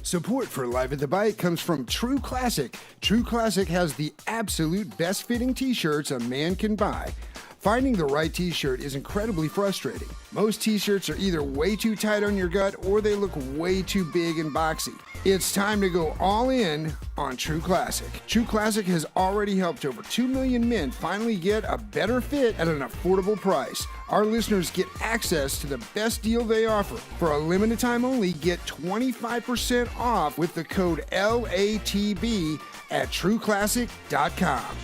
Support for Live at the Bike comes from True Classic. True Classic has the absolute best fitting t-shirts a man can buy. Finding the right t-shirt is incredibly frustrating. Most t-shirts are either way too tight on your gut or they look way too big and boxy. It's time to go all in on True Classic. True Classic has already helped over 2 million men finally get a better fit at an affordable price. Our listeners get access to the best deal they offer. For a limited time only, get 25% off with the code LATB at trueclassic.com.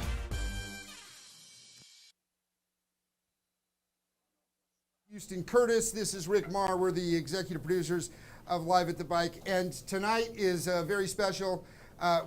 Houston Curtis, this is Rick Marr. We're the executive producers of Live at the Bike, and tonight is very special.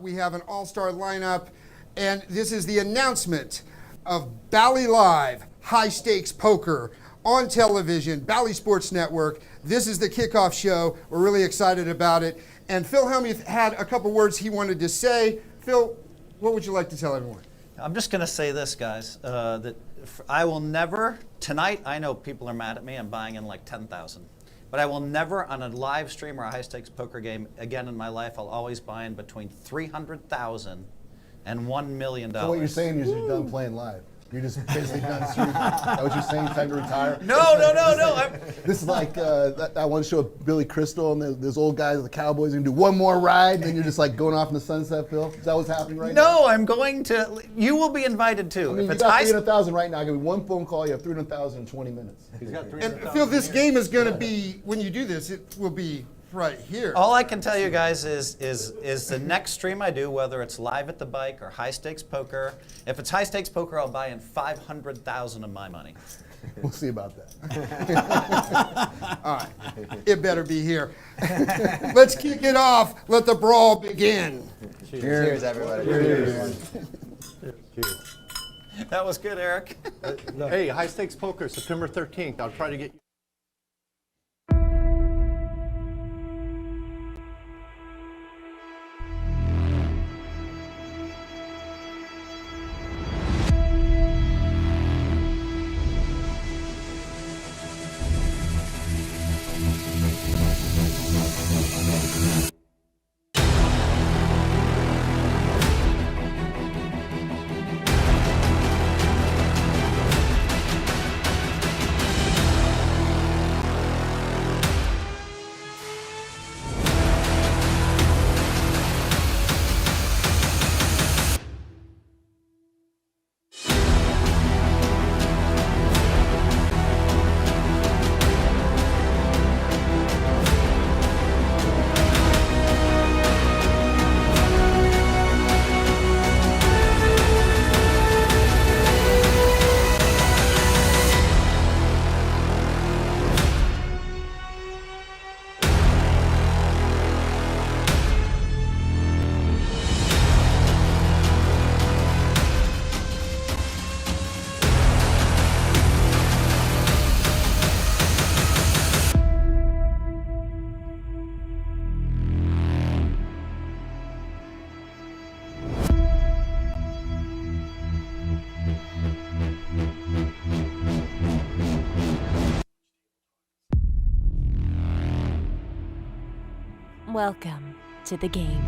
We have an all-star lineup, and this is the announcement of Bally Live High Stakes Poker on television, Bally Sports Network. This is the kickoff show. We're really excited about it. And Phil Hellmuth had a couple words he wanted to say. Phil, what would you like to tell everyone? I'm just going to say this, guys, that I will never, tonight, I know people are mad at me, I'm buying in like 10,000. But I will never, on a live stream or a high-stakes poker game again in my life, I'll always buy in between 300,000 and $1 million. So what you're saying is you're done playing live. You're just basically done shooting. Is that what you're saying? Time to retire? No. This is like that one show of Billy Crystal and there's old guys, the Cowboys, and do one more ride, and then you're just like going off in the sunset, Phil? Is that what's happening right now? No, I'm going to. You will be invited too. I mean, if it's got 300,000 right now. Give me one phone call. You have 300,000 in 20 minutes. And Phil, this game is going to be, when you do this, it will be right here. All I can tell you guys is the next stream I do, whether it's Live at the Bike or high stakes poker. If it's high stakes poker, I'll buy in 500,000 of my money. We'll see about that. All right, it better be here. Let's kick it off. Let the brawl begin. Cheers, Cheers everybody. Cheers. Cheers. That was good, Eric. Hey, high stakes poker, September 13th. I'll try to get you. Welcome to the game.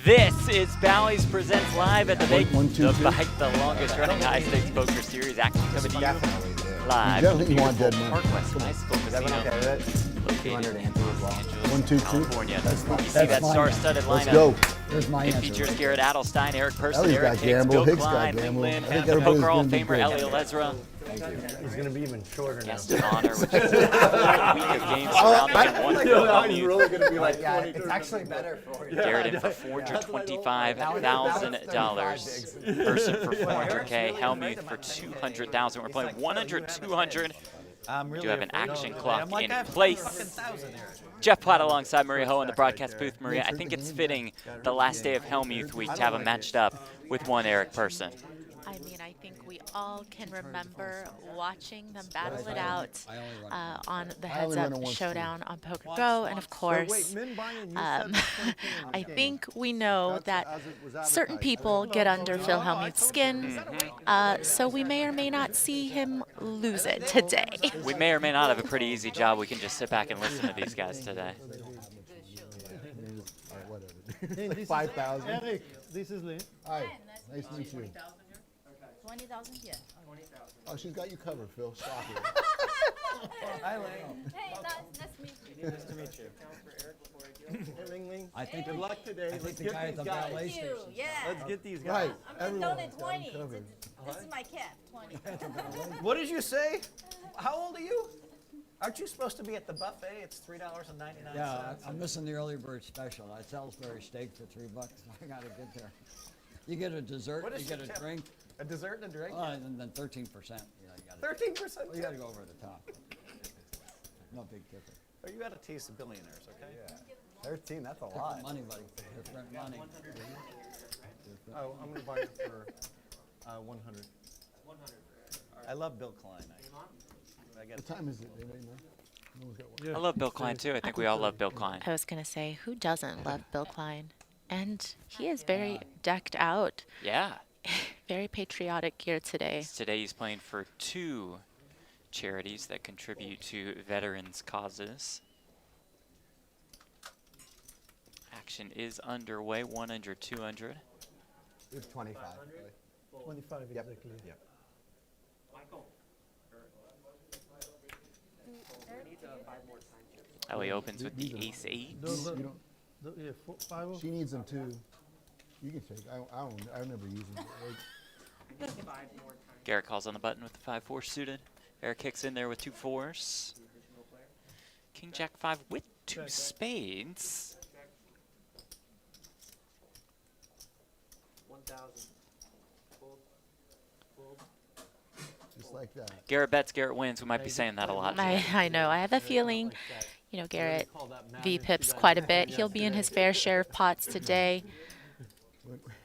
This is Bally's Presents Live at the Bike, the longest running high stakes poker series, actually coming to you live. You want dead money. Parkwest High School Casino, located in Los Angeles, 1, 2, 2. California. You see that star-studded lineup. Let's go. There's my It answer. features Garrett Adelstein, Eric PERRSON, Ellie's Eric got Hicks, gamble, Bill Hicks got Klein, gamble. Lynn, I think the everybody's Poker Hall of gonna be Famer good. Elliot Lesra. He's going to be even shorter now. Guest of honor, which is a week of games surrounding one He's Hellmuth. really going to be like Yeah, 20. it's actually better for you. Garrett in for $425,000. PERRSON for $400K. Hellmuth for $200,000. We're playing 100, 200. We do have an action clock in place. Jeff Platt alongside Maria Ho in the broadcast booth. Maria, I think it's fitting the last day of Hellmuth week to have him matched up with one Eric PERRSON. I mean, I think we all can remember watching them battle it out on the Heads Up Showdown on Poker Go, and of course, I think we know that certain people get under Phil Hellmuth's skin, so we may or may not see him lose it today. We may or may not have a pretty easy job. We can just sit back and listen to these guys today. 5,000. Eric, this is Lynn. Hi, nice to meet you. 20,000 here. Oh, she's got you covered, Phil. Stop it. Hi, Ling. Hey, nice to meet you. Nice to meet you. Hey, Ling Ling. I think Good luck today. Let's the get guy at these the guys. valet Thank you. station. Yeah. Let's get these guys. Right. I'm gonna donate Everyone's got 20. you covered. This is my cap, 20. What did you say? How old are you? Aren't you supposed to be at the buffet? It's $3.99. Yeah, I'm missing the early bird special. I Salisbury steak for $3. I gotta get there. You get a dessert, What is you get your a tip? drink, A dessert and a drink? and then 13%. You gotta, 13%? well, you gotta go over the top. No big difference. Oh, you gotta tease the billionaires, okay? Yeah. 13, that's a Different lot. money, buddy. Different money. Oh, I'm gonna buy it for 100. I love Bill Klein. I get What time is it? Anybody know? No one's got one. I love Bill Klein too. I think we all love Bill Klein. I was going to say, who doesn't love Bill Klein? And he is very decked out, Yeah. very patriotic here today. Today he's playing for 2 charities that contribute to veterans' causes. Action is underway, 100, 200. It's 25. 25 exactly. Yep. Ellie opens with the ace-8. You don't, Yeah, 5. she needs them too. You can take. I never use them. Garrett calls on the button with the 5-4 suited. Eric kicks in there with 2 4s. King Jack 5 with 2 spades. 1,000. Just like that. Garrett bets, Garrett wins. We might be saying that a lot today. I know. I have a feeling, you know, Garrett V-pips quite a bit. He'll be in his fair share of pots today.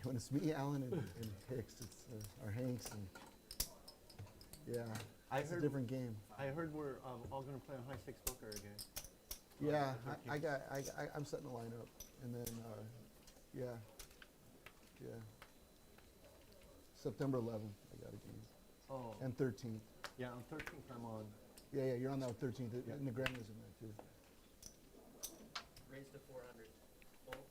When it's me, Alan, and Hicks, it's or Hanks, and yeah, it's a different game. I heard we're all gonna play on high stakes poker again. Yeah, I'm setting the lineup, and then yeah. September 11th, I got a game. Oh. And 13th. Yeah, on 13th I'm on. Yeah, you're on that 13th, and the Grand is in there too. Raise to 400. Fold.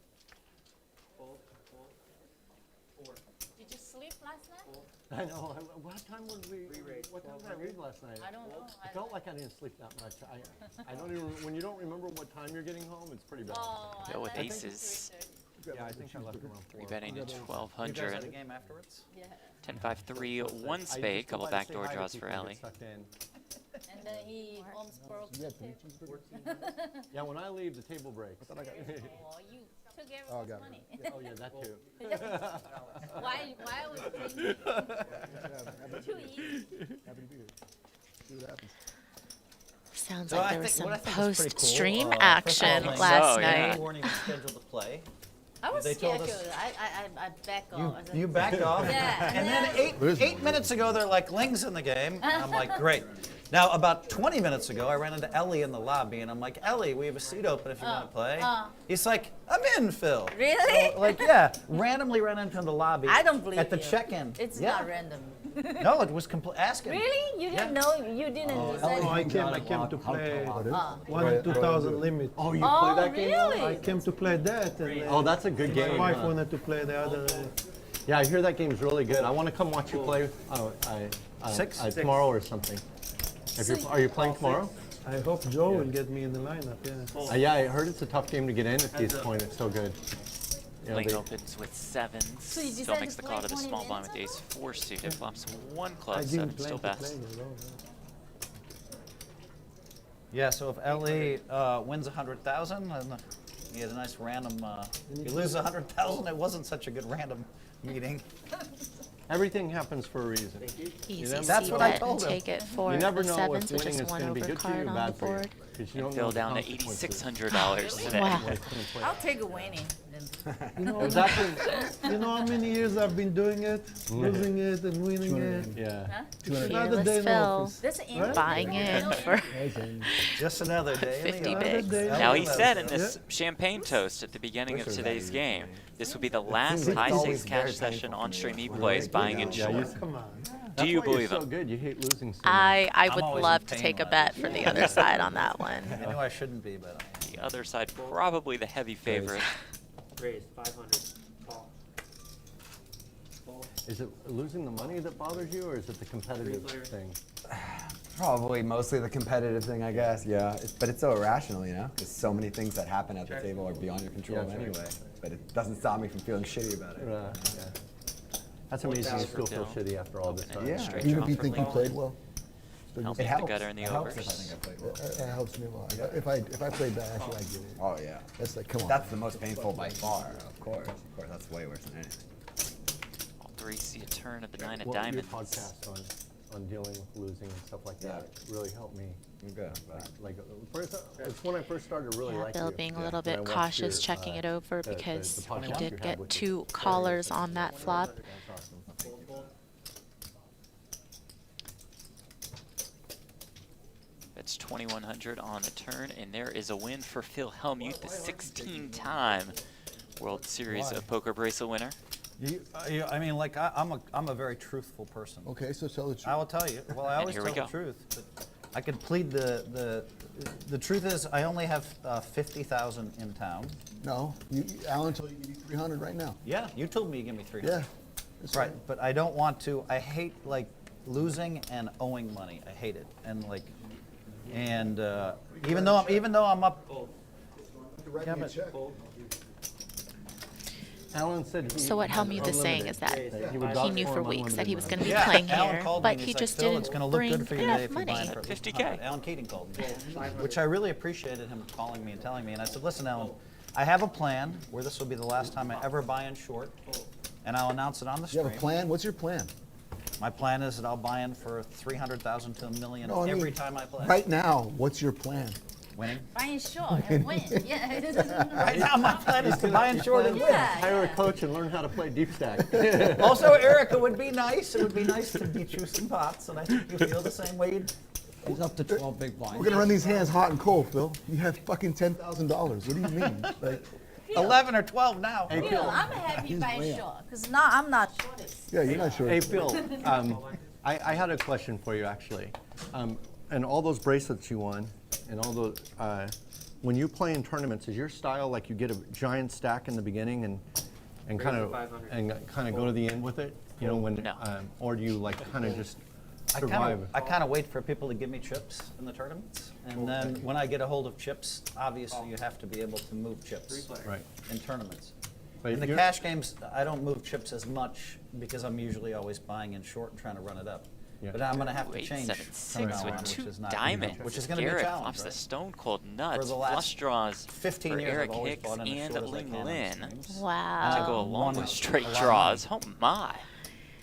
Fold. Fold. 4. Did you sleep last night? I know. What time would what time did I read last night? I don't know. I felt like I didn't sleep that much. I don't even. When you don't remember what time you're getting home, it's pretty bad. Oh, Bill with I think aces. Yeah, I think I left around 4. 3-betting to You guys had a 1,200. game afterwards? Yeah. 10-5-3, 1 spade. Couple backdoor draws for Ellie. And then he almost broke You the got three table. cheeseburgers? Yeah, when I leave, the table breaks. Oh, you took Oh, everyone's got it. money. Oh yeah, that too. Why I was thinking too easy. Happy to be here. See what happens. Sounds So like I there was think- some what I think is pretty cool, post-stream first of all, action Mike, last so, yeah. night. You weren't even scheduled to play. I was They told scared us- too. I backed off. I said, You backed off. Yeah. And then eight minutes ago, they're like, Ling's in the game. And I'm like, great. Now, about 20 minutes ago, I ran into Ellie in the lobby, and I'm like, Ellie, we have a seat open if you want to play. He's like, I'm in, Phil. Really? So, like, yeah, randomly ran into the lobby. I don't believe At the you. check-in. It's Yeah. not random. No, it was complete. Ask him. Really? You didn't know? You didn't decide? I came to play What is? 1-2,000 limit. Oh, you Oh, play that game? really? I came to play that. And, Oh, that's a good my game. wife wanted to play the other. Yeah, I hear that game's really good. I want to come watch you play. Six? Tomorrow or something. Are you playing tomorrow? I hope Joe will get me in the lineup. Yeah. Yeah, I heard it's a tough game to get in at this point. It's so good. You know, Ling they- opens with 7s. So you Still decided makes to the call to play the 20 small blind with minutes ace 4 suited. Flops 1 I club, didn't 7 plan still to play best. at all. Yeah, so if Ellie wins 100,000, and he has a nice random, you lose 100,000, it wasn't such a good random meeting. Everything happens for a reason. Easy That's C what I bet and told him. take it for You never the know if sevens with winning just is one going to be good for you overcard or on the bad for you. board. 'Cause you don't Bill know the down to consequences. $8,600 today. Wow. I'll take a winning. You know, Was that the, you know how many years I've been doing it, losing it and winning it. yeah. It's another day in the office. This is Buying it for Just another day. in the 50 office. bigs. Now he said in this champagne toast at the beginning of today's game, this will be the last high stakes cash session on stream he plays buying in short. Come on. Do you believe so him? good. You hate losing so much. I would always love in to pain take a when I bet lose. for the other side on that one. I knew I shouldn't be, but I am. The other side probably the heavy favorite. Raise 500. Call. Is it losing the money that bothers you, or is it the competitive thing? Probably mostly the competitive thing, I guess. Yeah, but it's so irrational, you know, because so many things that happen at the table are beyond your control Yeah, that's right. anyway. But it doesn't stop me from feeling shitty about it. Yeah. That's amazing. You still feel shitty after all this time. Yeah. Straight Even draw if you for think you Klein. played well. Helms It the helps. gutter in the It helps if I overs. think I played well. It helps me a lot. If I played bad, I feel like I get it. Oh yeah. That's like, come on. That's the most painful by far. Of course, that's way worse than anything. All three see a turn of the nine of Well, your diamonds. podcast on dealing with losing and stuff like that really helped me. I'm good. But Like it's when I first started to really Yeah, like Bill you. being a little When I bit watched cautious, your, checking it over the because we podcast you did had get with 2 your callers on that flop. That's awesome. It's 2,100 on the turn, and there is a win for Phil Hellmuth, the 16-time World Series of Poker bracelet winner. I mean, like, I'm a very truthful person. Okay, so tell the truth. I will tell you. Well, I always here tell we the go. truth. But I could plead the truth is I only have 50,000 in town. No, Alan told you to give you 300 right now. Yeah, you told me to give me 300. Yeah. That's Right, but I don't want to. I hate like losing and owing money. I hate it, and like, and even though I'm up. Yeah, but Alan said he So what Hellmuth is saying is that he knew for weeks that he was going to be yeah, playing Alan here, called me but and he he's like, just "Phil, didn't it's going to look bring good for you today enough if you're buying money. for 50K. Alan Keating called me, which I really appreciated him calling me and telling me. And I said, listen, Alan, I have a plan where this will be the last time I ever buy in short, and I'll announce it on the You stream. have a plan? What's your plan? My plan is that I'll buy in for 300,000 to $1 million No, I mean, every time I play. Right now, what's your plan? Winning. Buying short and win. Yeah. Right now, my plan is to buy in short and win. hire a coach and learn how to play deep stack. Also, Eric, it would be nice. It would be nice to beat you some pots, and I think you feel the same way. He's up to 12 big blinds. We're gonna run these hands hot and cold, Phil. You have fucking $10,000. What do you mean? Like, 11 or 12 now. Phil, I'm happy He's buying way up. short because now I'm not shortest. yeah, you're not sure. Hey, Phil, I had a question for you, actually. And all those bracelets you won, and all those, when you play in tournaments, is your style like you get a giant stack in the beginning and kind of go to the end with it? You know, when, No. or do you like kind of just I survive? kind of wait for people to give me chips in the tournaments, and then when I get a hold of chips, obviously you have to be able to move chips Right. in tournaments. But In the you're- cash games, I don't move chips as much because I'm usually always buying in short and trying to run it up. Yeah. But I'm going to have to change 876 from now with on, 2 which is not diamonds. which is going to be a Garrett challenge. flops the Right? stone cold nuts, For the last flush draws 15 for years, Eric I've always Hicks bought in as and short as I Ling can on Lin streams. to Wow. go along won with straight a lot of draws. Oh my.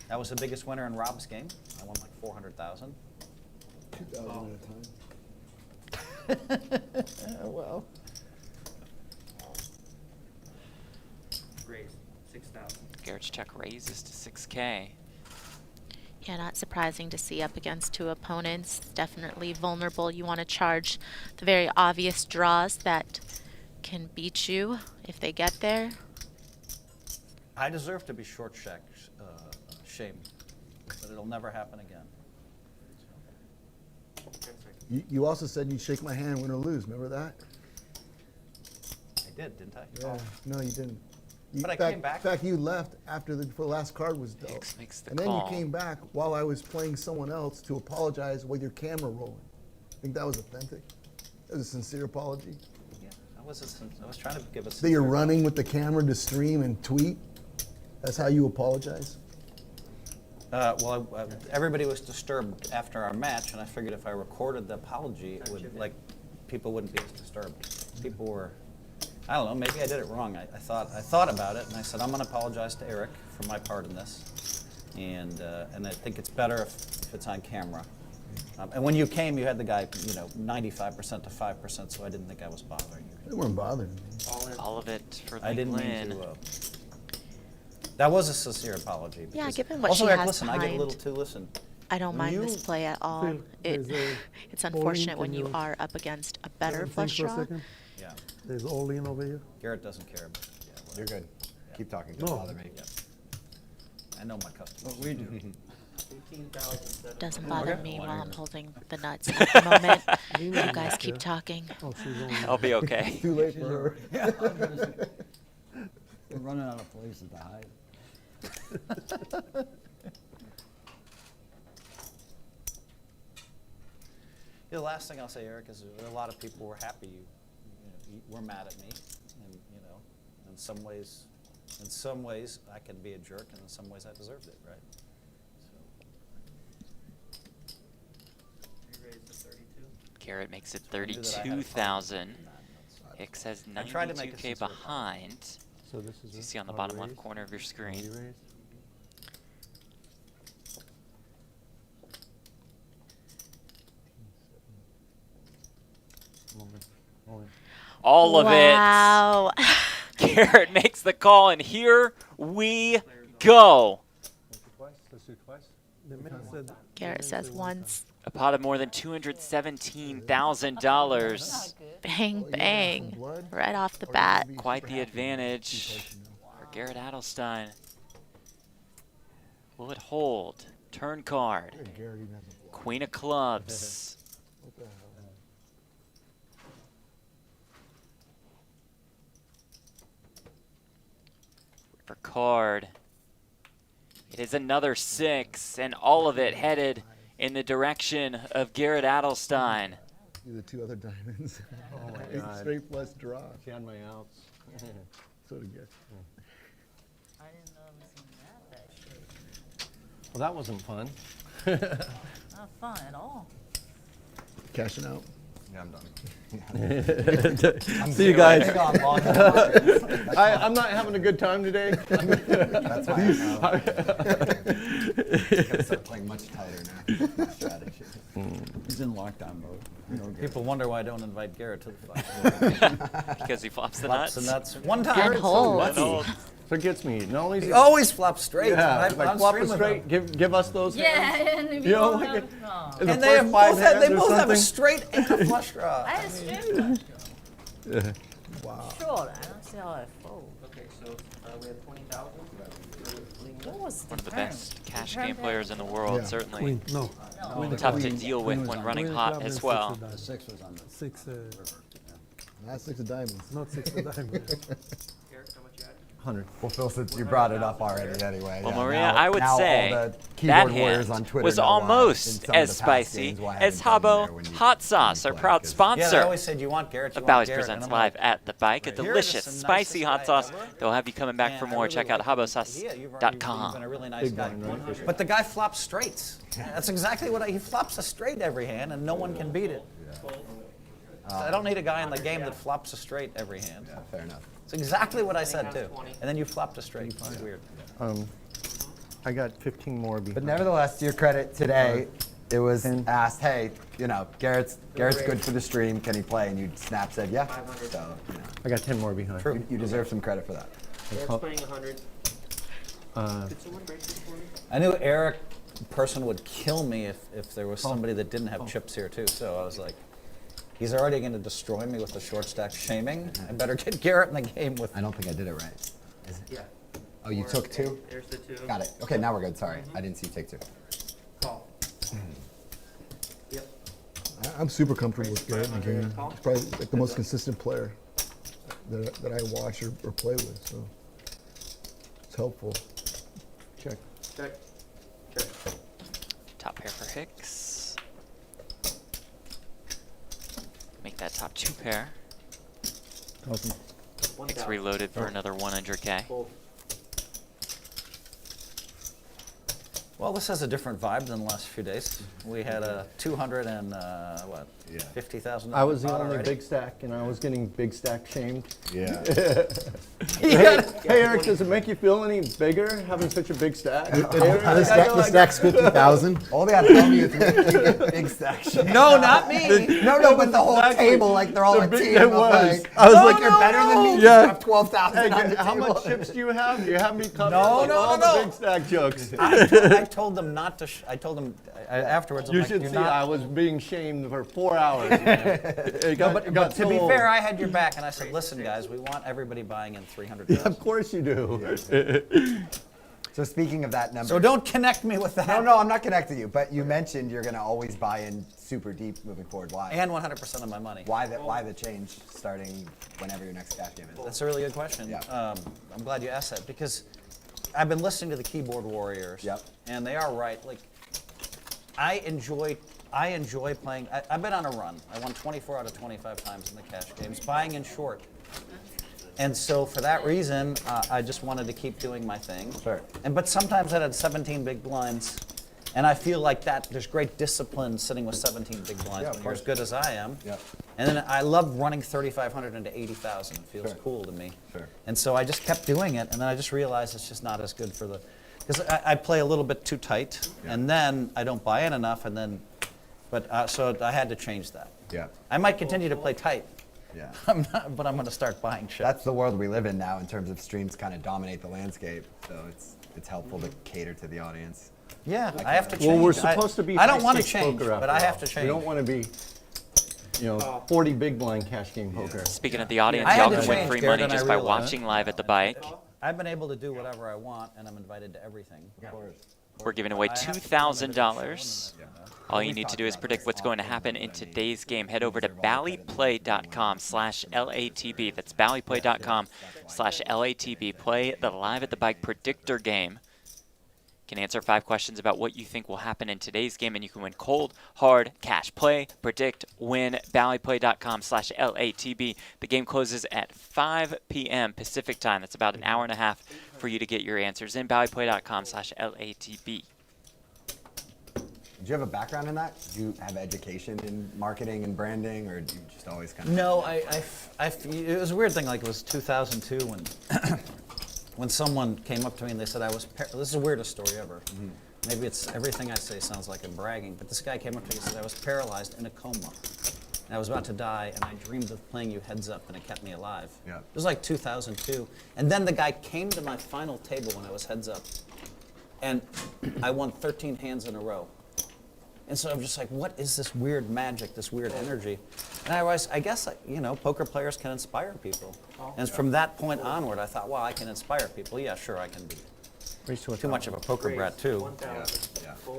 That was the biggest winner in Rob's game. I won like 400,000. 2,000 at a time. Well. Raise 6,000. Garrett's check raises to 6K. Yeah, not surprising to see up against 2 opponents. Definitely vulnerable. You want to charge the very obvious draws that can beat you if they get there. I deserve to be short checked, shame, but it'll never happen again. You also said you'd shake my hand, win or lose. Remember that? I did, didn't I? Yeah. No, you didn't. But I in fact, came back. In fact, you left after the last card was dealt. Hicks makes the And then call. you came back while I was playing someone else to apologize with your camera rolling. I think that was authentic. That was a sincere apology. Yeah, I was trying to give us. That you're running with the camera to stream and tweet. That's how you apologize. Well, everybody was disturbed after our match, and I figured if I recorded the apology, it would people wouldn't be as disturbed. People were, I don't know, maybe I did it wrong. I thought about it, and I said I'm going to apologize to Eric for my part in this, and I think it's better if it's on camera. And when you came, you had the guy, 95% to 5%, so I didn't think I was bothering you. They weren't bothering me. All of it for the I didn't win. mean to. That was a sincere apology. Yeah, because- given what also, she Eric, has listen, I get a behind. little too, listen. I don't mind this you play at all. feel there's a It's unfortunate when all-in, you can you are up against a better Think flush for a draw. second. Yeah. There's all in over here. Garrett doesn't care. You're good. Keep talking. Don't No. bother me. I know my customers. we do. Doesn't bother me while I'm holding the nuts at the moment. You guys keep talking. Oh, she's on. I'll be okay. Too late for her. Yeah, I was gonna say, we're running out of places to hide. The last thing I'll say, Eric, is a lot of people were happy you were mad at me, and in some ways I can be a jerk, and in some ways I deserved it, right? You raised to 32. Garrett makes it I knew that I had a 32,000. Hicks has I tried to make a 92K sincere behind. So this is As you it? see on the How bottom you left raise? corner of your How screen. you raise? All of it. Wow. Garrett makes the call, and here we go. Twice? Let's do twice. The man said. Garrett says once. A pot of more than $217,000. Bang, bang. blood? Right off the bat. Quite the advantage for Garrett Adelstein. Will it hold? Turn card. Garrett even has a blood. Queen of clubs. What the hell? For card. It is another 6, and all of it headed in the direction of Garrett Adelstein. The two other diamonds. Oh my Eight God. straight plus draw. She had my outs. So did guess. I didn't know it was in that shape. Well, that wasn't fun. Not fun at all. Cashing out. Yeah, I'm done. See you guys. Hang on, long I'm not having a good time today. That's why I'm gonna start playing much tighter now. My strategy. He's in lockdown mode. People wonder why I don't invite Garrett to the fight. Because he flops the Flops nuts. the nuts. One time. And holds. So it gets me. Not only is He it- always flops straight. yeah, I'm like on flop stream it with straight. him. Give us those. Yeah, hands. and if You you know, don't like have, it- oh. in the And they first five both have a hands or straight and a flush draw. I had streamed it. Wow. Sure, I don't see how I fold. Okay, so we have 20,000. What was One of the turn? best cash turn game back? players in the world, Yeah. certainly. Queen. No. Tough to Queen- deal Queen with was when on running Queen hot club and as six well. of The diamonds. 6 was on the 6, Last six of diamonds. not 6 of diamonds. Garrett, how much you had? 100. Well, Phil, since you brought it up already anyway. Well, yeah, Maria, now- I would now say all the that keyboard warriors on hand Twitter was know why in almost some of as the past spicy games why I as haven't been there Habbo when you- Hot when Sauce, you our play, proud 'cause- Yeah, sponsor they always said you want Garrett. You of want Bowie's Garrett. Presents And I'm Live like, at the bike. A Garrett is delicious, the spicy nicest hot guy sauce ever. that will have you coming back for Man, I more. really Check out like you. Yeah, you've been a habbosauce.com. really nice Big guy. blind, right? But the guy flops straights. That's exactly what he flops a straight every hand, and no one can beat it. So I don't need a guy in the game that flops a straight every hand. Yeah, fair enough. It's exactly what I said too. And then you flopped a straight. It's weird. I got 15 more behind. But nevertheless, to your credit, today it was asked, hey, Garrett's good for the stream. Can he play? And you snap said, yeah. So, I got 10 more behind. you deserve some credit for that. Garrett's playing 100. Could someone break this for me? I knew Eric PERRSON would kill me if there was somebody that didn't have chips here too. So I was like, he's already going to destroy me with the short stack shaming. I better get Garrett in the game with. I don't think I did it right. Is it? Yeah. Oh, you took 2? There's the 2. Got it. Okay, now we're good. Sorry. I didn't see you take 2. Call. Yep. I'm super comfortable with Garrett in the game. He's probably like the most consistent player that I watch or play with. So it's helpful. Check. Check. Check. Top pair for Hicks. Make that top 2 pair. Hicks 1,000. reloaded for another 100K. Fold. Well, this has a different vibe than the last few days. We had a 200 and Yeah. $50,000. I was the pot only already. big stack, and I was getting big stack shamed. Yeah. Hey, Eric, does it make you feel any bigger having such a big stack? The stack's 50,000. All they had to tell me is you get big stack shamed. No, not me. No, but the whole table, like they're all a team. It was. Like, I was like, you're better than me. Yeah. You have 12,000 Hey, on the how table. much chips do you have? Do you have me covered? No, Like no, all no, the no. big stack jokes. I told them not to. I told them afterwards. I'm You like, should "You're see, not." I was being shamed for 4 hours. Man. It got, it got But to be so fair, old. I had your back, and I said, "Listen, guys, we want everybody buying in 300." Yeah, of course you do. So speaking of that number. So don't connect me with that. No, I'm not connecting you. But you mentioned you're going to always buy in super deep moving forward. Why? And 100% of my money. Why the change starting whenever your next cash game is? That's a really good question. Yeah. I'm glad you asked that because I've been listening to the Keyboard Warriors. Yep. And they are right. Like, I enjoy playing. I've been on a run. I won 24 out of 25 times in the cash games, buying in short. And so for that reason, I just wanted to keep doing my thing. Sure. But sometimes I had 17 big blinds, and I feel like that there's great discipline sitting with 17 big blinds when you're as good as I am. Yeah. And then I love running 3,500 into 80,000. It feels cool to me. Sure. And so I just kept doing it, and then I just realized it's just not as good for the, because I play a little bit too tight, and then I don't buy in enough, and then, so I had to change that. Yeah. I might continue to play tight. Yeah. But I'm going to start buying shit. That's the world we live in now in terms of streams kind of dominate the landscape. So it's helpful to cater to the audience. Yeah, I have to change. Well, we're supposed to be. I don't want to high-stakes change, poker but after I have all. to change. We don't want to be, 40 big blind cash game poker. Speaking of the audience, I y'all had to can win change, free Garrett, money and I just by realized. watching live at the bike. I've been able to do whatever I want, and I'm invited to everything. Of course. We're giving away $2,000. All you need to do is predict what's going to happen in today's game. Head over to ballyplay.com/LATB. That's ballyplay.com/LATB. Play the Live at the Bike Predictor game. You can answer 5 questions about what you think will happen in today's game, and you can win cold, hard cash. Play, predict, win. ballyplay.com/LATB. The game closes at 5 p.m. Pacific time. That's about an hour and a half for you to get your answers in. ballyplay.com/LATB. Did you have a background in that? Did you have education in marketing and branding, or did you just always kind of? No, it was a weird thing. Like it was 2002 when when someone came up to me and they said I was. This is the weirdest story ever. Mm-hmm. Maybe it's everything I say sounds like I'm bragging, but this guy came up to me and said I was paralyzed in a coma. And I was about to die, and I dreamed of playing you heads up, and it kept me alive. Yeah. It was like 2002, and then the guy came to my final table when I was heads up, and I won 13 hands in a row. And so I'm just like, what is this weird magic, this weird energy? And I guess, poker players can inspire people. And from that point onward, I thought, well, I can inspire people. Yeah, sure, I can be too much of a poker brat, too. Yeah.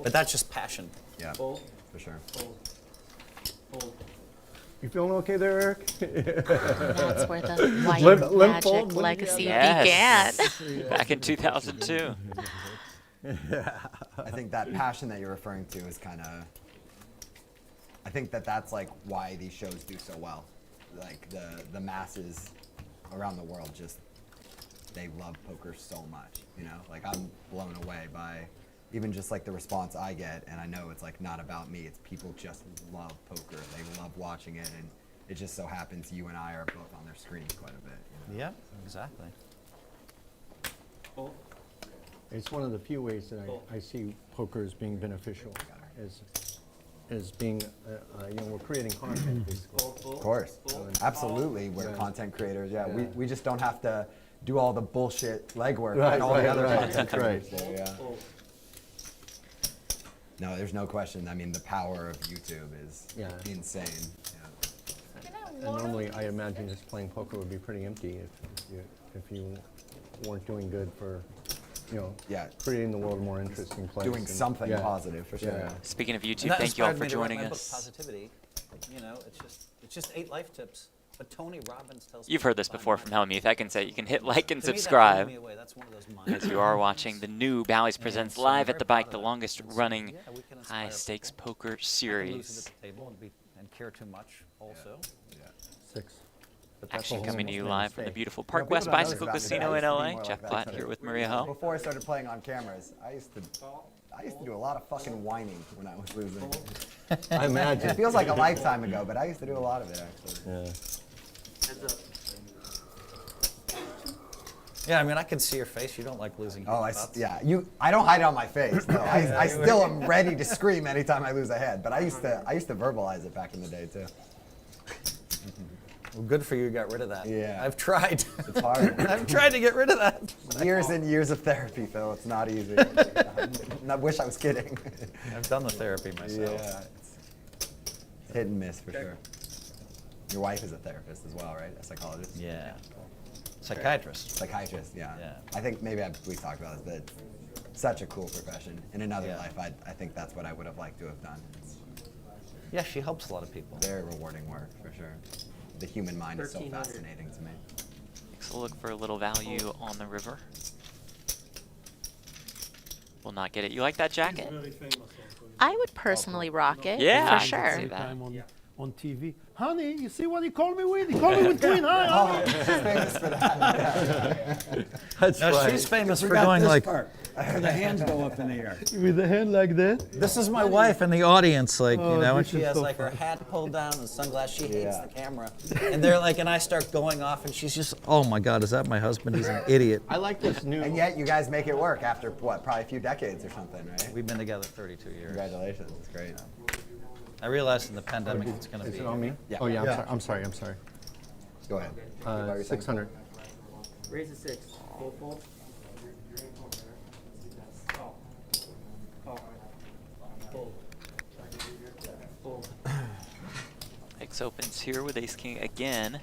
But that's just passion. Yeah, for sure. You feeling okay there, Eric? That's where the white Limp fold? magic legacy Yes. began. Back in 2002. I think that passion that you're referring to is kind of. I think that's like why these shows do so well. Like the masses around the world they love poker so much. Like I'm blown away by even just like the response I get, and I know it's like not about me. It's people just love poker. They love watching it, and it just so happens you and I are both on their screens quite a bit. Yeah, exactly. It's one of the few ways that I see poker as being beneficial, as being, we're creating content basically. Of course, absolutely. We're content creators. Yeah, we just don't have to do all the bullshit legwork and all the other content creators do. Yeah. No, there's no question. I mean, the power of YouTube is insane. Yeah. And normally, I imagine just playing poker would be pretty empty if you weren't doing good for, creating the world a more interesting place. Doing something positive for sure. Yeah. Speaking of YouTube, thank you all for joining my book, us. Positivity. It's just 8 life tips. But Tony Robbins tells You've heard this before from Hellmuth. I can say you can hit like and To me, that subscribe. blew me away. That's one of those minds. As you are watching the new Bally's Presents Live at the Bike, the longest running high stakes poker I can lose series. at the table and care too much also. Yeah. 6. Action coming to you live from the beautiful Park people West don't notice Bicycle about me, Casino but I in used to be LA. more Jeff like Platt that. here with Maria Ho. Before I started playing on cameras, I used to do a lot of fucking whining when I was losing. I imagine. It feels like a lifetime ago, but I used to do a lot of it, actually. Yeah. Yeah, I mean, I can see your face. You don't like losing. Oh, yeah. I don't hide it on my face. No, I still am ready to scream anytime I lose a head. But I used to verbalize it back in the day too. Well, good for you. Got rid of that. Yeah. I've tried. It's hard. I've tried to get rid of that. Years and years of therapy, Phil. It's not easy. I wish I was kidding. I've done the therapy myself. Yeah. It's hit and miss for sure. Your wife is a therapist as well, right? A psychologist. Yeah. Psychiatrist. Psychiatrist, yeah. Yeah. I think maybe we talked about this, but it's such a cool profession. In another life, I think that's what I would have liked to have done. It's Yeah, she helps a lot of people. very rewarding work, for sure. The human mind is so fascinating to me. Takes a look for a little value on the river. Will not get it. You like that jacket? I would personally rock it, Yeah, I for can sure. see that. Time on TV. Honey, you see what he called me with? He called me with Queen, huh? She's famous for that. That's No, right. she's famous for Forgot going this like. part, where the hands go up in the air. With the hand like that. This is my wife in the audience, like, Oh, you know, and this she is has so like her funny. hat pulled down and sunglasses. She hates Yeah. the camera. And they're like, and I start going off and she's just, oh my God, is that my husband? He's an idiot. I like this new. And yet you guys make it work after, what, probably a few decades or something, right? We've been together 32 years. Congratulations, it's great. I realized in the pandemic it's going to Is be. it on me? Yeah. Oh yeah. Yeah. I'm sorry. I'm sorry. Go ahead. What were you saying? 600. Raise a 6. Full fold. Fold. X opens here with ace king again.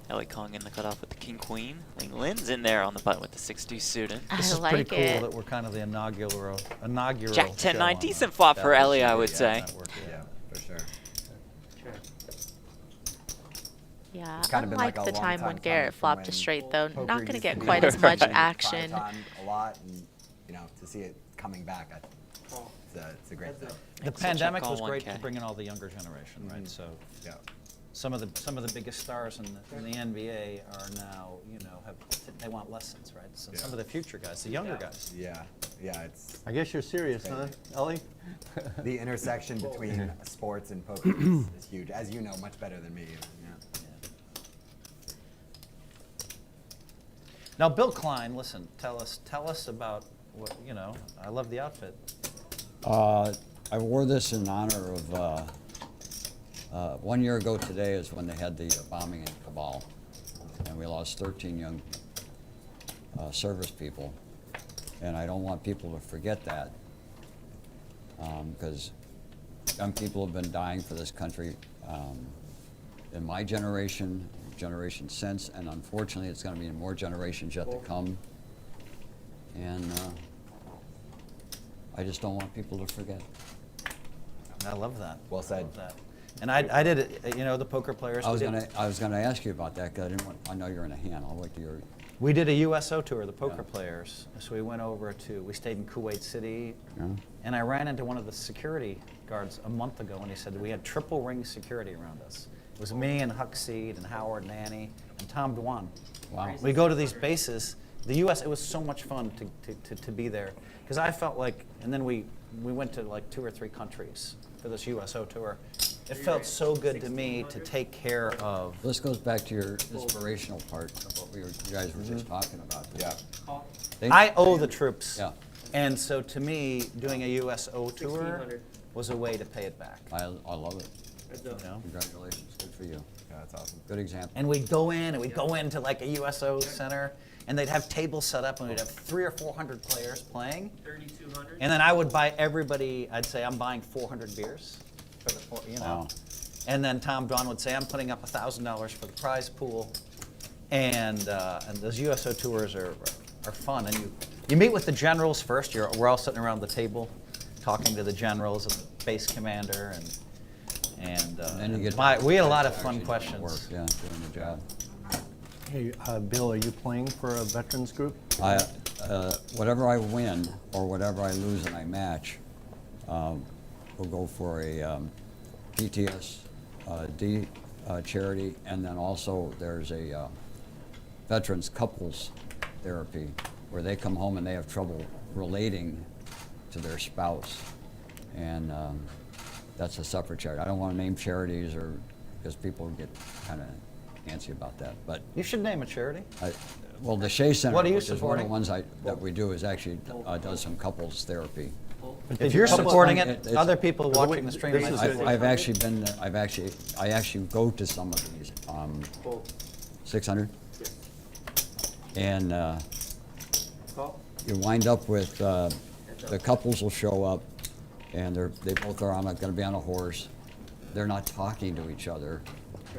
Ellie Kong in the cutoff with the king queen. Ling Lin's in there on the button with the 6-2 suited. This is I pretty like cool it. that we're kind of the inaugural Jack 10-9, show on decent the flop for Dallas Ellie, I would TV say. network, Yeah, for sure. Yeah, It's kinda been like unlike a the long time when time Garrett coming flopped from a when straight, though. Poker Not going to used get be quite on as much prime action. time a lot, and to see it coming back, it's a great thing. The Excellent pandemic check was on great 1K. to bring in all the younger generation, right? So Yeah. some of the biggest stars in the NBA are now, you know, they want lessons, right? So some of the future guys, the younger guys. Yeah, it's I guess you're serious, huh, Ellie? the intersection between sports and poker is huge, as you know much better than me. Even. Yeah. Now, Bill Klein, listen, tell us about what, you know, I love the outfit. I wore this in honor of 1 year ago today is when they had the bombing in Kabul, and we lost 13 young service people, and I don't want people to forget that, because young people have been dying for this country in my generation since, and unfortunately it's going to be more generations yet to come, and I just don't want people to forget. I love that. Well said. I love that. And I did it, you know, the poker players. I was gonna ask you about that, because I know you're in a hand. I'll wait till you're. We did a USO tour, the poker players. So we went over we stayed in Kuwait City, and I ran into one of the security guards a month ago, and he said we had triple ring security around us. It was me and Huckseed and Howard and Annie and Tom Dwan. Wow. We go to these bases. The U.S. It was so much fun to be there, because I felt like, and then we went to like 2 or 3 countries for this USO tour. It felt so good to me to take care of. This goes back to your inspirational part of what you guys were just talking about. Yeah. I owe the troops. Yeah. And so to me, doing a USO tour was a way to pay it back. I love it. You know? Congratulations. Good for you. Yeah, that's awesome. Good example. And we'd go into like a USO center, and they'd have tables set up, and we'd have 300 or 400 players playing. 3,200. And then I would buy everybody, I'd say I'm buying 400 beers for the, you know. Wow. And then Tom Dwan would say I'm putting up $1,000 for the prize pool. And those USO tours are fun. And you meet with the generals first. We're all sitting around the table talking to the generals and the base commander, and then you get we had a lot of fun actually questions. work, yeah, doing the job. Hey, Bill, are you playing for a veterans group? Whatever I win or whatever I lose and I match, we'll go for a PTSD charity, and then also there's a veterans couples therapy where they come home and they have trouble relating to their spouse, and that's a separate charity. I don't want to name charities or because people get kind of antsy about that. But You should name a charity. well, the Shea Center, What are you which is one of supporting? the ones that we do, is actually does some couples therapy. If you're supporting it, It's- other people watching the stream this might is support it. I've actually been, I actually go to some of these, 600. And you wind up with, the couples will show up and they both are going to be on a horse. They're not talking to each other.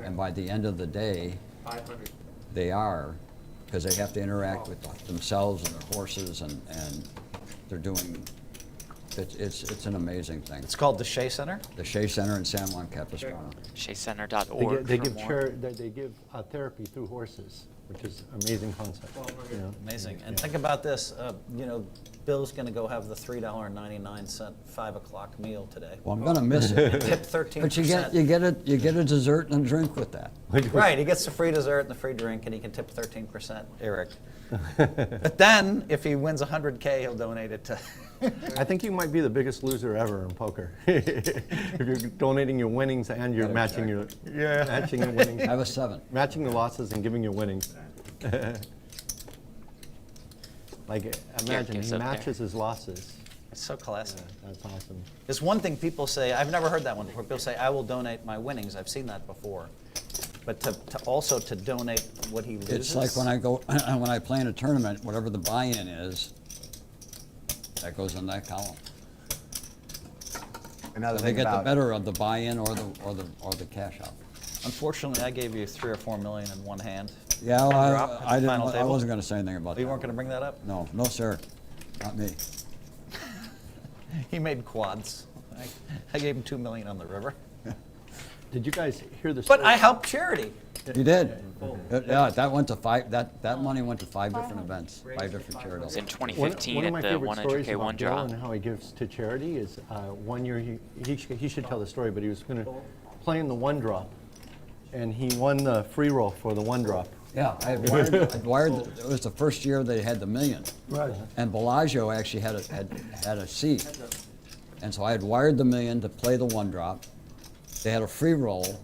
And by the end of the day, 500. they are, because they have to interact with themselves and their horses and they're doing, it's an amazing thing. It's called the Shea Center? The Shea Center in San Juan Capistrano. SheaCenter.org. They for give more. they give therapy through horses, which is an amazing concept. You know? Amazing. And think about this, you know, Bill's going to go have the $3.99 5 o'clock meal today. Well, I'm gonna miss it. Tip 13%. But you get a dessert and a drink with that. Right, he gets the free dessert and the free drink, and he can tip 13%, Eric. But then, if he wins 100K, he'll donate it to. I think you might be the biggest loser ever in poker. If you're donating your winnings and you're matching your matching your winnings. I have a 7. Matching the losses and giving your winnings. Like imagine gives he up there. matches his losses. It's so classic. That's awesome. There's one thing people say, I've never heard that one before. People say, I will donate my winnings. I've seen that before. But to also to donate what he loses. It's like when I go when I play in a tournament, whatever the buy-in is, that goes in that column. Another So they thing get the about better of the buy-in or the cash out. Unfortunately, I gave you 3 or 4 million in one hand. Yeah, Drop well, at the I final table? wasn't going to say anything about Oh, you that. weren't going to bring that up? No, sir, not me. He made quads. I gave him 2 million on the river. Did you guys hear the story? But I helped charity. You did. Yeah, that went to 5. That money went to 5 different events, 5 different It was charities. in One 2015 of at my the favorite stories 100K about one Bill drop. and how he gives to charity is one year he should tell the story, but he was going to play in the one drop, and he won the free roll for the one drop. Yeah, I'd wired. It was the first year they had the million. Right. And Bellagio actually had a seat. And so I had wired the million to play the one drop. They had a free roll.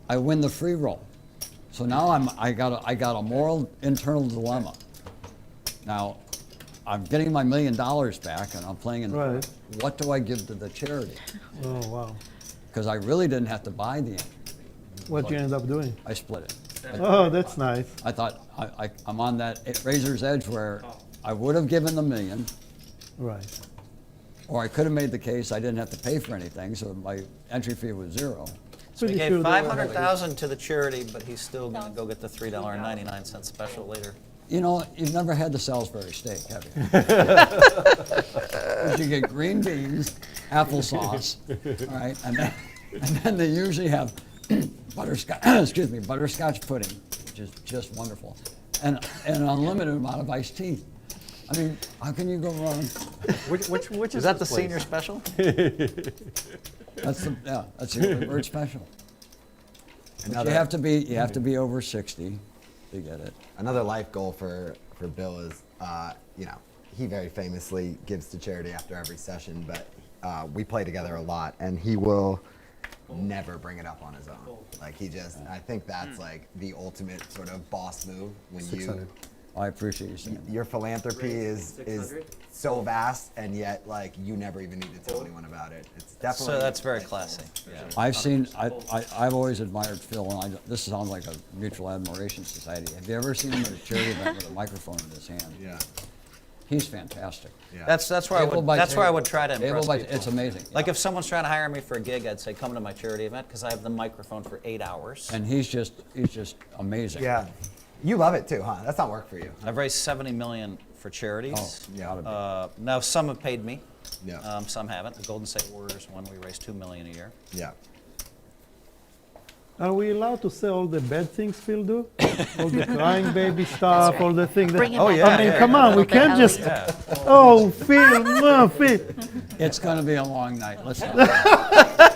I win the free roll. So now I got a moral internal dilemma. Now, I'm getting my $1 million back and I'm playing in Right. what do I give to the charity? Oh, wow. Because I really didn't have to buy the entry. What you end up doing? I split it. Oh, that's nice. I thought I'm on that razor's edge where I would have given the $1 million. Right. Or I could have made the case I didn't have to pay for anything, so my entry fee was 0. So he Pretty gave sure they were- $500,000 to the charity, but he's still going to go get the $3.99 special later. You know, you've never had the Salisbury steak, have you? 'Cause you get green beans, applesauce, all right, and then they usually have butterscotch pudding, which is just wonderful, and an unlimited amount of iced tea. I mean, how can you go wrong? Which Is that the this place? senior special? That's the early bird special. But you have to be over 60 to get it. Another life goal for Bill is, you know, he very famously gives to charity after every session, but we play together a lot, and he will never bring it up on his own. Like I think that's like the ultimate sort of boss move when 600. I appreciate you saying that. your philanthropy is so vast, and yet like you never even need to tell anyone about it. It's definitely So that's very classy. Yeah. I've always admired Phil, and this sounds like a mutual admiration society. Have you ever seen him at a charity event with a microphone in his hand? Yeah. He's fantastic. Yeah. That's where I would try to impress people. It's amazing. Like if someone's trying to hire me for a gig, I'd say come to my charity event because I have the microphone for 8 hours. And he's just amazing. Yeah. You love it too, huh? That's not work for you. I've raised $70 million for charities. Oh, yeah. Now some have paid me. Yeah. Some haven't. The Golden State Warriors one, we raised $2 million a year. Yeah. Are we allowed to say all the bad things Phil do? all the crying baby stuff, all the things. Bring it Oh, back yeah, I mean, yeah, come yeah. on, we can't just. Oh, Phil, no, Phil. It's going to be a long night. Listen.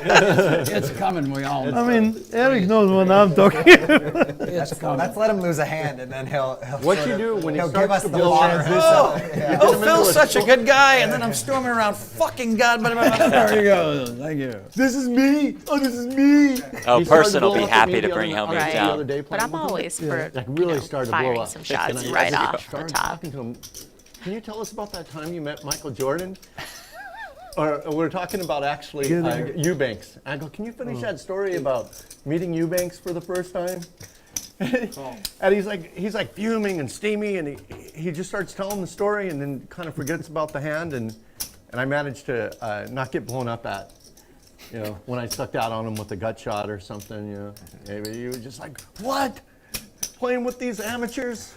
It's coming. We all know. I mean, Eric knows what I'm talking about. It's coming. Let's let him lose a hand, and then he'll What sort you of- do when he he'll give starts us to the blow water. transition. Oh, Phil's such a good guy, and then I'm storming around fucking God. There you go. Thank you. This is me. Oh, this is me. Oh, He started Person will blowing be up at me happy to the bring other- Hellmuth Right. the other down. day But playing I'm with him. always for Like really started to blow firing up. some shots And I right just off the started top. talking to him. Can you tell us about that time you met Michael Jordan? Or we're talking about actually Eubanks. I go, can you finish that story about meeting Eubanks for the first time? And he's like fuming and steamy, and he just starts telling the story, and then kind of forgets about the hand, and I managed to not get blown up at. You know, when I stuck out on him with a gut shot or something, you know, maybe he was just like, what? Playing with these amateurs?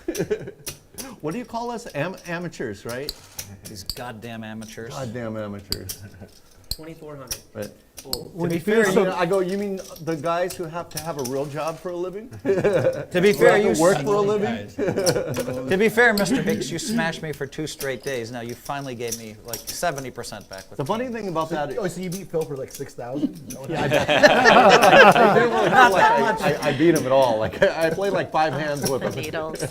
What do you call us? Amateurs, right? These goddamn amateurs. Goddamn amateurs. 2,400. But To be fair, I go, you mean the guys who have to have a real job for a living? to be fair, you Work for a living? To be fair, Mr. Hicks, you smashed me for 2 straight days. Now you finally gave me like 70% back. With The funny thing about that Oh, so you beat Phil for like 6,000? I beat him at all. Like I played like 5 hands with The him. needles. I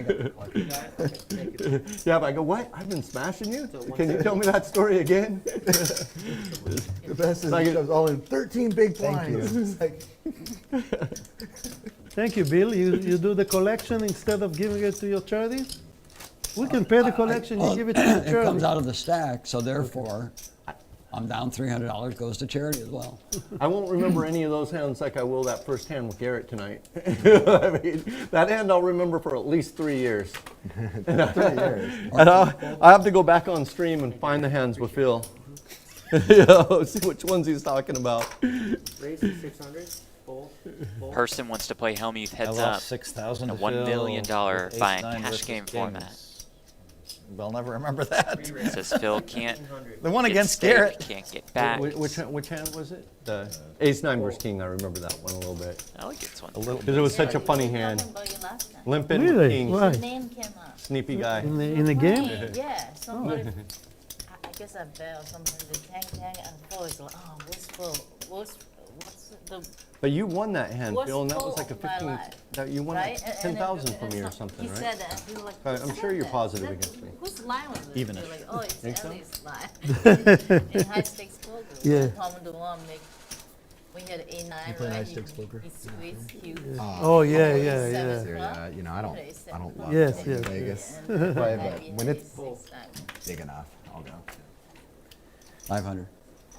love it. Yeah, but I go, what? I've been smashing you? Can you tell me that story again? The best is he goes all in 13 big blinds. It's like, Thank you, Bill. You do the collection instead of giving it to your charity? We can pay the collection, you give it to your It comes charity. out of the stack, so therefore, I'm down $300 goes to charity as well. I won't remember any of those hands like I will that first hand with Garrett tonight. I mean, that hand I'll remember for at least 3 years. 3 years. And I have to go back on stream and find the hands with Phil. You know, see which ones he's talking about. Raise to 600. Full. Person wants to play Hellmuth heads I up. lost 6,000 A to $1 Phil million with buying ace-nine cash versus game kings. format. We'll never remember that. Says Phil can't. The one get against stake, Garrett. Can't get back. Which hand was it? The ace-9 versus king. I remember that one a little bit. I like this one. A little Because it was such a funny We were hand. talking about you last time. Limping with Really? kings. Why? Your name came up. Sneaky guy. In the game? Right, yeah, somebody, I guess I bet or something, the tang, and Phil is like, oh, what's Phil? What's the, But you won that hand, What's Phil, and that full was like a of my 15. life? That you won right? like 10,000 from me or something, he right? said that, he was like, I'm who said sure you're that? positive That- against me. Whose line was it? Even You're if- like, oh, it's Think so? Ellie's line. In high stakes poker. Yeah. Tom Dwan make, we had A9, You play right? high-stakes poker? He squeezed huge. Oh, yeah, yeah, yeah. Yeah, you know, I don't love Yes, going yes, to Vegas. And Play, I but beat when him it's 6 times. big enough, I'll go. 500.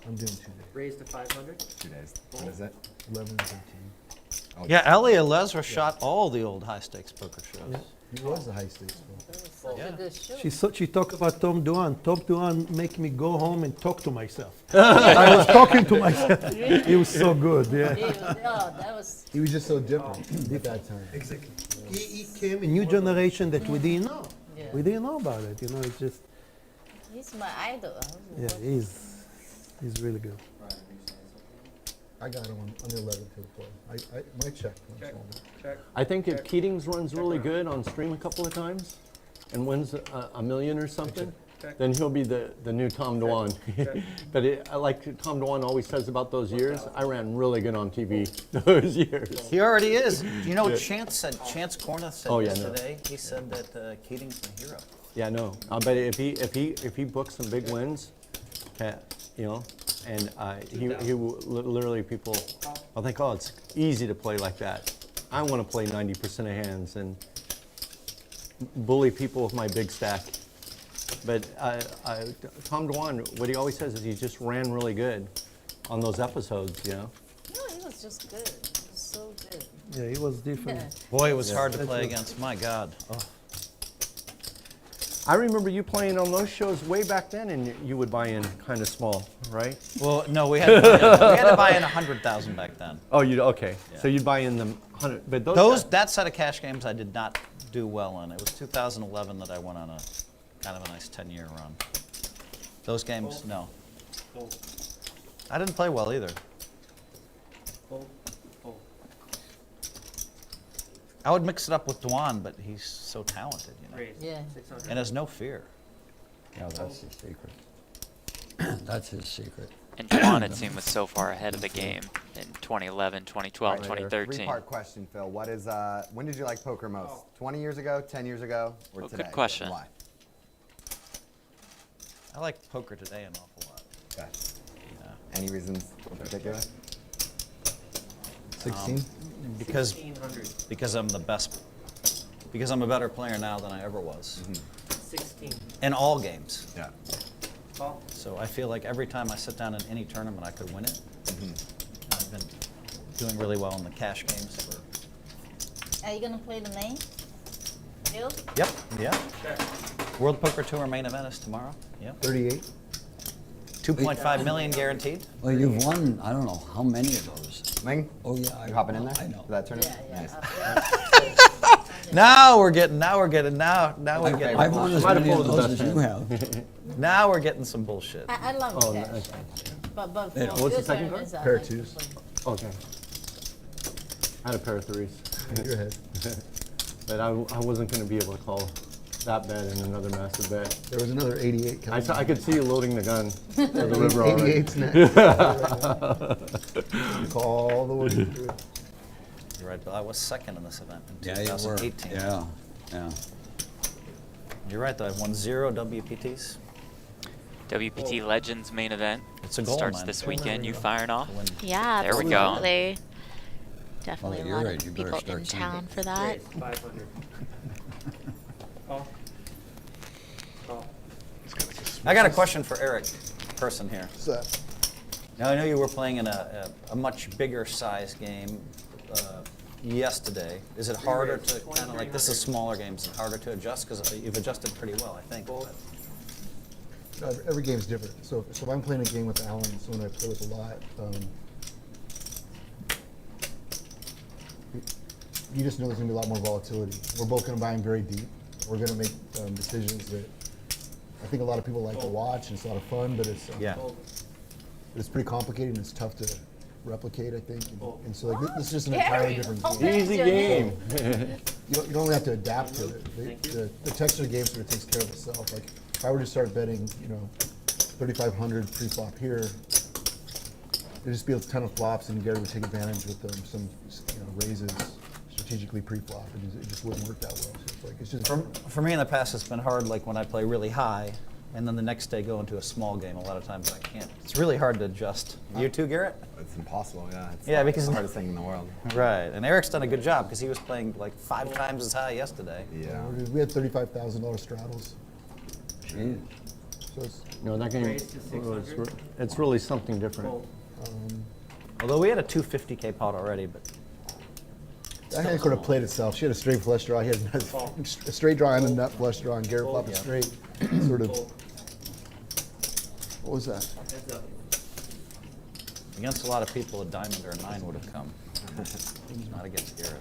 I'm doing 2 days. Raise to 500. 2 days. What is it? 11 and 13. Yeah, Elia Lesra shot all the old high stakes poker shows. He was the high stakes. It was such a good show. She talked about Tom Dwan. Tom Dwan make me go home and talk to myself. I was talking to myself. It was so good, yeah. It was, oh, that was, He was just so different at that time. Exactly. He came a new generation that we didn't know. yeah. We didn't know about it, you know, it's just, He's my idol. yeah, he's really good. I got him on the 11th to play. My check. Check. I think if Keatings runs really good on stream a couple of times and wins a million or something, then he'll be the new Tom Dwan. But like Tom Dwan always says about those years, I ran really good on TV those years. He already is. You know, Chance Corna said Oh, this yeah, no. today. He said that Keating's the hero. Yeah, no. But if he books some big wins, you know, and he will literally people, I'll think, oh, it's easy to play like that. I want to play 90% of hands and bully people with my big stack. But Tom Dwan, what he always says is he just ran really good on those episodes, you know. No, he was just good. He was so good. Yeah, he was different. Boy, it was hard to play against. My God. Oh. I remember you playing on those shows way back then, and you would buy in kind of small, right? Well, no, we had to buy in 100,000 back then. Oh, you okay? Yeah. So you'd buy in them 100, but That set of cash games I did not do well in. It was 2011 that I went on a kind of a nice 10-year run. Those games, no. I didn't play well either. I would mix it up with Dwan, but he's so talented, you know. Yeah. And has no fear. Yeah, that's his secret. That's his secret. And Dwan, it seemed, was so far ahead of the game in 2011, 2012, 2013. Three-part question, Phil. What is, when did you like poker most? 20 years ago, 10 years ago, or today? Good question. Why? I like poker today an awful lot. Okay. Any reasons in particular? 16? Because I'm the best. Because I'm a better player now than I ever was. 16. In all games. Yeah. So I feel like every time I sit down in any tournament, I could win it. I've been doing really well in the cash games. Are you gonna play the main? Bill? Yep. Yeah. World Poker Tour main event is tomorrow. Yep. 38. 2.5 million guaranteed. Well, you've won, I don't know how many of those. Ming? Oh, yeah. You hopping in there? I know. For that tournament? Yeah. Nice. Now we're getting. I've won as many of those as you have. Now we're getting some bullshit. I love cash. But Yeah, for what's the good second tournaments, I Pair like to twos. play. Okay. I had a pair of threes. You're ahead. But I wasn't going to be able to call that bet in another massive bet. There was another 88 coming. I could see you loading the gun for the river already. 88's next. Call all the way through. You're right, Bill. I was second in this event in Yeah, you were. 2018. Yeah, yeah. You're right, though. I've won 0 WPTs. WPT Legends main event It's a goal starts mine. this weekend. You firing off? Yeah, There we go. absolutely. Definitely Well, a you're lot right, you of better people start in seeing town it. for that. 500. Call. Call. I got a question for Eric, person here. What's that? Now, I know you were playing in a much bigger size game yesterday. Is it harder to kind of like, this is smaller games, is it harder to adjust? Because you've adjusted pretty well, I think. But Every game's different. So if I'm playing a game with Alan, someone I play with a lot, you just know there's going to be a lot more volatility. We're both going to buy in very deep. We're going to make decisions that I think a lot of people like to watch, and it's a lot of fun, but it's it's pretty complicated and it's tough to replicate, I think. And so like, this is just an entirely different game. Easy game. You don't only have to adapt to it. The texture of the game sort of takes care of itself. Like if I were to start betting, 3,500 pre-flop here, there'd just be a ton of flops, and Gary would take advantage with some raises strategically pre-flop, and it just wouldn't work that well. So it's just for me in the past, it's been hard. Like when I play really high, and then the next day go into a small game. A lot of times I can't. It's really hard to adjust. You too, Garrett? It's impossible, yeah. It's because the hardest thing in the world. Right, and Eric's done a good job because he was playing like 5 times as high yesterday. Yeah. we had $35,000 straddles. Jeez. So it's, That game, it's really something different. Although we had a 250K pot already, but that hand sort of played itself. She had a straight flush draw. He had a straight draw and a nut flush draw, and Garrett flopped a straight. Sort of. What was that? against a lot of people, a diamond or a 9 would have come. Not against Garrett.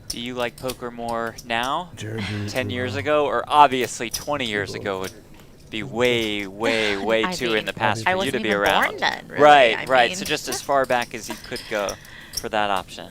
Do you like poker more now, 10 years ago, or obviously 20 years ago would be way, way, way too in the past for you to be around? I wasn't even born then, really. Right, I right. mean. So just as far back as you could go for that option.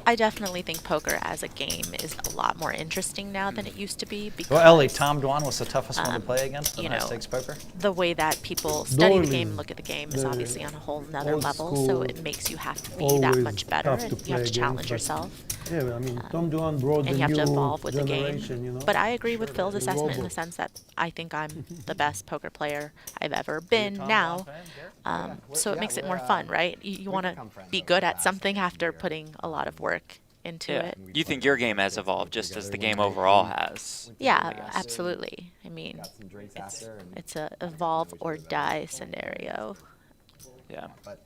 I definitely think poker as a game is a lot more interesting now than it used to be. Because, Well, Ellie, Tom Dwan was the toughest one to play against in you high know, stakes poker. the way that people study the Normally, game and look at the game is the obviously on a whole nother old level, so school it makes you have to be that always much better, tough to and you have play to against, challenge but- yourself. Yeah, I mean, Tom Dwan brought the And you have to new evolve with the game. generation, you know. But I agree with Phil's assessment in the Robot. sense that I think I'm the best poker player I've ever been now. So it makes it more fun, right? You want to be good at something after putting a lot of work into it. You think your game has evolved just as the game overall has? Yeah, absolutely. I mean, it's a evolve or die scenario. Yeah. But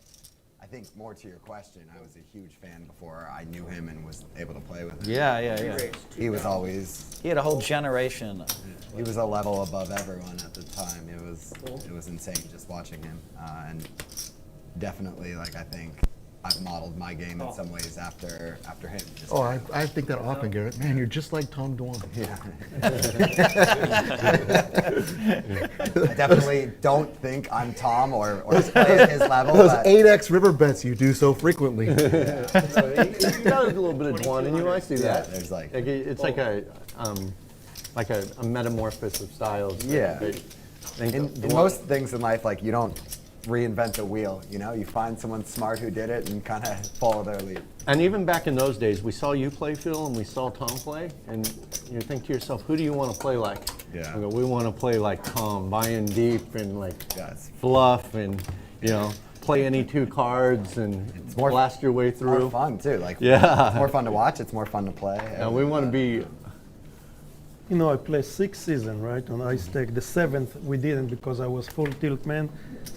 I think more to your question, I was a huge fan before I knew him and was able to play with him. Yeah. He was always. He had a whole generation. He was a level above everyone at the time. It was insane just watching him, and definitely, like, I think I've modeled my game in some ways after him. Just Oh, I think that often, Garrett. Man, you're just like Tom Dwan. Yeah. I definitely don't think I'm Tom or play at his level. Those but 8x river bets you do so frequently. You got a little bit of Dwan in you. I see that. Yeah, there's like it's like a metamorphosis of styles. Yeah. In most things in life, like you don't reinvent the wheel. You know, you find someone smart who did it and kind of follow their lead. And even back in those days, we saw you play, Phil, and we saw Tom play, and you think to yourself, who do you want to play like? Yeah. I go, we want to play like Tom, buy in deep and like Yes. fluff and, you know, play any 2 cards and blast your way through. More fun too. Like Yeah. it's more fun to watch. It's more fun to play. And we want to be. You know, I played 6 seasons, right, on Ice Tech. The 7th we didn't because I was full tilt man,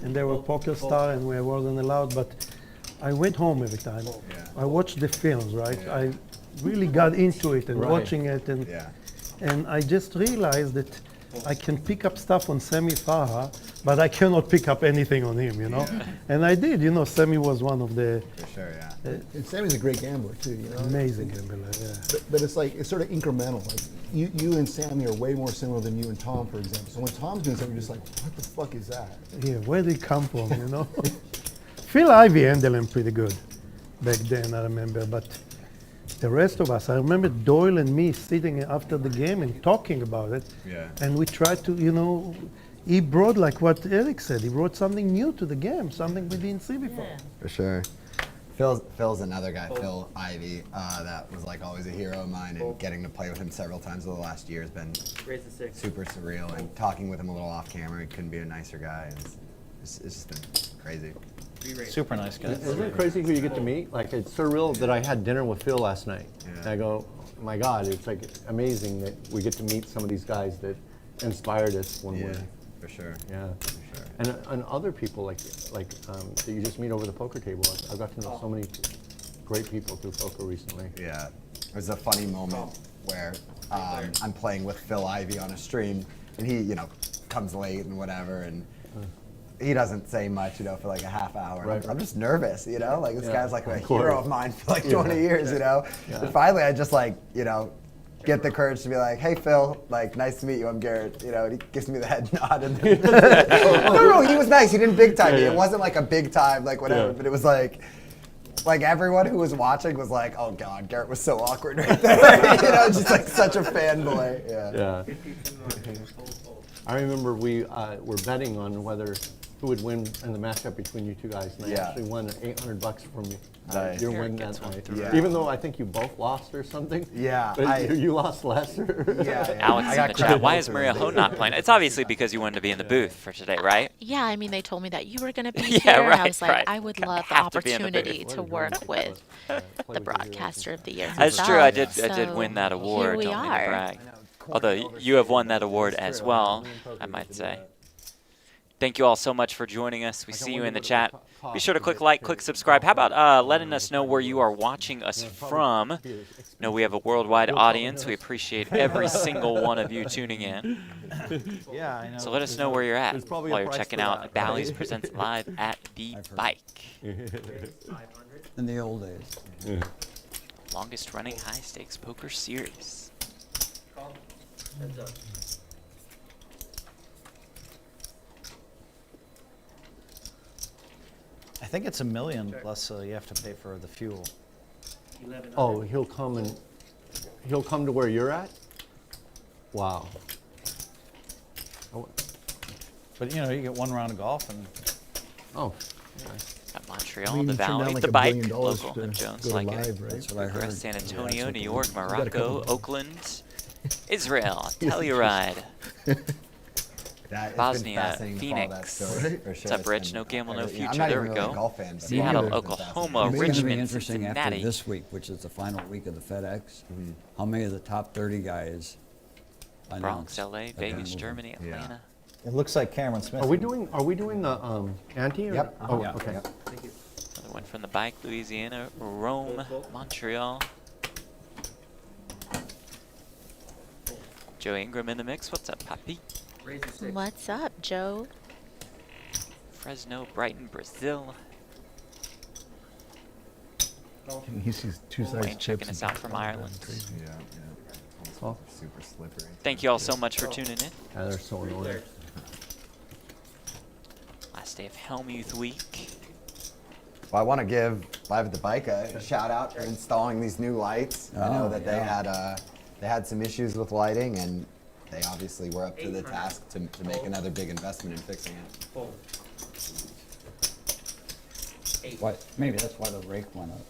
and they were poker star, and we wasn't allowed. But I went home every time. Yeah. I watched the films, right? I really got into it and watching it, and I just realized that I can pick up stuff on Sammy Farha, but I cannot pick up anything on him, you know. And I did. You know, Sammy was one of the For sure, yeah. And Sammy's a great gambler too, you know. amazing gambler. Yeah. But it's like, it's sort of incremental. Like you and Sammy are way more similar than you and Tom, for example. So when Tom's doing something, you're just like, what the fuck is that? Yeah, where did it come from, you know? Phil Ivey handled him pretty good back then, I remember. But the rest of us, I remember Doyle and me sitting after the game and talking about it. Yeah. And we tried to, you know, he brought, like what Eric said, he brought something new to the game, something we didn't see before. For sure. Phil's another guy, Phil Ivey, that was like always a hero of mine, and getting to play with him several times over the last year has been super surreal. And talking with him a little off camera, he couldn't be a nicer guy. And it's just been crazy. Super nice guy. Isn't it crazy who you get to meet? Like, it's surreal that I had dinner with Phil last night. Yeah. And I go, my God, it's like amazing that we get to meet some of these guys that inspired us when we're. For sure. Yeah. For sure. And other people like that you just meet over the poker table. I've got to know so many great people through poker recently. Yeah. There's a funny moment where I'm playing with Phil Ivey on a stream, and he, you know, comes late and whatever, and he doesn't say much, you know, for like a half hour. Right. I'm just nervous, you know? Like, this guy's like a course. hero of mine for like 20 years, you know? And finally, I just like, you know, get the courage to be like, hey, Phil, like, nice to meet you, I'm Garrett. You know, and he gives me the head nod. And no, he was nice. He didn't big time me. It wasn't like a big time, like, whatever, but it was like everyone who was watching was like, oh, God, Garrett was so awkward right there. You know, just like such a fanboy. Yeah. I remember we were betting on who would win in the matchup between you 2 guys, and I actually won $800 from you. Nice. Your win that night. Yeah. Even though I think you both lost or something. Yeah. But you lost less. Alex in the chat, why is Maria Ho not playing? It's obviously because you wanted to be in the booth for today, right? Yeah, I mean, they told me that you were going to be Yeah, here, and I right, was like, right. I would love the Have to be in the opportunity booth. to work with the broadcaster of the year That's himself. true. I did So win that award. Here we Don't mean to are. brag. Although you have won that award as well, I might say. Thank you all so much for joining us. We see you in the chat. Be sure to click like, click subscribe. How about letting us know where you are watching us from? Know we have a worldwide audience. We appreciate every single one of you tuning in. Yeah, I know. So let us know where you're at while you're checking out Bally's Presents Live at the Bike. In the old days. Longest running high stakes poker series. Heads up. I think it's $1 million plus you have to pay for the fuel. Oh, he'll come to where you're at? Wow. But you know, you get 1 round of golf and. Oh. At Montreal, I mean, the you turn Valley, down like the $1 Bike, billion local, to and Jones go to like live, it. right? That's what I heard. San Antonio, Yeah, New York, got a Morocco, couple- Oakland, Israel, Telluride, It's Bosnia, been fascinating to follow that Phoenix. story, for sure. What's up, It's Rich? been- No Gamble, No I'm Future. not There even we really go. a golf fan, but Seattle, it's been Oklahoma, It's going to be Richmond, interesting after Cincinnati. this week, which is the final week of the FedEx. How many of the top 30 guys Bronx, announced LA, that they're Vegas, moving? Germany, Atlanta. It looks like Cameron Smith. Are we doing the ante? Or? Yep. Oh, Yeah. okay. Yep. Another one from the Bike, Louisiana, Rome, Montreal. Joe Ingram in the mix. What's up, Papi? What's up, Joe? Fresno, Brighton, Brazil. He sees two sides Wayne checking us out from Ireland. Yeah, yeah. Well, Super slippery. Thank you all so much for tuning in. Yeah, they're so annoying. Last day of Hellmuth week. Well, I want to give Live at the Bike a shout out for installing these new lights. I know that they had some issues with lighting, and they obviously were up to the task to make another big investment in fixing it. What? Maybe that's why the rake went up.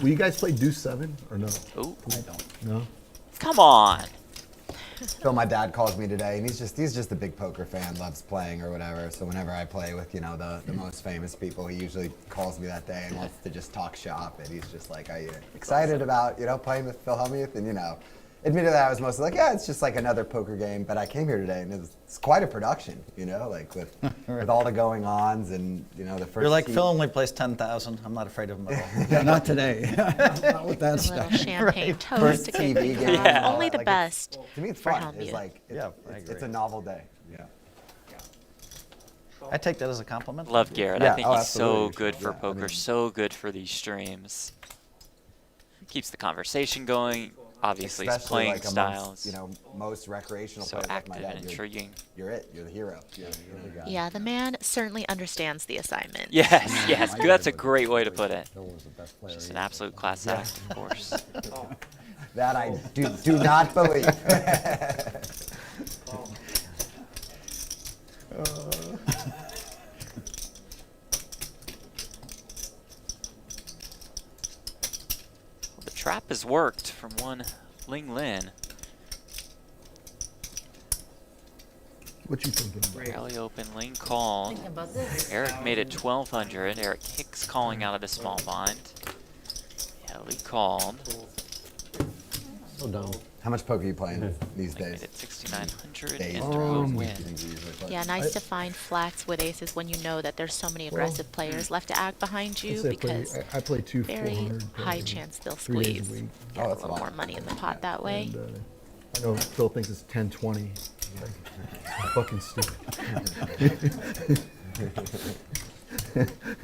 Will you guys play Deuce 7 or no? Ooh. I don't. No? Come on. Phil, my dad called me today, and he's just a big poker fan, loves playing or whatever. So whenever I play with, the most famous people, he usually calls me that day and wants to just talk shop. And he's just like, "Are you excited about playing with Phil Hellmuth?" And admittedly, I was mostly like, "Yeah, it's just like another poker game." But I came here today, and it's quite a production, like with all the going ons and the first. You're like, Phil only plays 10,000. I'm not afraid of him at all. Yeah, not today. Not with that A little stuff. champagne toast First to kick TV things game. off. Yeah. Only the Like, best To me, it's for fun. It's Hellmuth. like Yeah, I it's agree. a novel day. Yeah. I take that as a compliment. Love Garrett. Yeah, I think oh, he's so absolutely. good for Yeah, I poker, mean- so good for these streams. Keeps the conversation going. Obviously, his Especially playing like styles. amongst, most recreational So players like my active dad. and intriguing. You're it. You're the hero. You're the guy. Yeah, the man certainly understands the assignment. Yes, yes. I That's a did. great way to put it. Phil was the best player. Just he an ever absolute played. class act, of course. That I do not believe. The trap has worked from one Ling Lin. What you thinking? Rally open, Ling called. Thinking about this. Eric made it 1,200. Eric Hicks calling out of the small blind. Lee called. So dumb. How much poker are you playing these Ling days? made it 6,900 Days. and drew a win. Yeah, nice to find flats with aces when you know that there's so many aggressive players left to act behind you, because I play two very 400 high players chance they'll 3 days a squeeze. week. Get a that's a little lot. more money in the pot that way. And, I know Phil thinks it's 10-20. Like, fucking stupid.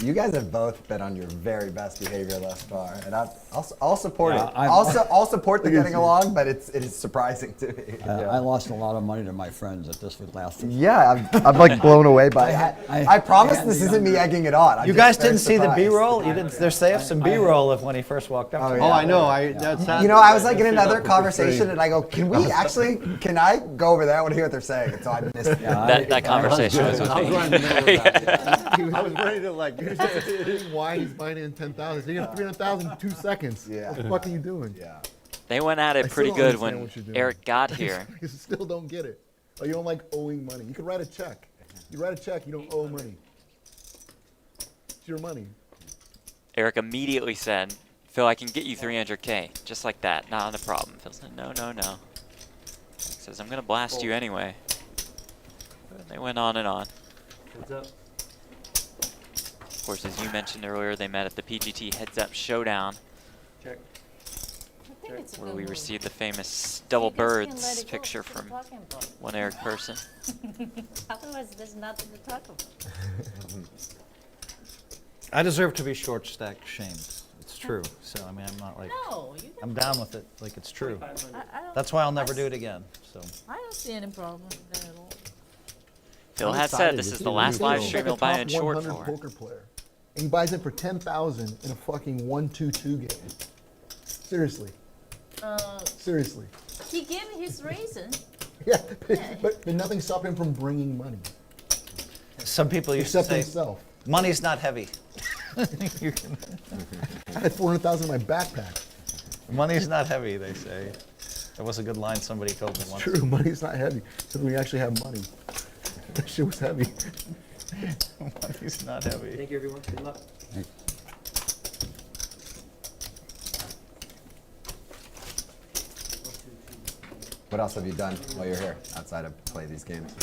You guys have both been on your very best behavior thus far, and I'll support Yeah, it. I've- I'll support the getting along, but it is surprising to me. I lost a lot of money to my friends that this would last. Yeah, I'm like blown away by it. I promise had this the isn't me younger- egging it on. I'm You just guys very didn't see the surprised. B-roll? You didn't. They have some B-roll of when he first walked up. to me. Oh, I know. That's I was like in another conversation, and I go, can I go over there? I want to hear what they're saying. And so I missed it. That conversation was with I was me. ready to know that. I was ready to like. Why he's buying it in 10,000? They got 300,000 in 2 seconds. Yeah. What the fuck are you doing? Yeah. They went at I it still pretty don't good understand when what you're doing. Eric got here. I still don't get it. Like, you don't like owing money. You can write a check. You write a check, you don't owe money. It's your money. Eric immediately said, Phil, I can get you 300K. Just like that. Not a problem. Phil said, no. He says, I'm going to blast you anyway. And they went on and on. Heads up. Of course, as you mentioned earlier, they met at the PGT Heads Up Showdown, Check. I think it's a where good we move. received the famous double You guys can let birds it go. picture What are from you talking about? one Eric person. Otherwise, there's nothing to talk about. I deserve to be short-stacked shamed. It's true. So I mean, I'm not like No, you I'm don't. down with it. Like it's true. I don't, That's why I'll never do it again. So I don't see any problem with that at all. Phil I'm has excited. said this is He's the last live like stream a he'll buy top in short 100 for. poker player. And he buys it for 10,000 in a fucking 1-2-2 game. Seriously. Seriously. He gave me his reason. Yeah, but nothing stopped him from bringing money. some people used to Except say, himself. money's not heavy. You can- I had 400,000 in my backpack. Money's not heavy, they say. That was a good line somebody told me once. True, money's not heavy. So we actually have money. That shit was heavy. Money's not heavy. Thank you, everyone. Good luck. What else have you done while you're here outside of play these games?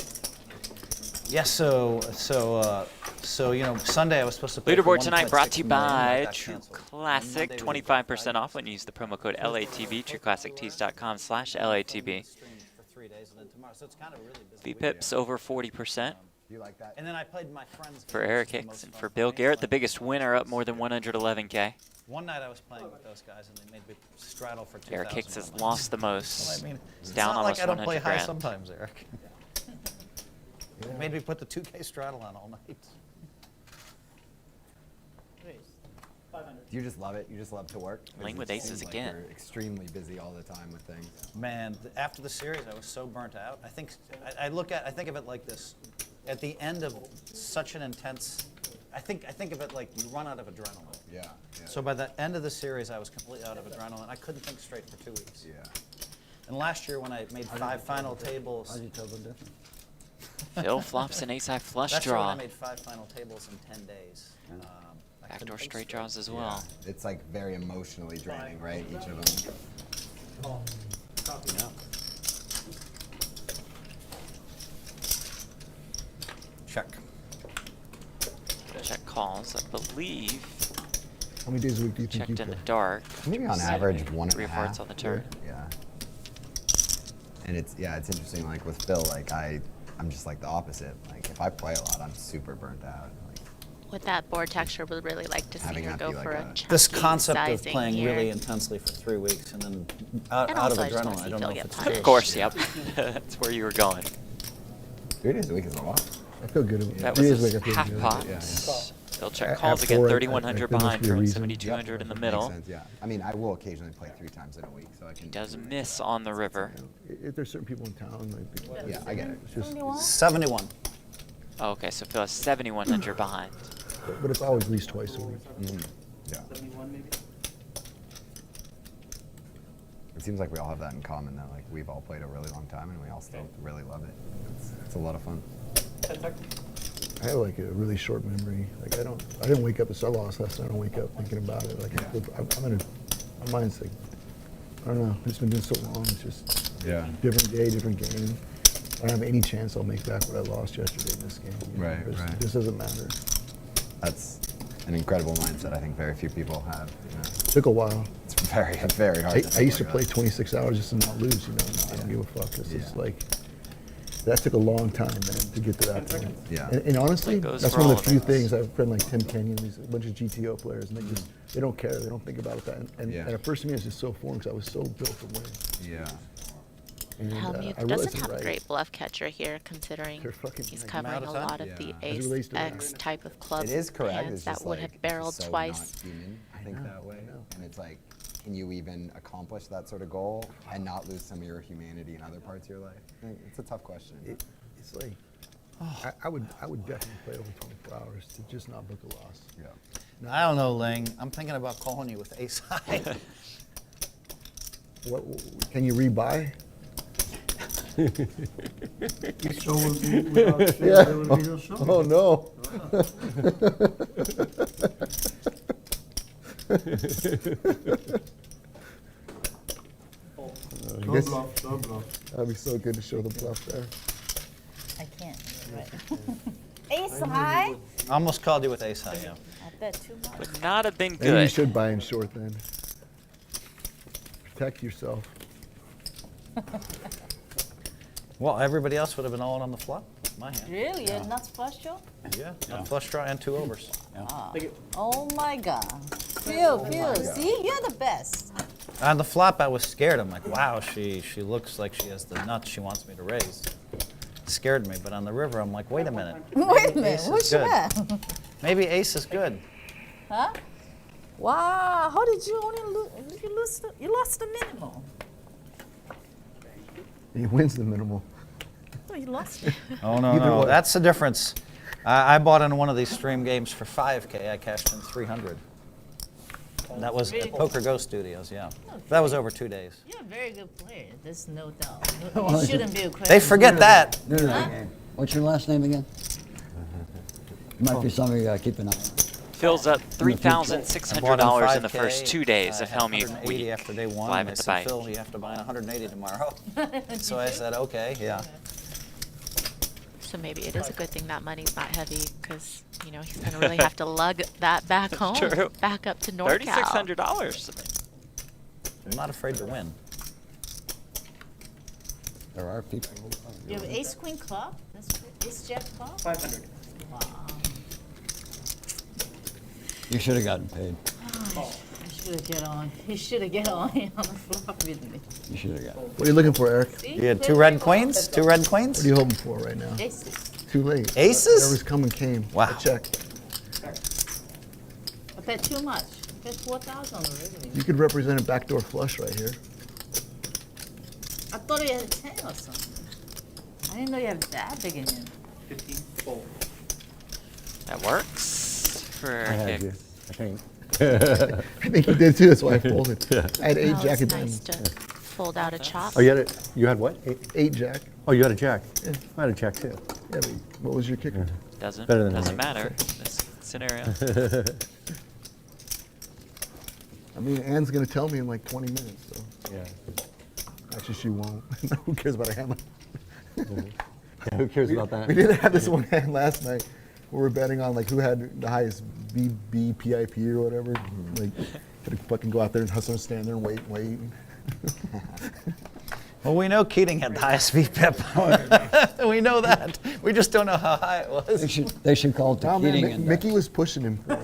Yes, so Sunday I was supposed to play for Leaderboard tonight brought to you 1.6 million. by That True canceled. Classic. Monday was 25% off when you use the promo code LATB. TrueClassicTees.com/LATB. streamed for 3 days and then tomorrow. So it's kind of a really busy week. VPIP's over 40%. You like that? And then I played my friends. For Eric Hicks and for Bill Garrett, the biggest winner, up more than 111K. One night I was playing with those guys and they made me straddle for 2,000. Eric Hicks has lost the most. Well, I mean, He's it's down not almost like I don't play 100 high grand. sometimes, Eric. They made me put the 2K straddle on all night. Do you just love it? You just love to work? Playing with It aces seems like again. you're extremely busy all the time with things. Man, after the series, I was so burnt out. I think I think of it like this: at the end of such an intense, I think of it like you run out of adrenaline. Yeah. So by the end of the series, I was completely out of adrenaline. I couldn't think straight for 2 weeks. Yeah. And last year, when I made 5 final tables, How'd you tell the difference? Phil flops an ace-high flush last year when I draw. made 5 final tables in 10 days. I couldn't Backdoor think straight draws as well. Yeah. It's like very emotionally draining, right? Each of them. Yeah. Check. Check calls, I believe. How many days a week do you think Checked you in the play? dark. Maybe on average 1.5. 3 of hearts on the turn. Yeah. And it's interesting. Like with Phil, like I'm just like the opposite. Like if I play a lot, I'm super burnt out. Like, With that board texture, would really like to see Having her that go be like for a a- chunky This concept of sizing playing here. really intensely for 3 weeks and then out And of also I just wanna adrenaline, see I don't Phil know if get it's punished. true. Of course, yep. That's where you were going. 3 days a week is a lot. I feel good. That 3 was days a his week, I feel half good. pot. Yeah. Phil check At calls again, 4, I 3,100 think there must behind, be a throwing reason. 7,200 in the middle. Makes sense, yeah. I mean, I will occasionally play 3 times in a week, so I can. He does miss on the river. If there's certain people in town, like, Yeah, I get it. it's just, 71. Oh, okay, so Phil has 7,100 behind. but it's always at least twice a week. Yeah. It seems like we all have that in common. That like we've all played a really long time, and we all still really love it. It's a lot of fun. I have like a really short memory. Like I didn't wake up, I lost last night. I don't wake up thinking about it. Like I'm in my mind's like, I don't know. I've just been doing so long. It's just different day, different game. I don't have any chance I'll make back what I lost yesterday in this game. You know? Right. It just doesn't matter. That's an incredible mindset. I think very few people have. You know? Took a while. It's very hard. I used to play 26 hours just to not lose. You know, I don't give a fuck. It's just like. That took a long time, man, to get to that point. Yeah. And honestly, That goes that's for one all of the of few us. things I've been like Tim Kenyon, these a bunch of GTO players, and they don't care, they don't think about it. And at first to me, it was just so foreign because I was so built to win. Yeah. And, Hellmuth I realized doesn't it have a right. great bluff catcher here, considering They're fucking he's like covering a out of time? lot of the As it relates ace to that. X type of club It is correct. hands It's that just would like, have barreled so twice. Not human, I think that way. And it's like, can you even accomplish that sort of goal and not lose some of your humanity in other parts of your life? It's a tough question. It's like, I would definitely play over 24 hours to just not book a loss. Yeah. I don't know, Ling. I'm thinking about calling you with ace high. What can you rebuy? Oh no. That'd be so good to show the bluff there. I can't. Right. Ace high? I almost called you with ace high, yeah. I bet too much. Would not have been Maybe you good. should buy in short then. Protect yourself. Well, everybody else would have been all in on the flop. My hand. Really? You're nuts flush draw? Yeah. Flush draw and 2 overs. Oh my God. Phil, see? You're the best. On the flop, I was scared. I'm like, wow, she looks like she has the nuts she wants me to raise. Scared me, but on the river, I'm like, wait a minute. Wait a minute. Ace is What's good. that? Maybe ace is good. Huh? Wow. How did you only lose? You lost the minimal. He wins the minimal. Oh, you lost it. Oh, no, Either no. way. That's the difference. I bought in one of these stream games for 5K. I cashed in 300. And that was at Poker Go Studios, yeah. That was over 2 days. You're a very good player. There's no doubt. You shouldn't be a question. They forget that. What's your last name again? Might be somebody you gotta keep an eye on. Phil's up I bought in $3,600 in the 5K, first 2 days of I had Hellmuth 180 week. after day 1. Live And at they the said, bite. Phil, you have to buy 180 tomorrow. So I said, okay, yeah. So maybe it is a good thing that money's not heavy, because you know he's gonna really have to lug that back home, True. back up to NorCal. $3,600. I'm not afraid to win. There are people. You have ace queen club? That's ace jack club? 500. Wow. You should have gotten paid. I should have get on. He should have get on the flop with me. You should have gotten. What are you looking for, Eric? See? You had 2 red queens? 2 red queens? What are you hoping for right now? Aces. Too late. Aces? Whatever's coming came. Wow. I check. I bet too much. I bet 4,000 already. You could represent a backdoor flush right here. I thought you had a 10 or something. I didn't know you had that big in you. 15, fold. That works for I had kick. you, I think. I think you did too, that's why I folded. I had 8 Well, jack it's of nice diamonds. to fold out a chop. Oh, you had what? 8 jack. Oh, you had a jack. Yeah. I had a jack too. Yeah, but what was your kicker? Doesn't Better than doesn't mine. matter in this scenario. I mean, Anne's gonna tell me in like 20 minutes, so. Yeah. Actually, she won't. Who cares about a hand? Yeah, who cares about that? We did have this one hand last night where we're betting on like who had the highest PIP or whatever. Like, gotta fucking go out there and hustle and stand there and wait. Well, we know Keating had the highest VPIP. We know that. We just don't know how high it was. They should call it the Oh, man, Keating Index. Mickey was pushing him for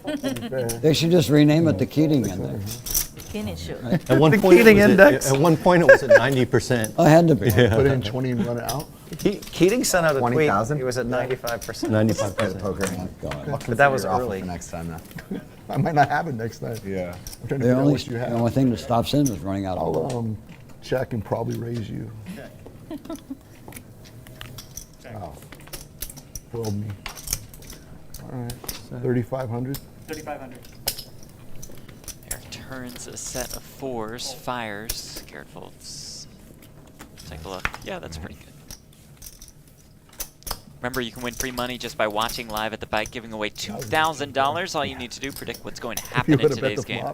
it. They should just rename it the Keating Index. Bikini shoot. At one point, at one point, it was at 90%. I had to be. Put in 20 and run it out. Keating sent out a tweet. 20,000? He was at 95%. 95%. Poker. God. But that was You're off early. for next time now. I might not have it next time. Yeah. I'm trying to The figure out only, what you the have. only thing that stops in is running out of money. I'll check and probably raise you. Oh. Foiled me. All right. 3,500. 3,500. Eric turns a set of 4s, fires, Garrett folds. Take a look. Yeah, that's pretty good. Remember, you can win free money just by watching live at the bike, giving away $2,000. All you need to do, predict what's going to happen in today's game.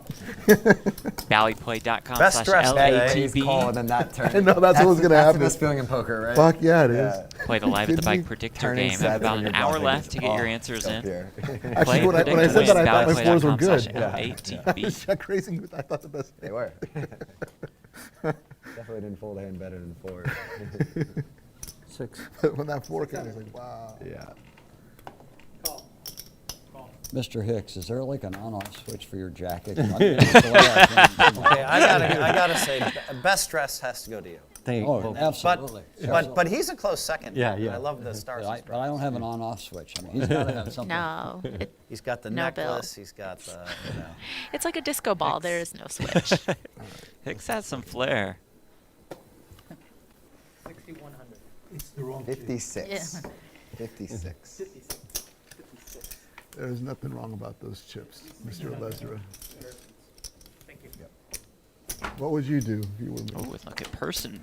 Best dressed Ballyplay.com/LATB. Calling in that turn. I know, that's what was gonna That's happen. the best feeling in poker, right? Fuck yeah, it is. Play the live at the Kidding me? bike, predict your Turning game. sets Have about when an you're hour dumping left to get your off answers up in. here. Actually, when I said that, I thought my scores were good. Ballyplay.com/LATB. Check raising, I thought the best. They were. Definitely didn't fold a hand better than 4. 6. When that 4 came, I was like, wow. Yeah. Mr. Hicks, is there like an on-off switch for your jacket? Okay, I gotta say, best dress has to go to you. Thank Oh, you. absolutely. But he's a close second. Yeah, yeah. I love the stars. But I don't have an on-off switch. I mean, he's got to have something. No, He's got the No bill. necklace. He's got the. You know. it's like a disco ball. There is no switch. Hicks has some flair. 6,100. It's the wrong 56. Yeah. 56. 56. There's nothing wrong about those chips, Mr. Lesra. Thank you. What would you do if you were me? Oh, look at person.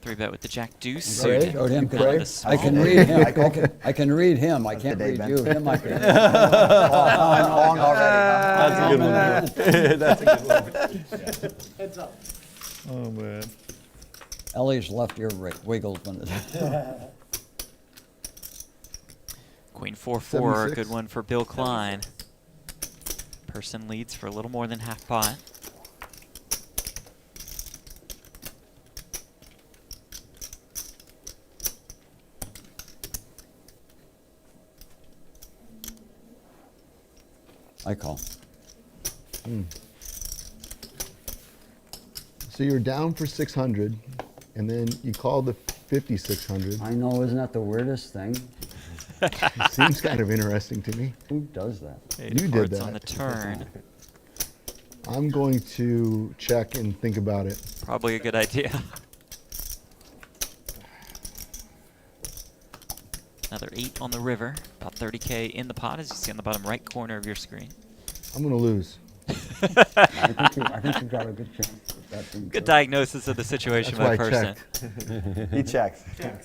3-bet with the Jack Deuce Pray? suited. Showed him Down 'cause to the small I can board. read him. I can read him. I can't day, read Ben. you. Him I can. Long already. That's a good one. That's a good one. Heads up. Oh, man. Ellie's left ear wiggled when it. Queen 4-4, a 76. good one for Bill Klein. Person leads for a little more than half pot. I call. So you're down for 600, and then you called the 5,600. I know, isn't that the weirdest thing? It seems kind of interesting to me. Who does that? Eight You of did hearts that. on the turn. I'm going to check and think about it. Probably a good idea. Another 8 on the river. About 30K in the pot, as you see on the bottom right corner of your screen. I'm going to lose. I think you've got a good chance. With that thing Good too. diagnosis of the situation That's by why I person. checked. He checks. Okay.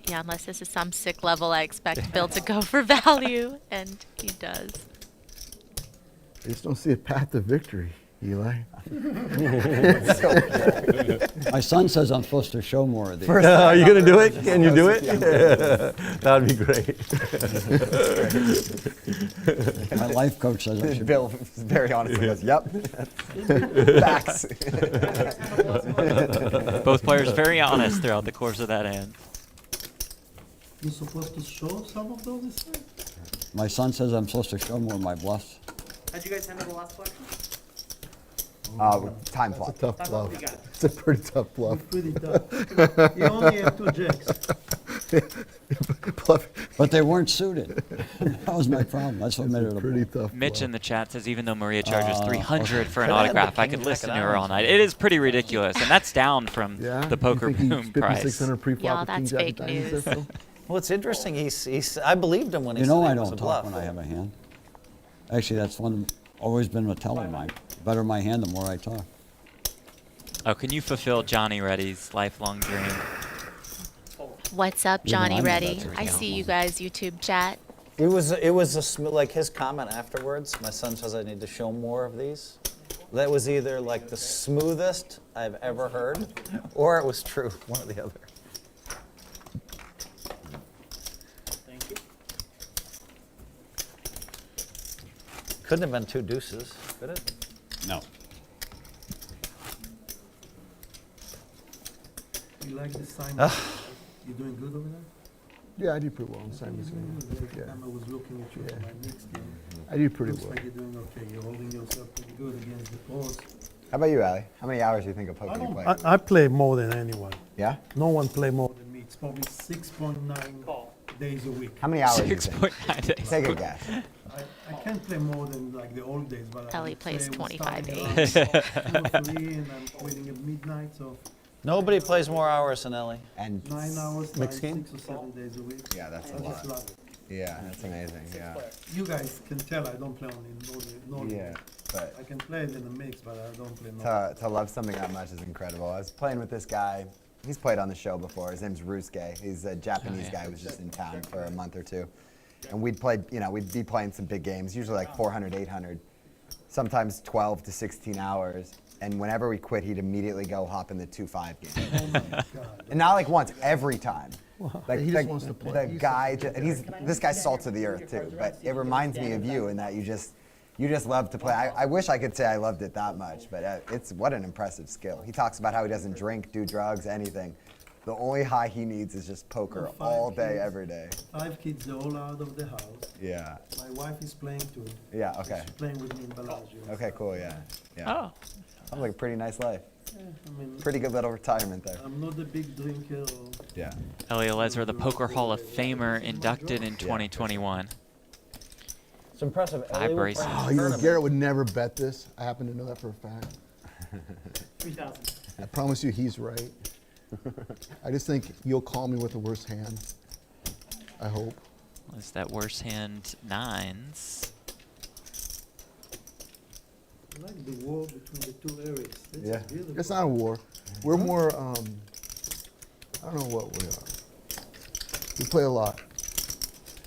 Yeah, unless this is some sick level, I expect Bill to go for value, and he does. I just don't see a path to victory. Eli? My son says I'm supposed to show more of these. Are you going to do it? Can you do it? That would be great. My life coach says I should. Bill is very honest with us. Yep. Facts. Both players very honest throughout the course of that hand. You're supposed to show some of those this time? My son says I'm supposed to show more of my bluffs. How'd you guys handle the last collection? Time It's a flop. tough bluff. It's a pretty tough bluff. Pretty tough. You only have 2 jacks. Bluff. But they weren't suited. That was my problem. That's what made it a Pretty bluff. tough. Mitch in the chat says even though Maria charges okay. $300 for an Could I have the autograph, I king could jack listen of to her all diamonds? night. It is pretty ridiculous, and that's down from Yeah. the poker You think boom he's price. 5,600 pre-flop Y'all, with king that's jack of fake diamonds news. there, Phil? Well, it's interesting. I believed him when he You said know it I was a don't bluff. talk when I have a hand. Actually, that's always been a tell of mine. The better my hand, the more I talk. Oh, can you fulfill Johnny Reddy's lifelong dream? What's up, Yeah, Johnny I know Reddy? that's what I it see you counts. guys YouTube chat. It was like his comment afterwards. My son says I need to show more of these. That was either like the smoothest I've ever heard, or it was true. One or the other. Thank you. Couldn't have been 2 deuces, could it? No. You like the sign? You doing good over there? Yeah, I do pretty well in Simon's game. Every Yeah. time I was looking at you in my next game. I do pretty Looks well. like you're doing okay. You're holding yourself pretty good against the pros. How about you, Ali? How many hours do you think of I, poker you don't, play? I play more than anyone. Yeah? No one play more than me. It's probably 6.9 days a week. How many hours do you think? 6.9 days. Take a guess. I can't play more than like the old days, but Ellie plays 25 days. 2 or 3, and I'm waiting at midnight, so Nobody plays more hours than Ellie. And 9 hours, Mixed game? 6 or 7 days a week. Yeah, that's a I just lot. love it. Yeah, that's amazing. Yeah. You guys can tell I don't play only no. Yeah, but I can play it in the mix, but I don't play no. to love something that much is incredible. I was playing with this guy. He's played on the show before. His name's Rusuke. He's a Japanese guy who was just in town for a month or 2. And we'd be playing some big games, usually like 400, 800, sometimes 12 to 16 hours. And whenever we quit, he'd immediately go hop in the 2-5 game. Oh my God. And not like once, every time. Like He just wants to play. The guy, and this guy's salt of the earth too. But it reminds me of you in that you just love to play. I wish I could say I loved it that much, but it's what an impressive skill. He talks about how he doesn't drink, do drugs, anything. The only high he needs is just poker all day, every day. 5 kids, they're all out of the house. Yeah. My wife is playing too. Yeah. Okay. She's playing with me in Bellagio. Okay. Cool. Yeah. Yeah. Oh. Sounds like a pretty nice life. I mean, Pretty good little retirement there. I'm not a big drinker. Or Yeah. Eliezer, the Poker Hall of Famer, inducted in 2021. It's impressive. Vibrations. Oh, you know, Garrett would never bet this. I happen to know that for a fact. 3,000. I promise you he's right. I just think you'll call me with the worst hand. I hope. Was that worst hand 9s? I like the war between the 2 areas. That's Yeah. beautiful. It's not a war. We're more, I don't know what we are. We play a lot.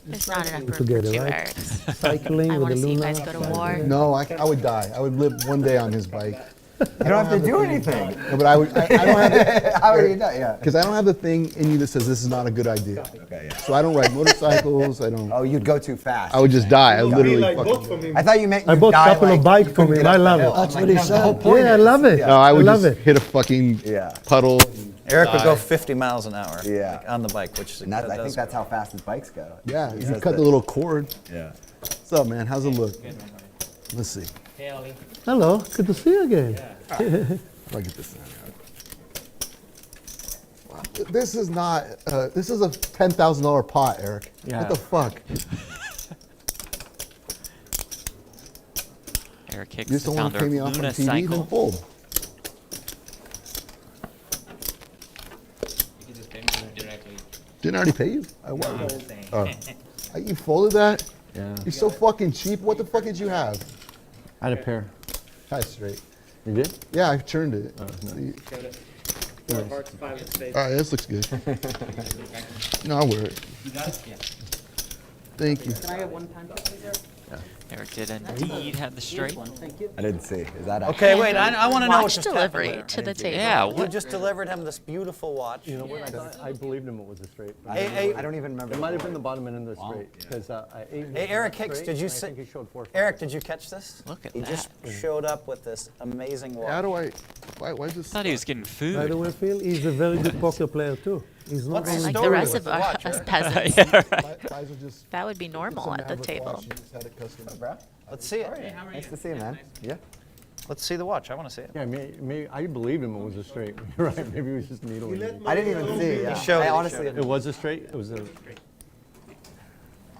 There's not enough room for Together, 2 right? Erics. Cycling I with want the to see you Luna. guys go to war. No, I would die. I would live one day on his bike. You don't have to do anything. No, but I don't have How are you not? Yeah. because I don't have the thing in you that says this is not a good idea. Okay. Yeah. So I don't ride motorcycles. I don't. Oh, you'd go too fast. I would just die. I would Be literally like both fucking. for me. I thought you meant I you'd bought a die couple like of bikes you for couldn't me. get I up the love hill. it. That's I'm what he no, the whole said. point Yeah, I is- love it. No, I would love just it. hit a fucking Yeah. puddle. Eric would go 50 miles an hour. Yeah. Like, on the bike, which And I think that's how fast his bikes go. Yeah, He you says cut the that- little cord. Yeah. What's up, man? How's it look? Let's see. Hey, Ellie. Hello, good to see you again. If I get this thing out. Wow, this is not. This is a $10,000 pot, Eric. Yeah. What the fuck? Eric You Hicks, just the don't want founder to pay of me off on Luna TV? Then Cycle. fold. You can just pay me directly. Didn't I already pay you? I I'm was. just saying. Oh. You folded that? Yeah. You're so fucking cheap. What the fuck did you have? I had a pair. Tie straight. You did? Yeah, I turned it. Showed it. 4 of hearts, 5 of spades. All right, this looks good. No, I'll wear it. You got it? Yeah. Thank you. Can I have 1 time, please, Eric? Eric did indeed have the straight. I didn't see. Is that Okay, wait, I want to know what Watch just delivery happened to the table. Yeah, there. You just delivered him this beautiful watch. You know what? I believed him it was a straight. Hey, I don't even remember. It might have been the bottom end of the straight. Because Hey, Eric Hicks, did you see? He showed 4. Eric, did you catch this? Look at He that. just showed up with this amazing watch. How do I? Why is this? Thought he was getting By the food. way, Phil, he's a very good poker player too. He's not What's the only Like story the rest with of the watch, us Eric? peasants. Faisal just That would be normal at the table. Let's see it. Nice to see you, man. Yeah. Let's see the watch. I want to see it. Yeah, I believed him it was a straight. You're right. Maybe he was just needling me. I didn't even see. Yeah. showed I it, he honestly. It was a straight? It was a...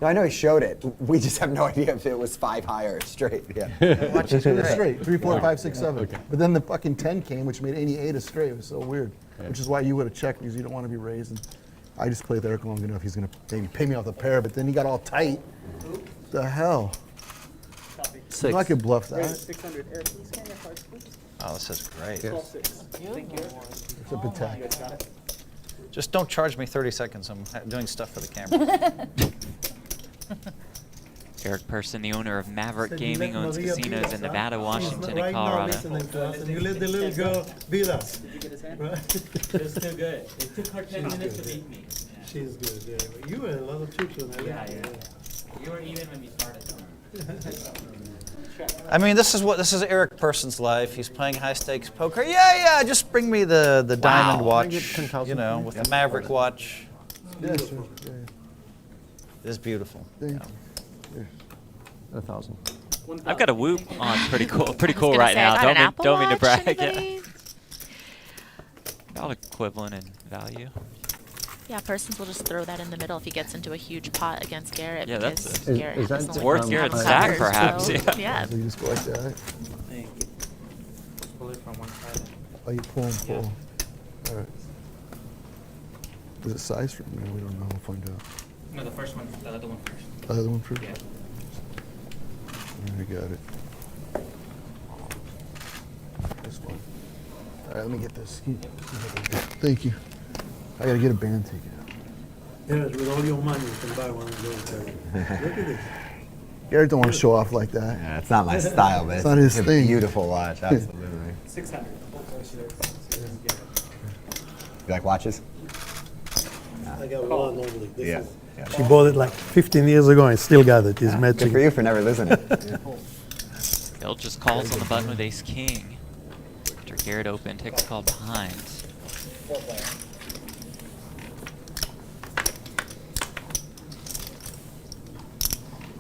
No, I know he showed it. We just have no idea if it was 5 high or straight. Yeah. Watch is It was great. straight, 3, 4, 5, 6, 7. But then the fucking 10 came, which made 88 a straight. It was so weird. Which is why you would have checked, because you don't want to be raised. And I just played Eric long enough. He's gonna maybe pay me off the pair, but then he got all tight. The hell? You know I could bluff that. 600. Eric, can you scan your cards, please? Oh, this is great. 12-6. Thank you. It's a bit tack. Just don't charge me 30 seconds. I'm doing stuff for the camera. Eric Persson, the owner of Maverick Said you Gaming, let owns Maria casinos beat us, in huh? Nevada, She's Washington, right and now Colorado. listening to us, and you let the little girl beat us. Did you get his hand? Right? It's still good. It took her 10 minutes to beat me. She's good. Yeah. You were a lot of chips when I left. You were even when we started. I mean, this is Eric Person's life. He's playing high stakes poker. Yeah. Just bring me the diamond Can I get watch. 10,000 You know, for you? with the Maverick watch. Yeah, sure. Yeah. It's beautiful. Thank you. 1,000. I've got a whoop on pretty cool I was gonna right say, I now. got an Apple Don't mean to Watch, brag. anybody? About equivalent in value. Yeah, persons will just throw that in the middle if he gets into a huge pot against Garrett. Yeah, because that's Garrett is that has only worth one Garrett's cover, stack, perhaps, so, yeah. So you just go like that. Thank you. Pull it from one side. Oh, you pull and pull. All right. Is it size for me? We don't know. We'll find out. No, the first one, the other one first. Other one first? Yeah. I got it. This one. All right, let me get this. Thank you. I gotta get a band ticket. Yeah, with all your money, you can buy one of those. Look at this. Garrett don't want to show off like that. Yeah, it's not my style, but It's not his a thing. beautiful watch. Absolutely. 600. You like watches? I got one only. This Yeah. is- Yeah. She bought it like 15 years ago and still got it. It's Good matching. for you for never losing it. Bill just calls on the button with ace king. After Garrett opened, Hicks called behind.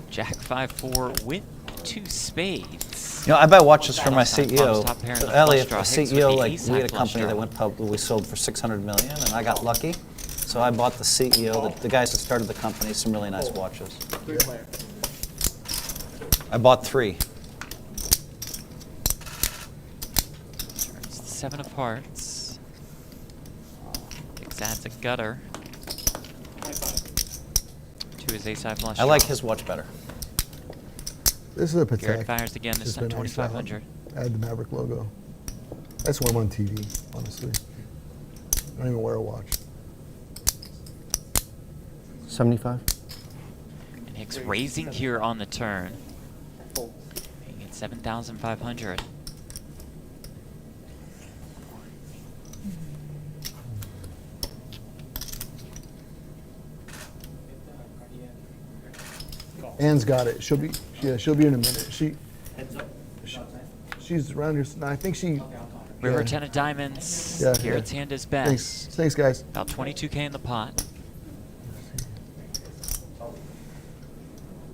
Jack 5-4 with 2 spades. You know, I buy watches for my Top CEO. top pair in So the Elliot, the flush draw. Hicks with CEO, the like ace we had high a flush company that draw. went public. We sold for 600 million, and I got lucky. So I bought the CEO, the guys that started the company, some really nice watches. 3-player. I bought 3. Turns to 7 of hearts. Hicks adds a gutter to his ace high flush I like draw. his watch better. This is a Patek. Garrett fires again, this Just time been iced out. 2,500. Add the Maverick logo. That's what I'm on TV, honestly. I don't even wear a watch. 75? And Hicks raising here on the turn. Making it 7,500. Anne's got it. She'll be in a minute. Heads up. She's around here. I think she. River yeah. 10 of diamonds. Yeah, Garrett's yeah. hand is Thanks. best. Thanks, guys. About 22K in the pot.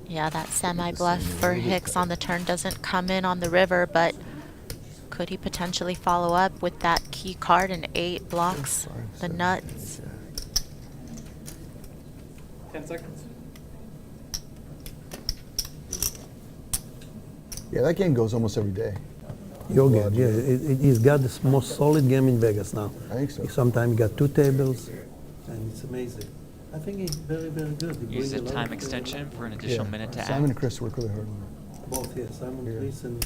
Yeah, that semi-bluff for Hicks on the turn doesn't come in on the river, but could he potentially follow up with that key card and 8 blocks the nuts? 10 seconds. Yeah, that game goes almost every day. Your game, yeah. He's got the most solid game in Vegas now. I think so. Sometimes he got 2 tables, and it's amazing. I think he's very, very good. He Use brings a lot time of- extension for an additional minute to Simon act. and Chris work really hard on it. Both, yeah. Simon Chris and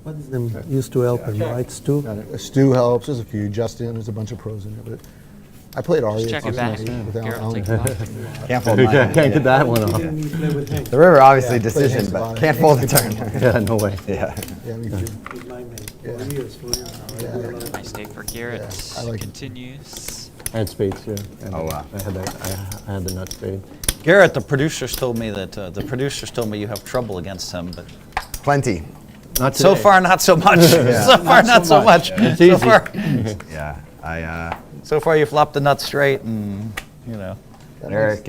what is them used to help him, right? Stu? Stu helps. There's a few. Justin. There's a bunch of pros in it. But I played Aria. Check it back. Garrett will take the ball. Can't fold Can't get that one off. The river obviously decision, but can't fold the turn. Yeah, no way. Yeah. Yeah, me too. Nice take for Garrett. I like it. Continues. I had spades too. And Oh, wow. I had the nut spade. Garrett, the producers told me you have trouble against him, but Plenty. Not so today. far not so much. So far not so much. It's So easy. far, Yeah. so far you flopped the nut straight, and you know. Eric,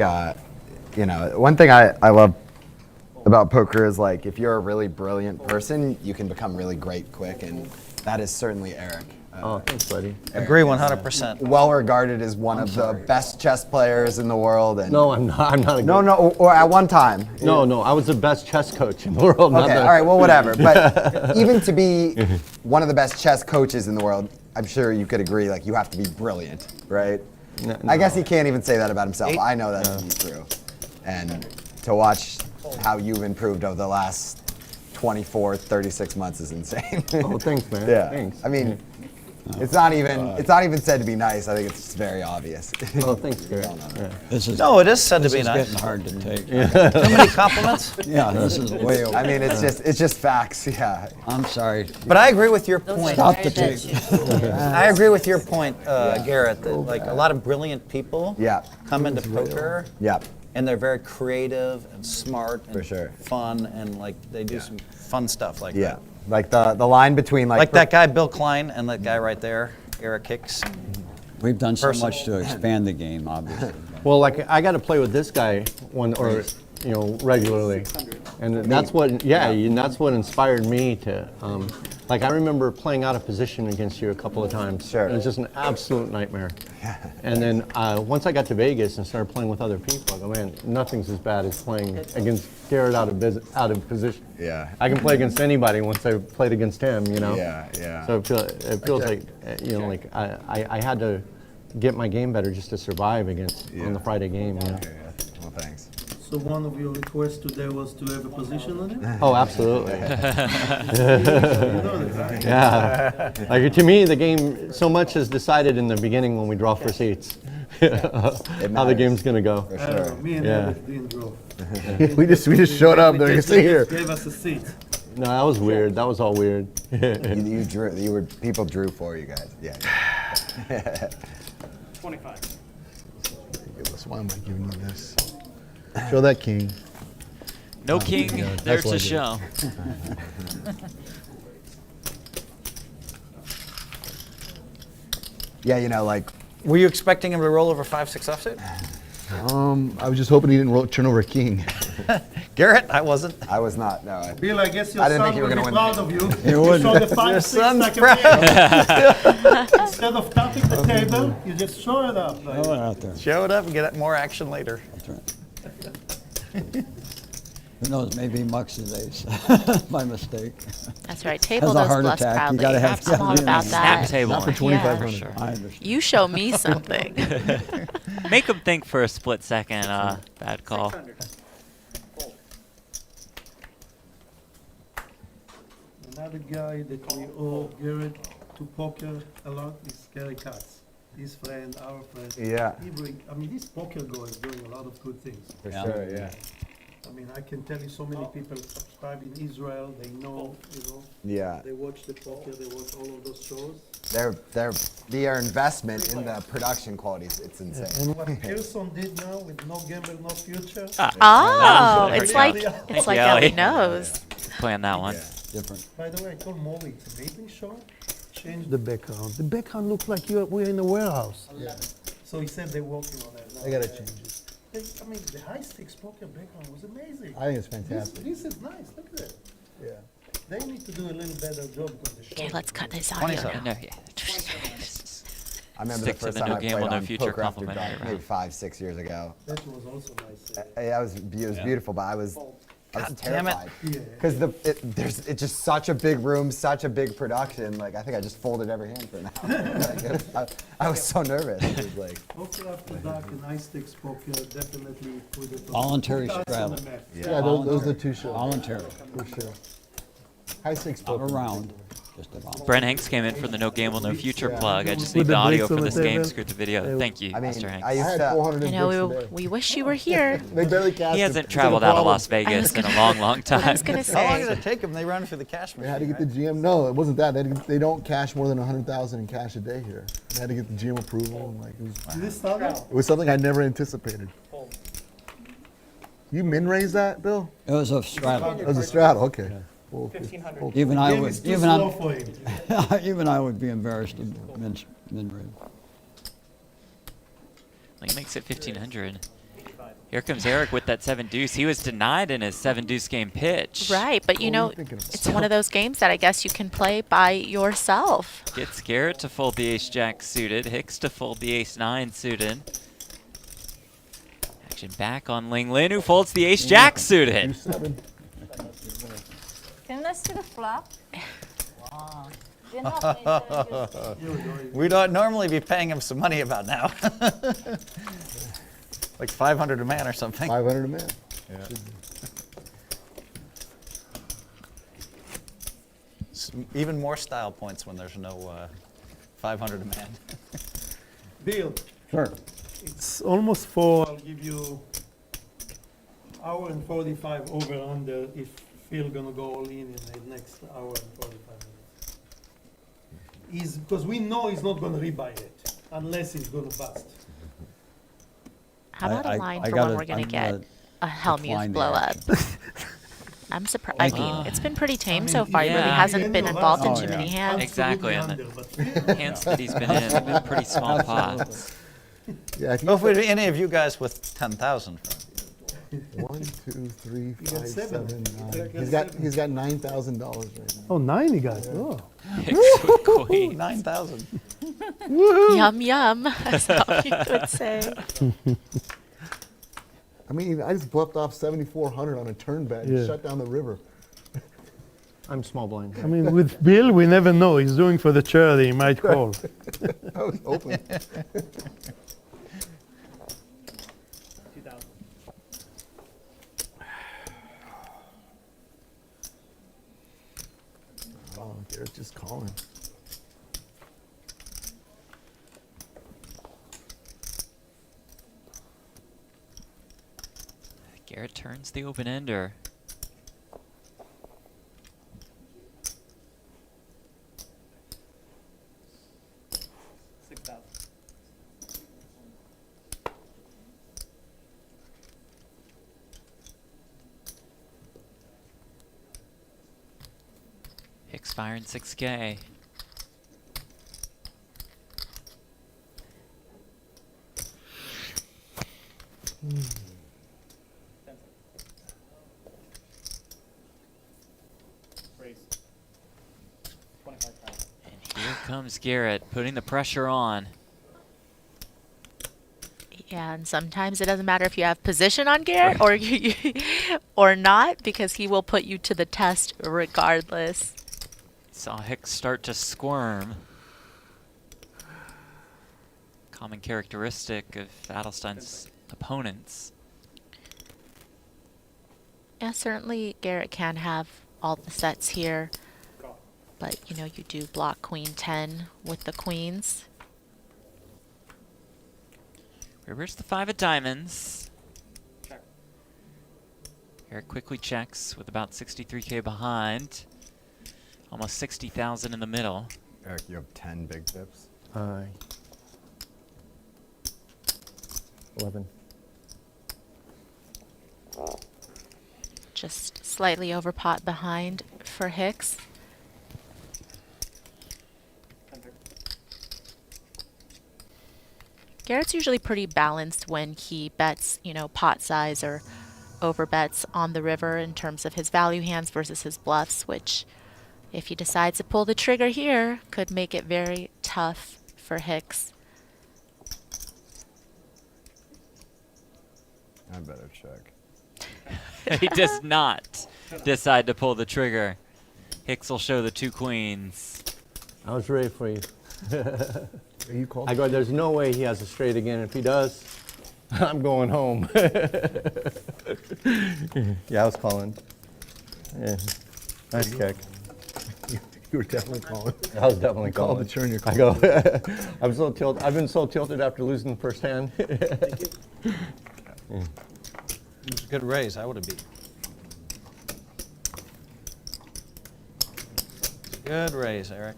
you know, one thing I love about poker is like if you're a really brilliant person, you can become really great quick, and that is certainly Eric. Oh, thanks, buddy. Agree 100%. Well regarded as one of the best chess players in the world. And No, I'm not. I'm not a no, or at one time. No, I was the best chess coach in the world. Okay, all right, well, whatever. But even to be one of the best chess coaches in the world, I'm sure you could agree, like, you have to be brilliant, right? No. I guess he can't even say that about himself. I know that to be true. And to watch how you've improved over the last 24, 36 months is insane. Oh, thanks, man. Yeah. Thanks. I mean, it's not even said to be nice. I think it's just very obvious. Oh, thanks, Garrett. Yeah. No, it is said to be It's nice. getting hard to take. Too many compliments. Yeah, this is way over. I mean, it's just facts. Yeah. I'm sorry. But I agree with your point. Stop the tape. I agree with your point, Garrett, that like a lot of brilliant people Yeah. come into poker Yeah. and they're very creative and smart and For sure. fun and like they do some fun stuff like Yeah. that. Like the line between Like that guy Bill Klein and that guy right there, Eric Hicks. We've done so Person. much to expand the game, obviously. Well, like I got to play with this guy regularly, and that's what and that's what inspired me to. Like I remember playing out of position against you a couple of times. Sure. It was just an absolute nightmare. And then once I got to Vegas and started playing with other people, I go, man, nothing's as bad as playing against Garrett out of position. Yeah. I can play against anybody once I played against him, you know. Yeah. So it feels like like I had to get my game better just to survive on the Friday game. You know? Okay, yeah. Well, thanks. So one of your requests today was to have a position on it? Oh, absolutely. You know that, right? Yeah. Like to me, the game so much is decided in the beginning when we draw for seats. How the game's gonna go. For I don't know, sure. me and Eric didn't draw. we just showed up. They're Just gonna sit here. Gave us a seat. No, that was weird. That was all weird. You drew. People drew for you guys. Yeah. 25. Why am I giving you this? Show that king. No king there That's what I to did. show. Yeah, you know, like Were you expecting him to roll over 5-6 offsuit? I was just hoping he didn't turn over a king. Garrett, I wasn't. I was not. No. Bill, I guess your I didn't son think you were would be gonna proud of you. He You would. saw the 5-6 son's like a proud. man. Instead of tapping the table, you just show it up. Like, Throw it out there. Show it up and get more action later. That's right. Who knows? Maybe Muck's his ace by mistake. That's right. Table Has a does heart bless attack. You proudly. gotta have I'm all about Snap that. table. Not for Yeah. 2,500. Sure. I understand. You show me something. Make him think for a split second. Bad call. 600. Fold. Another guy that we owe Garrett to poker a lot is Kerry Katz. His friend, our friend. Yeah. This poker guy is doing a lot of good things. For Yeah. sure. Yeah. I mean, I can tell you so many people subscribe in Israel. They know, Yeah. they watch the poker, they watch all of those shows. Their investment in the production qualities, it's insane. And what PERRSON did now with No Gamble, No Future. Oh, Thank it's you. like Thank you, Ellie Ellie. knows. Playing that one. Different. By the way, I told Maury it's an amazing show. Change the background. The background looks like we're in a warehouse. Yeah. So he said they're working on it. I gotta change it. The high stakes poker background was amazing. I think it's fantastic. This is nice. Look at it. Yeah. They need to do a little better job because the show. Okay, let's cut this audio. 27. No, yeah. I remember Stick the to first the time no I gamble, played no on future Poker After complimentary Dark, maybe round. 5-6 years ago. That was also nice. It was beautiful, but I was God damn it. terrified. Yeah. Because it's just such a big room, such a big production. Like I think I just folded every hand for an hour. I was so nervous. It was like, Poker After Dark and high stakes poker definitely put it on. Voluntary put us on straddle. the map. Yeah, those are the two shows. Voluntary. For sure. High stakes Not poker. around. Just a bomb. Brent Hanks came in for the No Gamble, No Future plug. I just With need the audio bricks on for the this game table. scripted video. Thank you, I mean, Mr. Hanks. I I used had to. 400 I know bricks we wish you were here. today. They barely cashed He it. hasn't It's traveled a out of problem. Las Vegas in a long, long I time. was gonna How long say. does it take them? They run through the cash They machine. had to get the GM. No, it wasn't that. They don't cash more than 100,000 in cash a day here. They had to get the GM approval. And like it was something I never anticipated. You min raise that, Bill? It was a straddle. It was a straddle. Okay. Well, 1,500. Even I Game would, is too even slow for him. even I would be embarrassed to min raise. He makes it 1,500. Here comes Eric with that 7 deuce. He was denied in his 7 deuce game pitch. Right, but you What were know, you thinking of? it's one of those games that I guess you can play by yourself. Gets Garrett to fold the ace jack suited. Hicks to fold the ace 9 suited. Action back on Ling Lin, who folds the ace jack suited. 2-7. Can I see the flop? Wow. They're not playing We'd normally be paying him some money about now. Like 500 a man or something. 500 a man. Even more style points when there's no 500 a man. Bill, Sure. it's almost 4. I'll give you hour and 45 over under if Phil gonna go all in the next hour and 45 minutes. Because we know he's not gonna rebuy it unless he's gonna bust. How about a line for gotta- when we're gonna I'm get gonna a Hellmuth decline the blow up? action. I'm surprised. I mean, it's been pretty tame so far. He yeah. really hasn't been involved in Oh, too yeah. many hands. Exactly, and Absolutely the hands that he's been in have been pretty small pots. Yeah. If Well, if you we any of you guys with 10,000. 1, 2, 3, got 5, 7. 7, 9. You He's got got $9,000 right now. Oh, 9 you got. Oh. Hicks with queen. 9,000. Yum yum, as how you would say. I mean, I just bluffed off 7,400 on a turn bet and Yeah. shut down the river. I'm small blind. I mean, with Bill, we never know. He's doing for the charity. He might call. I was open. 2,000. Oh, Garrett's just calling. Garrett turns the open ender. Hicks firing 6K. Raise. 25,000. And here comes Garrett, putting the pressure on. Yeah, and sometimes it doesn't matter if you have position on Garrett or or not, because he will put you to the test regardless. Saw Hicks start to squirm. Common characteristic of Adelstein's opponents. Yeah, certainly Garrett can have all the sets here, Call. but you know, you do block queen 10 with the queens. Reverse the 5 of diamonds. Check. Eric quickly checks with about 63K behind. Almost 60,000 in the middle. Eric, you have 10 big tips. 11. Just slightly over pot behind for Hicks. 10 pick. Garrett's usually pretty balanced when he bets, you know, pot size or over bets on the river in terms of his value hands versus his bluffs, which if he decides to pull the trigger here, could make it very tough for Hicks. I better check. He does not decide to pull the trigger. Hicks will show the 2 queens. I was ready for you. You called? I go, there's no way he has a straight again. If he does, I'm going home. Yeah, I was calling. Yeah. Nice kick. You were definitely calling. I was definitely calling. Called the turn your call. I go. I'm so tilted. I've been so tilted after losing the first hand. It was a good raise. I would have beat. Good raise, Eric.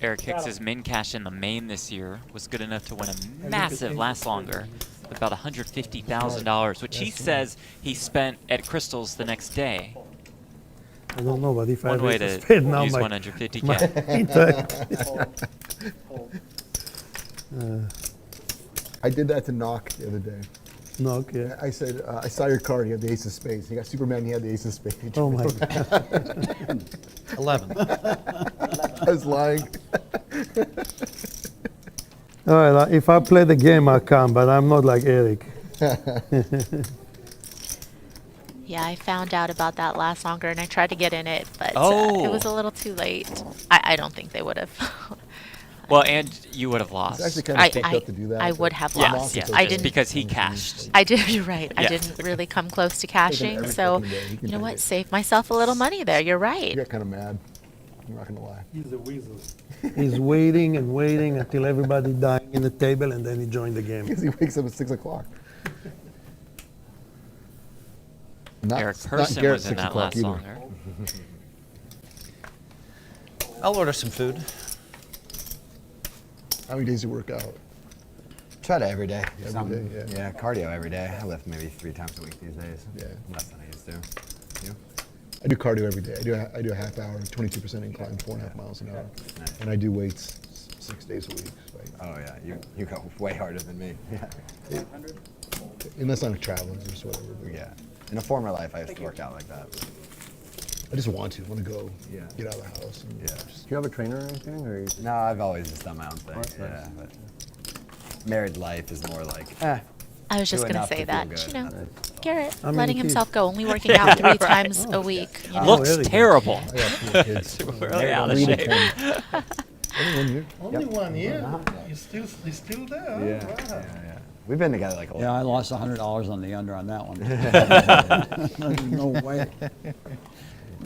Eric Hicks's min cash in the main this year was good enough to win a massive last longer, about $150,000, which he says he spent at Crystal's the next day. I don't know, but if I One way to spend now use my 150K. I did that to Knock the other day. Knock, yeah. I said, I saw your card, you had the ace of spades. You got Superman, he had the ace of spades. Oh my God. 11. I was lying. All right, if I play the game, I'll come, but I'm not like Eric. Yeah, I found out about that last longer, and I tried to get in it, but it was a little too late. I don't think they would have. Well, and you would have lost. It's actually kind of fucked up to do that. I would have lost. Yes, I just didn't because he cashed. I did. You're right. Yeah. I didn't really come close to cashing, every so fucking day. He can you know take what? it. Save myself a little money there. You're He right. got kind of mad. I'm not going to lie. He's a weasel. He's waiting and waiting until everybody dying in the table, and then he joined the game. Because he wakes up at 6 o'clock. Eric Person was in that last longer. I'll order some food. How many days do you work out? Try to every day. Every day, yeah. Yeah, cardio every day. I lift maybe 3 times a week these days. Yeah. Less than I used to. You? I do cardio every day. I do a half hour, 22% incline, 4.5 miles an hour. Nice. And I do weights 6 days a week. Oh yeah, you go way harder than me. Yeah. Unless I'm traveling or whatever. But Yeah. In a former life, I used to work out like that. I just want to go Yeah. get out of the house. And Yeah. Do you have a trainer or anything? Or No, I've always just done my own thing. That's Yeah. nice. But married life is more like, I was just do going to enough say to that. feel You know, good. Garrett How many letting kids? himself go, only working out 3 times a week. You know? Looks Eric. terrible. I got 4 kids. Really out of Three to shape. 10. Only 1 year. Only 1 year? You're still there? Huh? Yeah. Wow. Yeah. We've been together like a Yeah, I lost $100 on the under on that one. There's no way.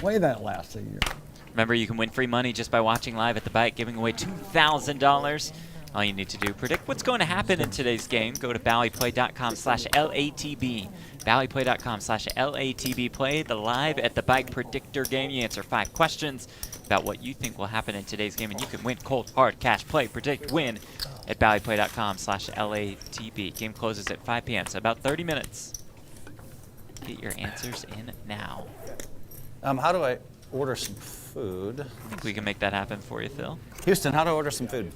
Way that lasts a year. Remember, you can win free money just by watching live at the bike, giving away $2,000. All you need to do, predict what's going to happen in today's game. Go to ballyplay.com/LATB. ballyplay.com/LATB. Play the live at the bike predictor game. You answer 5 questions about what you think will happen in today's game, and you can win cold, hard, cash, play, predict, win at ballyplay.com/LATB. Game closes at 5 p.m., so about 30 minutes. Get your answers in now. How do I order some food? I think we can make that happen for you, Phil. Houston, how do I order some food?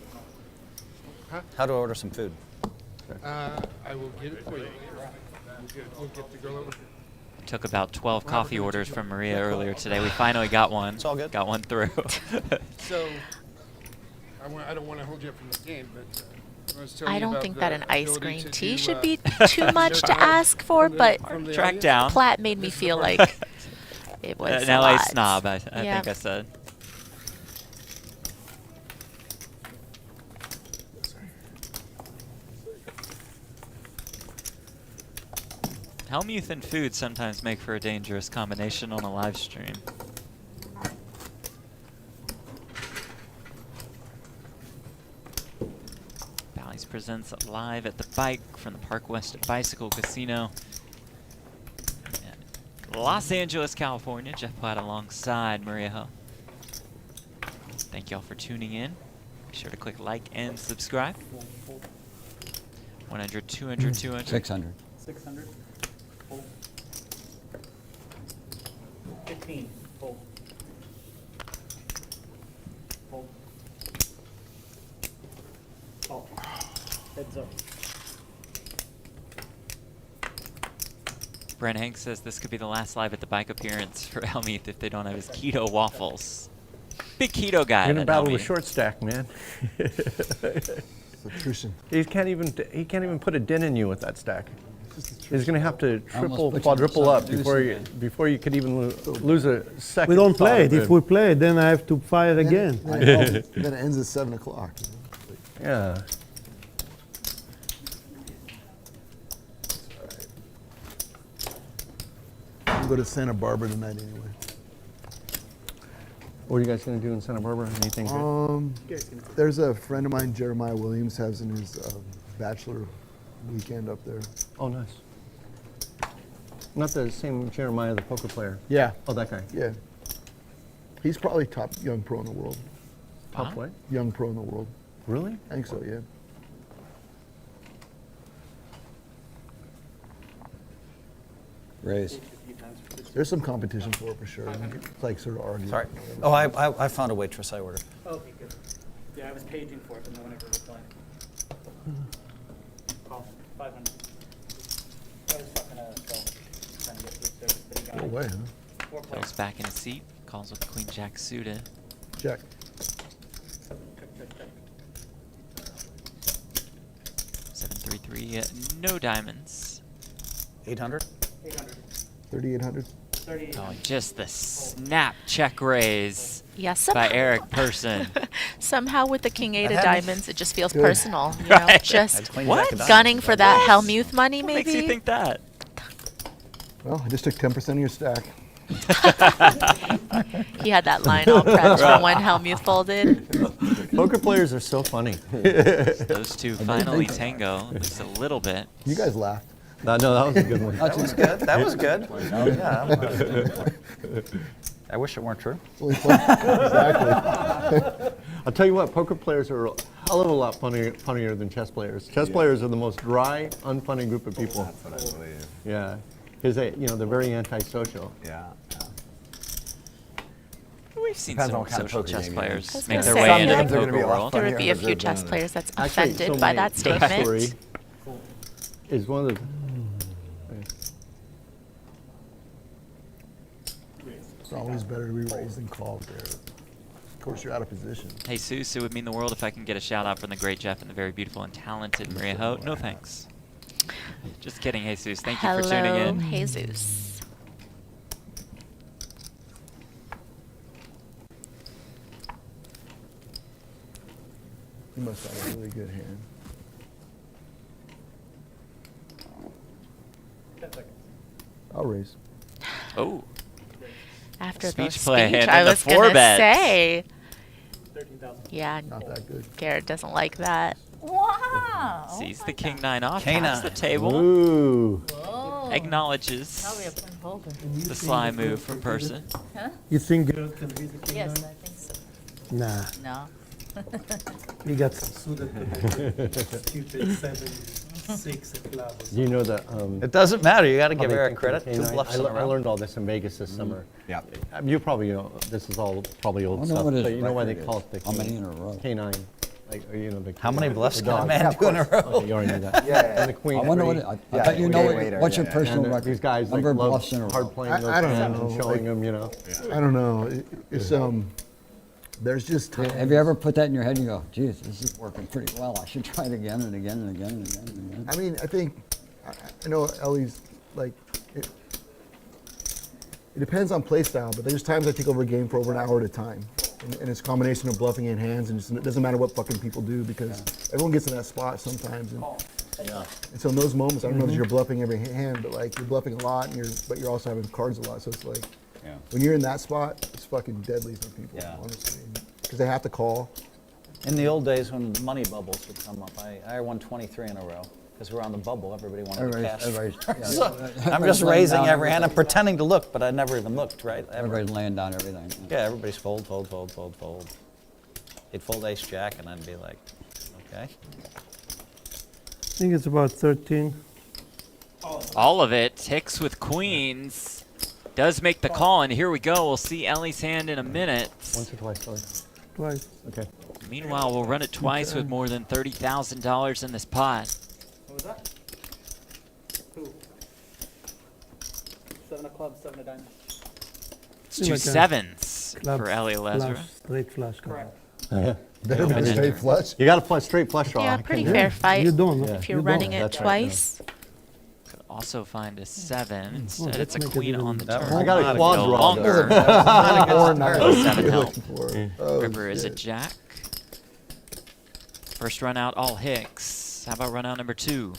How do I order some food? I will get it for you. We'll get the girl over. Took about 12 coffee orders from Maria earlier today. We finally got one. It's all good. Got one through. So, I don't want to hold you up from the game, but I was telling I you don't about think the that an ice ability green to tea do, should be too much to ask for, but from the Track audience. down. Platt made me feel like it was An a LA lot. snob, I Yeah. think I said. Hellmuth and food sometimes make for a dangerous combination on a live stream. Bally's presents live at the bike from the Park West Bicycle Casino. Los Angeles, California. Jeff Platt alongside Maria Ho. Thank you all for tuning in. Be sure to click like and subscribe. 100, 200, 200. 600. 600. Hold. 15. Hold. Hold. Oh. Heads up. Brent Hanks says this could be the last live at the bike appearance for Hellmuth if they don't have his keto waffles. Big keto guy. You're gonna at battle the Hellmuth. short stack, man. Nutrition. He can't even put a dent in you with that stack. He's gonna have to I almost triple, put you quadruple in up some before you could even lose a second. We don't play it. thought If of we play it, then I have to fire again. I know. Then it ends at 7 o'clock. Yeah. go to Santa Barbara tonight anyway. What are you guys going to do in Santa Barbara? Anything good? There's a friend of mine, Jeremiah Williams, has in his bachelor weekend up there. Oh, nice. Not the same Jeremiah, the poker player. Yeah. Oh, that guy. Yeah. He's probably top young pro in the world. Top what? Young pro in the world. Really? I think so, yeah. Raise. There's some competition for it for sure. It's like sort of arguing. Sorry. Oh, I found a waitress I ordered. Okay, good. Yeah, I was paging for it, but no one ever replied. Call 500. I was fucking trying to get through service, but he got No it. way, huh? 4 players. Phil's back in his seat. Calls with Queen Jack suited. Jack. Check. 733, no diamonds. 800? 800. 3,800. 38. Oh, just the snap check raise Yes, by Eric Person. somehow with the King 8 of had- diamonds, it just feels Good. personal. You know, Right. just That's Queen What? Jack of diamonds. gunning for that Hellmuth money, What maybe. makes you think that? Well, I just took 10% of your stack. He had that line all prepped for when Hellmuth folded. Poker players are so funny. Those two finally tango, at least a little bit. You guys laughed. No, that was a good one. That was good. That was good. Yeah. I wish it weren't true. It's only fun. Exactly. I'll tell you what, poker players are a little lot funnier than chess players. Chess players are the most dry, unfunny group of people. That's what I believe. Yeah, because they're very antisocial. Yeah. We've seen Depends on some what kind of social poker chess game players I was make gonna their say, way into yeah. the They're gonna be poker a lot world. There would be a Funnier few than chess the- players that's Actually, offended so by my that backstory statement. is one of the. It's always better to be raised than called there. Of course, you're out of position. Hey, Seuss, it would mean the world if I can get a shout out from the great Jeff and the very beautiful and talented Maria Ho. No thanks. Just kidding, Jesus. Thank you for tuning Hello, in. Jesus. You must have a really good hand. 10 seconds. I'll raise. Oh, After the Speech speech, play and I the was four gonna bets. say, 13,000. yeah, Not that good. Garrett doesn't like that. Wow. sees the king nine off, King taps the nine. table, Ooh. Whoa. acknowledges Now we are playing poker. the sly move from person. Huh? You think Garrett can beat the king Yes, nine? I think so. Nah, No. he got suited stupid 7-6 at clubs. Do you know that? It doesn't matter. You got to how give they Eric think of the credit. Two K9? bluffs in a I row. learned all this in Vegas this summer. Yeah. You probably know this is all probably old wonder stuff, what his but you know why they record call is. it the How many in a row? K9. Like, the How many K9, bluffs the can a dog. man do in a row? Okay, you already knew that. Yeah. And the queen. I wonder what three. it, I Yeah, bet you know way what, later, what's your yeah. personal And record. these guys like Number of love bluffs in a hard row. playing those I don't hands know, and showing like- them, I don't know. It's there's just times. Have you ever put that in your head and you go, geez, this is working pretty well. I should try it again and again and again and again and again. I mean, I think I know Ellie's like it depends on play style, but there's times I take over a game for over an hour at a time, and it's a combination of bluffing in hands, and it doesn't matter what fucking people do because everyone gets in that spot sometimes. And so in those moments, I don't know that you're bluffing every hand, but like you're bluffing a lot, and but you're also having cards a lot. So it's like when you're in that spot, it's fucking deadly for people, honestly, because they have to call. In the old days when money bubbles would come up, I won 23 in a row. Because we're on the bubble, everybody wanted to cash. So I'm just raising every hand. I'm pretending to look, but I never even looked, right? Everybody's laying down everything. Yeah, everybody's fold, fold, fold, fold, fold. They'd fold ace jack, and I'd be like, okay. I think it's about 13. All of it. Hicks with queens. Does make the call, and here we go. We'll see Ellie's hand in a minute. Once or twice, sorry. Twice. Okay. Meanwhile, we'll run it twice with more than $30,000 in this pot. What was that? Who? 7 of clubs, 7 of diamonds. It's two Like a sevens club for Ellie Lesra. flush, straight flush. Correct. Yeah. Better than a straight flush. You got to play straight flush draw. Yeah, I pretty can't- fair fight. You don't. Yeah. If you're You running don't. it That's right, twice. Could also find a seven. Oh, Instead, let's it's a make it queen even on the better. turn. I got a Not a quad No draw. longer. Or not. Seven You're help. looking for. Oh, River is a shit. jack. First run out, all Hicks. How about run out number 2?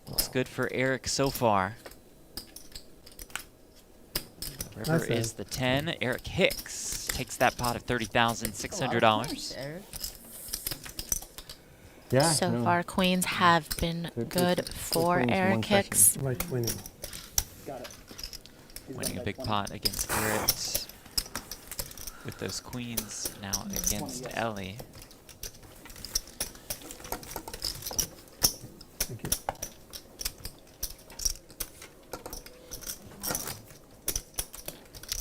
Looks good for Eric so far. River is the 10. Eric Hicks takes that pot of $30,600. Yeah. So no. far, queens have been good for queens in Eric one session. Hicks. Right, winning. Winning a big pot against Garrett. With those queens now against Ellie. Thank you.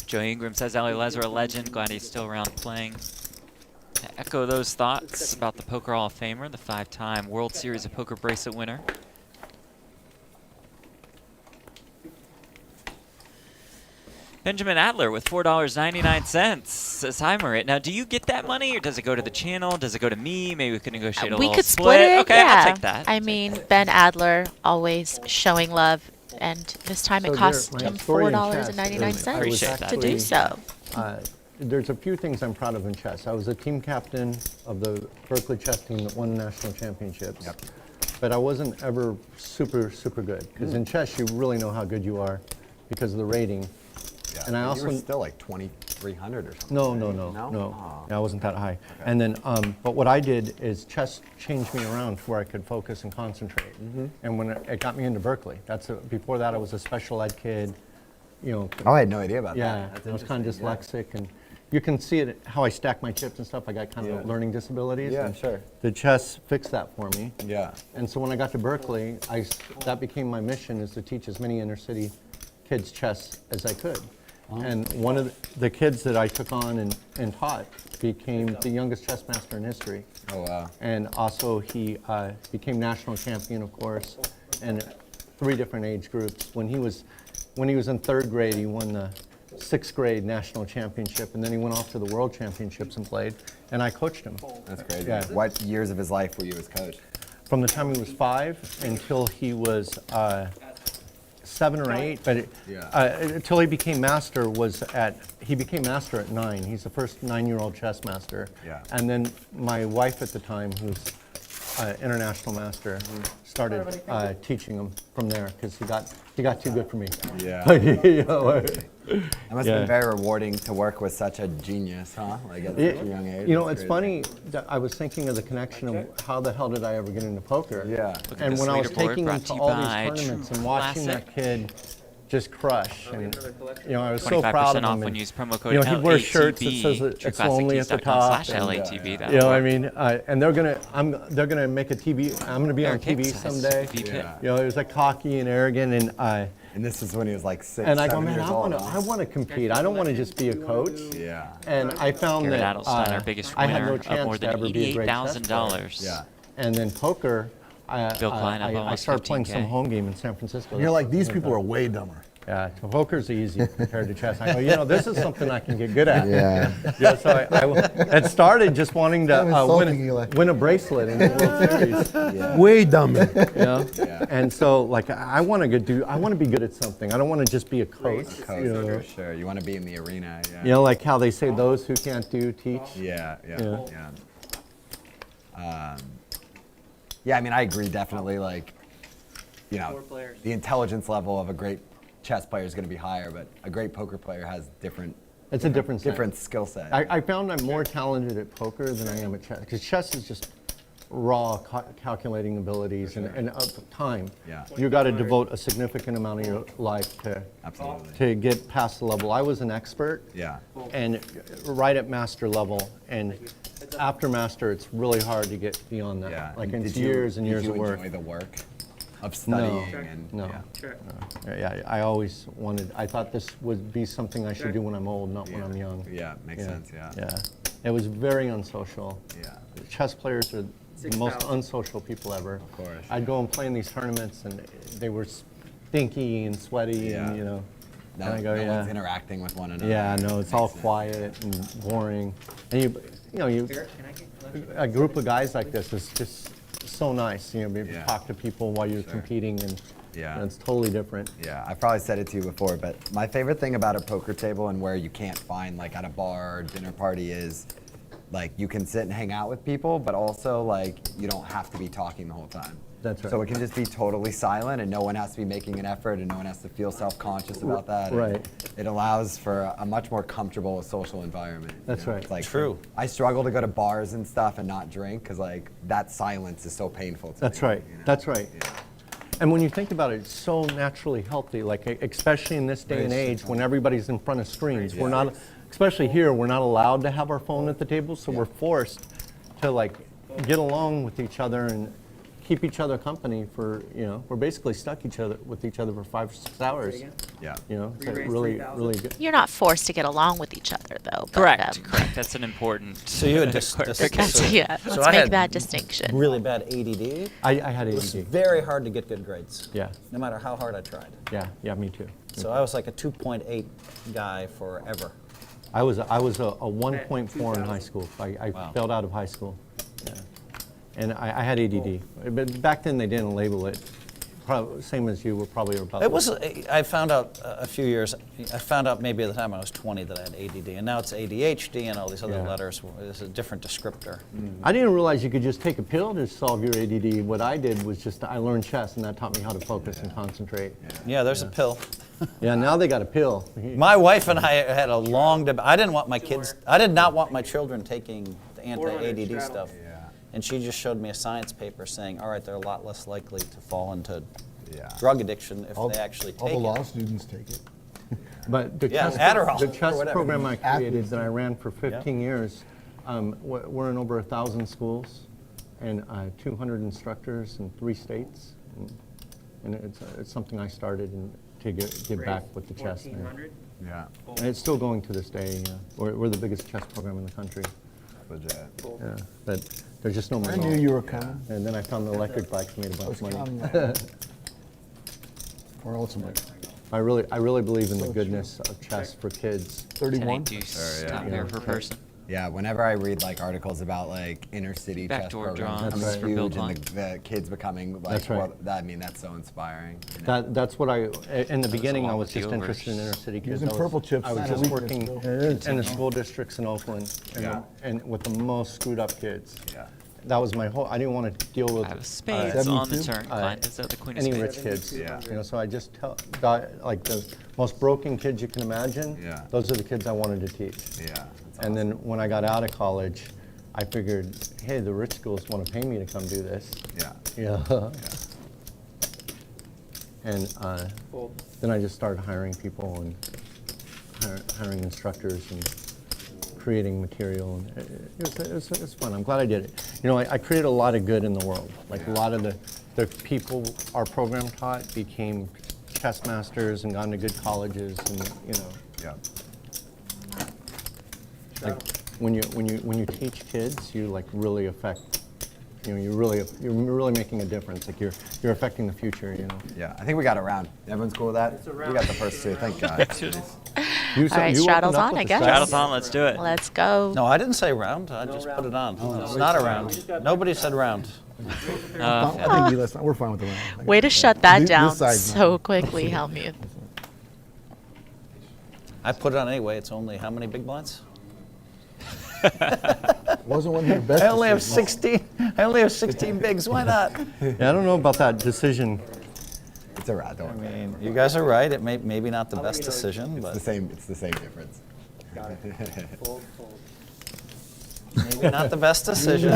Joe Ingram says Ellie Lesser a legend. Glad he's still around playing. To echo those thoughts about the Poker Hall of Famer, the 5-time World Series of Poker bracelet winner. Benjamin Adler with $4.99 says, hi, Marit. Now, do you get that money, or does it go to the channel? Does it go to me? Maybe we could negotiate a We little could split it. Okay, yeah. I'll take that. I mean, Ben Adler always showing love, and this time it cost him $4.99 to do so. There's a few things I'm proud of in chess. I was a team captain of the Berkeley chess team that won national championships. Yep. But I wasn't ever super, super good. Because in chess, you really know how good you are because of the rating. Yeah. And I You also were still like 2,300 or something. No. Oh. I wasn't that high. Okay. And then, but what I did is chess changed me around to where I could focus and concentrate. And when it got me into Berkeley, before that I was a special ed kid, you know. Oh, I had no idea about that. Yeah, I was kind of dyslexic, and you can see it how I stack my chips and stuff. I got kind of learning disabilities. Yeah, and sure. The chess fixed that for me. Yeah. And so when I got to Berkeley, that became my mission, is to teach as many inner city kids chess as I could. And one of the kids that I took on and taught became the youngest chess master in history. Oh, wow. And also he became national champion, of course, and 3 different age groups. When he was in 3rd grade, he won the 6th grade national championship, and then he went off to the world championships and played, and I coached him. That's crazy. Yeah. What years of his life were you his coach? From the time he was 5 until he was 7 or 8, but until he became master he became master at 9. He's the first 9-year-old chess master. Yeah. And then my wife at the time, who's international master, started teaching him from there because he got too good for me. Yeah. You know, It must have been very rewarding to work with such a genius, huh? Like at such a young age. You know, it's funny that I was thinking of the connection of how the hell did I ever get into poker? Yeah. And when I was taking him to all these tournaments and watching that kid just crush, and you know, I was so proud of him. off when you use promo code you know, he'd wear LATB, shirts that says it's lonely at the top. /LATB, You know, I mean, and they're gonna make a TV. I'm gonna be on TV someday. You know, he was like cocky and arrogant, and this is when he was like 6, and I go, 7 man, years old. I want to compete. I don't want to just be a coach. Yeah. And I found Garrett that Adelstein, our biggest I had no winner of chance more to than ever be a great chess player. $88,000. Yeah. And then poker, Bill Klein up I almost started playing 15K. some home game in San Francisco. And you're like, these people are way dumber. Yeah, poker's easy compared to chess. I go, you know, this is something I can get good at. Yeah. Yeah, so it started just wanting to win a bracelet in the World Series. Yeah. Way dumber. Yeah. And so, like, I want to be good at something. I don't want to just be a coach. You know? For sure. You want to be in the arena. Yeah. You know, like how they say those who can't do teach. Yeah. Yeah, I mean, I agree definitely. Like, you know, the intelligence level of a great chess player is going to be higher, but a great poker player has different. It's a different skill set. I found I'm more talented at poker than I am at chess, because chess is just raw calculating abilities and time. Yeah. You got to devote a significant amount of your life to get past the level. I was an expert. Yeah. And right at master level, and after master, it's really hard to get beyond that. Yeah. Like it's years and years of work. Did you enjoy the work of studying? No. Yeah, I always wanted. I thought this would be something I should do when I'm old, not when I'm young. Yeah, makes sense. Yeah. Yeah. It was very unsocial. Yeah. Chess players are the most unsocial people ever. Of course. I'd go and play in these tournaments, and they were stinky and sweaty, and you know. No, and I go, no one's interacting with one another. Yeah, no, it's all quiet and boring. And a group of guys like this is just so nice. You know, be able to talk to people while you're competing, and it's totally different. Yeah, I've probably said it to you before, but my favorite thing about a poker table and where you can't find like at a bar or dinner party is like you can sit and hang out with people, but also like you don't have to be talking the whole time. That's right. So it can just be totally silent, and no one has to be making an effort, and no one has to feel self-conscious about that. Right. It allows for a much more comfortable social environment. That's right. It's like, True. I struggle to go to bars and stuff and not drink because like that silence is so painful to That's me, right. you know? That's right. Yeah. And when you think about it, it's so naturally healthy, like especially in this day and age when everybody's in front of screens. We're not, especially here, we're not allowed to have our phone at the table, so we're forced to like get along with each other and keep each other company for, we're basically stuck with each other for 5 or 6 hours. Yeah. It's really good. You're not forced to get along with each other, though. But, Correct. That's an important. So you had let's make that distinction. Really bad ADD. I had It was ADD. very hard to get good grades. Yeah. No matter how hard I tried. Yeah, me too. So I was like a 2.8 guy forever. I was a 1.4 in high school. I Wow. failed out of high school. Yeah. And I had ADD. But back then they didn't label it. Same as you were probably about. It was. I found out a few years. I found out maybe at the time I was 20 that I had ADD, and now it's ADHD and all these other letters. It's a different descriptor. I didn't realize you could just take a pill to solve your ADD. What I did was I learned chess, and that taught me how to focus and concentrate. Yeah, there's a pill. Yeah, now they got a pill. My wife and I had a long debate. I didn't want my kids. I did not want my children taking the anti-ADD stuff. And she just showed me a science paper saying, all right, they're a lot less likely to fall into drug addiction if they actually take it. All the law students take it. But the Adderall, the chess or whatever. program I created that I ran for 15 years, we're in over 1,000 schools and 200 instructors in 3 states. And it's something I started to give back with the chess. Yeah. And it's still going to this day. We're the biggest chess program in the country. Legit. Yeah, but there's just no money. I knew you were coming. And then I found the electric bikes and made a bunch of money. Or ultimate. I really believe in the goodness of chess for kids. 31. Do stop here for person. Yeah, whenever I read like articles about like inner city chess Backdoor programs draws becoming for huge Bill and the kids becoming like, That's right. I mean, that's so inspiring. You know? That's what in the beginning I along was with the just interested in overs. inner city kids. Using purple chips. I was That's just a working weakness, in the school districts in Oakland and with the most screwed up kids. Yeah. That was my whole, I didn't want to deal with I have spades on the 72? turn. Klein is the queen of any spades. rich kids. Yeah. So I just got like the most broken kids you can imagine. Yeah. Those are the kids I wanted to teach. Yeah. And then when I got out of college, I figured, hey, the rich schools want to pay me to come do this. Yeah. Yeah. And then I just started hiring people and hiring instructors and creating material. And it was fun. I'm glad I did it. I created a lot of good in the world. Like a lot of the people our program taught became chess masters and got into good colleges and Yeah. like when you teach kids, you like really affect. You're really making a difference. Like you're affecting the future. Yeah. I think we got it round. Everyone's cool with that? We got the first 2. Thank God. All right, straddle's on, I guess. Straddle's on, let's do it. Let's go. No, I didn't say round. I just put it on. It's not a round. Nobody said round. I think you listen. We're fine with the round. Way to shut that This down side's so not. quickly, Hellmuth. I put it on anyway. It's only how many big blinds? Wasn't one of your best. I only have decisions. 16. I only have 16 bigs. Why not? Yeah, I don't know about that decision. It's a round. Don't worry. I mean, you guys are right. It maybe not the best decision, It's but the same. It's the same difference. maybe not the best decision.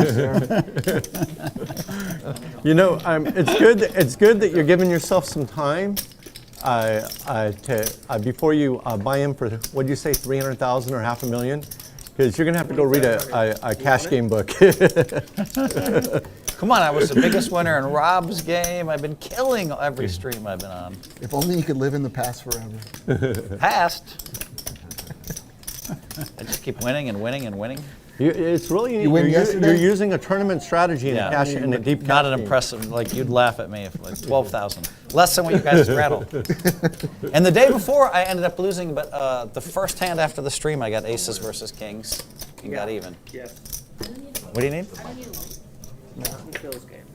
It's good that you're giving yourself some time before you buy in for what do you say, 300,000 or $500,000, because you're gonna have to go read a cash game book. Come on, I was the biggest winner in Rob's game. I've been killing every stream I've been on. If only you could live in the past forever. Past. I just keep winning and winning and winning. It's really You win yesterday? you're using a tournament strategy in a deep Not cash an game. impressive, like you'd laugh at me if like 12,000. Less than what you guys rattled. And the day before I ended up losing, but the first hand after the stream I got aces versus kings and got even. Yes. What do you need? Phil's game.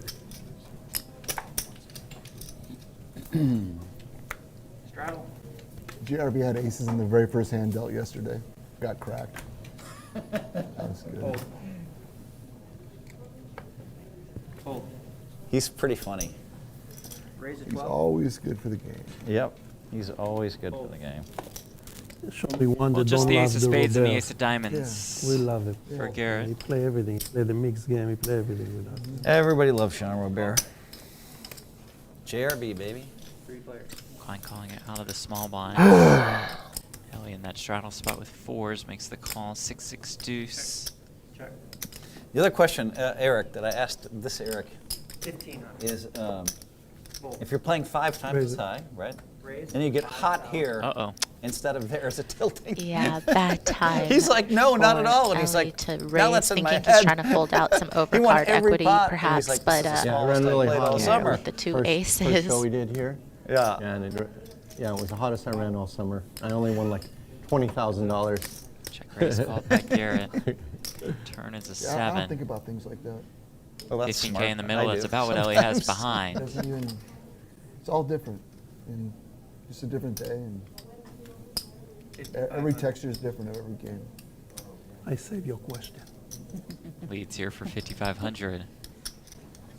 Straddle. GRB had aces in the very first hand dealt yesterday. Got cracked. That's good. Fold. He's pretty funny. Raise a He's 12. always good for the game. Yep. He's always good for the game. Show me one Well, that just don't the love ace of the spades and the Robert. ace of diamonds. We love it. For Garrett. He play everything. He play the mixed game. He play everything with us. Everybody loves Sean Robert. JRB, baby. 3 players. Klein calling it out of the small blind. Ellie in that straddle spot with 4s makes the call. 6-6 deuce. Check. The other question, Eric, that I asked this Eric 1500. is Fold. if you're playing 5 times Raise as it. high, right? Raise. And you get hot here Uh-oh. instead of there's a tilting. Yeah, bad time. He's like, no, not at for all. And he's Ellie like, to now raise, that's in my thinking he's head. trying to fold out some He won overcard every equity, pot, and he's perhaps, like, but this is the Yeah, it smallest ran I really played hot. all Yeah, summer. with the 2 First aces. show we did here. Yeah. And it was the hottest I ran all summer. I only won like $20,000. Check raise called by Garrett. Turn is a Yeah, I don't 7. think about things like that. Well, that's 15K smart. in the middle. I That's do about what Ellie has sometimes. behind. Doesn't even. It's all different, and just a different day, and every texture is different of every game. I save your question. Leads here for 5,500.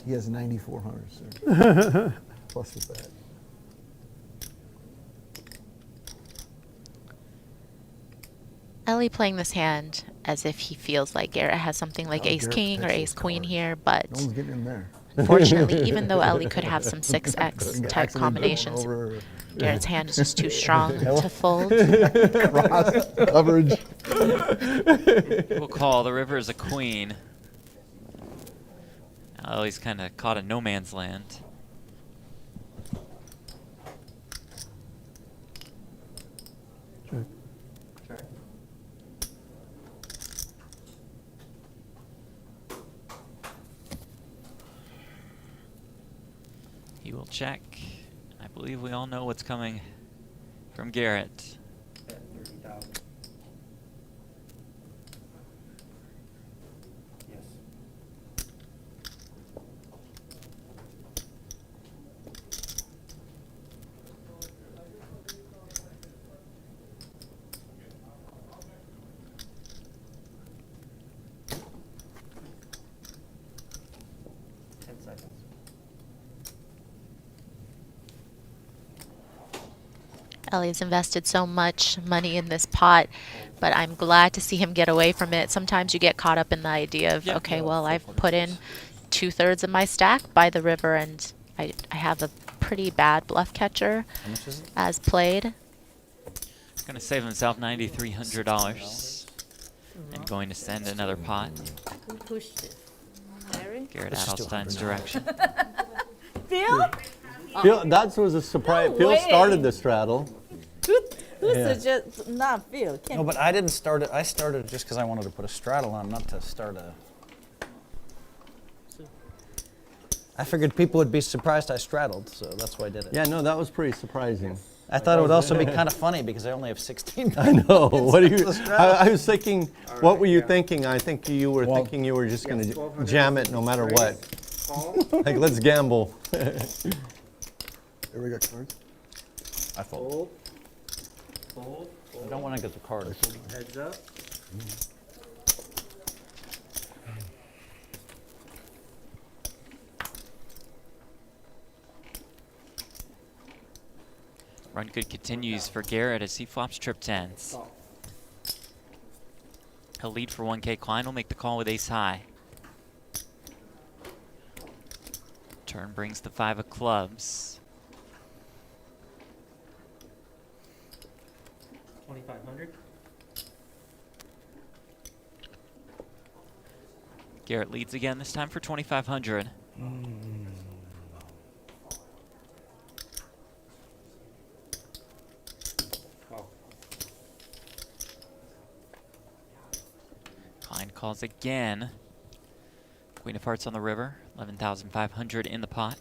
He has 9,400, sir. Plus with that. Ellie playing this hand as if he feels like Garrett has something like Oh, ace Garrett king or picks ace his queen cards. here, but No one's getting in there. unfortunately, even though Ellie could have some 6x type Accidentally going combinations, over Garrett's hand is just too strong to fold. cross coverage. We'll call. The river is a queen. Ellie's kind of caught in no man's land. Check. He will check. I believe we all know what's coming from Garrett. Bet 30,000. Yes. Seconds. Ellie's invested so much money in this pot, but I'm glad to see him get away from it. Sometimes you get caught up in the idea of, Yeah. okay, well, I've put in 2/3 of my stack by the river, and I have a pretty bad bluff catcher How much is it? as played. Going to save himself $9,300 and going to send another pot. Who pushed it? Larry? Garrett Let's just do Adelstein's 100 now. direction. Phil? Phil, that was a surprise. No Phil way. started the straddle. Who Yeah. suggest not Phil? No, but I didn't start it. I started just because I wanted to put a straddle on, not to start a. I figured people would be surprised I straddled, so that's why I did it. Yeah, no, that was pretty surprising. I thought it would also be kind of funny because I only have 16. I know. What are you? The straddle. I was thinking. What were you yeah. thinking? I think you were thinking you were just going Yes, to 1,200 jam it no matter raise, what. Call. Like, let's gamble. There we got cards. I fold. Fold. Fold. I don't want to get the card. Heads up. Run good continues for Garrett as he flops trip tens. Call. He'll lead for 1K. Klein will make the call with ace high. Turn brings the 5 of clubs. 2,500. Garrett leads again, this time for 2,500. Call. Klein calls again. Queen of Hearts on the river, 11,500 in the pot.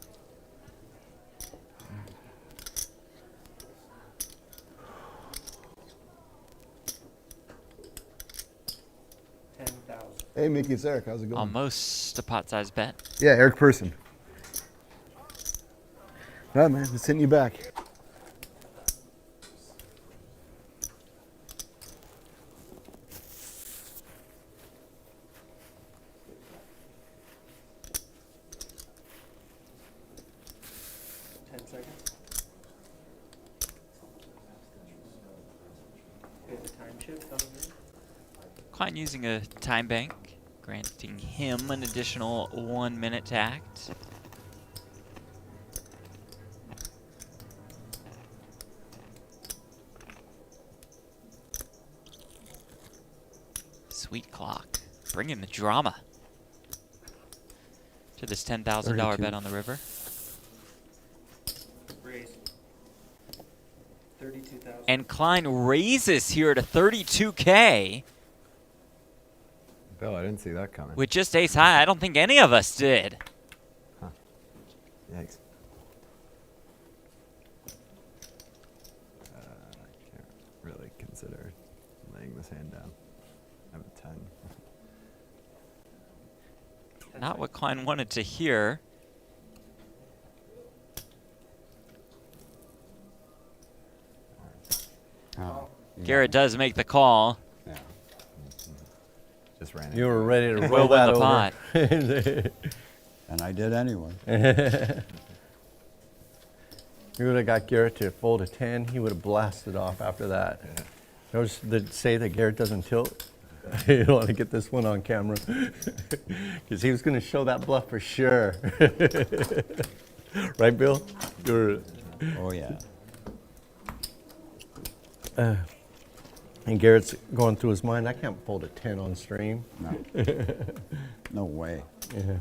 Hey, Mickey, it's Eric. How's it going? Almost a pot-sized bet. Yeah, Eric Person. All right, man. Just hitting you back. Klein using a time bank, granting him an additional 1 minute to act. Sweet clock, bringing the drama to this $10,000 bet on the river. Raise. 32,000. And Klein raises here to 32K. Bill, I didn't see that coming. With just ace high, I don't think any of us did. Huh. Yikes. I can't really consider laying this hand down. I have a 10. Not what Klein wanted to hear. Oh, yeah. Garrett does make the call. Yeah. Just ran You were ready to Will roll win that the over. pot. And I did anyway. You would have got Garrett to fold a 10. He would have blasted off after that. Those that say that Garrett doesn't tilt, you don't want to get this one on camera. Because he was going to show that bluff for sure. Right, Bill? Oh, yeah. And Garrett's going through his mind, I can't fold a 10 on stream. No. No way. Yeah.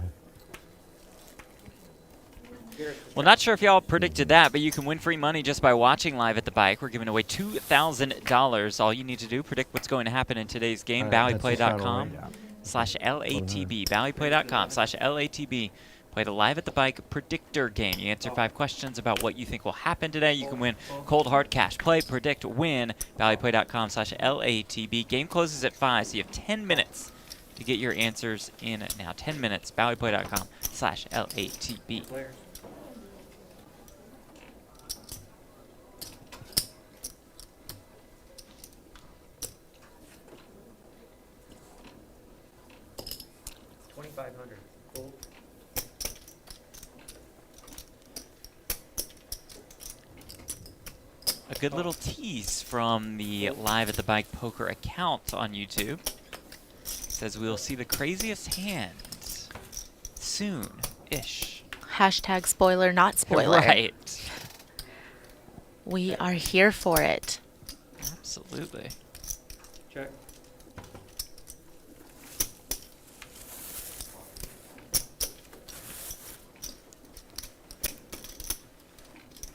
Well, not sure if y'all predicted that, but you can win free money just by watching live at the bike. We're giving away $2,000. All you need to do, predict what's going to happen in today's game. BallyPlay.com/LATB. BallyPlay.com/LATB. Play the live at the bike predictor game. You answer 5 questions about what you think will happen today. You can win cold hard cash. Play, predict, win. BallyPlay.com/LATB. Game closes at 5, so you have 10 minutes to get your answers in now. 10 minutes. BallyPlay.com/LATB. $2,500. Gold. A good little tease from the Live at the Bike Poker account on YouTube. Says we'll see the craziest hands soon-ish. Hashtag spoiler, not spoiler. Right. We are here for it. Absolutely. Check.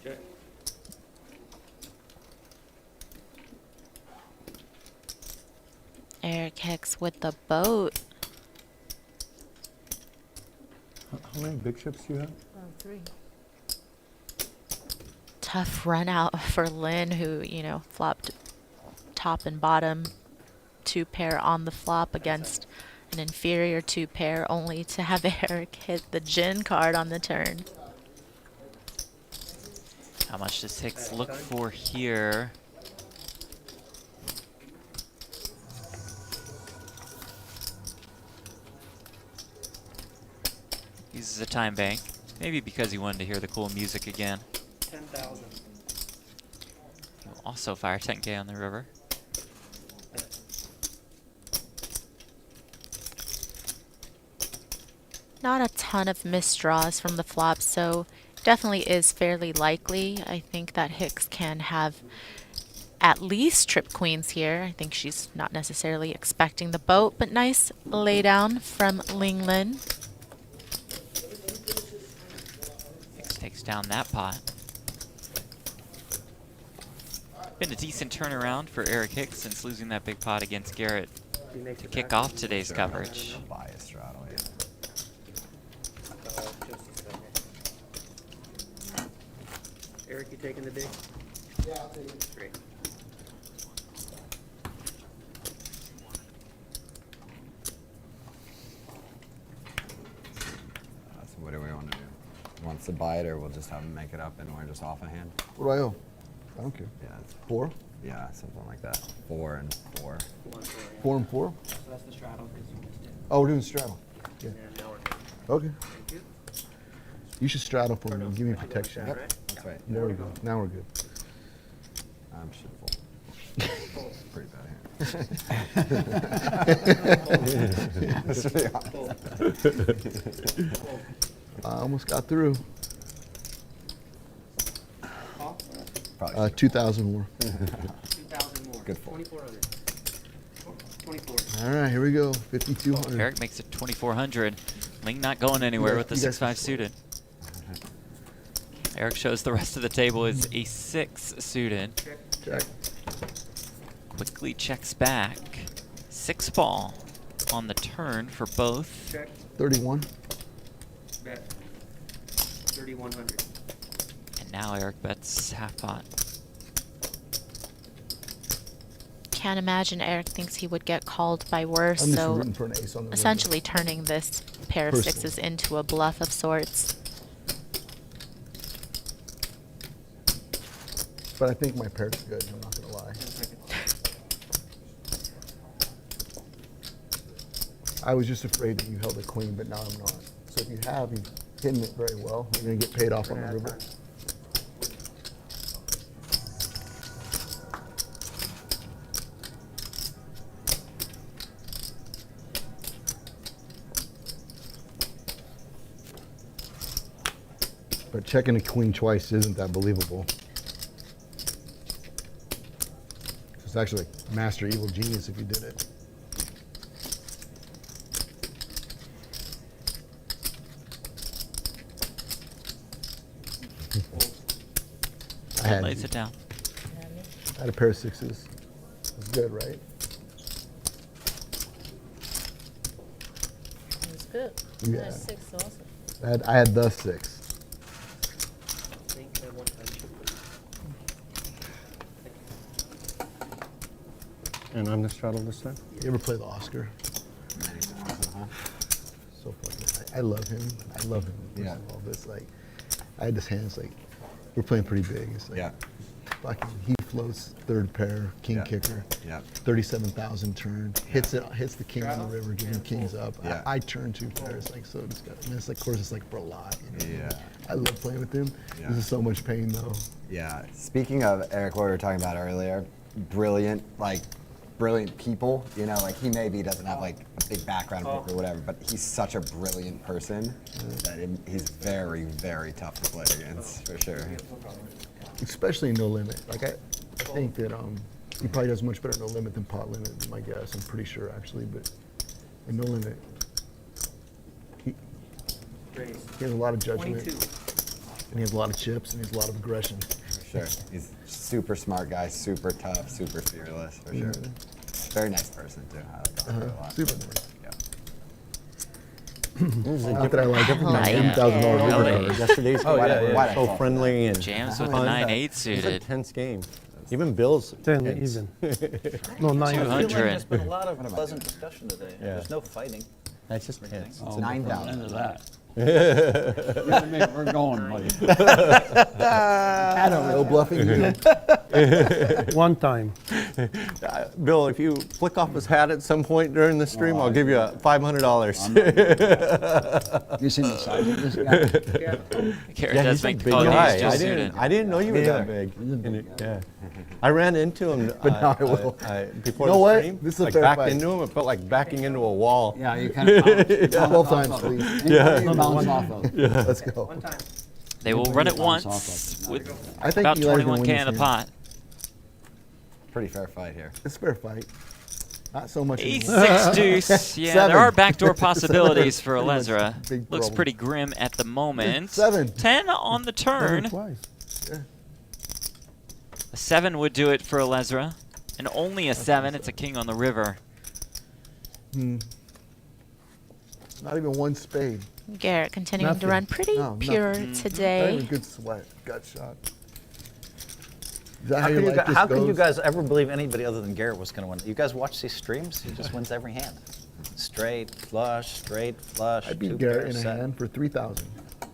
Check. Eric Hicks with the boat. How many big chips do you have? 3. Tough run out for Lynn, who, you know, flopped top and bottom 2-pair on the flop against an inferior 2-pair, only to have Eric hit the gin card on the turn. How much does Hicks look for here? Uses a time bank. Maybe because he wanted to hear the cool music again. 10,000. He'll also fire 10K on the river. Not a ton of missed draws from the flop, so definitely is fairly likely. I think that Hicks can have at least trip queens here. I think she's not necessarily expecting the boat, but nice lay down from Ling Lin. Hicks takes down that pot. Been a decent turnaround for Eric Hicks since losing that big pot against Garrett to kick off today's coverage. Bias straddle, yeah. Eric, you taking the dig? Yeah, I'll take it. Great. So what do we want to do? Wants to buy it, or we'll just have him make it up and we're just off a hand? What do I owe? I don't care. Yeah, it's 4? Yeah, something like that. 4 and 4. 4 and 4? So that's the straddle because you missed it. Oh, we're doing straddle. Yeah. And now we're good. Okay. Thank you. You should straddle for me and give me protection. Right? That's right. There we go. Now we're good. Should fold. Pretty bad hand. I almost got through. Probably 2,000 more. 2,000 more. Good fold. 2,400. 24. All right, here we go. 5,200. Eric makes it 2,400. Ling not going anywhere with the you guys 6-5 suited. Eric shows the rest of the table is a 6 suited. Check. Quickly checks back. 6 ball on the turn for both. Check. 31. Bet. 3,100. And now Eric bets half pot. Can't imagine Eric thinks he would get called by worse, I'm just so rooting for an ace on the river. essentially turning this pair of Personally. sixes into a bluff of sorts. But I think my pair's good, I'm not going to lie. I was just afraid that you held a queen, but now I'm not. So if you have, you've hidden it very well. You're going to get paid off on the river. But checking a queen twice isn't that believable. It's actually like master evil genius if you did it. Lays it down. I had a pair of sixes. That's good, right? It's good. Yeah. That's 6 also. I had the 6. And I'm the straddle this time? You ever play the Oscar? So fucking, I love him. I love him. Yeah. All this, like, I had this hand. It's like we're playing pretty big. It's like, fucking, he floats third pair, king kicker. Yeah. 37,000 turn. Hits the king on the river, giving kings up. Yeah. I turn 2 pairs, like so. Disgusting. It's like, of course, it's like for a lot. You know? Yeah. I love playing with him. Yeah. This is so much pain though. Yeah. Speaking of Eric, what we were talking about earlier, brilliant people. You know, like he maybe doesn't have like a big background in poker or whatever, but he's such a brilliant person that he's very, very tough to play against for sure. Especially in No Limit. Like I think that he probably does much better in No Limit than Pot Limit, is my guess. I'm pretty sure actually, but in No Limit, he has a lot of judgment, 22. and he has a lot of chips, and he has a lot of aggression. For sure. He's super smart guy, super tough, super fearless, for sure. Very nice person, too. I like him a lot. Super nice. Yeah. Not that I like Nice. $10,000 Really? river. Yesterday's why so friendly and Jams with the fun. 9-8 It was a suited. tense game. Even Bill's 10 tense. even. No, 9. 200. There's been a lot of pleasant discussion today. Yeah. There's no fighting. That's just tense. Oh, It's a 9,000. Into that. We're going, buddy. No bluffing. One time. Bill, if you flick off his hat at some point during the stream, I'll give you $500. You seen the size of this guy? Garrett Yeah, does he's a make the big call. guy. He's I just didn't, suited. I didn't know you were that big. He's a big guy. Yeah. I ran into him But now I will. before You know the what? stream. This is a like fair backed fight. into him. It felt like backing into a wall. Yeah, you kind of bounce 12 times, please. Anybody you bounce off of. Let's go. One time. They will run it once with I think about Eli's gonna 21K win in the this pot. Pretty fair fight here. It's a fair fight. Not so much. Ace anymore. 6 deuce. Yeah, 7. there are backdoor possibilities for Pretty much Alezra. big Looks problem. pretty grim at the moment. 7. 10 on the turn. Twice. A 7 would do it for Alezra. And only a 7. It's a king on the river. Not even one spade. Garrett continuing to Nothing. run pretty No, pure nothing. Not today. even good sweat. Gut shot. Is that How, your life just can you goes? guys ever believe anybody other than Garrett was going to win? You guys watch these streams? He just wins every hand. Straight, flush, I beat 2 Garrett pairs in a set. hand for 3,000.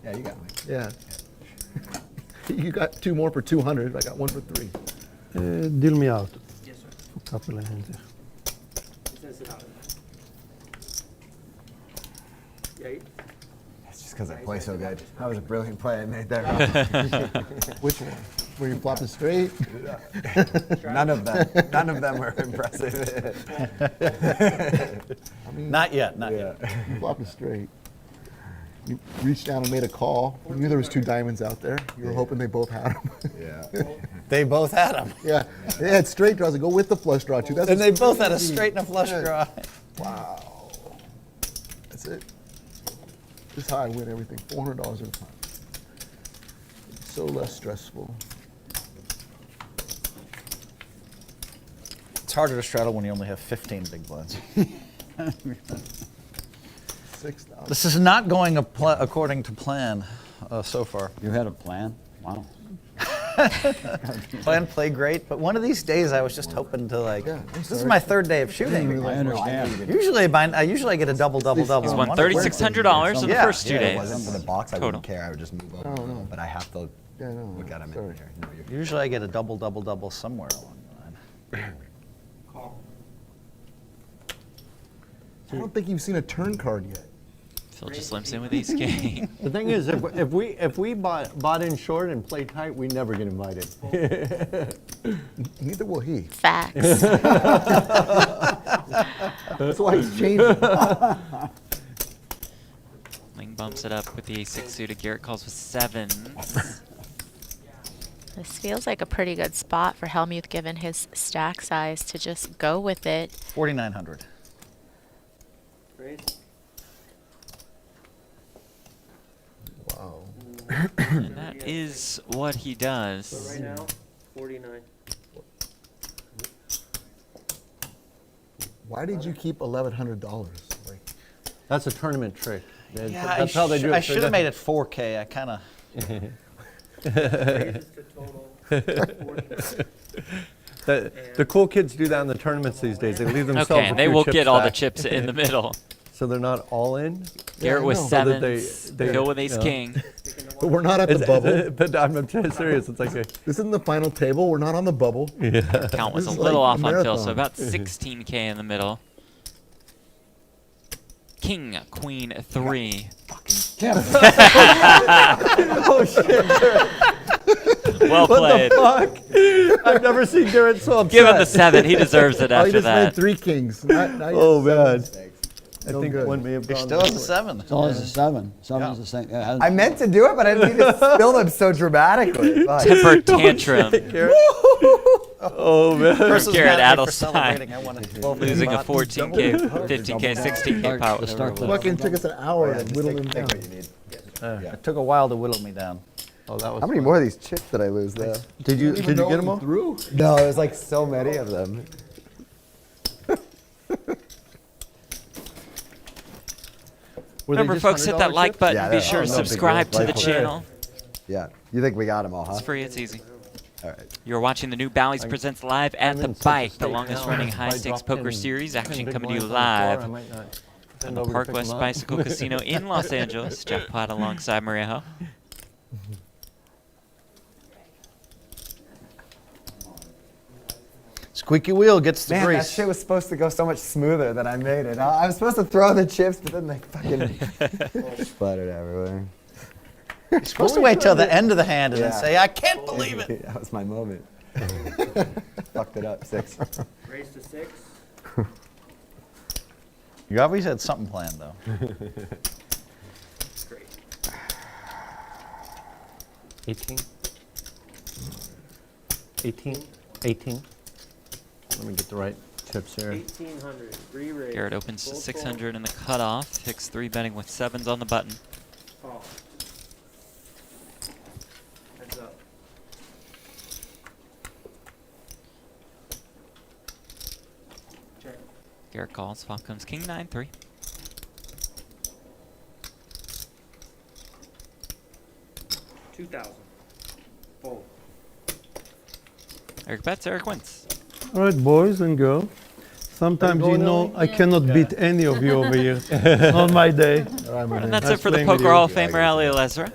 Yeah, you got me. Yeah. You got 2 more for 200. I got 1 for 3. Deal me out. Yes, sir. A couple of hands here. He says it out. Yeah, It's just because I play so good. That was a brilliant play I made there. Which one? Where you flop it straight? None of them were impressive. I mean, Not yet, not yet. You flopped it straight. You reached down and made a call. You knew there was 2 diamonds out there. You were hoping they both had them. Yeah. They both had them. Yeah. They had straight draws. They go with the flush draw too. That's And they both had a straight and a flush Yeah. draw. Wow. That's it. This is how I win everything. $400 at a time. It's so less stressful. It's harder to straddle when you only have 15 big blinds. 6,000. This is not going according to plan so far. You had a plan? Wow. Plan play great, but one of these days I was just hoping to like. Yeah, This is my 3rd day of shooting. I understand. Usually I get a double. He's won $3,600 in the first 2 If it days. wasn't for the box, I Total. wouldn't care. I would just move over. Oh, no. But I have to Yeah, no. look at him in Sorry. here. No, you're Usually I get a double somewhere along the line. I don't think you've seen a turn card yet. Phil just limps in with ace king. The thing is, if we bought in short and played tight, we never get invited. Neither will he. Facts. That's why he's changing. Ling bumps it up with the ace-6 suited. Garrett calls with 7. This feels like a pretty good spot for Hellmuth given his stack size to just go with it. 4,900. Wow. And that is what he does. So right now, 49. Why did you keep $1,100? Like, That's a tournament trick. Yeah, That's how they do it. I should have made it 4K. I kind of. Raises to total 49. The cool kids do that in the tournaments these days. They leave themselves Okay, a and they few will chips get all the back. chips in the middle. So they're not all in. Garrett with I know. So that 7s. they- Phil with yeah. ace-king. but we're not at the bubble. But I'm serious. It's like a, This isn't the final table. We're not on the bubble. Count was a This is little like off a on Phil, so marathon. about 16K in the middle. King, queen, 3. oh shit! Well played. Fuck! I've never seen Garrett so upset. Give him the 7. He deserves it Oh, you after just that. made 3 kings. Now you Oh have man! 7. I No think good. one may have He gone. still has a 7. Still has a 7. 7's the same. Yeah, I meant to do it, but I didn't mean to spill them so dramatically. Fuck. Temper tantrum. Oh man! Person's Garrett mad at me for Adelstein. celebrating. I won a 12 Losing a pot. 14K, 15K, 16K pot. to start the Fucking took us an hour to whittle him down. Take what you need. It took a while to whittle me down. Oh, that was. How many more of these chips did I lose there? Did you get them all? Through? No, there's like so many of them. Were they Remember, just folks, hit that $100 like chips? button. Yeah, Be they're- sure to no big subscribe deal. to the Like- channel. Yeah. You think we got them all, huh? It's free. It's easy. All right. You're watching the new Bally's Presents live at I'm the in such a Bike, the state longest now. running If I high stakes drop poker 10 series. Action big coming to you blinds on the floor, live I might not from bend the over to Park pick West 'em up. Bicycle Casino in Los Angeles. Jeff Platt alongside Maria Ho. Squeaky wheel gets the Man, that grease. shit was supposed to go so much smoother than I made it. I was supposed to throw the chips, but then they fucking splattered everywhere. You're supposed to wait till the end of the hand and then Yeah. say, I can't believe it. That was my moment. Fucked it up. 6. Raise to 6. You always had something planned, though. Great. 18. 18. 18. Let me get the right tips here. 1800. Re-raise. Garrett opens to Full 600 in the cutoff. Picks 3 betting with 7s on the button. Call. Heads up. Check. Garrett calls. Flop comes king 9-3. $2,000. Fold. Eric bets. Eric wins. All right, boys and girls. Sometimes, you know, I cannot beat any of you over here. It's not my day. And that's Nice it for the playing with Poker you. Hall of Famer Ali Alezra.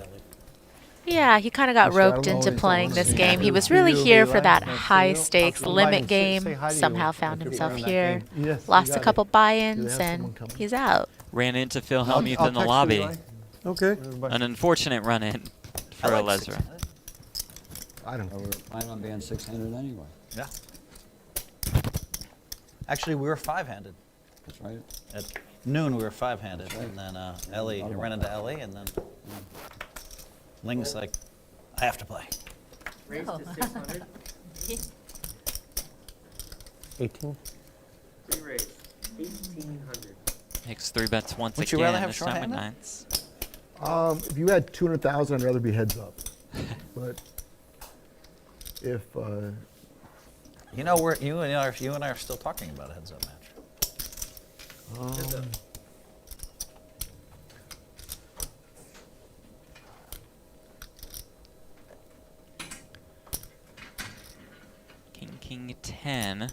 Yeah, he kind of got roped into playing this game. He was really here for that high stakes limit game. Somehow found himself here. Yes, you Lost a got couple Do buy-ins they have someone and coming? he's out. Ran into Phil I'll Hellmuth in the text you, lobby. Eli. Okay. An unfortunate run-in for I like Alezra. I don't know. We were planning on being 600 anyway. Yeah. Actually, we were 5-handed. That's right. At noon, we were 5-handed, and then Ellie ran into Ellie, and then Ling's like, I have to play. Raise to 600. 18. Re-raise, 1,800. Makes 3 bets once Would you again, rather have this time with shorthanded? 9s. If you had 200,000, I'd rather be heads up. But if You know, you and I are still talking about a heads-up match. Heads up. King 10.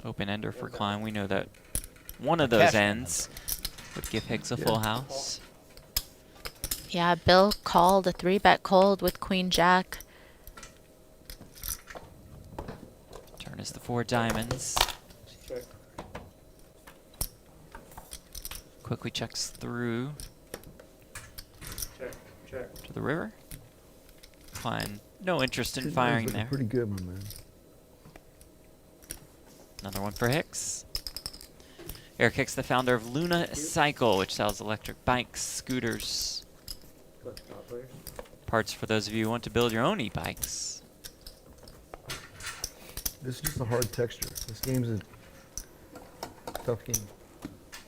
Open ender for Klein. We know that one of those Cash ends would give Higgs a full house. Yeah, Bill called a 3-bet cold with Queen Jack. Turn is the 4 diamonds. Check. Quickly checks through Check. Check. to the river. Klein, no interest in That was firing looking there. pretty good, my man. Another one for Hicks. Eric Hicks, the founder of Luna Cycle, which sells electric bikes, scooters, Collect top players. parts for those of you who want to build your own e-bikes. This is just a hard texture. This game's a tough game.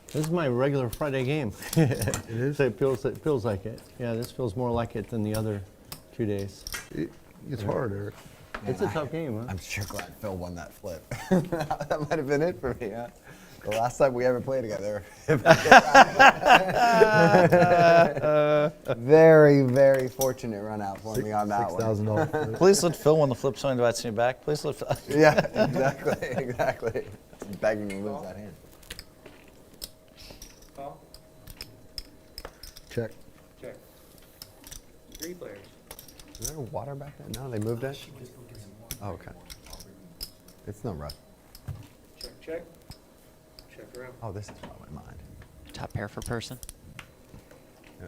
This is my regular Friday game. It is? So it feels like it. Yeah, this feels more like it than the other 2 days. It's hard, Eric. It's a tough game, huh? I'm sure glad Phil won that flip. That might have been it for me, huh? The last time we ever played together. Very, very fortunate run out for me on that one. $6,000. Please let Phil win the flip. Someone invites me back. Please let Phil. Yeah, exactly. Begging to lose that hand. Call. Check. Check. 3 players. Is there water back there? No, they moved it? Oh, okay. It's no rush. Check. Check. Check around. Oh, this is on my mind. Top pair for person. No,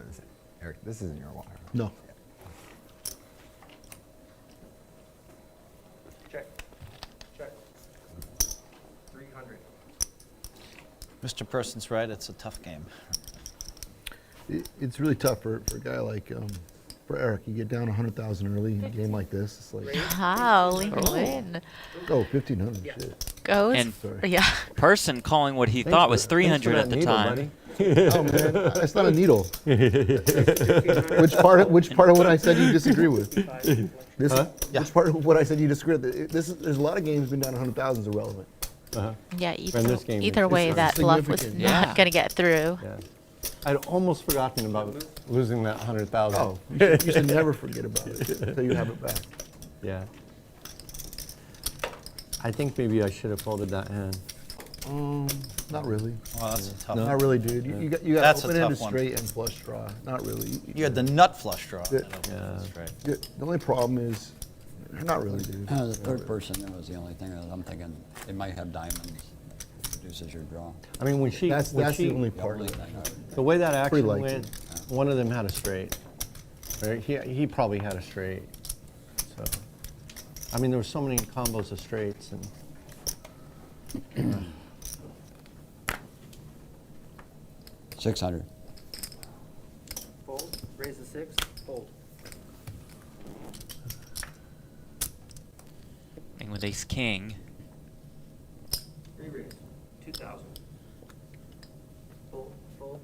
Eric, this isn't your water. No. Check. Check. 300. Mr. Person's right. It's a tough game. It's really tough for a guy like for Eric. You get down 100,000 early in a game like this. It's like Wow, Ling win. 1,500. Yeah. Shit. Goes. And Sorry. Yeah. Person calling what he thought was 300 at the time. Oh man, it's not a needle. Which part of what I said you disagree with? This, Which part of what I said you disagree with? There's a lot of games been down 100,000 is irrelevant. Yeah, this game either is way, that bluff was significant. not going to get through. Yeah. I'd almost forgotten about losing that 100,000. Oh, you should never forget about it until you have it back. Yeah. I think maybe I should have folded that hand. Not really. Oh, that's a tough No. one. Not really, dude. You got That's a open ended tough one. straight and flush draw. Not really. You had the nut flush draw. Yeah. That's right. The only problem is, not really, dude. The third person, that was the only thing that I'm thinking, they might have diamonds. Reduces your draw. I mean, when she, That's the only The part only of it. thing I would- the way that action light went, one of them had a straight. Right? He probably had a straight. So, I mean, there were so many combos of straights, and 600. Fold. Raise the 6. Fold. And with ace king. Re-raise. 2,000. Fold. Fold.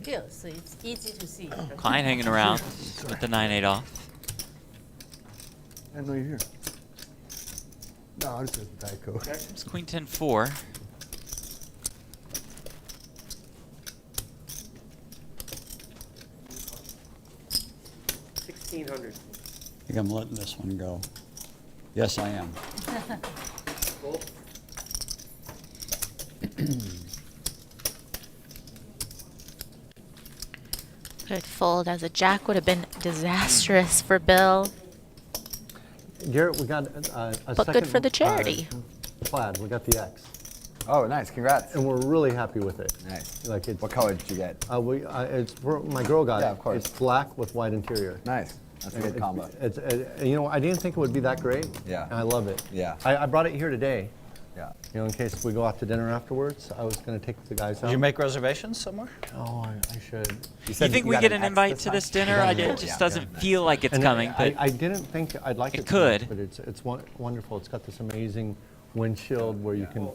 Good, so it's easy to see. Klein hanging around with the 9-8 off. I didn't know you're here. No, I just said Diet Coke. It's queen 10-4. $1,600. I think I'm letting this one go. Yes, I am. Fold. Good fold as a jack would have been disastrous for Bill. Garrett, we got a But second. good for the charity. Plaid, we got the X. Oh, nice. Congrats. And we're really happy with it. Nice. Like it's, what color did you get? My girl got it. Yeah, of course. It's black with white interior. Nice. That's a good combo. You know, I didn't think it would be that great. Yeah. And I love it. Yeah. I brought it here today. Yeah. You know, in case we go out to dinner afterwards, I was going to take the guys out. Did you make reservations somewhere? Oh, I should. You think we get an invite to this dinner? It just doesn't feel like it's coming. But I didn't think I'd like it. It could. But it's wonderful. It's got this amazing windshield where you can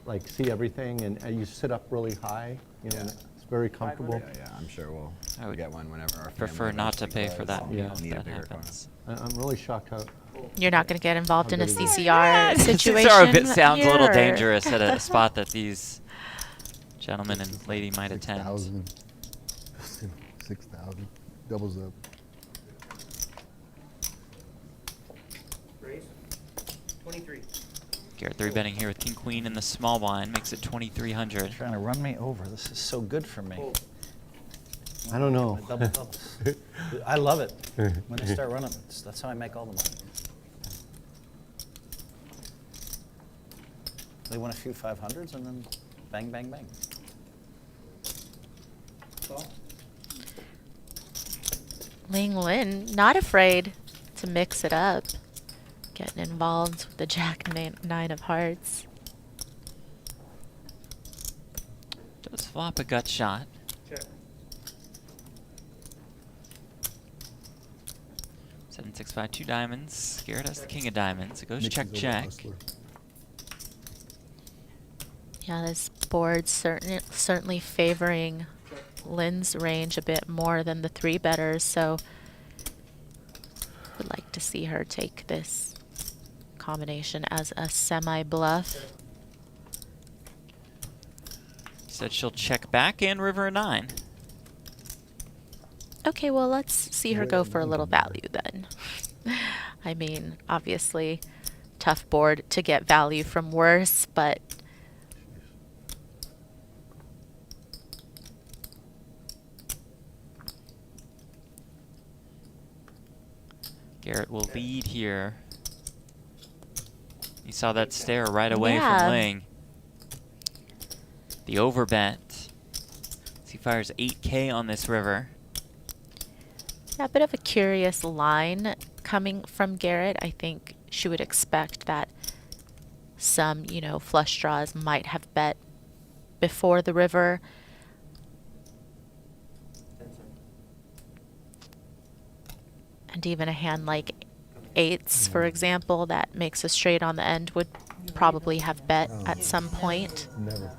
like see everything, and you sit up really high. You know, it's very comfortable. Yeah, I'm sure we'll get one whenever our prefer not to pay for that. Yeah, need a bigger car. I'm really shocked how. You're not going to get involved in a CCR situation. CCR sounds a little here, or- dangerous at a spot that these gentlemen and lady might attend. 6,000. Doubles up. Raise. 23. Garrett 3-betting here with King Queen in the small blind makes it 2,300. Trying to run me over. This is so good for me. I don't know. Double doubles. I love it. When they start running, that's how I make all the money. They win a few 500s and then bang, bang, bang. Ling Lin, not afraid to mix it up. Getting involved with the Jack 9 of hearts. Does flop a gut shot. Check. 7, 6, 5, 2 diamonds. Garrett has the king of diamonds. It goes Mixes check, over check. hustler. Yeah, this board certainly favoring Lin's range a bit more than the 3-betters, so would like to see her take this combination as a semi-bluff. Said she'll check back and river a 9. Okay, well, let's see her go for a little value then. I mean, obviously, tough board to get value from worse, but Garrett will lead here. You saw that stare right away Yeah. from Ling. The overbet. He fires 8K on this river. yeah, a bit of a curious line coming from Garrett. I think she would expect that some, you know, flush draws might have bet before the river. And even a hand like 8s, for example, that makes a straight on the end would probably have bet at some point. Never.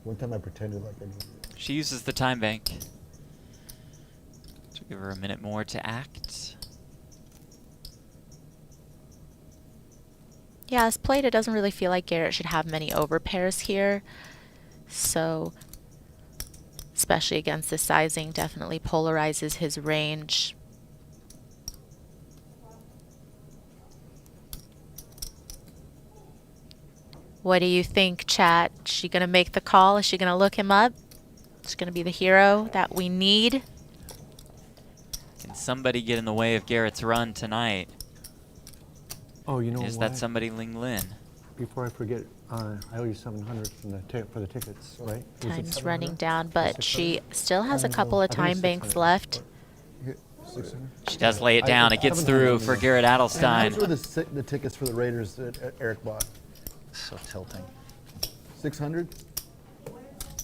One time I pretended like I knew. She uses the time bank. So give her a minute more to act. Yeah, as played, it doesn't really feel like Garrett should have many overpairs here. So, especially against this sizing, definitely polarizes his range. What do you think, chat? Is she going to make the call? Is she going to look him up? Is she going to be the hero that we need? Can somebody get in the way of Garrett's run tonight? Oh, you know Is what? that somebody Ling Lin? Before I forget, I owe you 700 from for the tickets, right? Was it Time's 700? running down, but she still has a couple I of think it's time banks 600. left. 600? She does lay it down. It gets 700 through for Garrett Adelstein. Those were the tickets for the Raiders that Eric bought. So tilting. 600?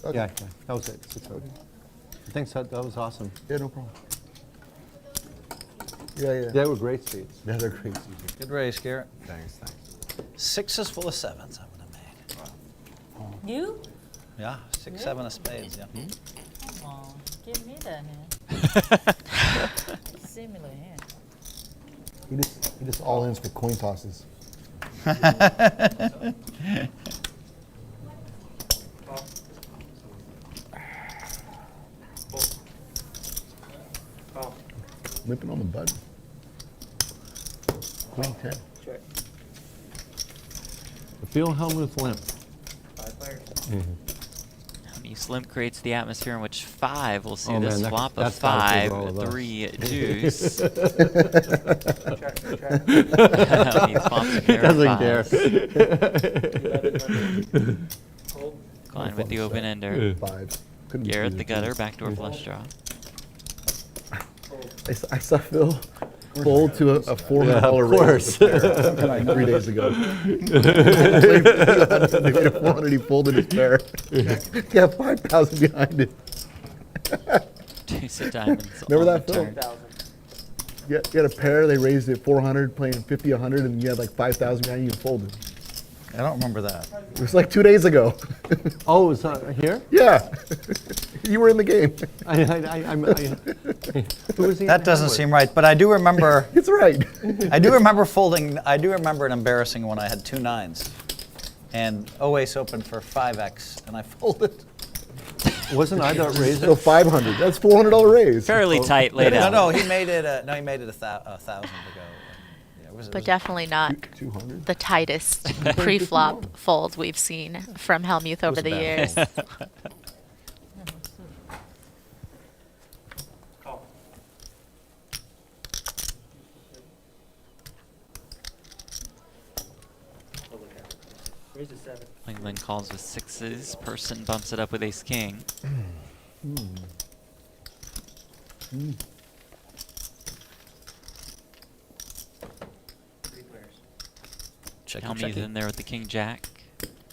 Okay. Yeah, that was it. 600. Thanks. That was awesome. Yeah, no problem. Yeah. They were great seats. Yeah, they're great. Good raise, Garrett. Thanks. 6s full of 7s I would have made. You? Yeah, 6, 7 of spades, yeah. Come on, give me that hand. Similar hand. He just all ins for coin tosses. Whipping on the button. Queen 10. Check. The feel Hellmuth limp. 5 players. Hellmuth limp creates the atmosphere in which 5. We'll see Oh, the man, swap of that's gotta 5, favor all of us. 3 deuce. He He swaps a pair of doesn't care. fives. Klein with the open ender. 5. Couldn't Garrett be the gutter, backdoor flush draw. I saw Phil fold to a $400 Yeah, of raise course. with a pair 3 days ago. They made a 400, he folded his pair. Yeah, 5,000 behind it. Deuce of diamonds. Remember on that, the Phil? turn. You had a pair, they raised it 400, playing 50, 100, and you had like 5,000 behind you and folded. I don't remember that. It was like 2 days ago. Oh, is here? Yeah. You were in the game. Who was he? That doesn't seem right, but I do remember. It's right. I do remember folding. I do remember an embarrassing one. I had 2 9s, and Oace opened for 5x, and I folded. Wasn't I the raiser? So 500. That's $400 raise. Fairly tight laid out. No, he made it. He made it a 1,000 to go. Yeah, it was, But definitely not 200. the tightest pre-flop fold we've seen from Hellmuth over the years. Raise a 7. England calls with 6s. Person bumps it up with ace king. check, Helms in there with the king jack.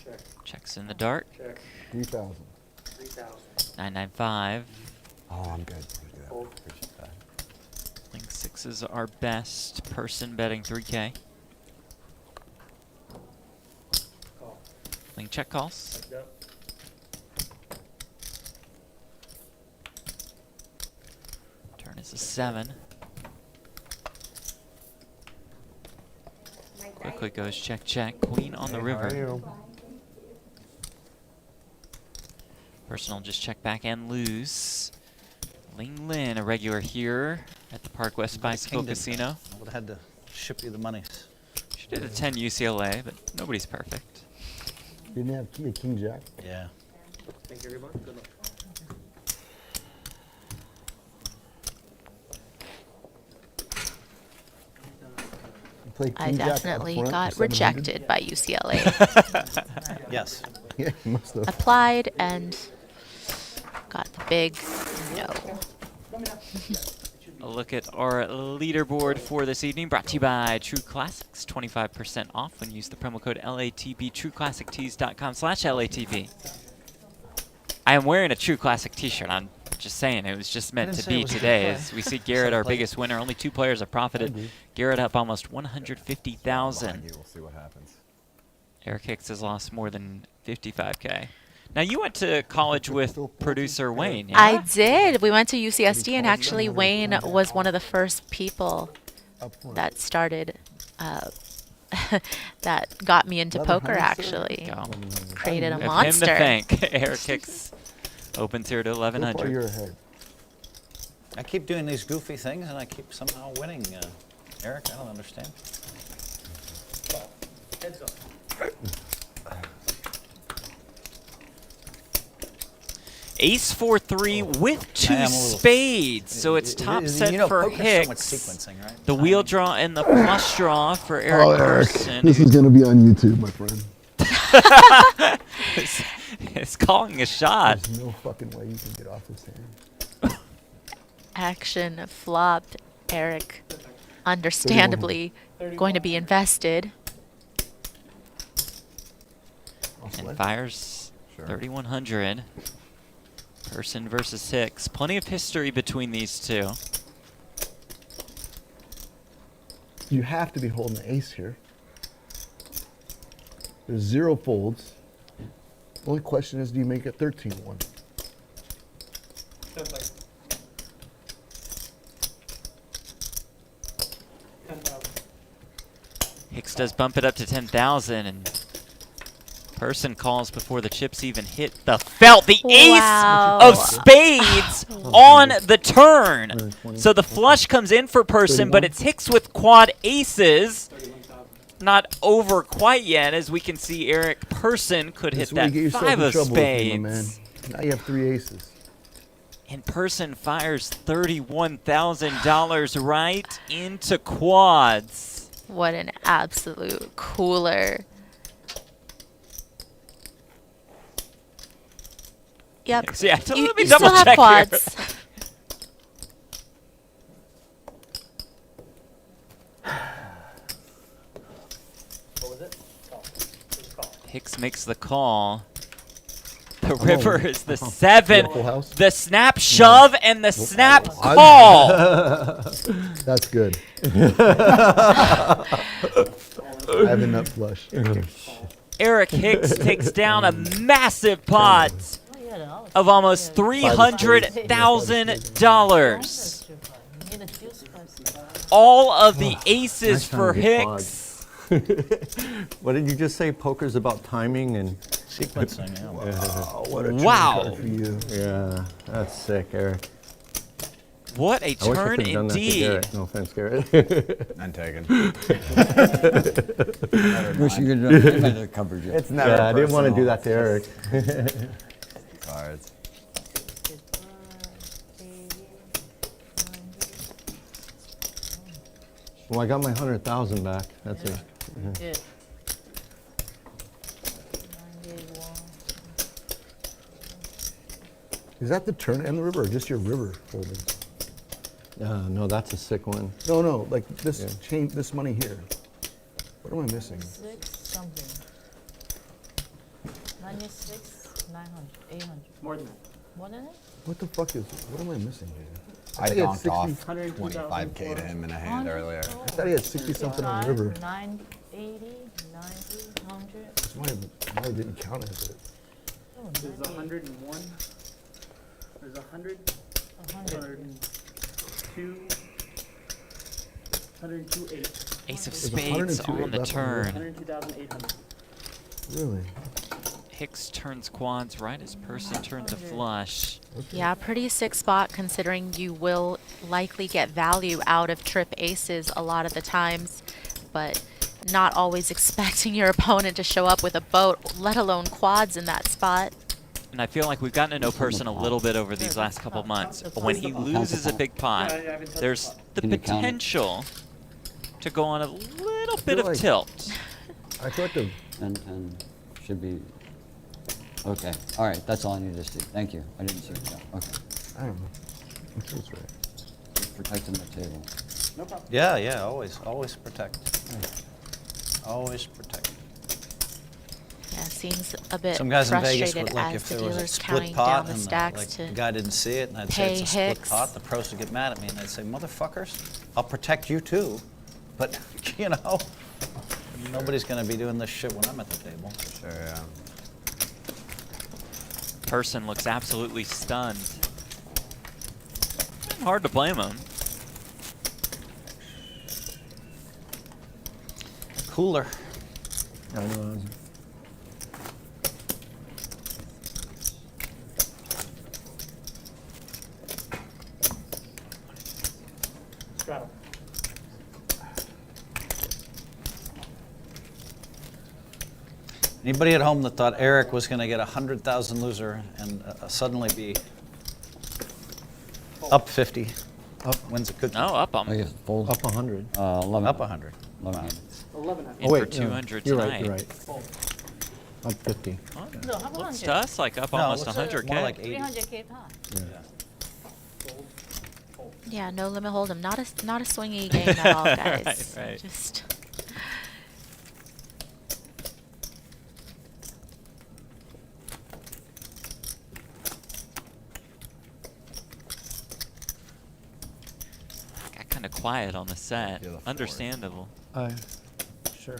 Check. Checks in the dark. Check. 3,000. 3,000. 995. Oh, I'm good. Fold. Appreciate that. I think 6s are best. Person betting 3K. Call. Ling check calls. Checked up. Turn is a 7. Quickly goes check, check. Queen on the river. Personal just check back and lose. Ling Lin, a regular here at the Park West Bicycle Casino. I would have had to ship you the monies. She did a 10 UCLA, but nobody's perfect. Didn't have king jack. Yeah. Thank you, everyone. Good luck. I definitely got rejected by UCLA. Yes. Yeah, you must have. Applied and got the big no. A look at our leaderboard for this evening, brought to you by True Classics. 25% off when you use the promo code LATB, trueclassictees.com/LATB. I am wearing a True Classic t-shirt. I'm just saying, it was just meant to be today. As we see Garrett, our biggest winner. Only 2 players have profited. Garrett up almost 150,000. We'll see what happens. Eric Hicks has lost more than 55K. Now, you went to college with producer Wayne, yeah? I did. We went to UCSD, and actually Wayne was one of the first people that started, that got me into poker, actually. Created a We have monster. him to thank. Eric Hicks opens here to 1,100. You're ahead. I keep doing these goofy things, and I keep somehow winning. Eric, I don't understand. Heads up. Ace 4-3 with I 2 am a little- spades, so it's top set for poker's so Hicks. much sequencing, right? The wheel draw and the flush draw for Eric Person. This is going to be on YouTube, my friend. It's calling a shot. There's no fucking way you can get off this hand. Action flopped. Eric, understandably, going to be invested. And fires 3,100. Person versus Hicks. Plenty of history between these two. You have to be holding the ace here. There's 0 folds. The only question is, do you make it 13-1? Hicks does bump it up to 10,000, and Person calls before the chips even hit the felt. The Wow. ace of spades on the turn. So the flush comes in for Person, but it's Hicks with quad aces. Not over quite yet, as we can see Eric Person could hit That's where you that get yourself 5 in of trouble with me, my man. spades. Now you have 3 aces. And Person fires $31,000 right into quads. What an absolute cooler. Yep. See, let me you double still have check quads. here. What was it? Call. It was call. Hicks makes the call. The river is the 7. Full house? The snap shove and the snap call. That's good. I have a nut flush. Eric Hicks takes down a massive pot of almost $300,000. All of the aces Nice time for to get Hicks. What did you just say? Poker's about timing and Sequencing, yeah. Wow, what a turn Wow. card for you. yeah, that's sick, Eric. What a I wish I turn could have done that to indeed. Garrett. No offense, Garrett. I'm taken. Wish you could have covered you. It's never Yeah, I didn't want to do personal. that to Eric. Cards. Well, I got my 100,000 back. That's it. Good. Is that the turn and the river, or just your river folding? No, that's a sick one. No, like this Yeah. change, this money here. What am I missing? 6 something. 96, 900, 800. More than that. More than it? What the fuck is? What am I missing here? I thought he had donked off 60 25K to him in a hand earlier. I thought he had 60 something on the river. 9, 80, 90, 100. That's why I didn't count it. Oh, There's 90, 101. There's 100. 100. 102. 102, 8. Ace of There's spades 102 on the left on the turn. 102,800. Really? Hicks turns quads right as Person turns a flush. Yeah, pretty sick spot considering you will likely get value out of trip aces a lot of the times, but not always expecting your opponent to show up with a boat, let alone quads in that spot. And I feel like we've gotten to know Person a little bit over these last couple months. But when he loses a big pot, there's the Can you count it? potential to go on a little bit of like- tilt. I feel like the And should be, okay. All right, that's all I needed to see. Thank you. I didn't see it. Yeah, okay. I don't know. I'm sure it's right. Just protecting the table. No problem. Yeah, always protect. Always protect. Yeah, seems a bit Some guys in Vegas frustrated would look as if the there was a dealers split counting pot down the and stacks like to the guy didn't see it and I'd say pay it's a split Hicks. pot, the pros would get mad at me and they'd say, motherfuckers, I'll protect you too. But, you know, nobody's going to be doing this shit when I'm at the table. Sure, yeah. Person looks absolutely stunned. Hard to blame him. Cooler. I know. Straddle. Anybody at home that thought Eric was going to get a 100,000 loser and suddenly be up 50, wins a cookie. No, up Oh, you fold? Up 100. 11. Up 100. 1100. 1100. In for 200 you're tonight. right, you're right. Up 50. No, how Looks 100? to us like up No, almost looks 100K. more like 80. 300K pot. Yeah, no limit hold'em. Not a swingy game at all, guys. Right. Just Got kind of quiet on the set. Feel the force. Understandable. Sure.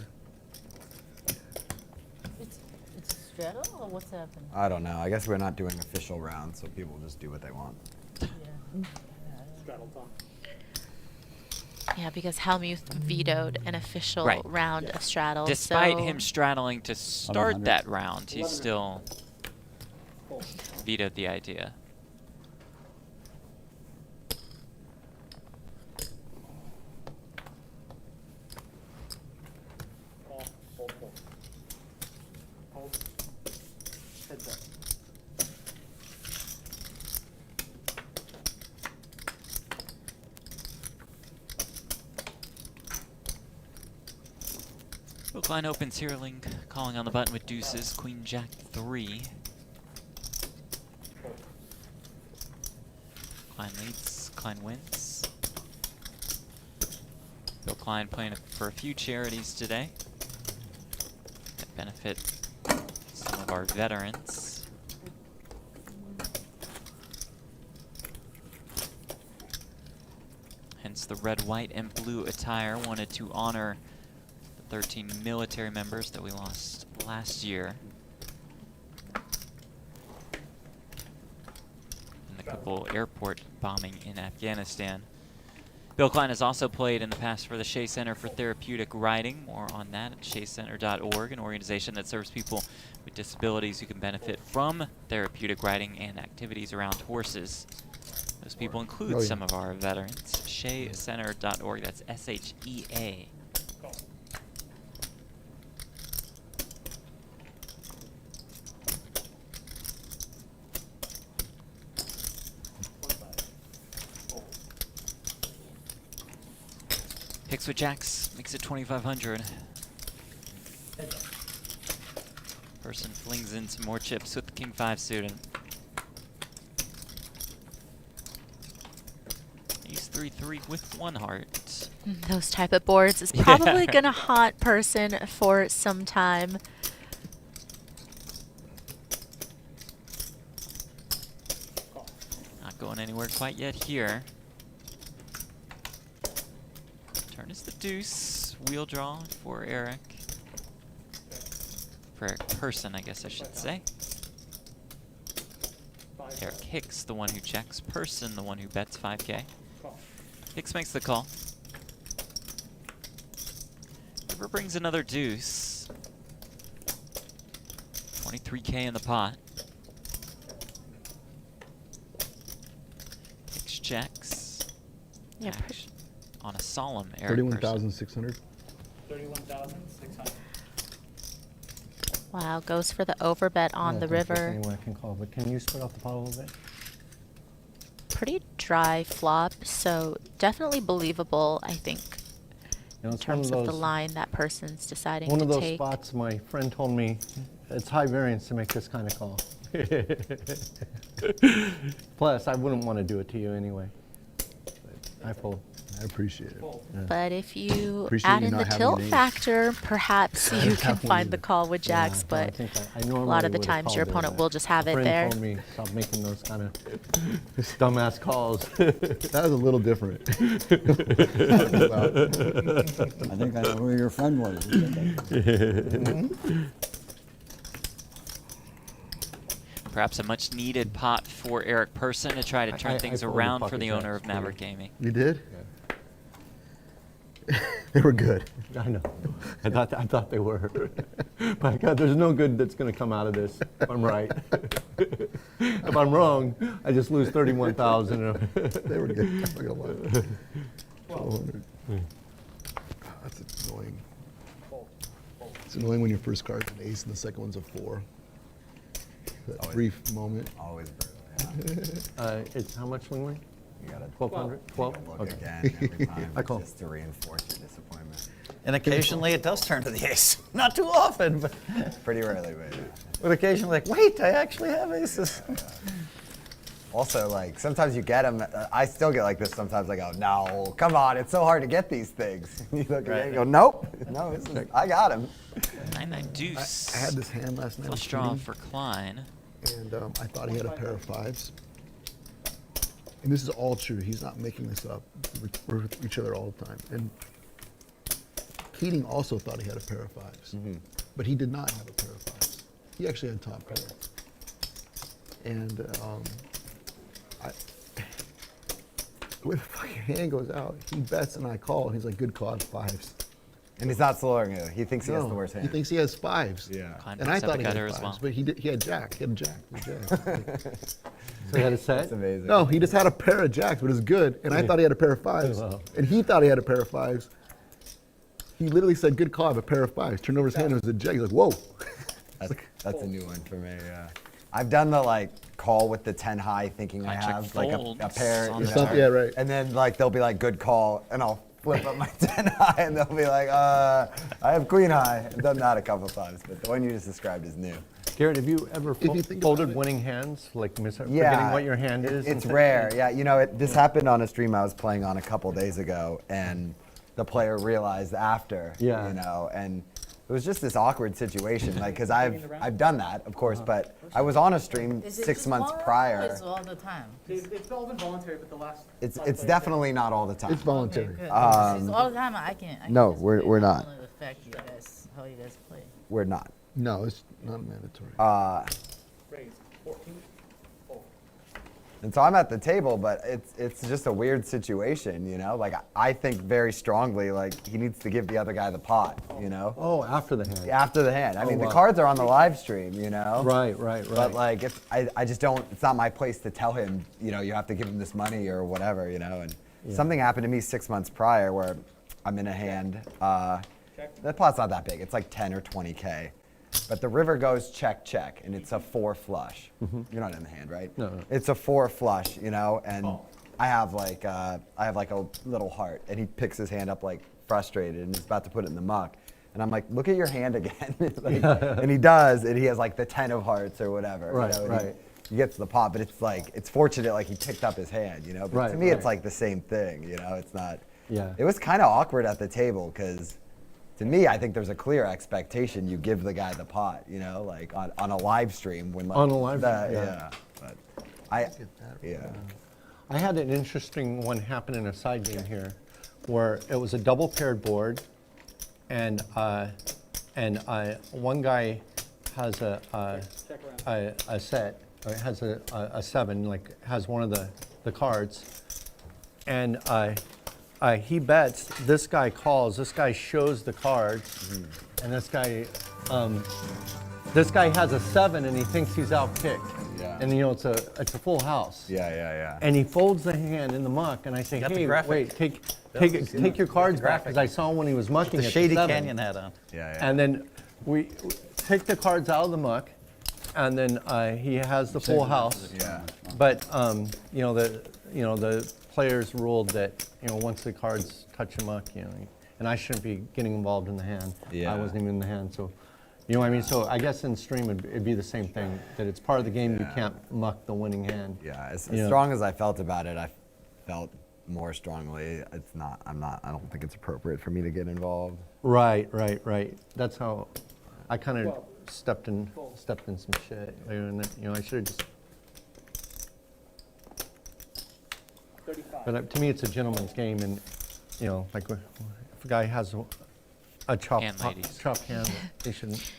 It's a straddle or what's happening? I don't know. I guess we're not doing official rounds, so people just do what they want. Yeah. Straddle Tom. yeah, because Hellmuth vetoed an official Right. round of straddle. Despite so him straddling to start 1100. that round, he still Fold. vetoed the idea. Call. Fold. Hold. Heads up. Bill Klein opens here, Link calling on the button with deuces, queen jack 3. Klein leads, Klein wins. Bill Klein playing for a few charities today that benefit some of our veterans. Hence the red, white, and blue attire. Wanted to honor the 13 military members that we lost last year. In the Kabul airport bombing in Afghanistan. Bill Klein has also played in the past for the Shea Center for Therapeutic Riding. More on that at shaycenter.org, an organization that serves people with disabilities who can benefit from therapeutic riding and activities around horses. Those people include some of our veterans. shaycenter.org, that's S-H-E-A. Picks with jacks, makes it 2,500. Person flings in some more chips with the king 5 suited. He's 3-3 with 1 heart. Those type of boards is probably gonna haunt person for some time. Not going anywhere quite yet here. Turn is the deuce. Wheel draw for Eric. For Eric Person, I guess I should say. Eric Hicks, the one who checks. Person, the one who bets 5K. Hicks makes the call. River brings another deuce. 23K in the pot. Hicks checks. Yeah, on a solemn Eric 31,600. 31,600. Wow, goes for the overbet on the river. Anyone can call, but can you spread out the pot a little bit? Pretty dry flop, so definitely believable, I think, You know, in it's one terms of the those- line that person's deciding One to of those take. spots my friend told me it's high variance to make this kind of call. Plus, I wouldn't want to do it to you anyway. I fold. I appreciate it. Yeah. But if you Appreciate add you in not the having tilt an ace. factor, perhaps I you don't can have one find the either. call with jacks, Yeah, I but think I a normally lot of the would've times your called it, opponent but will just have a it friend there. told me stop making those kind of dumbass calls. That was a little different. I think I know who your friend was. Perhaps a much needed pot for Eric Person to try to turn things folded around for pocket the owner jacks of Maverick Gaming. You did? They were good. I know. I thought they were. But God, there's no good that's going to come out of this if I'm right. If I'm wrong, I just lose 31,000. They were good. I'm not gonna lie. 1,200. That's annoying. It's annoying when your first card's an ace and the second one's a 4. That brief moment. Always brutal. It's how much swing weight? You got 1,200? 12? look Okay. again every time I call. just to reinforce your disappointment. And occasionally it does turn to the ace. Not too often, but Pretty rarely, but yeah. occasionally like, wait, I actually have aces. Also, like, sometimes you get them. I still get like this sometimes. I go, no, come on, it's so hard to get these things. You look at it and go, nope, no, this is, I got him. 9-9 deuce. I had this hand last night. I was Flush draw shooting, for Klein. and I thought he had a pair of 5s. And this is all true. He's not making this up. We're with each other all the time. And Keating also thought he had a pair of 5s, but he did not have a pair of 5s. He actually had top pair. And the way the fucking hand goes out, he bets and I call, and he's like, good call, 5s. And he's not slowing you. He thinks he has the No, worst hand. he thinks he has 5s. Yeah. Klein And I picks up thought a he had gutter 5s, as well. but he had jack. He had a jack. He had jack. So you had a set? That's amazing. No, he just had a pair of jacks, but it was good. And I thought he had a pair of 5s. Wow. And he thought he had a pair of 5s. He literally said, good call, I have a pair of 5s. Turned over his hand, and it was a jack. He's like, whoa. That's a new one for me, yeah. I've done the like call with the 10 high thinking I Klein check have like a folds pair. on you the know, turn. Yeah, right. And then like they'll be like good call and I'll flip up my 10 high and they'll be like, I have queen high. I've done that a couple times, but the one you just described is new. Garrett, have you ever folded winning hands, like forgetting what your hand is? It's rare. Yeah, you know, this happened on a stream I was playing on a couple days ago, and the player realized after, you know, and it was just this awkward situation, like, because I've done that, of course, but I was on a stream 6 months prior. It's all the time. It's all been voluntary, but the last. It's definitely not all the time. It's voluntary. It's all the time. I can. No, we're not. Affect you guys, how you guys play. We're not. No, it's not mandatory. Raise 14. And so I'm at the table, but it's just a weird situation, you know? Like, I think very strongly, like, he needs to give the other guy the pot, you know? Oh, after the hand. After the hand. I mean, the cards are on the live stream, you know? Right. But, like, I just don't, it's not my place to tell him, you know, you have to give him this money or whatever, you know? And something happened to me 6 months prior where I'm in a hand. The pot's not that big. It's like 10 or 20K. But the river goes check, check, and it's a 4 flush. You're not in the hand, right? No. It's a 4 flush, you know, and I have like a little heart, and he picks his hand up like frustrated, and he's about to put it in the muck, and I'm like, look at your hand again, like, and he does, and he has like the 10 of hearts or whatever. Right, you know, right. He gets the pot, but it's like it's fortunate like he picked up his hand, you know. But to me, it's like the same thing, you know. It's not. Yeah. It was kind of awkward at the table because. To me, I think there's a clear expectation you give the guy the pot, you know, like on a live stream when like on a live stream, yeah. But I had an interesting one happen in a side game here, where it was a double paired board, and one guy has a set, or has a 7, like has one of the cards, and he bets, this guy calls, this guy shows the cards, and this guy has a 7 and he thinks he's outpicked. Yeah. And you know, it's a full house. Yeah. And he folds the hand in the muck, and I say, hey, wait, take your cards back, because I saw when he was mucking The at Shady the 7. Canyon hat on. Yeah. And then we take the cards out of the muck, and then he has the full house. Yeah. But the players ruled that, you know, once the cards touch the muck, you know, and I shouldn't be getting involved in the hand. Yeah. I wasn't even in the hand, so, you know what I mean? So I guess in stream it'd be the same thing, that it's part of the game, you can't muck the winning hand. Yeah, as strong as I felt about it, I felt more strongly. I don't think it's appropriate for me to get involved. Right. That's how I kind of stepped in some shit. And, you know, I should have just. 35. But to me, it's a gentleman's game, and you know, like if a guy has a chopped hand, they shouldn't.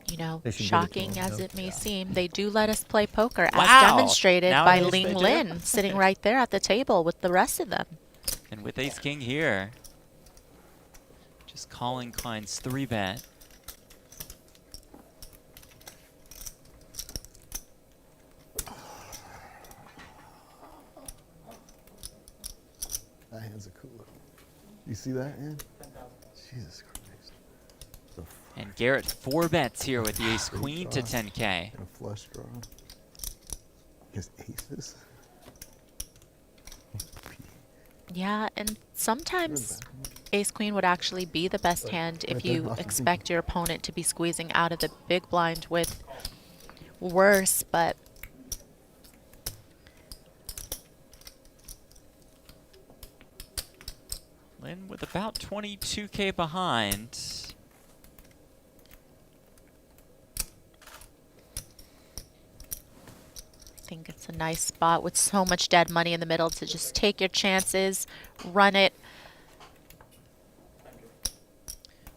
You know, They should give it to shocking him, as yeah. it may seem, they do let us play poker, Wow. as demonstrated by Nowadays Ling they do. Lin, sitting right there at the table with the rest of them. And with ace king here, just calling Klein's 3-bet. That hand's a cooler. You see that hand? Jesus Christ. And Garrett 4 bets here with the ace queen to 10K. And a flush draw. His aces. Yeah, and sometimes ace queen would actually be the best hand if you expect your opponent to be squeezing out of the big blind with worse, but Lin with about 22K behind. I think it's a nice spot with so much dead money in the middle to just take your chances, run it.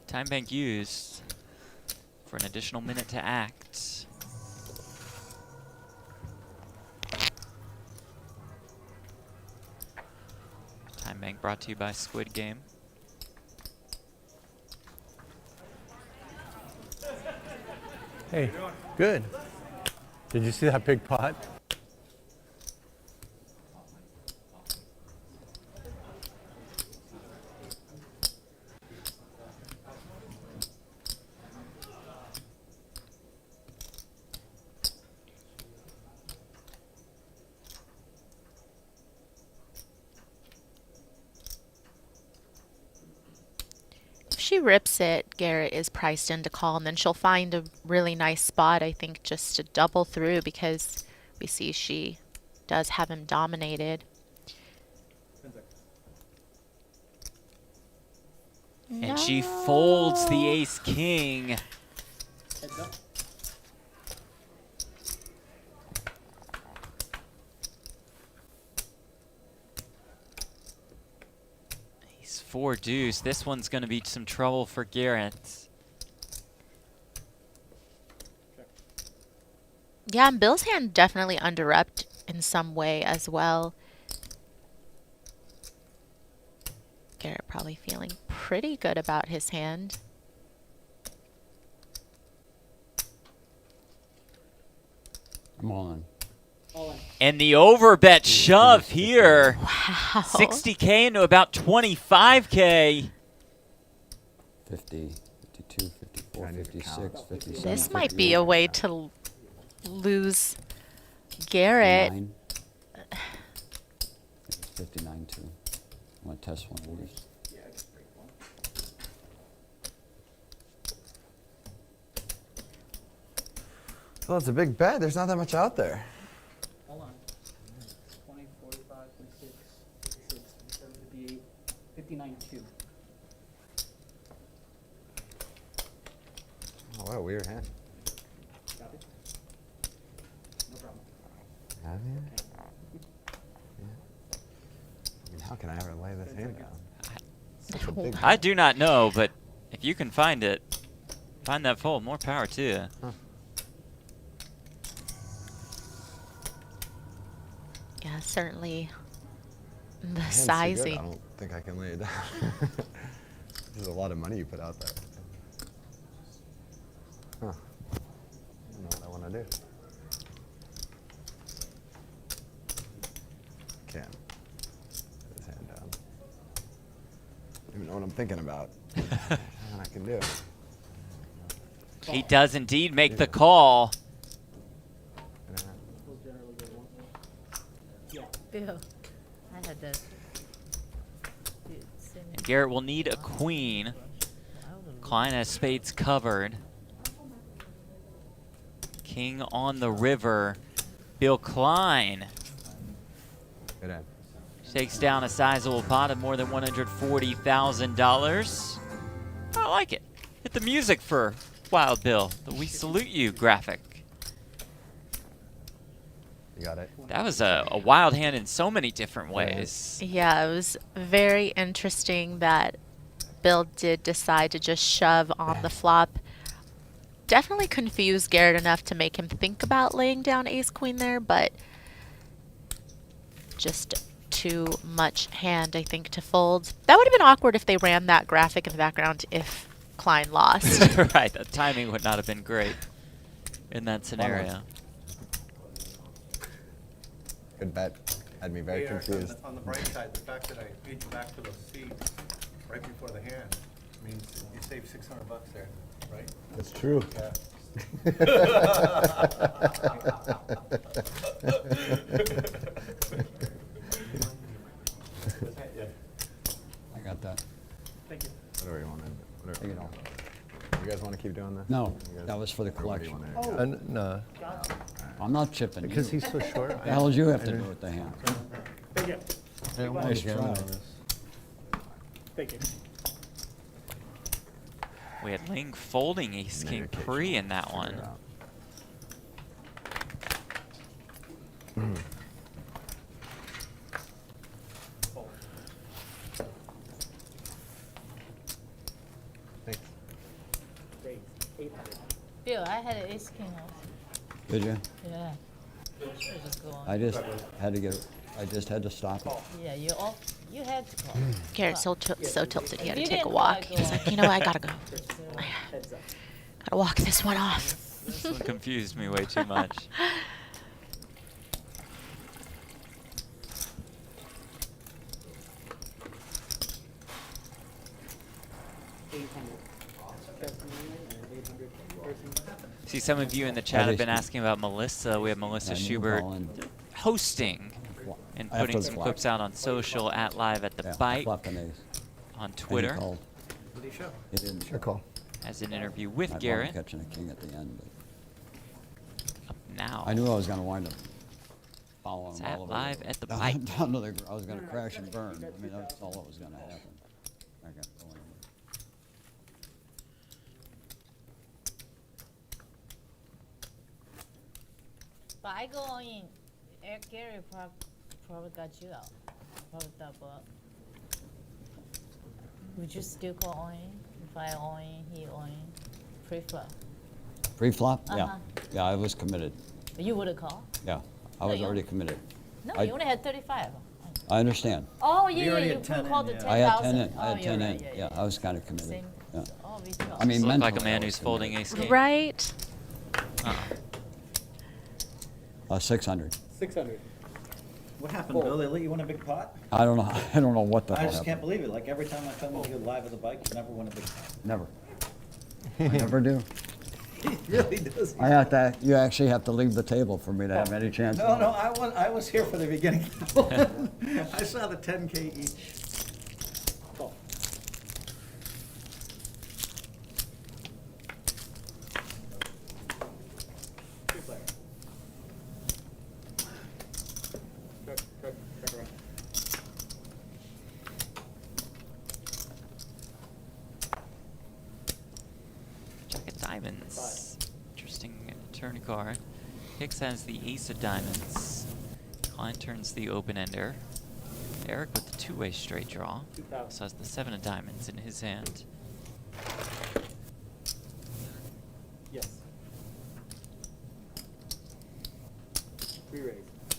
Time bank used for an additional minute to act. Time bank brought to you by Squid Game. Hey, good. Did you see that big pot? she rips it, Garrett is priced into call, and then she'll find a really nice spot, I think, just to double through, because we see she does have him dominated. And she folds the ace-king. Ace 4 deuce. This one's going to be some trouble for Garrett. Yeah, and Bill's hand definitely under-repped in some way as well. Garrett probably feeling pretty good about his hand. I'm all in. And the overbet shove here. Wow. 60K into about 25K. 50, 52, 54, 56, 57. This might be a way to lose Garrett. 59. It's 59 too. I'm gonna test one of these. Well, it's a big bet. There's not that much out there. Hold on. 20, 45, 56, 56, 57, 58, 59, 2. Oh, what a weird hand. Got it? No problem. Have you? Yeah. I mean, how can I ever lay this hand down? Such a big I do not know, but if you can find it, find that fold. More power to you. Huh. Yeah, certainly the My hand's too good. sizing. I don't think I can lay it down. This is a lot of money you put out there. Huh. I don't know what I want to do. Can't put his hand down. I don't even know what I'm thinking about. What I can do. He does indeed make the call. Bill, I had that. And Garrett will need a queen. Klein has spades covered. King on the river. Bill Klein Good hand. takes down a sizable pot of more than $140,000. I like it. Hit the music for Wild Bill. The We Salute You graphic. You got it. That was a wild hand in so many different ways. Yeah, it was very interesting that Bill did decide to just shove on the flop. Definitely confused Garrett enough to make him think about laying down ace-queen there, but just too much hand, I think, to fold. That would have been awkward if they ran that graphic in the background if Klein lost. Right, the timing would not have been great in that scenario. Good bet. Had me very confused. On the bright side, the fact that I paid you back for those seats right before the hand means you saved $600 there, right? That's true. Yeah. I got that. Thank you. Whatever you want to. Whatever. Take it all. You guys want to keep doing this? No, You guys- that was for the or what do you collection. wanna do? No, I'm not chipping because you. he's so short. What the hell did you have to do with the hand? Thank you. Nice try. Thank you. We had Ling folding ace king pre in that one. Thanks. Great. 800. Bill, I had an ace king also. Did you? Yeah. Should just go on. I just had to get. I just had to stop it. Yeah, you had to call. Garrett's so tilted he had to You take a didn't walk. wanna He was go like, on. you know what, I gotta go. Heads up. Gotta walk this one off. This one confused me way too much. See, some of you in the chat have been asking about Melissa. We have Melissa Schubert hosting and putting some clips out on social at Live at the Bike flop an ace. on And he Twitter. called. What did he show? He didn't show. I call. As an interview with I thought Garrett. catching a king at the end, but Up now. I knew I was going to wind up following It's him at all the live way at the down, bike. down to the, I was going to crash and burn. I mean, that's all that was going to happen. I got going. But I go all in. Eric Gary probably got you out. Probably double up. Would you still go all in? If I all in, he all in? Pre-flop. Pre-flop? Uh-huh. Yeah. Yeah, I was committed. You would have called? Yeah, I No, was you- already committed. No, I- you only had 35. I understand. Oh, You yeah, already you had 10 called the in, 10,000. I had 10 in. I Oh, had you're 10 right, in. Yeah, I was kind of committed. Same. Yeah. Oh, me too. I mean, Just look like a mentally, man I who's was folding committed. ace king. Right? 600. 600. What happened, Bill? They let you win a big pot? I don't know. I don't know what the I hell just can't happened. believe it. Like every time I come with you live at the bike, you never win a big pot. Never. I never do. He really does. I have to. You actually have to leave the table for me to have any chance. No, no, I was here for the beginning. I saw the 10K each. Call. Two player. Check around. Jack of diamonds. Interesting turn card. Hicks has the ace of diamonds. Klein turns the open ender. Eric with the two-way straight draw. 2000. Also has the 7 of diamonds in his hand. Yes. 3 raise.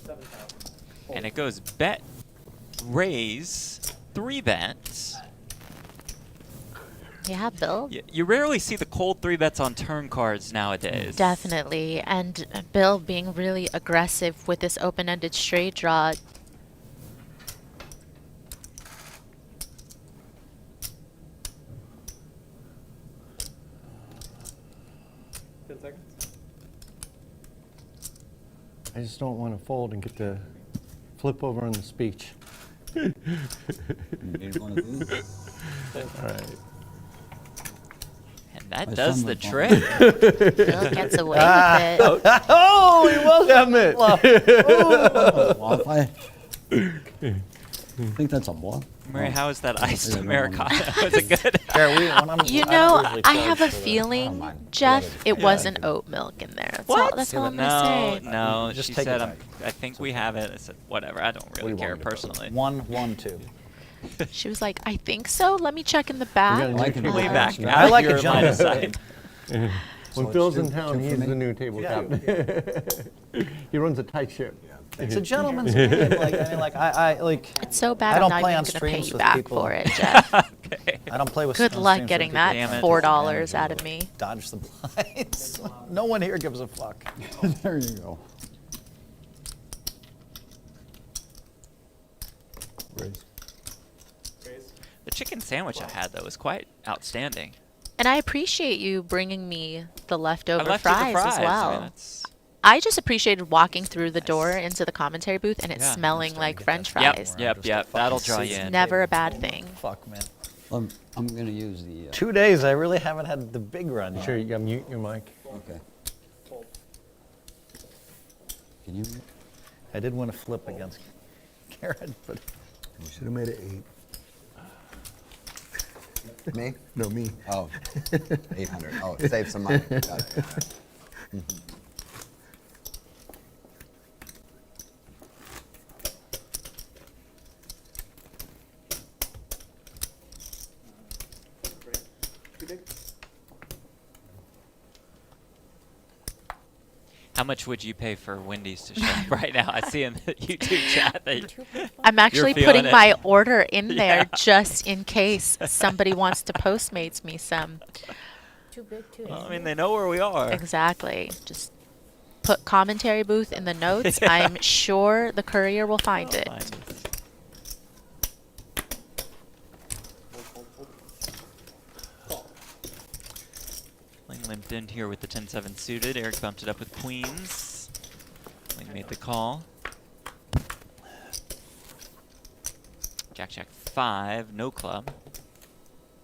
7,000. And it goes bet, raise, 3 bet. Yeah, Bill. You rarely see the cold 3 bets on turn cards nowadays. Definitely. And Bill being really aggressive with this open-ended straight draw. I just don't want to fold and get the flip over on the speech. You need one of these? All right. And that My does son the went wrong. trick. Bill gets away with it. Oh, he was damn it. Well, if I think that's a bluff. Mary, how is that iced Yeah, no, Americano? Was it good? You know, I have a feeling, Jeff, it wasn't oat milk in there. That's all, that's all I'm No, going to say. no. Just She take said, it I think we have it. I said, whatever. I don't really care personally. 1, 1, 2. She was like, I think so. Let me check in the back. I can Way do back. that. I like a Your line of gentleman. sight. When it's Phil's two- in town, two for he's me? the new table captain. He runs a tight ship. It's a gentleman's game. Like, I mean, like, It's so bad I don't I'm not play even on going to pay streams you with back people. for it, Jeff. Okay. I don't play with Good on luck streams getting with that people. Damn it. $4 out of me. Dodge the blinds. No one here gives a fuck. There you go. Raise. Raise. The chicken sandwich I had, though, was quite outstanding. And I appreciate you bringing me the leftover I left you the fries, as fries. well. I mean, that's, I just appreciated walking through the door into the commentary booth and it Yeah. smelling like French yep, fries. yep. That'll draw you in. Never a bad thing. Fuck, man. I'm going to use the. 2 days, I really haven't had the big run. Sure, you got to mute your mic. Okay. Can you? I did win a flip against Garrett, but We should have made it 8. Me? No, me. Oh, 800. Oh, save some money. Got it. Too big? How much would you pay for Wendy's to show up right now? I see in the YouTube chat that I'm actually feeling putting it. my order in there Yeah. just in case somebody wants to Postmates me some. Too big, too Well, I easy. mean, they know where we are. Exactly. Just put commentary booth in the notes. Yeah. I'm sure the courier will find it. Fine. Call. Ling limped in here with the 10-7 suited. Eric bumped it up with queens. Ling made the call. Jack, Jack 5, no club.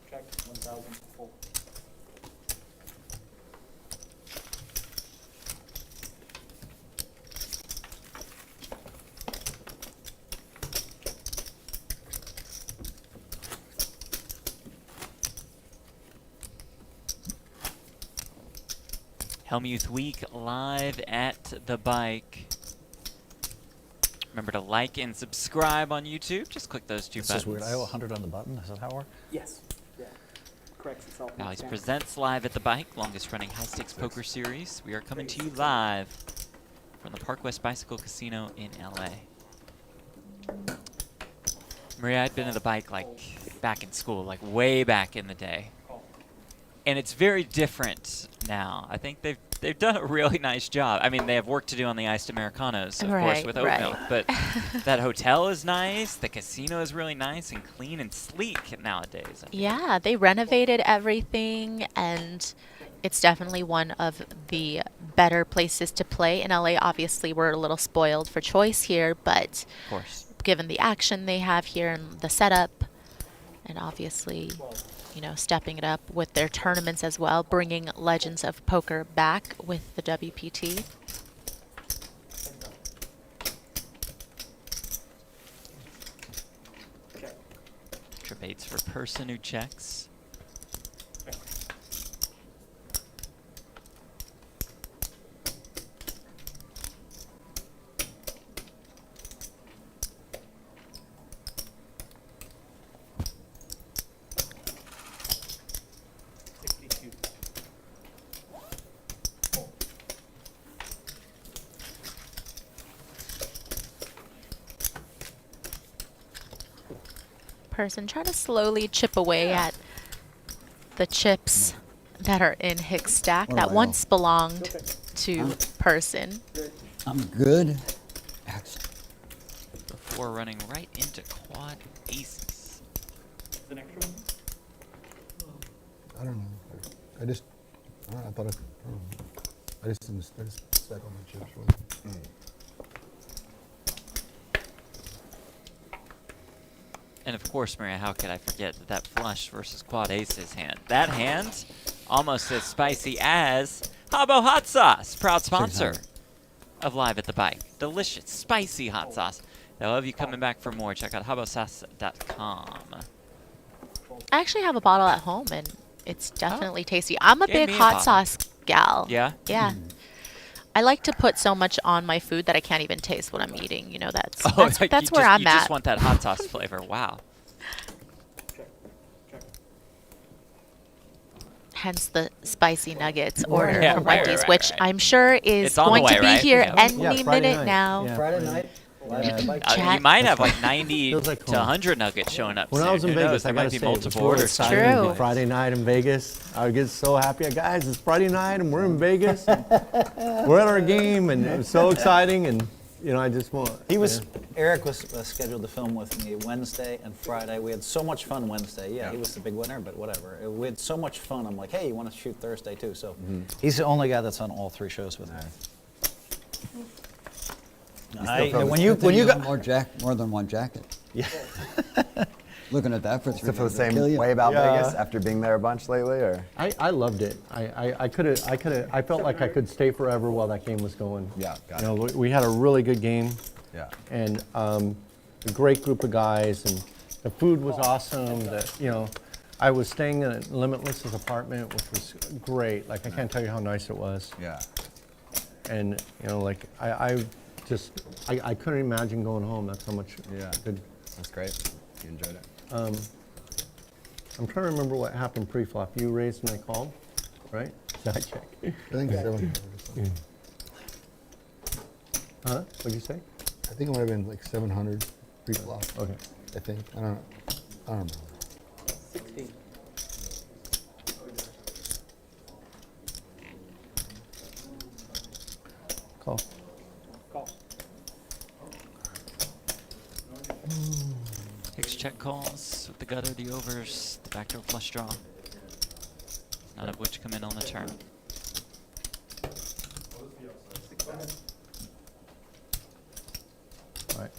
Check. 1,000 full. Hellmuth Week live at the bike. Remember to like and subscribe on YouTube. Just click those two buttons. This is weird. I owe 100 on the button. Is that how it works? Yes. Yeah. Corrects itself. Bally's presents live at the bike, longest running high stakes poker series. We are coming to you live from the Park West Bicycle Casino in LA. Maria, I'd been to the bike like back in school, like way back in the day. And it's very different now. I think they've done a really nice job. I mean, they have work to do on the iced Americanos, of course, with oat milk. But that hotel is nice. The casino is really nice and clean and sleek nowadays. Yeah, they renovated everything, and it's definitely one of the better places to play. In LA, obviously, we're a little spoiled for choice here, but of course, given the action they have here and the setup, and obviously, you know, stepping it up with their tournaments as well, bringing Legends of Poker back with the WPT. Debates for person who checks. Person try to slowly chip away at the chips that are in Hicks' stack that once belonged to Person. I'm good. Excellent. Before running right into quad aces. The next one? I don't know. I just, I don't know, I thought I just didn't stack on my chips really. And of course, Maria, how could I forget that flush versus quad aces hand? That hand, almost as spicy as Habbo Hot Sauce, proud sponsor of Live at the Bike. Delicious, spicy hot sauce. I love you coming back for more. Check out habbosauce.com. I actually have a bottle at home, and it's definitely tasty. I'm a Give big me a hot bottle. sauce gal. Yeah? Yeah. I like to put so much on my food that I can't even taste what I'm eating. You know, that's Like that's you where just, I'm you at. just want that hot sauce flavor. Wow. Hence the spicy nuggets order Yeah, from right, Wendy's, right, which right. I'm sure is It's on the going way, to be right? here Yeah. any Yeah, Friday minute night. now. Yeah. Friday night. You might have like 90 Feels like to home. 100 nuggets showing up When soon. I was in Who Vegas, knows? I There might gotta be say, it was multiple really orders. exciting. True. Friday night in Vegas, I would get so happy. Guys, it's Friday night and we're in Vegas. And we're at our game, and it was so exciting. And you know, I just want. Eric was scheduled to film with me Wednesday and Friday. We had so much fun Wednesday. Yeah, he was the big winner, but whatever. We had so much fun. I'm like, hey, you want to shoot Thursday too? So he's the only guy that's on all 3 shows with me. When you got more than one jacket. Yeah. Looking at that for Still 3 feel the days, same kill you. way about Yeah. Vegas after being there a bunch lately, or? I loved it. I felt like I could stay forever while that game was going. Yeah, got You know, we had a really good game. Yeah. And a great group of guys, and the food was awesome. I was staying in Limitless's apartment, which was great. Like, I can't tell you how nice it was. Yeah. And you know, like I couldn't imagine going home. That's how much good. That's great. You enjoyed it. I'm trying to remember what happened pre-flop. You raised and I called, right? Side check. I think 700 or something. Huh? What'd you say? I think it might have been like 700 pre-flop. Okay. I think. I don't know. 16. Call. Call. Hicks check calls with the gutter, the overs, the backdoor flush draw. None of which come in on the turn. All right.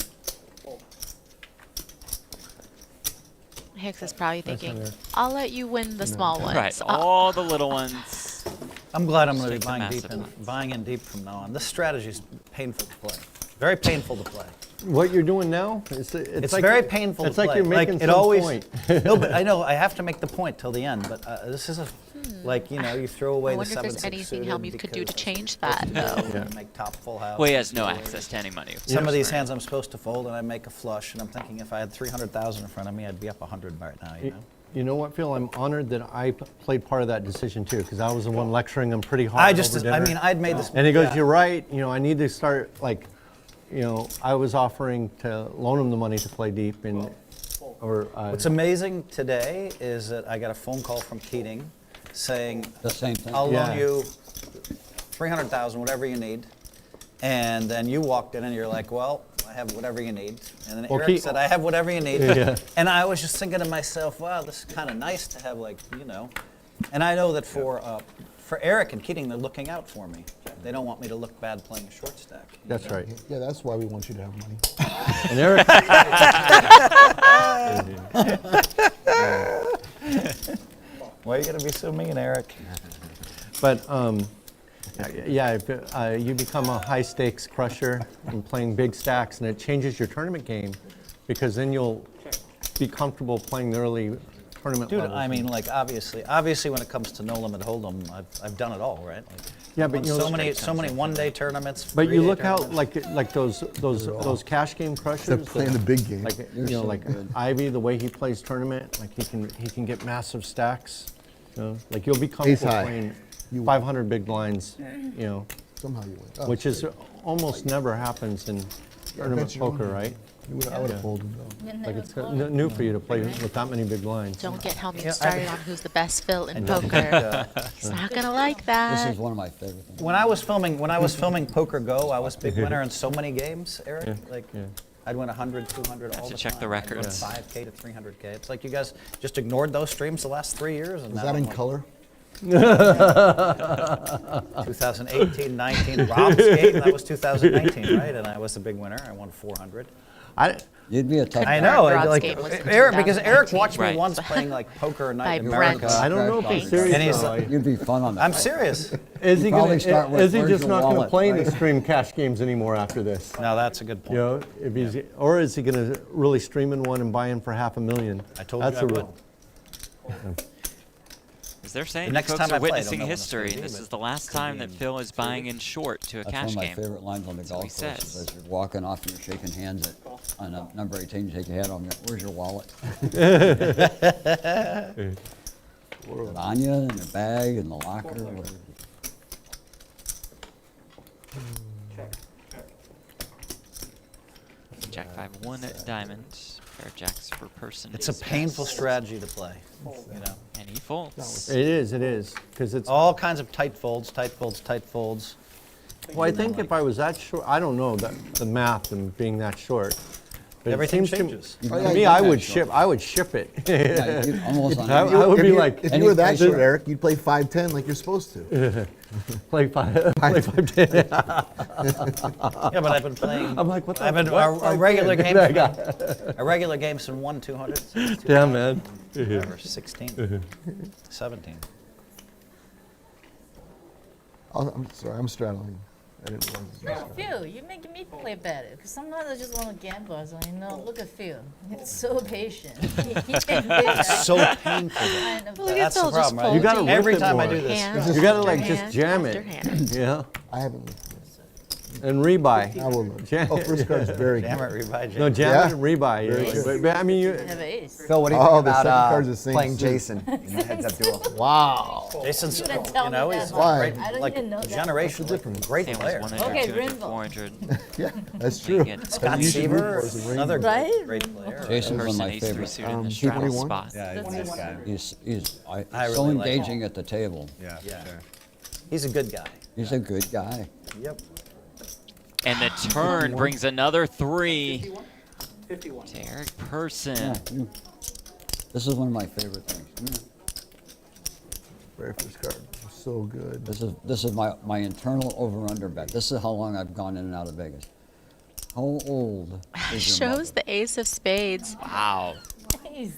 Hicks is probably That's thinking, not it. I'll let you win the small ones. Right, all the little ones. I'm glad I'm going to be Take the buying massive deep and ones. buying in deep from now on. This strategy is painful to play. Very painful to play. What you're doing now, it's like very painful It's to like play. you're making it some always, point. No, but I know I have to make the point till the end. But this is like, you know, you throw away I the wonder if 7-6 there's anything suited Hellmuth could do to because change that, though. you make top full house. Well, he has no access to any money. Some of these hands I'm supposed to fold and I make a flush, and I'm thinking if I had 300,000 in front of me, I'd be up 100 right now. You know. You know what, Phil? I'm honored that I played part of that decision too, because I was the one lecturing him pretty hard. over dinner. I mean, I'd made this. And he goes, yeah. "You're right. You know, I need to start like, you know, I was offering to loan him the money to play deep, and What's amazing today is that I got a phone call from Keating saying, The same thing. I'll Yeah. loan you 300,000, whatever you need. And then you walked in and you're like, well, I have whatever you need. And then Well, Eric said, I have whatever you need. Yeah. And I was just thinking to myself, wow, this is kind of nice to have, like, you know. And I know that for Eric and Keating, they're looking out for me. They don't want me to look bad playing a short stack. That's right. Yeah, that's why we want you to have money. And Eric, Why are you going to be so mean, Eric? but yeah, if, you become a high stakes crusher and playing big stacks, and it changes your tournament game, because then you'll be comfortable playing the early tournament Dude, levels. I mean, like, obviously when it comes to no limit hold'em, I've done it all, right? Like, Yeah, but you know, so many one-day tournaments. But you 3-day look out tournaments. like those cash game crushers. They're playing the big game. Like you know, like Ivy, the way he plays tournament, like he can get massive stacks. You know, like you'll be comfortable high. playing You win. 500 big blinds. You know, Somehow you win. Oh, which is almost never happens in tournament bet you poker, win. right? I would have Yeah. folded though. Like it's new for you to play with that many big blinds. Don't get Hellmuth Yeah, started on who's the best Phil in poker. He's not going to like This that. is one of my favorite things. When I was filming Poker Go, I was big winner in so many games, Eric. Like, I'd win 100, 200 all to the check time. the records. I'd win 5K to 300K. It's like you guys just ignored those streams the last 3 years. And Is now that I'm in like, color? 2018, 19, Rob's game, that was 2019, right? And I was the big winner. I won 400. You'd be a tough I guy. know, Rob's like game was in Eric, because Eric 2019. watched me Right. once playing like poker night By in Brent. America. I don't know if he's serious. And he's though. like- You'd be fun on that. I'm serious. Is he probably gonna? start with, Is he "Where's just your not going to wallet?" play the Right. stream cash games anymore after this? No, that's a good You point. know, if he's, or is he going to really stream in one and buy in for $500,000? I told That's you I a would. real. As they're saying, The next folks time I are play, I don't witnessing know when it's history. gonna be, This but is the last time that Phil is buying in short to a That's cash one of my game. favorite lines on the golf he course. Is says. as you're walking off and you're shaking hands on a number 18, you take your hat off and you go, where's your wallet? Is it on you, in your bag, in the locker? Whatever. Jack 5-1 at diamond. Pair of jacks for person. It's a is painful best. strategy to play, you know. And he folds. It is, because it's. All kinds of tight folds, tight folds, tight folds. Well, I think if I was that short, I don't know the math and being that short. But it Everything seems changes. To, Oh, to yeah, me, you're I that would short. ship. I would ship it. Yeah, you almost on I any- would be If you- like, if you were that any- short, Eric, you'd play 5'10" like you're supposed to. play 5'10". Yeah, but I've been playing. I'm like, what the? I've been what? a regular game. That guy. A regular game since 200. Yeah, man. Or 16, 17. I'm sorry, I'm straddling. I didn't realize it was straddling. Phil, you're making me play better. Because sometimes I just want to gamble. So, you know, look at Phil. He's so patient. It's so painful. Look at That's the Phil just problem, right? folding. You gotta Every rip it time I more. do this. Hand You gotta after like just hand jam after it. hand. Yeah, I haven't looked at this. and rebuy. I will look. Jam- Oh, first card's very Damn good. it, rebuy No, Jam. jam Yeah. it and rebuy. Very Yeah. good. But I mean, you. Have an ace. Phil, what do you Oh, think the about second card's the same playing suit. Jason in the heads-up duel? Wow. Jason's, didn't tell you me know, that he's much. great, I don't like even know that. generation, great Same player. as 100, Okay, 200, Rainbow. 400. Yeah, that's true. Make it Scott You should root for Seaver, us in another Rainbow. Right? great player. Jason's one of Person my ace 3 favorites. suited in the straddle 221? spot. Yeah, he's a nice guy. He's I so really like engaging him. at the table. Yeah, Yeah. sure. He's a good guy. He's a good guy. Yep. And the turn brings another 3 51. to Eric Person. Yeah, this is one of my favorite things. Very first card. So good. This is my internal over/under bet. This is how long I've gone in and out of Vegas. How old is your Shows mother? the ace of spades. Wow. Nice.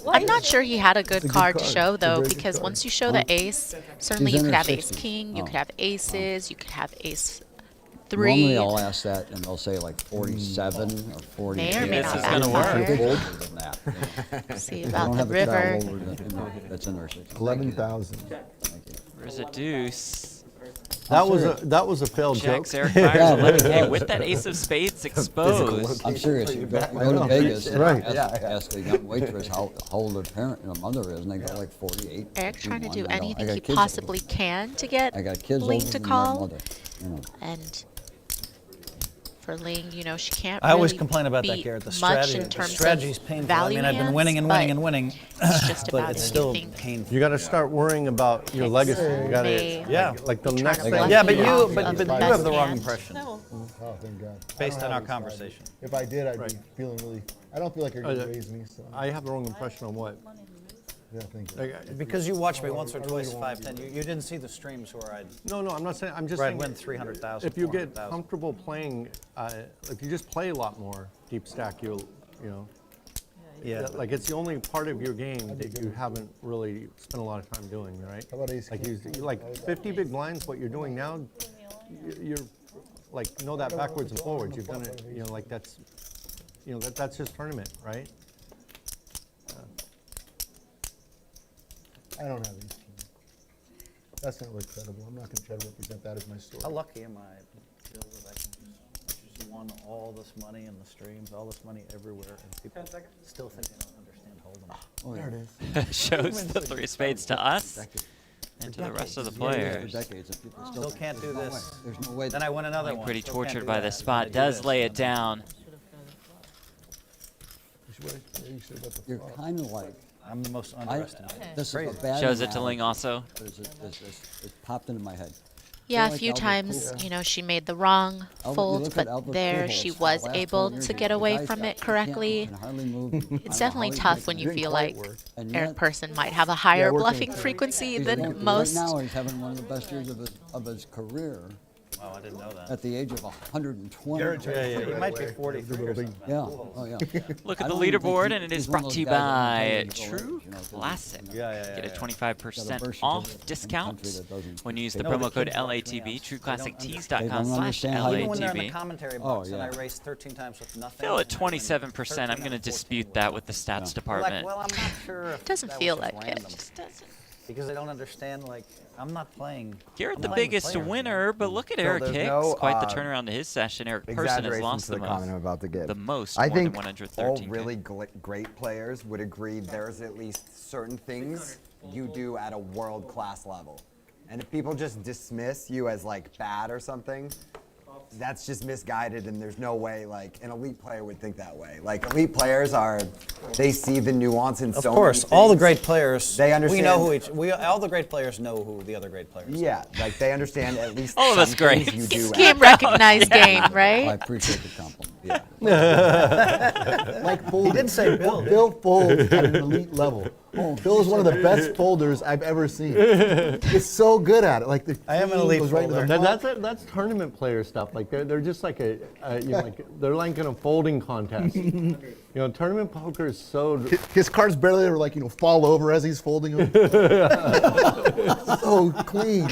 I'm not sure he had a good It's a good card to card. show It's a though, very good because card. once you show the ace, certainly He's you in could her have ace 60s. king, you Oh. could have aces, you could have ace Normally three. I'll ask that and they'll say like 47 or 48. May or may This not is gonna backfire. work. Older than that. you know. See They about don't the have a child river. older than that's in their 60s. 11,000. There's a deuce. That was a failed joke. Jacks, Eric fires Yeah, 11K with that ace of spades exposed. I'm serious. You go to Vegas, Right. ask a young waitress how old her parent, mother is, and they go like 48. Eric's trying to 51. do I go, I anything got he kids possibly can to get I got kids Ling older to than their call. mother. And for Ling, you know, she can't I always really complain about that, beat Garrett. The much strategy, in the terms strategy's of painful. I value mean, I've been hands, winning and but winning and winning, it's just but about it's if still you think painful. You got to start worrying about your legacy. You got may to, Yeah. like the try next to thing. bluff Yeah, but you you, off but of you the have best the wrong hand. impression Oh, thank God. I based don't on our have this side. conversation. If I did, I'd Right. be feeling really. I don't feel like you're going to raise me. So. I have the wrong impression on what? Yeah, thank you. Because you watched me once or twice, 510. You didn't see the streams where I'd No, I'm not saying. I'm just where I'd saying. win 300,000. If you get 400,000. comfortable playing, if you just play a lot more deep stack, you know. Yeah. Like it's the only part of your game that you haven't really spent a lot of time doing, right? How about ace Like king? you like 50 big blinds. What you're doing now, you're like know that backwards and forwards. You've done it. You know, like that's, that's just tournament, right? I don't have ace king. That's not really credible. I'm not going to try to represent that as my story. How lucky am I, Bill, that I can just won all this money in the streams, all this money everywhere, and people still think they don't understand hold'em. Oh, There yeah. it is. Shows the three of spades to us and to the rest of the players. For decades, and people Still can't do there's no this. way. There's no way. Then I win another Being one. pretty Still can't tortured do by that. this Then spot. I do Does this. lay it down. You're kind of like. I'm the most underestimated. This is a Crazy. bad Shows it to analogy, Ling also. but it popped into my head. Yeah, a like few Albert times, Pujols. you know, she made the wrong You fold, look but at Albert there Pujols, she the was last able 20 years, to the get away guy's from got- it he correctly. can hardly move. I don't It's know definitely how he tough makes when it. you Didn't feel quite like work. And Eric yet- Person might have a higher working bluffing for it. frequency He's than working- most. Right now, he's having one of the best years of his career Wow, I didn't know that. at the age of 120. Yeah, he might be 43 or something. Yeah. Oh, yeah. Look I at the don't even think leaderboard, he- and it he's is one of brought those to you guys that by can tell you to go True right, you know, 'cause Classic. Yeah. Get a got a 25% birth off certificate in discount country that doesn't- when you use the I know promo the code kids watch me LATB, on- trueclassictees.com/LATB. understand how you- Even when they're in the commentary Oh, box and I yeah. race 13 times with nothing. Still at and I win 27%. I'm going to 13 dispute that with the stats Like, department. well, I'm not sure if Doesn't that feel was just like it. random. Because I don't understand, like, I'm not playing. Garrett, I'm the playing biggest players, winner, but look at So Eric there's Hicks. no, Quite the turnaround to his session. Eric Person has Exaggeration lost to the the comment I'm most. about to give. The most, I more than think 113K. all really great players would agree there's at least certain things you do at a world-class level. And if people just dismiss you as like bad or something, that's just misguided, and there's no way like an elite player would think that way. Like elite players they see the nuance in Of so course, many all the things. great players. They understand. all the great players know who the other great players. Yeah, like they understand at least All of us some great. things you do. It's at- game recognized game, I right? appreciate the compliment. Like folding. He did say Bill. Bill folds at an elite level. Bill is one of the best folders I've ever seen. He's so good at it. Like the I am an queen elite goes right to the folder. front. That's tournament player stuff. Like they're just like they're like in a folding contest. Tournament poker is so. His cards barely ever fall over as he's folding them. So clean.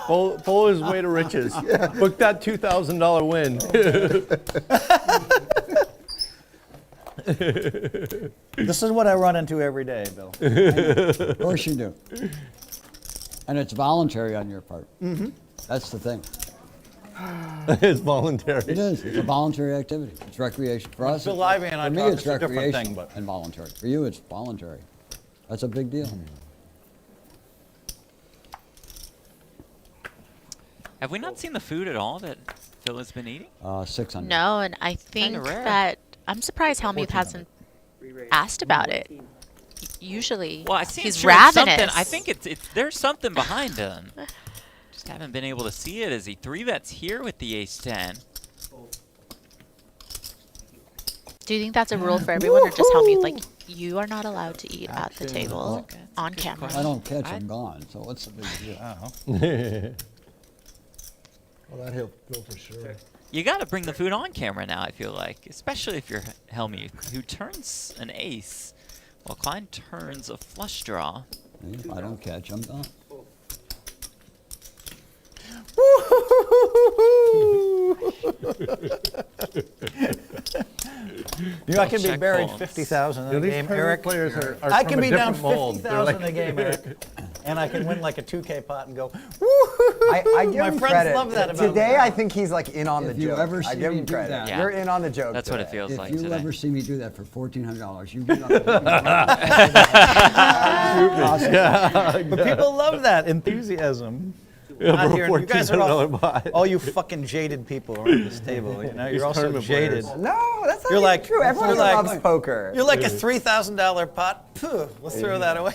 Full his way to riches. Book that $2,000 win. This is what I run into every day, Bill. Of course you do. And it's voluntary on your part. Mm-hmm. That's the thing. It's voluntary. It is. It's a voluntary activity. It's recreation. For us, Bill Lively and I for me, talk, it's it's a different recreation thing, but- and voluntary. For you, it's voluntary. That's a big deal. Have we not seen the food at all that Phil has been eating? 600. No, and I think rare. that I'm surprised Hellmuth hasn't asked about it. Usually, Well, I see he's him showing something. ravenous. I think it's there's something behind him. Just haven't been able to see it as he 3-bets here with the ace-10. Do you think that's a rule for everyone, or just Hellmuth? Like, you are not allowed to eat at the table on camera. If I don't catch, I'm gone. So what's the big deal? Well, that he'll feel for sure. You got to bring the food on camera now, I feel like. Especially if you're Hellmuth, who turns an ace, while Klein turns a flush draw. If I don't catch, I'm done. You know, I can be Check buried folds. 50,000 in a These game, tournament Eric. players are I from can a be down different mold. They're 50,000 like- a game, Eric. And I can win like a 2K pot and go, I give My him friends credit. love that about Today, me. I think he's like in on the If you joke. ever I see give me him do credit. that- Yeah. You're in on the joke. That's what it today. feels If like you today. ever see me do that for $1,400, you get up. but people love that enthusiasm. Not here. You guys are all you fucking jaded people around this table. You know, you're all so tournament jaded. players. No, that's not You're even like- true. Everyone you're like- loves poker. You're like a $3,000 pot. Phew, let's throw that away.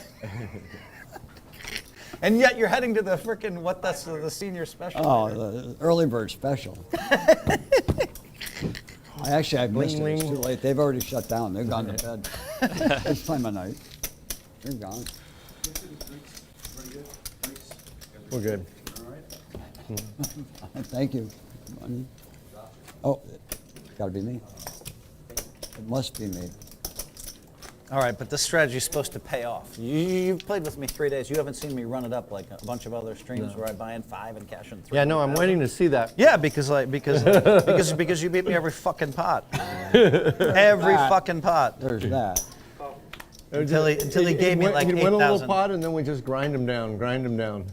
And yet you're heading to the frickin' that's the senior special. Oh, the early bird special. I missed it. It's too late. They've already shut down. They've gone to bed. It's time of night. They're gone. We're good. Thank you. Oh, gotta be me. It must be me. All right, but this strategy is supposed to pay off. You've played with me 3 days. You haven't seen me run it up like a bunch of other streams where I buy in 5 and cash in 3. Yeah, no, I'm waiting to see that. Yeah, because you beat me every fucking pot. Every fucking pot. There's that. Until he gave me like He went a little 8,000. pot, and then we just grind him down.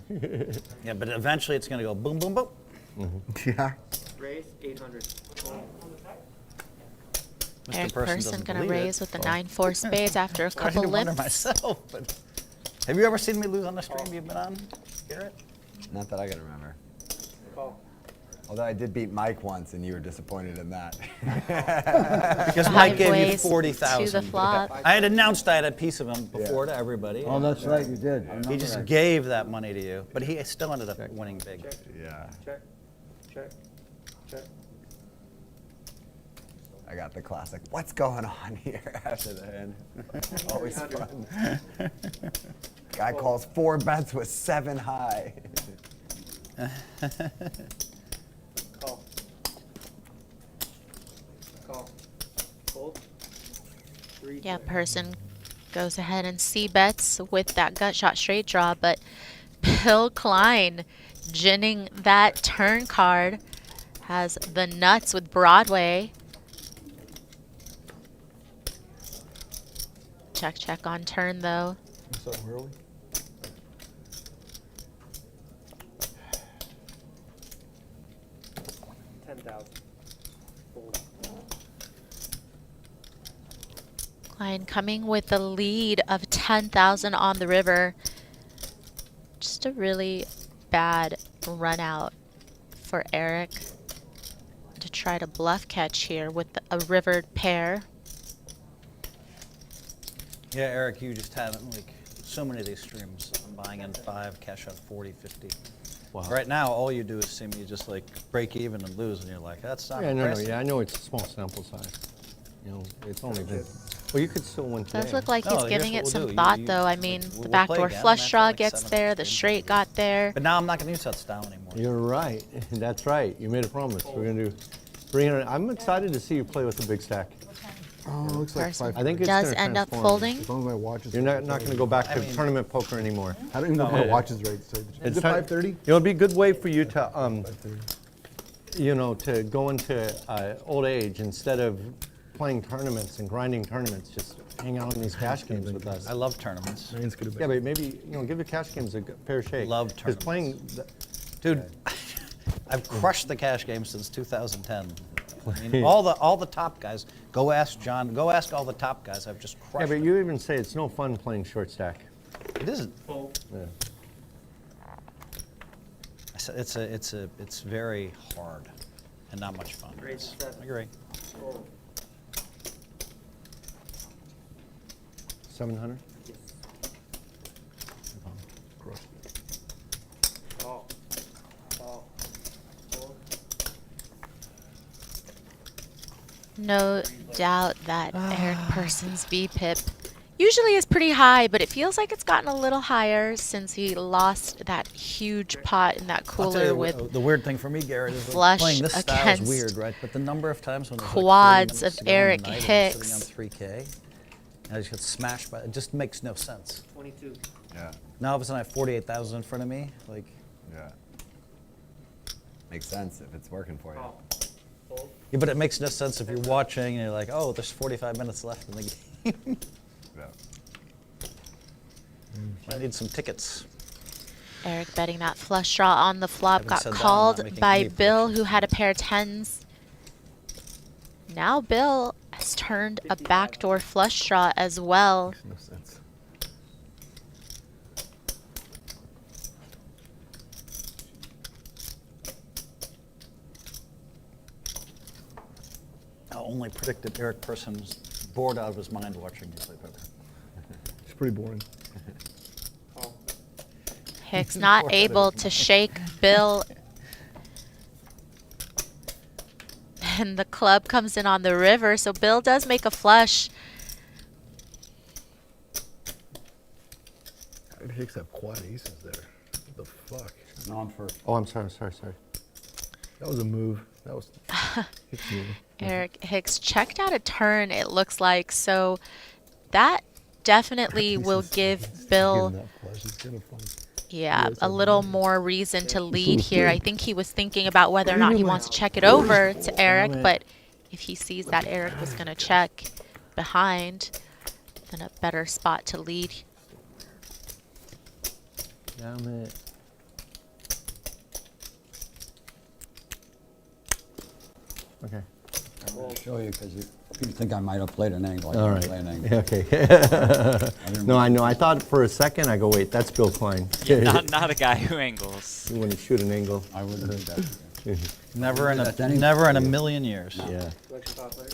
Yeah, but eventually it's gonna go boom, boom, boom. Yeah. Raise 800. Eric Person Person doesn't gonna believe it. raise with the 9-4 spades after a Trying couple to wonder lifts. myself, but have you ever seen me lose on the stream you've been on, Garrett? Not that I can remember. Call. Although I did beat Mike once, and you were disappointed in that. Because Mike gave you Sideways 40,000. to the flop. I had announced I had a piece of him before to everybody. Oh, that's right, you did. I He remember just that. gave that money to you, but he still ended up winning big. Yeah. Check. Check. Check. I got the classic, what's going on here after the hand. Always fun. Guy calls 4 bets with 7 high. Call. Call. Fold. 3. Yeah, Person goes ahead and c-bets with that gut shot straight draw, but Bill Klein ginning that turn card, has the nuts with Broadway. Check, check on turn though. So early. Klein coming with the lead of 10,000 on the river. Just a really bad run out for Eric to try to bluff catch here with a rivered pair. Yeah, Eric, you just haven't, like, so many of these streams. I'm buying in 5, cash out 40, 50. Wow. Right now, all you do is see me just, like, break even and lose, and you're like, that's not Yeah, no, impressive. I know it's a small sample size. You know, it's only been. Well, you could still win today. Does look like No, he's here's giving what it we'll some do. thought though. I mean, we'll the play backdoor again, flush after, draw like, gets 7 there, the streams. straight got there. But now I'm not going to use that style anymore. You're right. That's right. You made a promise. We're gonna do 300. I'm excited to see you play with the big stack. Oh, it looks like Person 5. I think it's does gonna end up transform. folding. As long as my watch is. You're not going to go back to tournament poker anymore. I don't even know if my watch is right. So is it time- 5:30? You know, it'd be a good way for you to, 5:30. you know, to go into old age instead of playing tournaments and grinding tournaments. Just hang out in these cash games with us. I love tournaments. Mine's gonna be. Yeah, but maybe give the cash games a fair shake. Love Because playing, Dude, I've crushed the cash game since 2010. I mean, all the top guys. Go ask John. Go ask all the top guys. I've just yeah, crushed. but them. you even say it's no fun playing short stack. It isn't. Yeah. I said it's very hard and not much fun. Raise I 7. agree. Fold. 700. Yes. Call. Call. Fold. No doubt that Eric Person's VPIP usually is pretty high, but it feels like it's gotten a little higher since he lost that huge pot in that I'll tell cooler you with the weird thing for me, Garrett, is flush playing this style is against weird, right? But the number of times when there's quads like 30 minutes of to go in the Eric night and I'm Hicks. sitting on 3K, and I just get smashed by it. It just makes no sense. 22. Yeah. Now all of a sudden I have 48,000 in front of me, like. Yeah. Makes sense if it's working for you. Yeah, but it makes no sense if you're watching and you're like, oh, there's 45 minutes left in the game. Yeah. I need some tickets. Eric betting that flush draw on the flop Having got said that, I'm not called making by any Bill, who had a pair of tens. Now Bill has turned a backdoor flush draw as well. No sense. I only predicted Eric Person's bored out of his mind watching you play poker. It's pretty boring. Hicks not able to shake Bill. And the club comes in on the river, so Bill does make a flush. How did Hicks have quad aces there? What the fuck? No, I'm first. Oh, I'm sorry. That was a move. That was Hicks move. Eric Hicks checked out a turn, it looks like, so that definitely will give Bill, Getting that flush is kind of fun. yeah, a little more reason to lead here. I think he was thinking about whether or not he wants to check it over to Eric, but if he sees that Eric was going to check behind, then a better spot to lead. Damn it. Okay. I'm going to show you because you think I might have played an angle. I All didn't right. play an angle. Yeah, okay. No, I know. I thought for a second, I go, wait, that's Bill Klein. Yeah, not a guy who angles. You want to shoot an angle. I wouldn't do that. Never in That's a any- never in a million years. Yeah. Collection top player.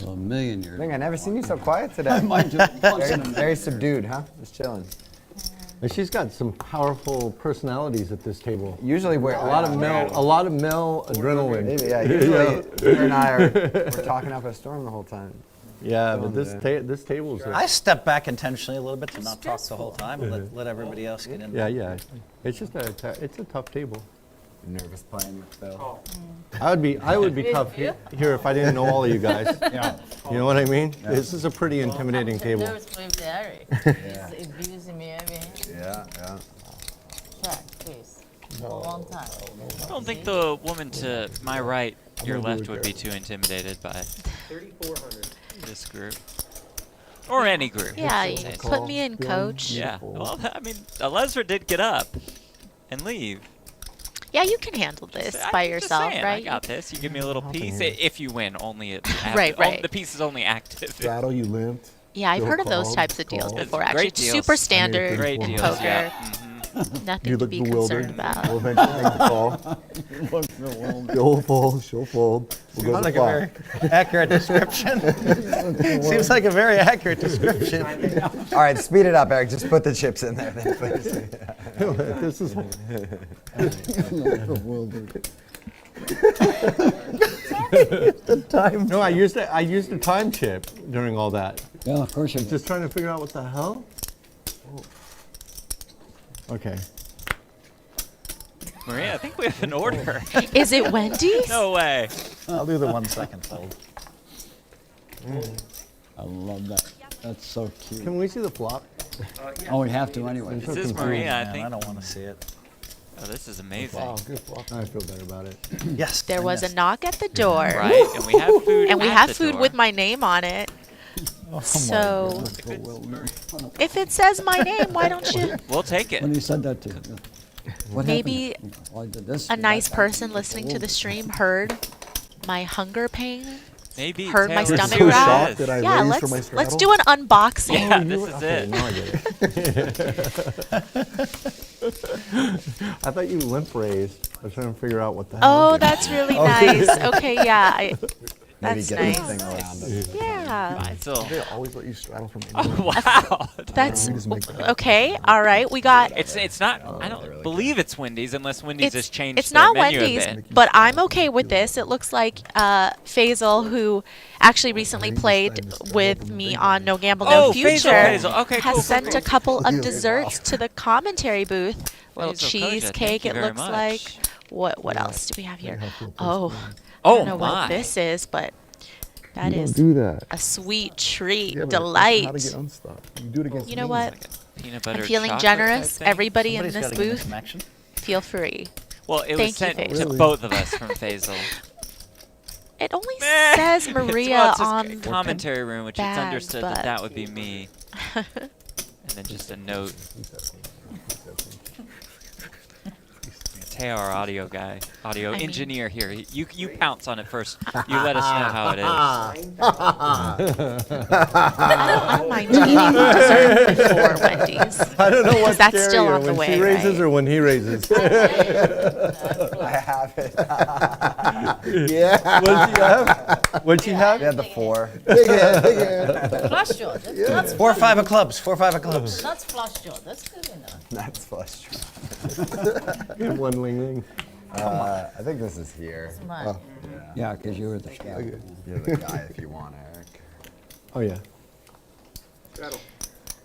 Well, a million I years. think I never seen you so quiet today. Mine just once in a Very subdued, huh? Just chilling. And she's got some powerful personalities at this table. Usually we're A lot of male adrenaline. Maybe, yeah. Usually her and I we're talking up a storm the whole time. Yeah, but Feeling this table's. I step back intentionally a little bit to not talk the whole time and let everybody else get in. Yeah. It's just it's a tough table. Nervous playing with Bill. I would be tough here if I didn't know all of you guys. Yeah. You know what I mean? This is a pretty intimidating table. With Eric. Yeah. He's abusing me every hand. Yeah, yeah. Check, please. For a long time. I don't think the woman to my right, your left, would be too intimidated by 3,400. this group. Or any group. Yeah, you put me in, coach. Yeah. Well, I mean, Lesnar did get up and leave. Yeah, you can handle this I'm by just yourself, saying, right? I got this. You give me a little piece. If you win, only Right. the piece is only active. Straddle, you limped. Yeah, I've Bill heard of those called, types of deals called. before. Great Actually, it's deals. super standard Great in deals, poker. yeah. Nothing You to look be bewildered. concerned about. We'll eventually make the call. She'll fold. She'll fold. We'll go Seems to like the a flop. very accurate description. Seems like a very accurate description. All right, speed it up, Eric. Just put the chips in there, then, please. This is. The time. No, I used a time chip during all that. Yeah, of course you did. Just trying to figure out what the hell. Okay. Maria, I think we have an order. Is it Wendy's? No way. I'll do the 1 second fold. I love that. That's so cute. Can we see the flop? Oh, we have to anyway. This is Maria, I think. I don't want to see it. Oh, this is amazing. Wow, good flop. I feel better about it. Yes. There I was a missed. knock at the door. Right, and we have food. And we at have the food door. with my name on it. Oh, So, if it says my name, why don't you? We'll take it. When he said that to you. What Maybe happened? Well, I did this, a did nice that. person listening to the stream heard my hunger pain. Maybe Heard my Taylor stomach Swift growl. is. That I Yeah, raised for my let's straddle? do an unboxing. Yeah, this is Okay, it. now I get it. I thought you limp raised. I was trying to figure out what the hell. Oh, that's really nice. Okay, yeah. Maybe That's get nice. this thing around them. Yeah. Faisal. They always let you straddle from Oh, anywhere. wow. That's We just make that up. okay. All right, we got. It's not. I don't believe it's Wendy's unless Wendy's has changed. It's their not menu Wendy's, a bit. but I'm okay with this. It looks like Faisal, who actually recently played with me on No Gamble No Oh, Future, Faisal. Okay, has cool, sent cool. a couple of desserts to the commentary booth. Little Faisal Koja, cheesecake, thank you it very looks much. like. What else do we have here? Oh, I Oh don't know my. what this is, but that You is don't do that. a sweet treat, Yeah, but it's delight. How to get unstuck. You do it against You know me. what? Peanut butter I'm feeling chocolate generous. type thing? Everybody in Somebody's this gotta give me booth, some action. feel free. Well, it Thank was sent you, to Faisal. both of us from Faisal. It only Meh. says Well, Maria it says on commentary room, which it's bag, understood but- that would be me. And then just a note. Teo, our audio guy, audio I mean- engineer here. You pounce on it first. You let us know how it is. I don't mind eating dessert before Wendy's. I don't know what's That's still scarier, on the when way, she raises right? or when he raises. I have it. Yeah. What'd she have? What'd she have? We had the 4. Big hand, big hand. Flush draw. That's 4 or 5 of clubs. 4 or 5 of clubs. not flush draw. That's good enough. That's flush. One ling ling. I think this is here. Mine. Yeah, because you were the scout. You're the guy if you want, Eric. Oh yeah.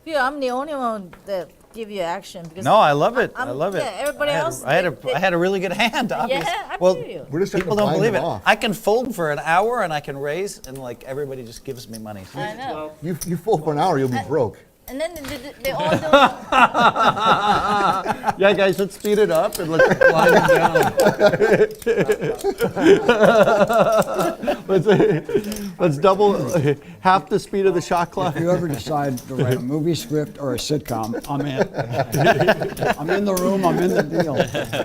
Yeah, I'm the only one that give you action because No, I love it. I I'm- love it. yeah, everybody else, I they- had a really good hand, obviously. Yeah, I well, feel you. We're just trying people to don't bind believe them it. off. I can fold for an hour and I can raise, and like everybody just gives me money. I know. You fold for an hour, you'll be broke. And then they all do. Yeah, guys, let's speed it up and let's line it down. let's double half the speed of the shot clock. If you ever decide to write a movie script or a sitcom, I'm in. I'm in the room, I'm in the deal.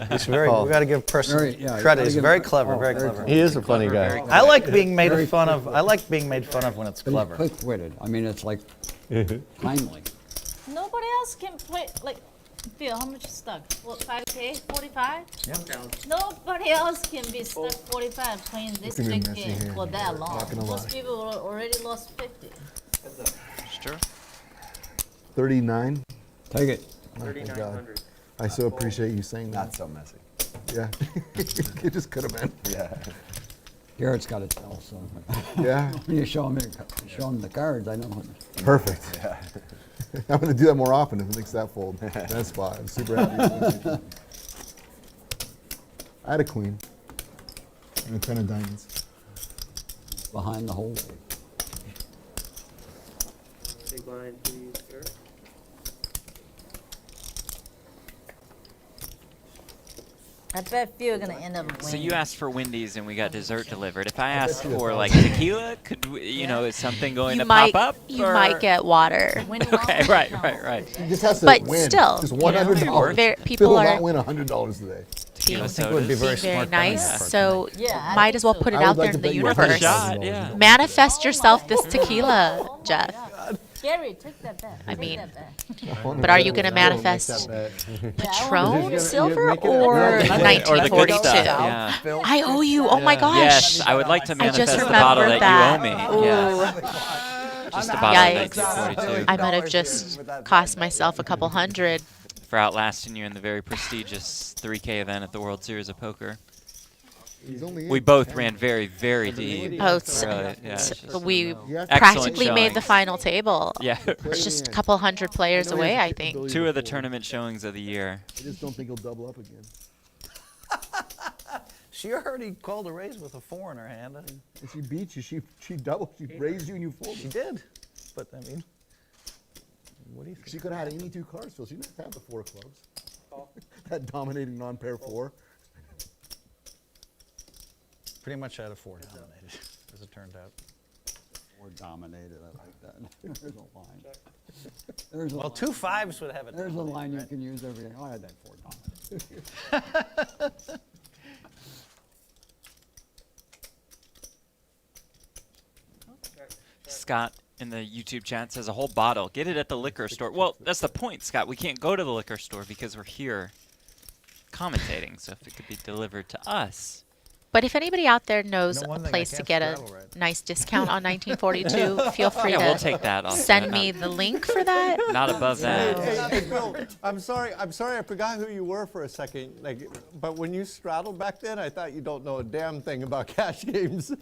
He's very. We got to give person Very- yeah, credit. gotta He's give- very clever. oh, very very clever. He is a funny Very guy. I like being made Very fun of. I like being made fun of when it's But he's clever. quick-witted. I mean, it's like timely. Nobody else can play like. Phil, how much you stuck? What, 5K? 45? Yeah. Nobody else can be stuck 45 playing this Look at me, big messy game hand. for that long. Not gonna Most lie. people already lost 50. It's true. 39. Take it. Oh, thank God. I so appreciate you saying that. Not so messy. Yeah. It just could have been. Yeah. Garrett's got to tell, so. Yeah. When you show him the cards, I know. Perfect. I'm going to do that more often if it makes that fold. That spot. I'm super happy. I had a queen and a 10 of diamonds. Behind the hole. Big blind, please, sir. I bet Phil gonna end up winning. So you asked for Wendy's and we got dessert delivered. If I asked for like tequila, could we, is something going to might, pop up? You or- might get water. Okay, right. He just has to But win. still, Just you know, $100. very- Phil people will are not win $100 today. Tequila I think it would be sodas. very being very smart. playing nice, that card so Yeah, I might think as well so. put it I would out like there in to the bet you universe. shot, yeah. Manifest yourself this tequila, Jeff. Gary, take that back. I mean, Take that back. but are you going to manifest Patron silver or Or the good 1942? stuff, yeah. I owe you. Oh my gosh. Yes, I would like to I just manifest the bottle remembered that that. you owe me. Ooh. Yes. Just a bottle of Yikes. 1942 I might have just cost myself a couple hundred. for outlasting you in the very prestigious 3K event at the World Series of Poker. We both ran very, very deep. Oh, Really, yeah, it's just we excellent practically made the showings. final table. Yeah. It's just a couple hundred players away, I think. 2 of the tournament showings of the year. I just don't think he'll double up again. She already called a raise with a 4 in her hand. If she beat you, she doubled. She raised you and you She folded. did. But I mean, what do you think? She could have had any 2 cards, Phil. She didn't have the 4 of clubs. That dominating non-pair 4. Pretty much had a 4 dominated, as it turned out. Or dominated, I like that. There's a line. There's a Well, line. 2 5s would have it. There's a dominated, line you right? can use every day. Oh, I had that 4 dominated. Scott in the YouTube chat says a whole bottle. Get it at the liquor store. Well, that's the point, Scott. We can't go to the liquor store because we're here commentating. So if it could be delivered to us, But if anybody out there knows No, a one thing I place to can't get a straddle right. nice discount on 1942, feel free Yeah, to we'll take that off. send Yeah, me not- the link for that. Not above that. Hey, Bill, I'm sorry, I forgot who you were for a second. Like, but when you straddled back then, I thought you don't know a damn thing about cash games.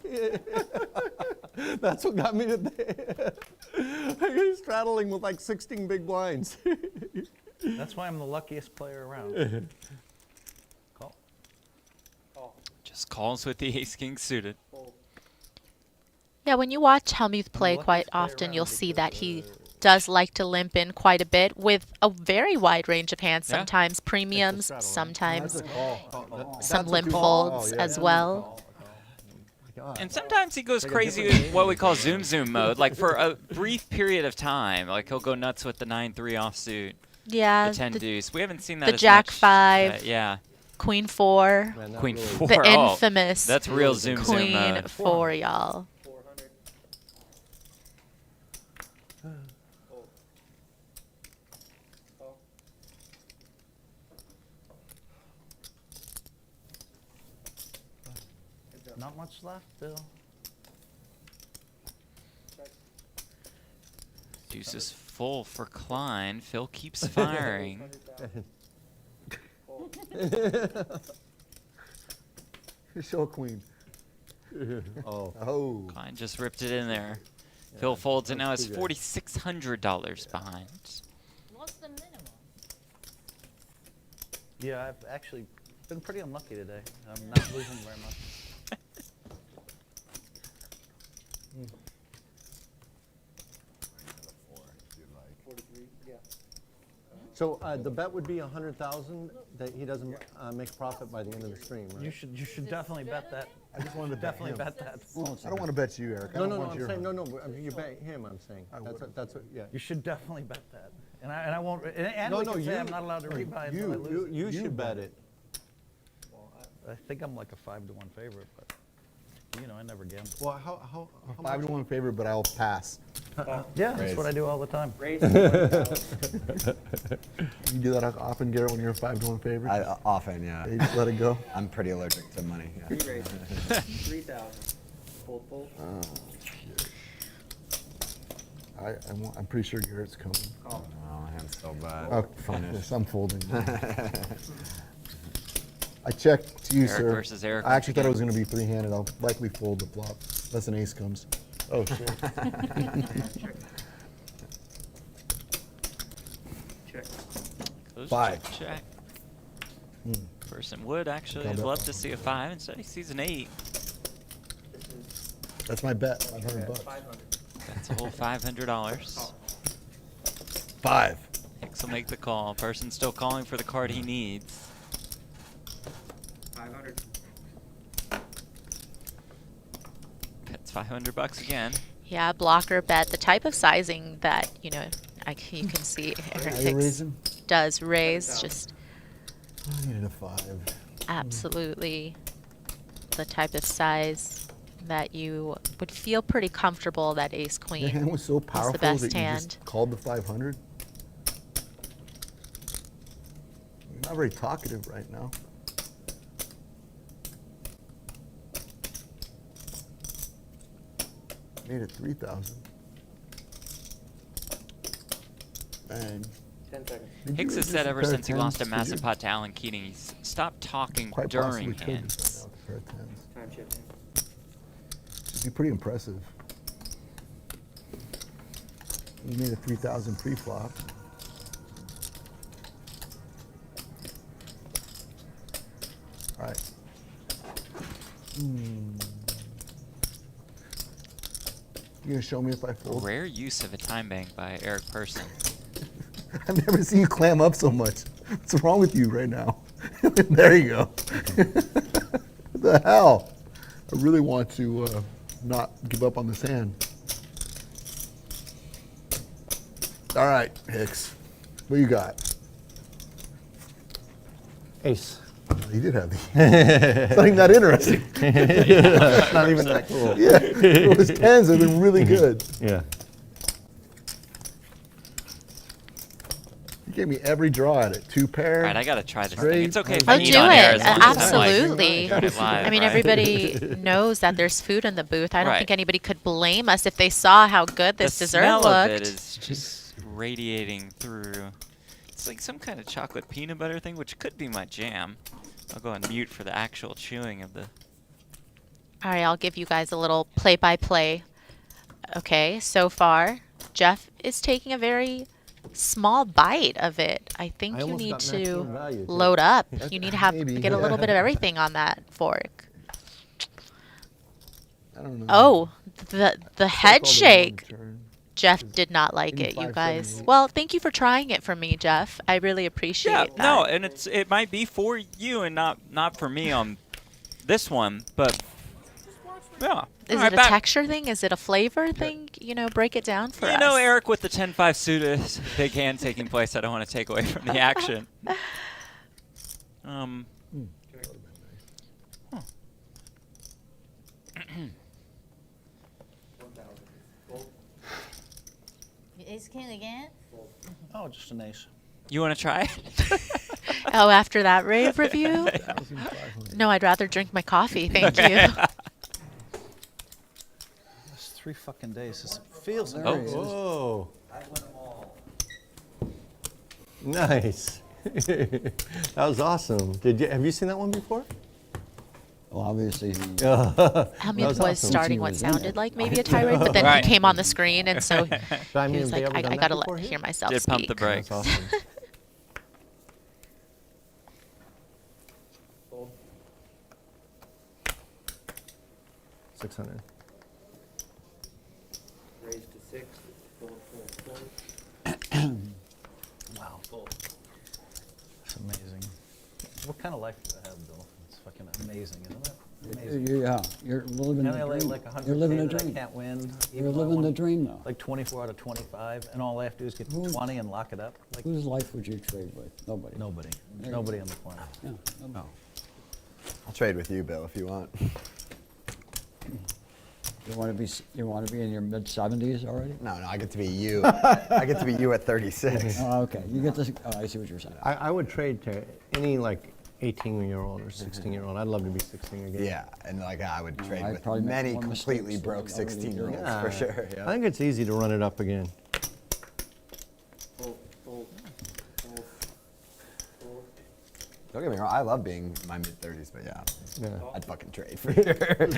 That's what got me to You're straddling with like 16 big blinds. That's why I'm the luckiest player around. Call. Just calls with the ace king suited. Yeah, when you watch Hellmuth play quite often, you'll see that he does like to limp in quite a bit with a very wide range of hands. Yeah. Sometimes premiums, That's sometimes a call. some limp call. folds Oh, yeah. as well. And sometimes he goes crazy with what we call zoom mode, like for a brief period of time. Like he'll go nuts with the 9-3 offsuit, Yeah, the 10 deuce. We haven't seen that the as Jack much. 5, Yeah, Queen 4, Man, that Queen really- 4. the Oh, infamous that's real zoom Queen mode. 4, y'all. 400. Fold. Call. Not much left, Bill. Deuce is full for Klein. Phil keeps firing. Show a queen. Oh. Oh. Klein just ripped it in there. Phil folds it now. Is $4,600 behind. What's the minimum? Yeah, I've actually been pretty unlucky today. I'm not losing very much. Yeah. So the bet would be 100,000 that he doesn't make a profit by the end of the stream, right? You should definitely bet that. I just wanted to bet Definitely him. bet that. I don't want to bet you, Eric. I No, don't no, no, want I'm your saying, no, money. no, you bet him, I'm saying. That's what, yeah. You should definitely bet that. And I won't. And No, we no, can say you- I'm not allowed to rebuy until I lose. You should bet it. I think I'm like a 5-1 favorite, but you know I never gamble. Well, how 5-1 favorite, but I'll pass. Yeah, that's what I do all the time. Raise. You do that often, Garrett, when you're a 5-1 favorite? Often, yeah. You just let it go? I'm pretty allergic to money. Yeah. Three raises. 3,000. Fold, fold. Oh, shit. I'm pretty sure Garrett's coming. Call. Oh, hand's so bad. Oh, fine. Yes, I'm folding. I checked to you, Eric sir. versus Eric I actually once thought it was going to be three-handed. I'll likely fold the flop, unless an ace comes. Oh, shit. Check. Close 5. Check. Person would actually Combo. love to see a 5. Instead, he sees an 8. This is That's my bet, 500 bucks. 500. That's a whole $500. 5. Hicks will make the call. Person still calling for the card he needs. 500. That's $500 again. Yeah, blocker bet. The type of sizing that, you know, you can see Eric Are you Hicks raising? does raise, just I needed a 5. absolutely the type of size that you would feel pretty comfortable that ace Your queen hand was so is powerful the best that you hand. just called the 500. You're not very talkative right now. Made it 3,000. And 10 seconds. did Hicks you has raise said a ever pair of since he lost a 10s? massive pot to Alan Keating, he's stopped talking Quite during possibly could hands. right now with a pair of 10s. Time shifting. It'd be pretty impressive. You made a 3,000 pre-flop. All right. You gonna show me if I fold? Rare use of a time bank by Eric Person. I've never seen you clam up so much. What's wrong with you right now? There you go. What the hell? I really want to not give up on this hand. All right, Hicks. What you got? Ace. You did have the. It's not even that interesting. It's not even that cool. Yeah, it was 10s. They've been really good. Yeah. He gave me every draw at it. 2 pair. All right, I gotta try this straight. thing. It's okay if Oh, I do eat on air it. as long as I'm, like, Absolutely. doing it live, I mean, right? everybody knows that there's food in the booth. I don't Right. think anybody could blame us if they saw how good this the dessert smell looked. of it is just radiating through. It's like some kind of chocolate peanut butter thing, which could be my jam. I'll go on mute for the actual chewing of the. All right, I'll give you guys a little play-by-play. Okay, so far, Jeff is taking a very small bite of it. I think I you almost need got to maximum value, too. load up. You need to have Maybe. get a little bit of everything on that fork. I don't know. Oh, the head Called it shake. one turn. Jeff did not like it, you guys. 85.78. Well, thank you for trying it for me, Jeff. I really appreciate Yeah, that. no, and it might be for you and not for me on this one, but yeah. Is All it right, a texture thing? Is it a flavor thing? You know, break it down for us. You know, Eric, with the 10-5 suit, big hand taking place, I don't want to take away from the action. Ace king again? Oh, just an ace. You want to try? Oh, after that rave review? No, I'd rather drink my coffee. Thank you. It's 3 fucking days. This feels Oh, whoa. Nice. That was awesome. Have you seen that one before? Well, obviously, Hellmuth was starting what sounded like maybe a tirade, but then Right. he came on the screen, and so I he mean, was have they like, ever done I that gotta before here? hear myself Did speak. pump the brakes. That's awesome. 600. Raise to 6. Fold, fold, fold. Wow. It's amazing. What kind of life do I have, Bill? It's fucking amazing, isn't it? Amazing. yeah, you're living the NLH dream. like 100 You're living the that I dream. can't win. You're even though I living the won dream, though. Like 24 out of 25, and all I have to do is get to 20 and lock it up. Like Whose life would you trade with? Nobody. nobody. There you Nobody go. on the planet. Yeah, nobody. I'll trade with you, Bill, if you want. You want to be in your mid 70s already? No, I get to be you. I get to be you at 36. Oh, okay. You get this. Oh, I see what you're saying. I would trade to any like 18-year-old or 16-year-old. I'd love to be 16 again. Yeah, and like I would trade I'd with probably make many more completely mistakes broke than I already do. 16-year-olds for sure. I Yeah. think it's easy to run it up again. Fold, fold, fold, fold. Don't get me wrong, I love being in my mid-30s, but yeah, Yeah. I'd fucking trade for sure.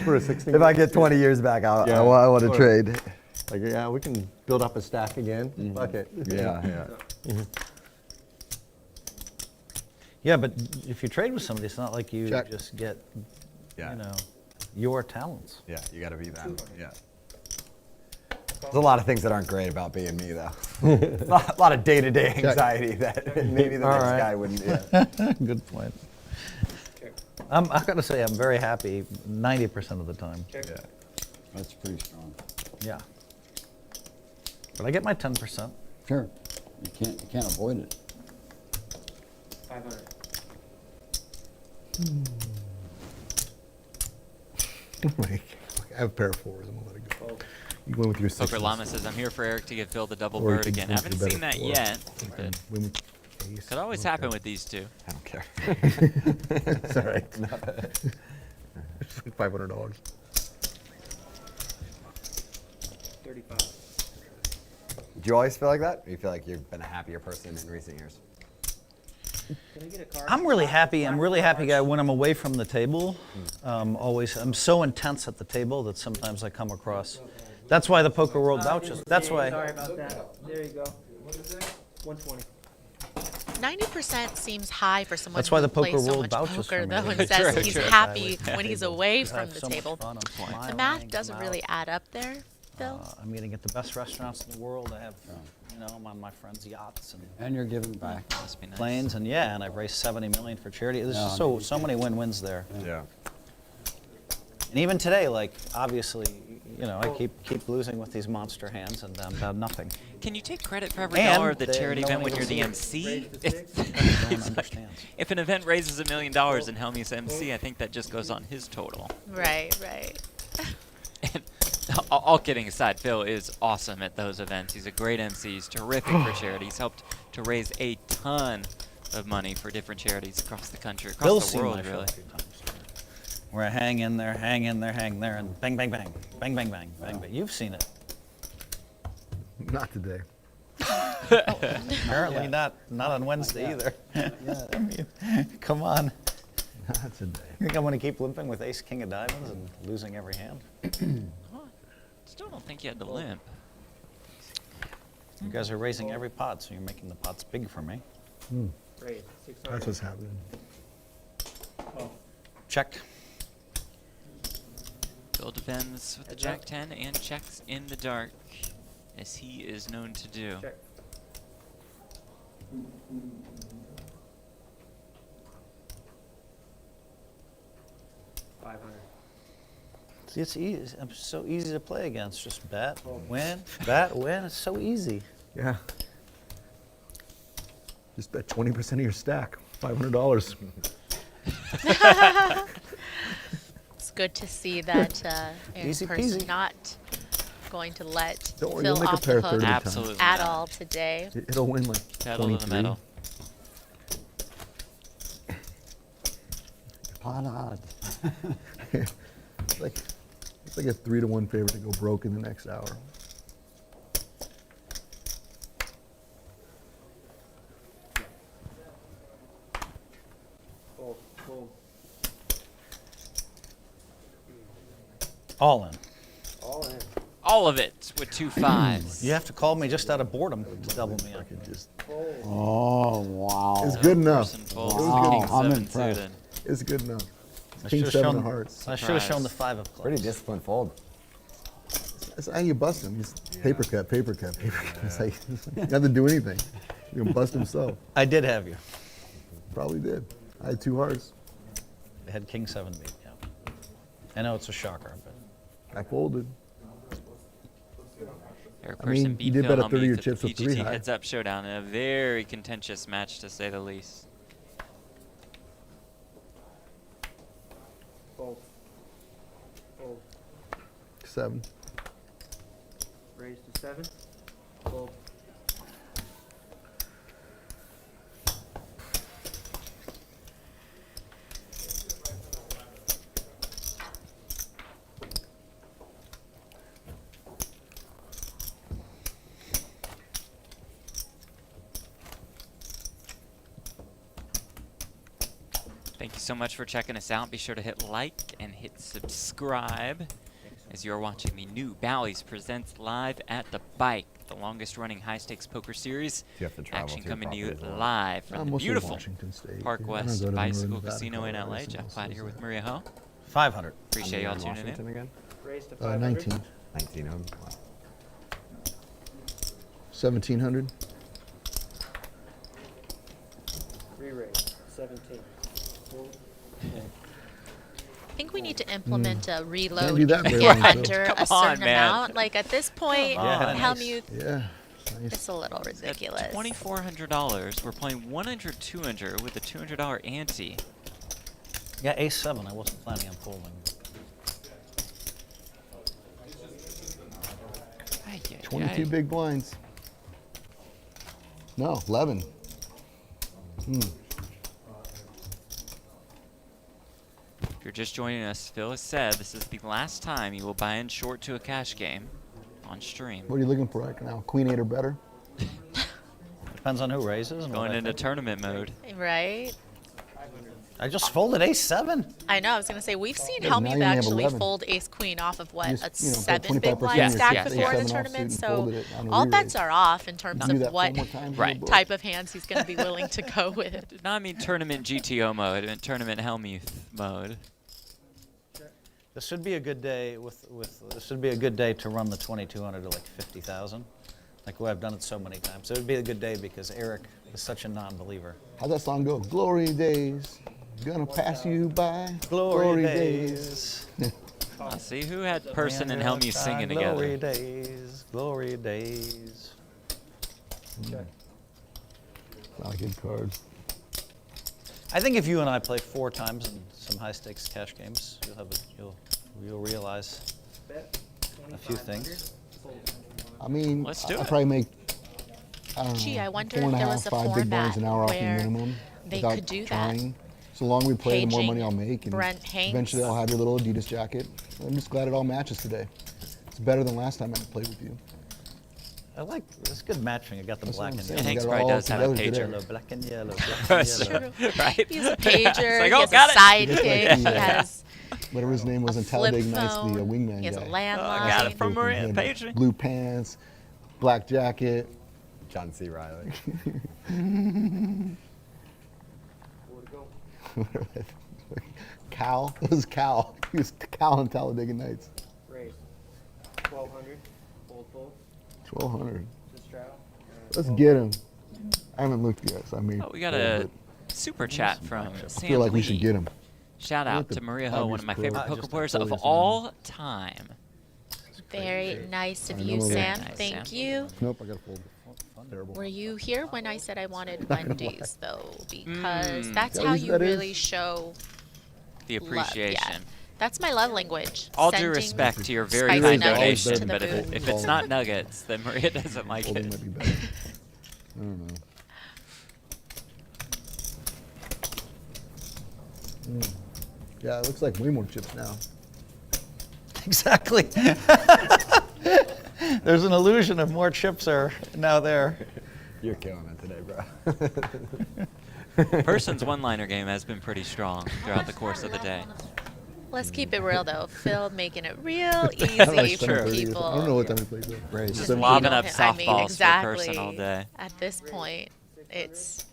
For a 16. If I get 20 years back, I Yeah, want to sure. trade. Like, yeah, we can build up a stack again. Fuck it. Yeah. Yeah, but if you trade with somebody, it's not like you Check. just get, Yeah. you know, your talents. Yeah, you got to be them. Yeah. There's a lot of things that aren't great about being me, though. a lot of day-to-day anxiety that maybe the All next right. guy wouldn't. Yeah. Good point. I got to say, I'm very happy 90% of the time. Yeah. That's pretty strong. Yeah. But I get my 10%. Sure. You can't avoid it. 500. I have a pair of 4s. I'm gonna let it go. Fold. You win with your 6s. Poker Llama says, I'm here for Eric to give Bill the double Or you bird could again. win I with haven't your seen better that 4. yet. And But win with ace. could always I don't happen care. with these two. I don't care. It's all right. It's like $500. 35. Do you always feel like that? Or you feel like you've been a happier person in recent years? Can I get a card? I'm really happy. I'm really happy, guy, when I'm away from the table. Always, I'm so intense at the table that sometimes I come across. That's why the poker world vouches. That's Sorry why. about that. There you go. What is that? 120. 90% seems high for someone That's why who the poker plays so world much vouches poker, for me. though, and True, says he's true. happy Yeah. when he's away I from have the so much table. fun. I'm smiling, The math I'm doesn't out. really add up there, Bill. I'm eating at the best restaurants in the world. I have, you know, I'm on my friends' yachts And you're giving back. Must be nice. planes, and yeah, and I've raised $70 million for charity. There's just so many win-wins there. Yeah. And even today, like obviously, you know, I keep losing with these monster hands, and I'm down nothing. Can you take credit for every And dollar of the they- charity no event one when you're the else MC? Raise to 6. Don't It's like, understand. if an event raises $1 million and Helmy's MC, I think that just goes on his total. Right, right. all kidding aside, Phil is awesome at those events. He's a great MC. He's terrific for charity. He's helped to raise a ton of money for different charities across the country, across Bill's the seen world, my show really. a few times. Where I hang in there, hang in there, hang there, and bang, bang, bang, bang, bang, bang, bang, bang. You've seen it. Not today. Apparently not on Wednesday either. Come on. Not today. You think I'm going to keep limping with ace, king of diamonds and losing every hand? Still don't think you had to limp. You guys are raising every pot, so you're making the pots big for me. Raise, 600. That's what's happening. Oh, Check. Phil defends with the Jack-10 and checks in the dark, as he is known to do. check. $500. See, it's easy. I'm so easy to play against. Just bet, win, bet, win. It's so easy. Yeah. Just bet 20% of your stack, $500. It's good to see that Easy Aaron's peasy. not going to let Don't worry, Phil you'll make a off pair the 30 hook times. Absolutely at not. all today. It'll win like Pedal to the 23. metal. Pot odd. It's like a 3-to-1 favorite to go broke in the next hour. Fold, fold. All in. All in. All of it with 2 5s. You have to call me just out of boredom to double me up. Oh, wow. It's good enough. Person folds, Wow, king I'm 7 impressed. suited. It's good enough. I King should've 7 shown- of hearts. I should have shown the Surprise. 5 of clubs. Pretty disciplined fold. That's how you bust him. Just paper cut, paper cut, paper cut. It's like, you have to do anything. You can bust himself. I did have you. Probably did. I had 2 hearts. I had king 7 beat. Yeah. I know it's a shocker, but I folded. Eric I mean, Persson you beat did Phil bet a third of your Hellmuth at chips the with 3 PGT high. Heads Up Showdown in a very contentious match, to say the least. Fold. Fold. 7. Raise to 7. Fold. Thank you so much for checking us out. Be sure to hit like and hit subscribe as you're watching the new Bally's Presents Live at the Bike, the longest running high stakes poker series. You have to travel Action to your coming to you property as well. live from the Mostly beautiful Washington State. Park I don't West go to Bicycle Nevada, Casino in Colorado, LA. something Jeff else Platt is here with there. Maria Ho. 500. Appreciate y'all tuning in. Washington again? Raise to 500. 19. 19 of them. Wow. 1700. Re-raise. 17. Fold. I think we need to implement a reload Can't do that if you very get long, Phil. under Come a certain on, man. amount. Like at this point, Yeah, nice. Hellmuth, Yeah. Nice. it's a little At ridiculous. $2,400, we're playing 100, 200 with a $200 ante. Yeah, ace 7. I wasn't planning on folding. Ay, ay, 22 ay. big blinds. No, 11. If you're just joining us, Phil has said this is the last time you will buy in short to a cash game on stream. What are you looking for right now? Queen 8 or better? Depends on who raises. And what Going I into think. tournament mode. Right? I just folded ace 7. I know. I was going to say, we've seen Yeah, now Hellmuth you only have actually 11. fold ace queen off of what, You a just, you know, bet 7 big 25% blind of your stack chips, before yeah. the 7 tournament. offsuit and So folded it on a all re-raise. bets are off in terms You do of that 4 what more times, Right. you'll book. type of hands he's going to be willing to go with. Did not mean tournament GTO mode, I meant tournament Hellmuth mode. This should be a good day this should be a good day to run the 2200 to like 50,000. Like I've done it so many times. So it would be a good day because Eric is such a non-believer. How'd that song go? Glory days, gonna pass you by. Glory days. See who had Person and Helmy singing Glory together. days. Glory days. Not a good card. I think if you and I play 4 times in some high stakes cash games, you'll realize. Bet. 20. a few things. I mean, Let's do I it. probably make, I don't know, Gee, I wonder 4.5, if there was a 5 big blinds format an hour off the where minimum they without could do that. trying. So the longer we play, the more Paging money I'll make, and Brent Hanks. eventually I'll have your little Adidas jacket. I'm just glad it all matches today. It's better than last time I played with you. I like, it's good matching. I got the That's black what I'm and saying. yellow. We Hanks got it probably all does have a together pager. today. Black and yellow. That's Black and yellow. true, right? He's a pager. Like, he oh, has got a it. sidekick. He has Whatever his name was a in flip Talladega Nights, the phone. wingman He has a guy. landline. Oh, I got it from He Maria had Paging. blue pants, black jacket. John C. Riley. Cal. It was Cal. He was Cal in Talladega Nights. Race. 1200. Old bull. 1200. To straddle. Let's get him. I haven't looked yet, so I mean. Oh, we got a super chat from I Sam feel like we Lee. should get him. Shout I want out the to Maria Ho, one of my obvious favorite pro. poker Just players the of foliage all time. Very nice of I you, know. Sam. Very nice, Thank Sam. you. Nope, I gotta fold. Terrible. Were you here when I said I wanted Not gonna Wendy's, though? Because Mm. that's That how is- you that really is- show The love. appreciation. Yeah. That's my love language. All due Sending respect to your very spicy kind nuggets to donation, the but booth. if it's not nuggets, then Maria doesn't like Folding it. might be better. I don't know. Yeah, it looks like way more chips now. Exactly. There's an illusion of more chips are now there. You're killing it today, bro. Person's one-liner game has been pretty strong throughout the course of the day. Let's keep it real, though. Phil making it real easy That's for true. people. I don't know what time he plays. Just lobbing needle up him. softballs for exactly. Person all day. At this point, it's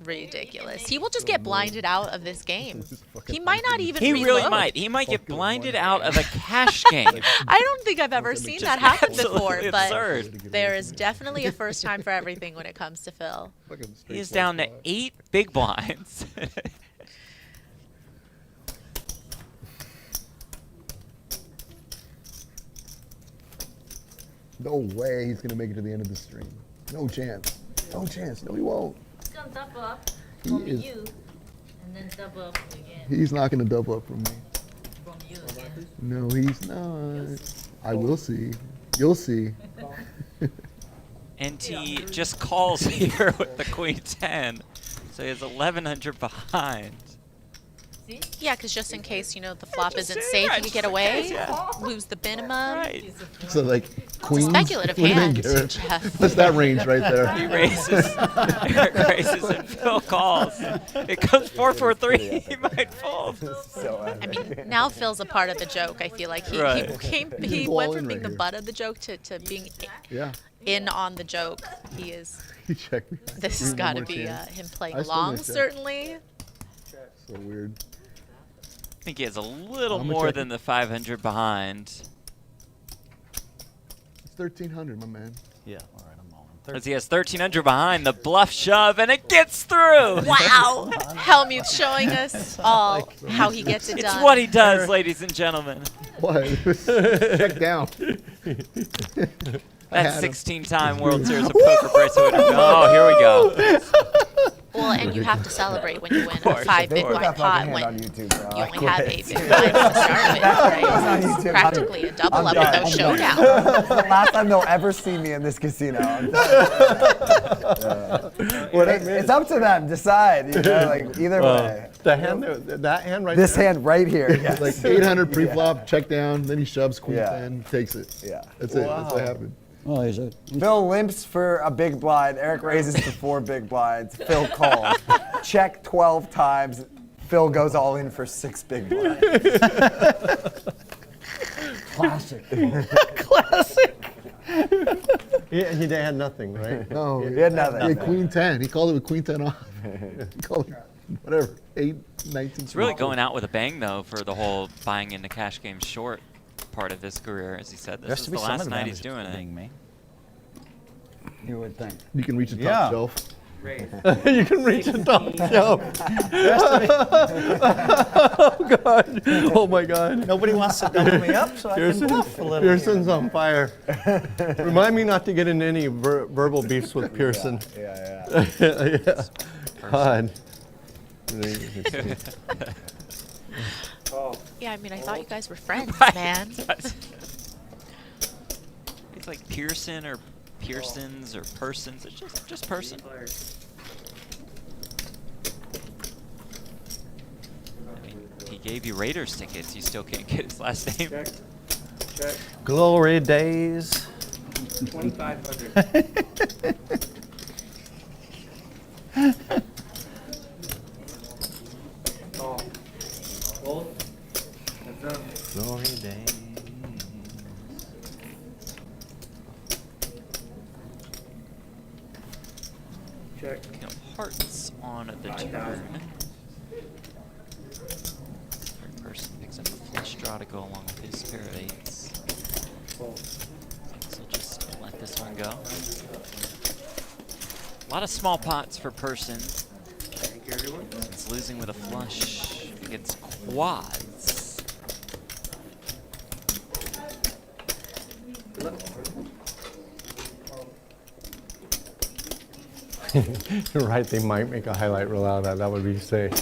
ridiculous. He will just get blinded out of this game. He might not even He really reload. might. He might get blinded out of a cash game. I don't think I've ever seen that happen before, absolutely but absurd. there is definitely a first time for everything when it comes to Phil. He's down to 8 big blinds. No way he's gonna make it to the end of the stream. No chance. No chance. No, he won't. It's gonna double up He from is- you, and then double up again He's not gonna double up from me. from you again. No, he's not. I will see. You'll see. NT just calls here with the queen 10. So he has 1100 behind. See? Yeah, because just in case, you know, the flop just isn't saying, safe, right, you could get just in away, case, yeah. lose the minimum. Right. So like queens. speculative What do you think, hand, Garrett? Jeff. What's that range right there? He raises. Eric raises and Phil calls. It goes 4-4-3. He might fold. So I mean, now Phil's a part of the joke. I feel like he Right. he go went all from in being right the here. butt of the joke to being Yeah. in on the joke. He is. He checked me. This Give has me got one to more be chance. him playing I still along, might check. certainly. So weird. I think he has a little I'm gonna more check than it. the 500 behind. It's 1300, my man. Yeah, all right, I'm all in. As he has 1300 behind the bluff shove, and it gets through. Wow! Helmuth showing us all how he gets it It's done. what he does, ladies and gentlemen. What? Check down. I That had him. 16-time World Series of Poker bracelet winner. Oh, here we go. Well, and you have to celebrate when you win a course, 5 of big course. blind That pot fucking when hand on YouTube, bro. you I only have quit. 8 big blinds to start with, right? on It's YouTube. practically a double I'm up done. with those I'm done. showdowns. That's the last time they'll ever see me in this casino. I'm done. It's up to them. Decide. You know, like either way. The hand, that hand right This there. hand right here. Yes. Like 800 pre-flop, check down, then he shoves queen Yeah. 10, takes it. Yeah. That's it. That's what happened. Well, he's a Phil limps for a big blind. Eric raises to 4 big blinds. Phil calls. Check 12 times. Phil goes all in for 6 big blinds. Classic. He had nothing, right? No, He had nothing. He had queen 10. He called it with queen 10 off. He called it whatever, 8, 19. He's really going out with a bang, though, for the whole buying into cash games short part of his career. As he said, There has this is to the be some last night advantage he's to doing it. being me. you would think. You can reach the Yeah. top shelf. You can reach the top shelf. Oh, God. Oh, my God. Nobody wants to double me up, so I can bluff a little. Pearson's on fire. Remind me not to get into any verbal beefs with Pearson. Yeah. Yeah. God. Yeah, I mean, I thought you guys were friends, Right. man. names like Pearson or Pearsons or Persons. It's just Person. I mean, he gave you Raiders tickets. You still can't get his last name. Check. Check. Glory days. 2,500. Call. Hold. That's up. Glory days. Check. No hearts on the turn. Third person picks up a flush draw to go along with his pair of eights. Hold. So just let this one go. A lot of small pots for Person. Thank you, everyone. It's losing with a flush against quads. Good luck. You're right, they might make a highlight reel out of that. That would be sick.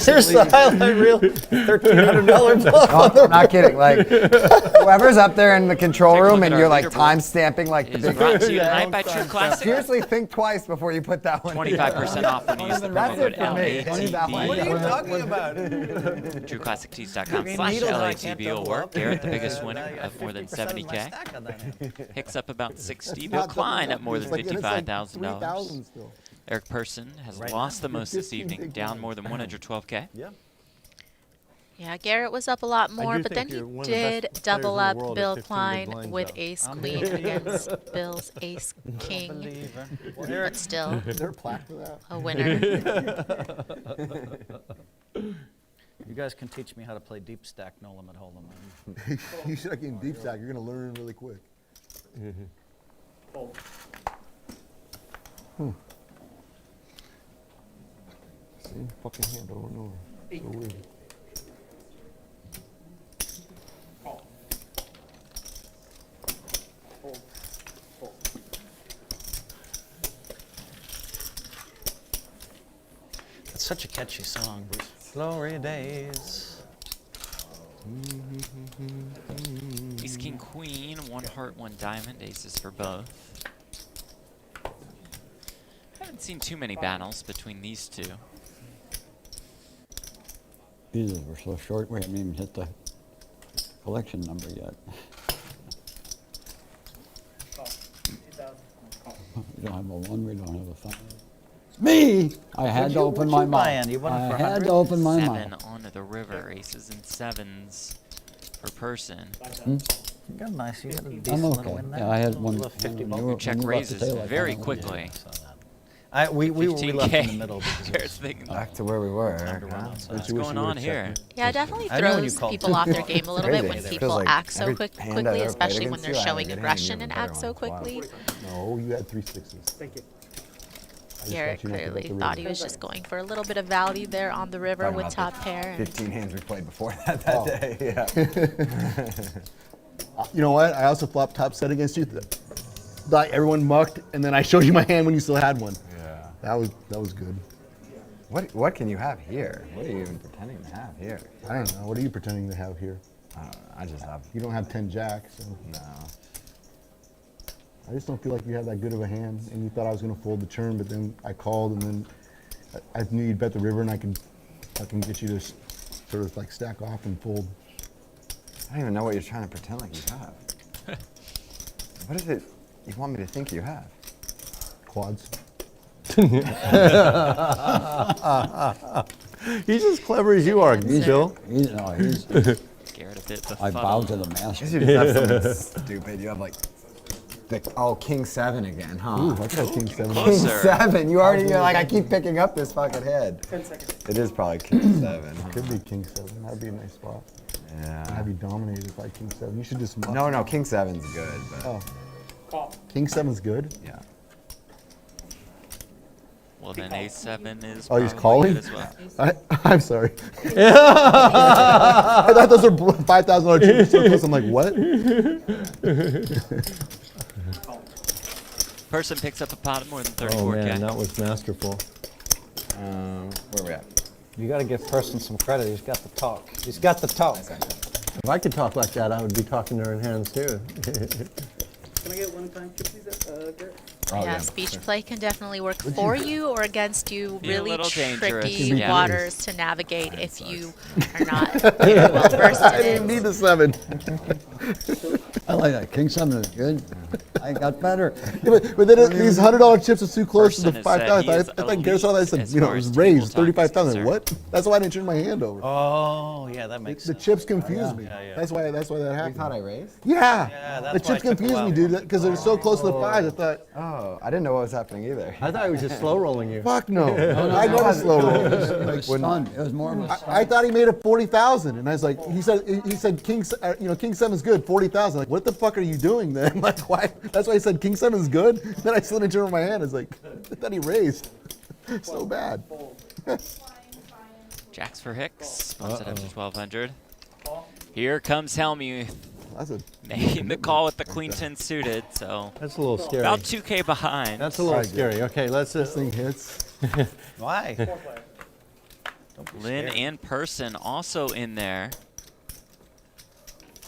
Here's the highlight reel. $1,300 bluff. Oh, I'm not kidding. Like, whoever's up there in the control Take a room look and at you're our like leaderboard. time stamping like the Is big. brought to you tonight by True Classic. Seriously, think twice before you put that one. 25% off when you use the promo code LATB. What are you talking about? TrueClassicTees.com/LATB will work. Garrett, the biggest winner of more than 70K. Picks up about 60. Bill Klein at more than $55,000. Eric Person has lost the most this evening, down more than 112K. Yeah. Yeah, Garrett was up a lot more, do but think then he you're one of the did best double players in up the world at Bill 15 big Klein blinds with up. ace queen against Bill's ace king. But still, Is there a plaque for that? a winner. You guys can teach me how to play deep stack, no limit hold'em. You should like in deep stack. You're gonna learn really quick. Hold. Same fucking hand over and over. So weird. Call. Hold. Hold. It's such a catchy song. Glory days. Ace, King, Queen, 1 heart, 1 diamond, aces for both. Haven't seen too many battles between these two. These were so short, we haven't even hit the collection number yet. Call. 2,000. Call. We don't have a 1, we don't have a 5. Me! I had to open my mouth. You won it for I had 100? to open my 7 mouth. onto the river, aces and 7s for Person. You got nice. You got a I'm decent little okay. win there. Yeah, I had one. Little 50 when bucks. you were- Check when you left the raises table, I very kinda wondered. quickly. We left in the 15K. middle because it Garrett's was thinking, Back to where we were. what's going on here? Yeah, it definitely I know when you throws call people off their game a little bit Crazy. when It feels people like act so every quickly, hand I've ever played especially when against they're you, I showing had a good hand, aggression you and have a act better so one. Wow. quickly. No, you had 3 sixes. Thank you. I just Garrett thought you might have clearly the thought river. he was just going for a little bit of value there on the river Talking with about top pair. And 15 hands we played before that Oh. day. Yeah. You know what? I also flopped top set against you. Like everyone mucked, and then I showed you my hand when you still had one. Yeah. That was good. What can you have here? What are you even pretending to have here? I don't know. What are you pretending to have here? I don't know. I just have. You don't have 10 jacks, so No. I just don't feel like you had that good of a hand. And you thought I was gonna fold the turn, but then I called, and then I knew you'd bet the river, and I can get you to sort of like stack off and fold. I don't even know what you're trying to pretend like you have. What is it you want me to think you have? Quads. He's as clever as you are, Bill. He's Garrett a bit I bow to the master. You just have something stupid. You have like, King 7 again, huh? Ooh, I got King 7. King Closer. 7. You're like, I keep picking up this fucking head. 10 seconds. It is probably King 7. Huh? Could be King 7. That'd be a nice spot. Yeah. I'd be dominated by King 7. You should just muck. No, King 7's good, but Oh, Call. King 7's good? yeah. Well, then A7 is Oh, he's probably calling? good as well. I'm sorry. I thought those were $5,000 chips so close. I'm like, what? Person picks up a pot of more than Oh 34K. man, that was masterful. Where we at? You got to give Person some credit. He's got the talk. He's got the talk. If I could talk like that, I would be talking to her in hands too. Can I get one time chip, please, Garrett? Yeah, speech play can definitely work for you or against you. Be a Really little dangerous. tricky Yeah. waters to navigate if you are not very well versed I in didn't it. need the 7. I like that. King 7 is good. I got better. Yeah, but then these $100 chips are too close to Person the has said 5,000. he I is thought Garrett saw that. I said, elite you know, as it was far as raised table talk is 35,000. concerned. What? That's why I didn't turn my hand over. Oh, yeah, that makes The sense. chips confused me. Yeah, yeah. That's why that You happened. thought I raised? Yeah. Yeah, The that's why chips it took a confused me, while. dude, because they're so close to the 5s. I thought, Oh, I didn't know what was happening either. I thought he was just slow rolling you. fuck no. I never slow roll. It was fun. It was more of a I thought he made it 40,000, and I was like, he said King 7's good, 40,000. Like, what the fuck are you doing then? Like, why? That's why he said King 7's good. Then I slid into my hand. I was like, I thought he raised. So bad. Jacks for Hicks. Bumps it up to 1,200. Here comes Hellmuth. That's a Making the call with the queen 10 suited, so That's a little scary. about 2K behind. That's a little scary. Okay, let's this thing hits. Why? Lynn and Person also in there.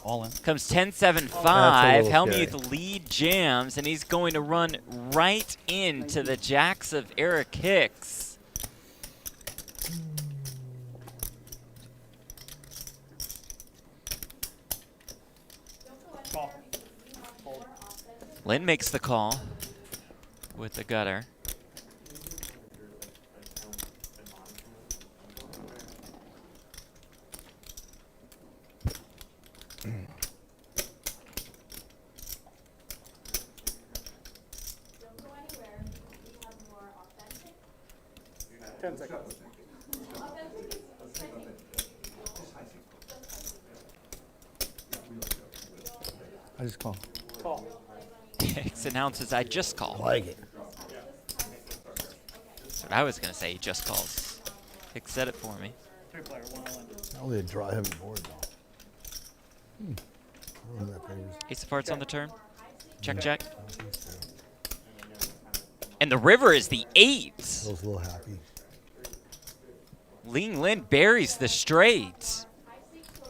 All in. Comes 10-7-5. That's a little Hellmuth lead jams, and he's going to run right into the jacks of Eric Hicks. Lynn makes the call with the gutter. I just call. Call. Hicks announces, I just called. Like it. That's what I was going to say, he just calls. Hicks said it for me. 3-player, 1 all in. Only a draw heavy board though. I don't know that favors. Ace of hearts on the turn. Check, check. And the river is the 8. I was a little happy. Ling Lin buries the straight.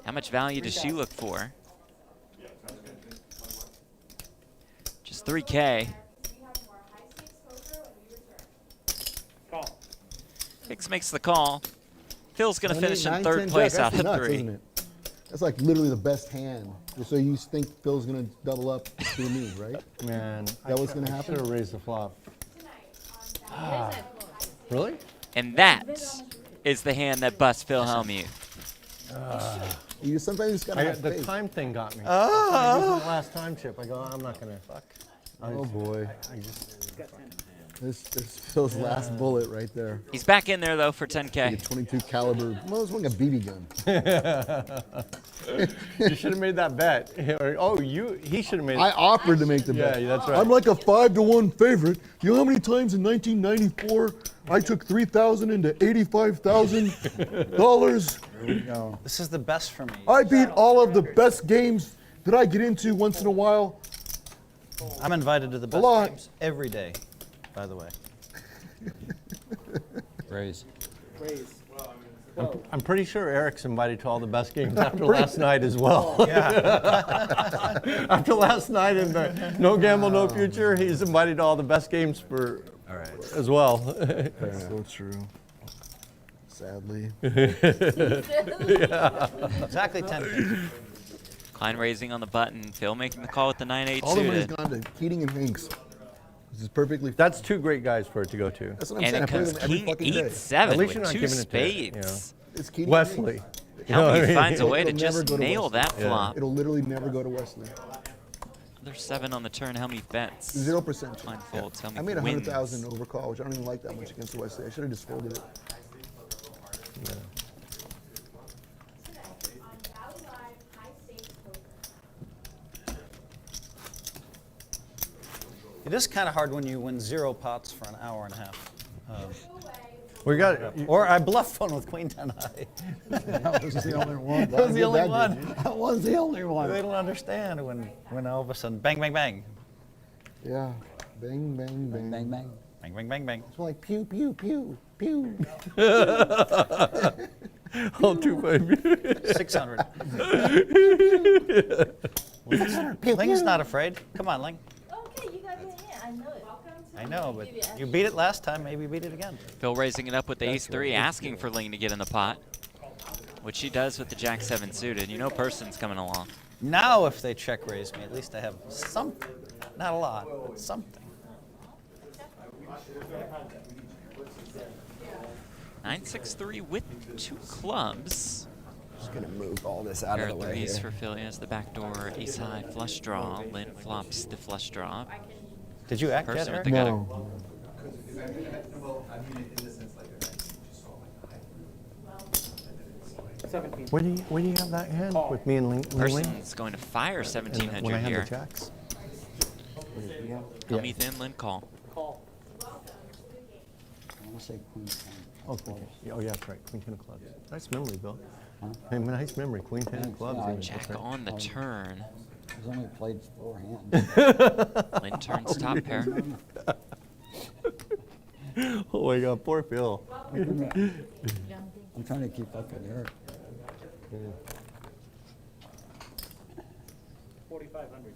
How much value does she look for? Just 3K. Call. Hicks makes the call. Phil's going to finish in 9, 3rd 10 place jack, out that's of nuts, 3. isn't it? That's like literally the best hand. So you think Phil's gonna double up through me, right? Man, That what's gonna happen? Should have raised the flop. Really? And that is the hand that busts Phil Hellmuth. You sometimes just gotta have The faith. time thing got me. Oh. Using the last time chip. I go, I'm not gonna. Fuck. Oh boy, I just. Got 10. this Phil's last bullet right there. He's back in there, though, for Like a 10K. 22 caliber. Well, it's like a BB gun. You should have made that bet. Oh, he should have made. I offered to make the bet. Yeah, that's right. I'm like a 5-to-1 favorite. You know how many times in 1994 I took 3,000 into $85,000? There we go. This is the best for me. I beat all of the best games that I get into once in a while. I'm invited to the best lot. games every day, by the way. Raise. Raise. I'm pretty sure Eric's invited to all the best games after last night as well. Yeah. After last night in the No Gamble, No Future, he's invited to all the best games for as well. That's so true. Sadly. Exactly 10. Klein raising on the button. Phil making the call with the 9-8 All the money's suited. gone to Keating and Hanks. This is perfectly. That's two great guys for it to go to. That's what I'm And saying. it I play comes them every King fucking day. 8-7 At least with you're not 2 giving it to it, spades. It's Keating Wesley. And Hanks. You know what I Hellmuth mean? finds a way to It'll never just go to nail Wesley. that flop. It'll literally never go to Wesley. Another 7 on the turn. Hellmuth bets. 0%. Klein folds. Hellmuth I made wins. 100,000 overcall, which I don't even like that much against Wesley. I should have just folded it. It is kind of hard when you win 0 pots for an hour and a half. We got. Or I bluffed one with Queen 10 high. That was the only one. That was the only one. That was the only one. They don't understand when all of a sudden, bang, bang, bang. Yeah. Bang, bang, bang. Bang, bang. Bang, bang, bang, bang. It's more like pew, pew, pew, pew. All 2-5. 600. Ling's not afraid. Come on, Ling. Okay, you got me here. I know it. I know, but you beat it last time. Maybe beat it again. Phil raising it up with the ace-3, asking for Ling to get in the pot, which she does with the jack-7 suited. You know Person's coming along. Now, if they check raise me, at least I have something. Not a lot, but something. 9-6-3 with 2 clubs. Just gonna move all this out Pair of the of way threes here. for Phil as the backdoor ace-high flush draw. Lynn flops the flush draw. Did you act Person yet, with the Eric? gutter. No. When do you have that hand with me and Ling? Person's going to fire And 1700 when I have here. the jacks. Hellmuth in, Lynn call. Call. I want to say queen 10. Oh, okay. Oh, yeah, that's right. Queen 10 of clubs. Nice memory, Bill. Hey, nice memory. Queen 10 of clubs. even. Jack That's right. on the turn. He's only played 4 hands. Lynn turns top pair. Oh my God, poor Phil. I'm trying to keep up with Eric. 4,500.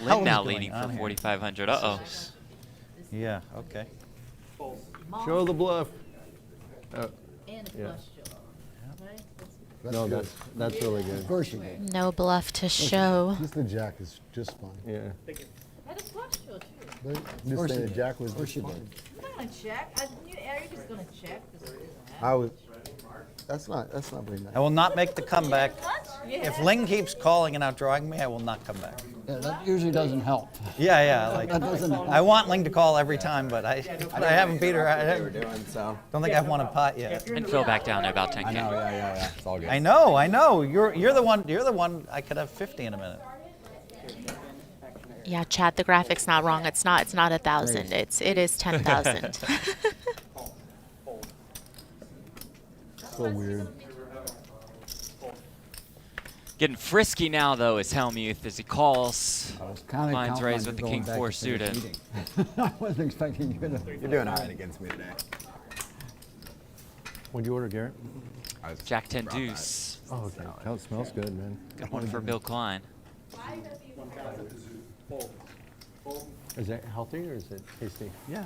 Lynn now going leading on for here? 4,500. Uh-oh. Yeah, okay. Show the bluff. And Yeah. flush draw. Right? No, that's really good. Of course you did. No bluff to show. Just the jack is just fine. Yeah. Had a flush draw too. But course just saying you the jack was Of course just you fine. did. I'm not gonna check. I knew Eric was gonna check. 'Cause it doesn't have I was. That's not very nice. I will not make the comeback. much. Yeah. If Ling keeps calling and outdrawing me, I will not come back. Yeah, that usually doesn't help. Yeah, yeah. Like, That doesn't help. I want Ling to call every time, but I haven't beat her. I They were doing so. don't think I've won a pot yet. And Phil back down to about I 10K. know, yeah. It's all good. I know. You're the one. You're the one. I could have 50 in a minute. Yeah, Chad, the graphic's not wrong. It's not 1,000. It is 10,000. So weird. Getting frisky now, though, is Hellmuth as he calls. I was kind of Klein's counting raised on with you the going king back 4 to finish suited. eating. I wasn't expecting you to. You're doing all right against me today. What'd you order, Garrett? I was Jack 10 brought that. deuce. Oh, okay. Oh, it smells good, man. Good one for Bill Klein. 1,000. Fold. Fold. Is it healthy or is it tasty? Yeah.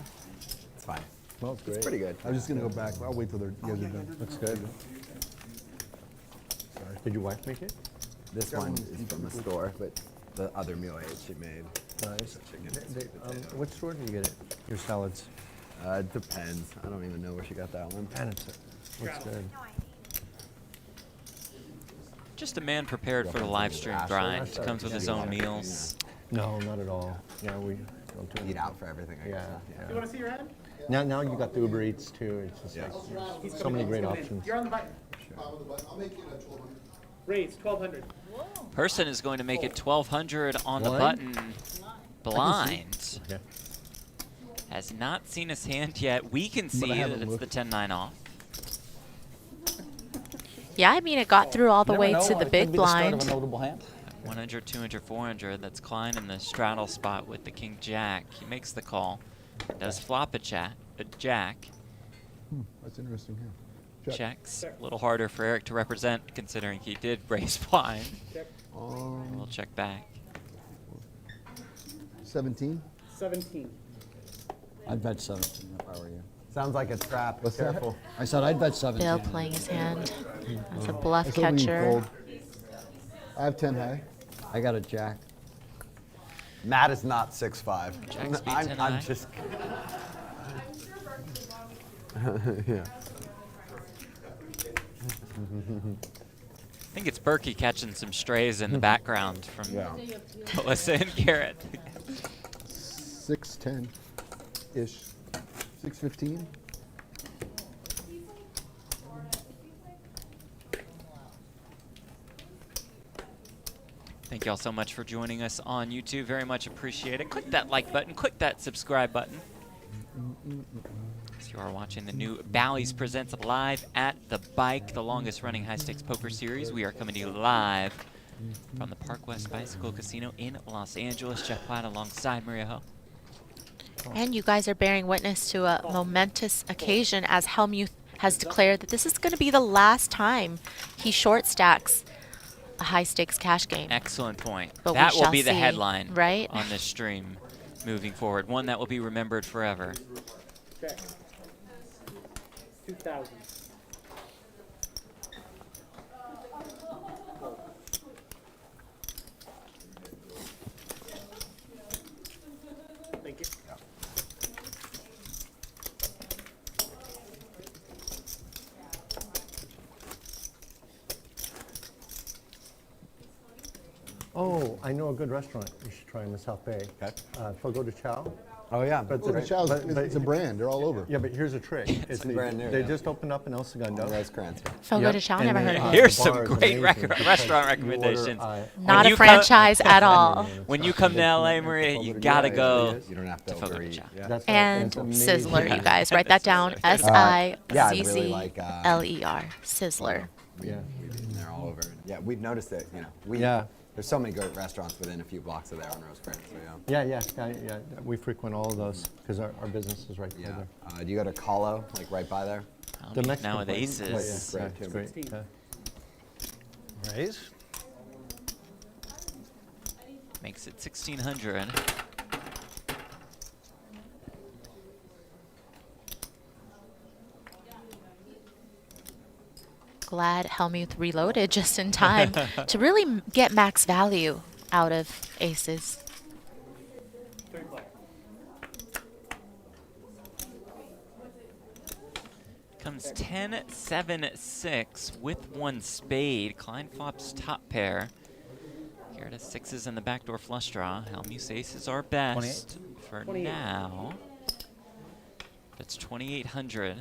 It's fine. Smells great. It's pretty good. I was just gonna go back. I'll wait till you guys are done. Looks good. Sorry. Did your wife make it? This one is from the store, but the other meal aid she made. Nice. Chicken. Which store did you get it? Your salads. It depends. I don't even know where she got that one. And looks good. Just a man prepared for the live stream grind. Comes with his own meals. No, not at all. Yeah, we don't do Eat out for everything. I guess. Yeah. You want to see your hand? Now you got the Uber Eats too. It's just Yeah. like He's so coming many in, great he's coming in. options. You're on the button. Raise 1,200. Person is going to make it 1,200 on the Blind? button. Blind. Okay. Has not seen his hand yet. We can see that haven't it's looked. the 10-9 off. Yeah, I mean, it got through all the way to the big blind. notable hand. 100, 200, 400. That's Klein in the straddle spot with the king jack. He makes the call. Does flop a jack. That's interesting. Yeah. Check. Checks. A little harder for Eric to represent considering he did raise blind. Check. We'll check back. 17. 17. I'd bet 17 if I were you. Sounds like a trap. What's that? Careful. I said I'd bet 17. Bill playing his hand. That's a I bluff was hoping you'd catcher. fold. I have 10 high. I got a jack. Matt is not 6'5". Jack's beat 10 I'm high. just. Yeah. I think it's Berkey catching some strays in the background from Yeah. Melissa and Garrett. 6'10" ish. 6'15". Thank you all so much for joining us on YouTube. Very much appreciate it. Click that like button. Click that subscribe button. As you are watching the new Bally's Presents Live at the Bike, the longest running high-stakes poker series. We are coming to you live from the Park West Bicycle Casino in Los Angeles. Jeff Platt alongside Maria Ho. And you guys are bearing witness to a momentous occasion as Hellmuth has declared that this is going to be the last time he short stacks a high stakes cash game. Excellent point. But that we will shall be the see, headline right? on this stream moving forward. One that will be remembered forever. Check. 2,000. Thank you. Oh, I know a good restaurant you should try in the South Bay. Okay. Fogo de Chao. Oh yeah. But Well, the Chow's, it's a brand. They're all over. Yeah, but here's a trick. It's brand new, They yeah. just opened up in El Segundo. Rosecrans. Fogo de Chao, never heard of it. Here's the some bar is great amazing because restaurant you recommendations. order, Not When a you franchise at all. When you come to LA, Maria, you gotta go You don't have to to Fogo de overeat. Chao. Yeah. That's And that's amazing. Sizzler, you guys. Write that down. Yeah, I really Sizzler. like, Sizzler. Yeah. They're all over. Yeah, we've noticed it. You know, Yeah. There's so many great restaurants within a few blocks of there on Rosecrans. So yeah. Yeah. We frequent all of those because our business is right Yeah. there. Do you go to Calo, like right by there? The Now Mexican with place. aces. Yeah, It's great. Yeah. Raise. Makes it 1,600. Glad Hellmuth reloaded just in time to really get max value out of aces. Third player. Comes 10, 7, 6 with one spade. Klein flops top pair. Garrett has sixes in the backdoor flush draw. Hellmuth's aces are best for 28. now. That's 2,800.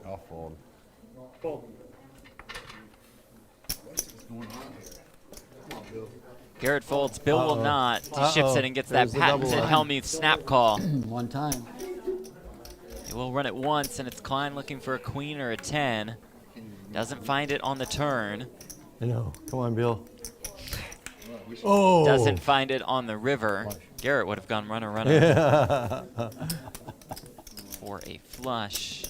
I'll fold. Fold. Garrett folds. Bill will not. He ships it and gets There's that the double patented line. Hellmuth snap call. One time. He will run it once, and it's Klein looking for a queen or a 10. Doesn't find it on the turn. I know. Come on, Bill. Oh. Doesn't find it on the river. Garrett would have gone runner, runner Yeah. for a flush.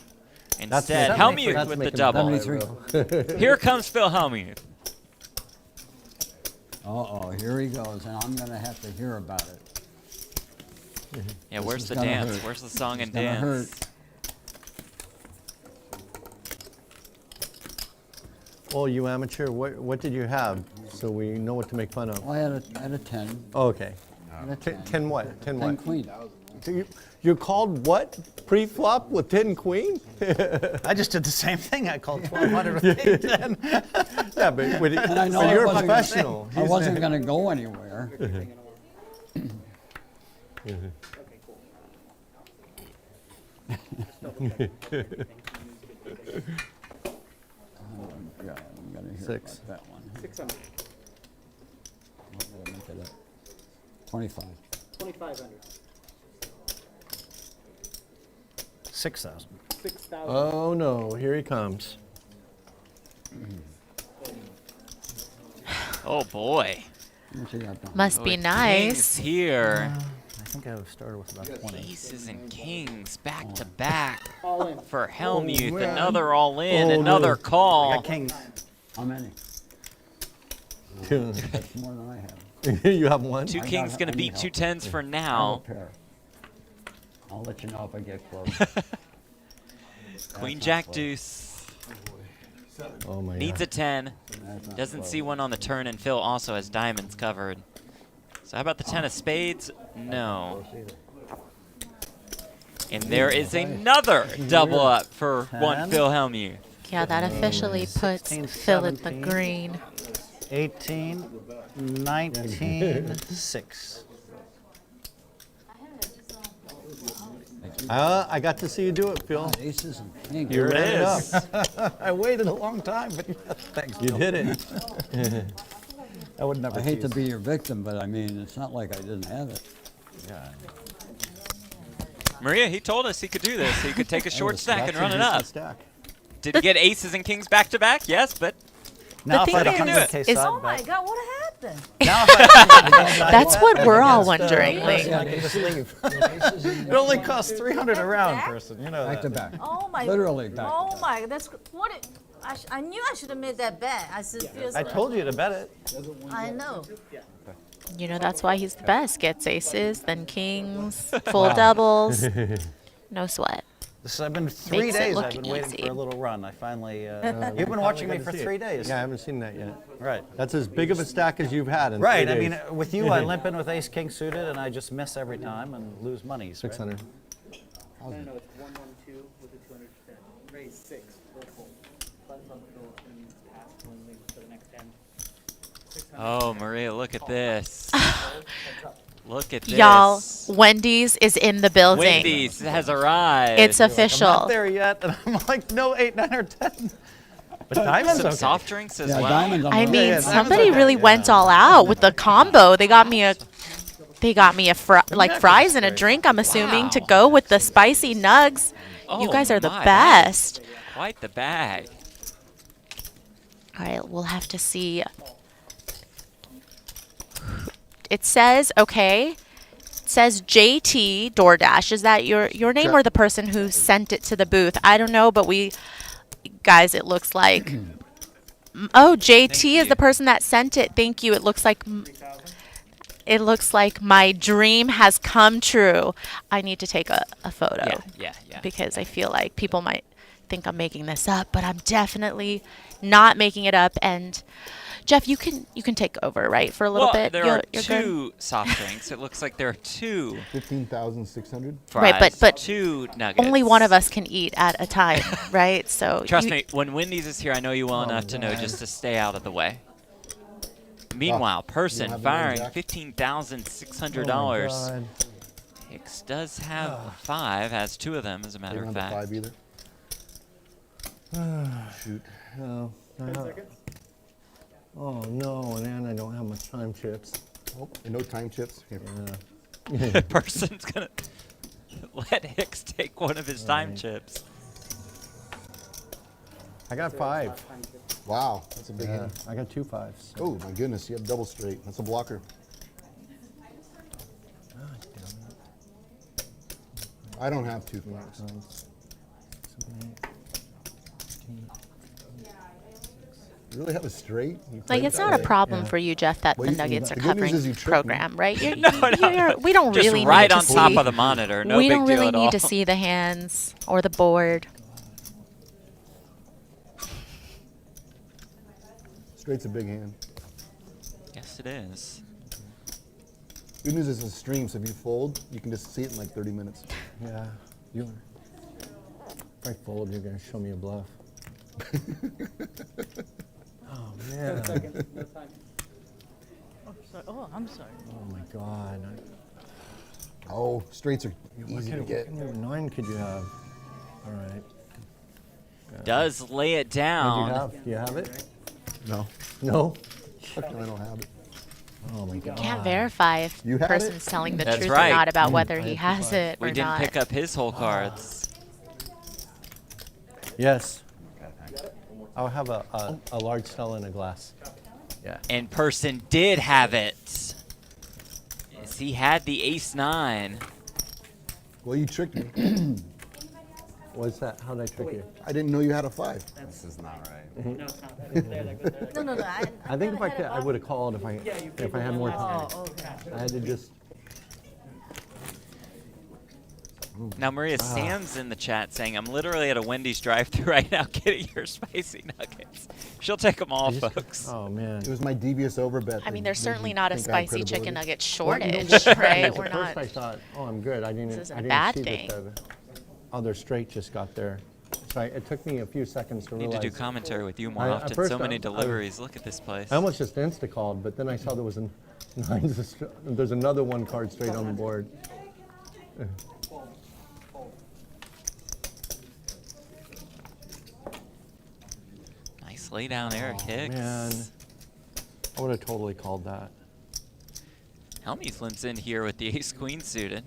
That's Instead, making- Hellmuth that's with the making double. 73. Here comes Phil Hellmuth. Uh-oh, here he goes, and I'm going to have to hear about it. Yeah, This where's is the gonna dance? hurt. Where's the song It's and gonna dance? hurt. Oh, you amateur, what did you have? So we know what to make fun of. Well, I had a 10. Oh, okay. I had a 10 what? 10 10 what? queen. So you called what? Pre-flop with 10 queen? I just did the same thing. I called 1,200 with king 10. Yeah, but And I know but I you're a wasn't professional. I wasn't going to go anywhere. Okay, cool. Yeah, I'm going to hear 6. about that one. 600. What did I make it at? 25. 2,500. 6,000. 6,000. Oh no, here he comes. Oh boy. How much you got done? Must Oh, be it's nice. kings here. I think I started with about 20. Aces and kings back to back All in. for Hellmuth. man. Another all in, Oh, another no. I call. got kings. How many? Two. That's more than I have. You have one? Two I kings got- gonna I beat need two help. tens for I have a now. pair. I'll let you know if I get close. Queen That's jack not close. deuce. Oh my Needs a God. 10. That's not Doesn't close. see one on the turn, and Phil also has diamonds covered. So how about the 10 of spades? No. And there is another double up for one 10. Phil Hellmuth. Yeah, that officially puts 16, Phil in the 17. green. 18, 19, 6. I got to see you do it, Phil. Aces and kings. You Here it ran it is. up. I waited a long time, but thanks. You Phil. did it. I would never I hate to choose. be your victim, but I mean, it's not like I didn't have it. Yeah. Maria, he told us he could do this. He could take a short stack and That's a run it decent up. stack. Did he get aces and kings back to back? Yes, but Now The if I thing don't is- get is- Oh my God, what happened? Now if I That's what we're all wondering. Like, I can just leave. It only costs 300 a round, person. You know Back to that. back. Oh my. Literally back. Oh my, that's what. I knew I should have made that bet. I said, I told you to bet it. I know. you know, that's why he's the best. Gets aces, then kings, full doubles. No sweat. This I've been Makes 3 it days. look I've been waiting easy. for a little run. I finally. You've been watching me for 3 days. Yeah, I haven't seen that yet. Right. That's as big of a stack as you've had in Right. 3 I days. mean, with you, I limp in with ace king suited, and I just miss every time and lose money. 600. No, it's 112 with a 200%. Raise 6, roll full. Buttons on the floor, and pass one link for the next 10. 600. Oh, Maria, look at this. Look at this. Y'all, Wendy's is in the building. Wendy's has arrived. It's I'm official. not there yet, and I'm like, no, 8, 9, or 10. But diamonds Some okay. soft drinks as Yeah, well. diamonds. I mean, yeah, somebody diamonds really okay, went all out with the combo. They got me a like fries and a drink, I'm assuming, to Wow. go with the spicy nugs. Oh You guys are the my, that is best. Quite the bag. All right, we'll have to see. It says, okay, it says JT DoorDash. Is that your name or the person who sent it to the booth? I don't know, but guys, it looks like, oh, JT is the person that sent it. Thank you. It looks like my dream has come true. I need to take a photo. Yeah. Because I feel like people might think I'm making this up, but I'm definitely not making it up. And Jeff, you can take over, right, for a little Well, bit. there You're are good? two soft drinks. It looks like there are two 15,600. Right, fries, but two nuggets. Only one of us can eat at a time, right? So Trust me, when Wendy's is here, I know you well enough to know just to stay out of the way. Meanwhile, person have firing the $15,600. God. Hicks does have a 5, has 2 of them, as a matter Don't of have the fact. 5 either. Shoot. No. Oh no, and I don't have my time chips. Oh, and no time chips. Here. Person's gonna let Hicks take one of his time chips. I got 5. Wow, that's a big Yeah, hand. I got 2 5s. Oh my goodness, you have double straight. That's a blocker. I don't have 2 5s. You really have a straight? You like, played it's that not a way? problem for you, Jeff, that Well, the you- Nuggets the are good news covering is you tricked me. program, right? No. We don't Just really right need on to top see, of the monitor. No we big don't deal really at need all. to see the hands or the board. Straight's a big hand. Yes, it is. Good news is it's a stream, so if you fold, you can just see it in like 30 minutes. Yeah. If I fold, you're gonna show me a bluff. Oh man. No time. Oh, I'm sorry. Oh my God. Oh, straights are What easy kind to of get. 9 could you have? All right. Does lay it What do down. you have? Do you have it? No. No. Okay, I don't have it. Oh my God. Can't verify if You the have it? person's telling the That's truth right. or not about whether he has it We or didn't not. pick up his whole cards. Yes. I'll have a large cell in a glass. Yeah. And person did have it. Yes, he had the ace-9. Well, you tricked me. What's that? How did I trick you? I didn't know you had a 5. This is not right. No, it's not. That goes there, that goes there. No. I think if I could, I would have called if I had more time. Oh, okay. I had to just. Now, Maria Sam's in the chat saying, I'm literally at a Wendy's drive-thru right now getting your spicy nuggets. She'll take them all, folks. Oh man. It was my devious overbet. I mean, that there's made certainly you not a think I have spicy chicken credibility. nugget Well, you know shortage, what? right? At We're first not. I thought, oh, I'm good. I didn't This isn't a see bad that thing. the other straight just got there. So it took me a few seconds to Need realize. to do commentary with you more At often. first So many I- deliveries. Look at this place. I almost just insta-called, but then I saw there was there's another 1 card straight on the board. Nice lay down, Eric Hicks. Man, I would have totally called that. Hellmuth limps in here with the ace-queen suited.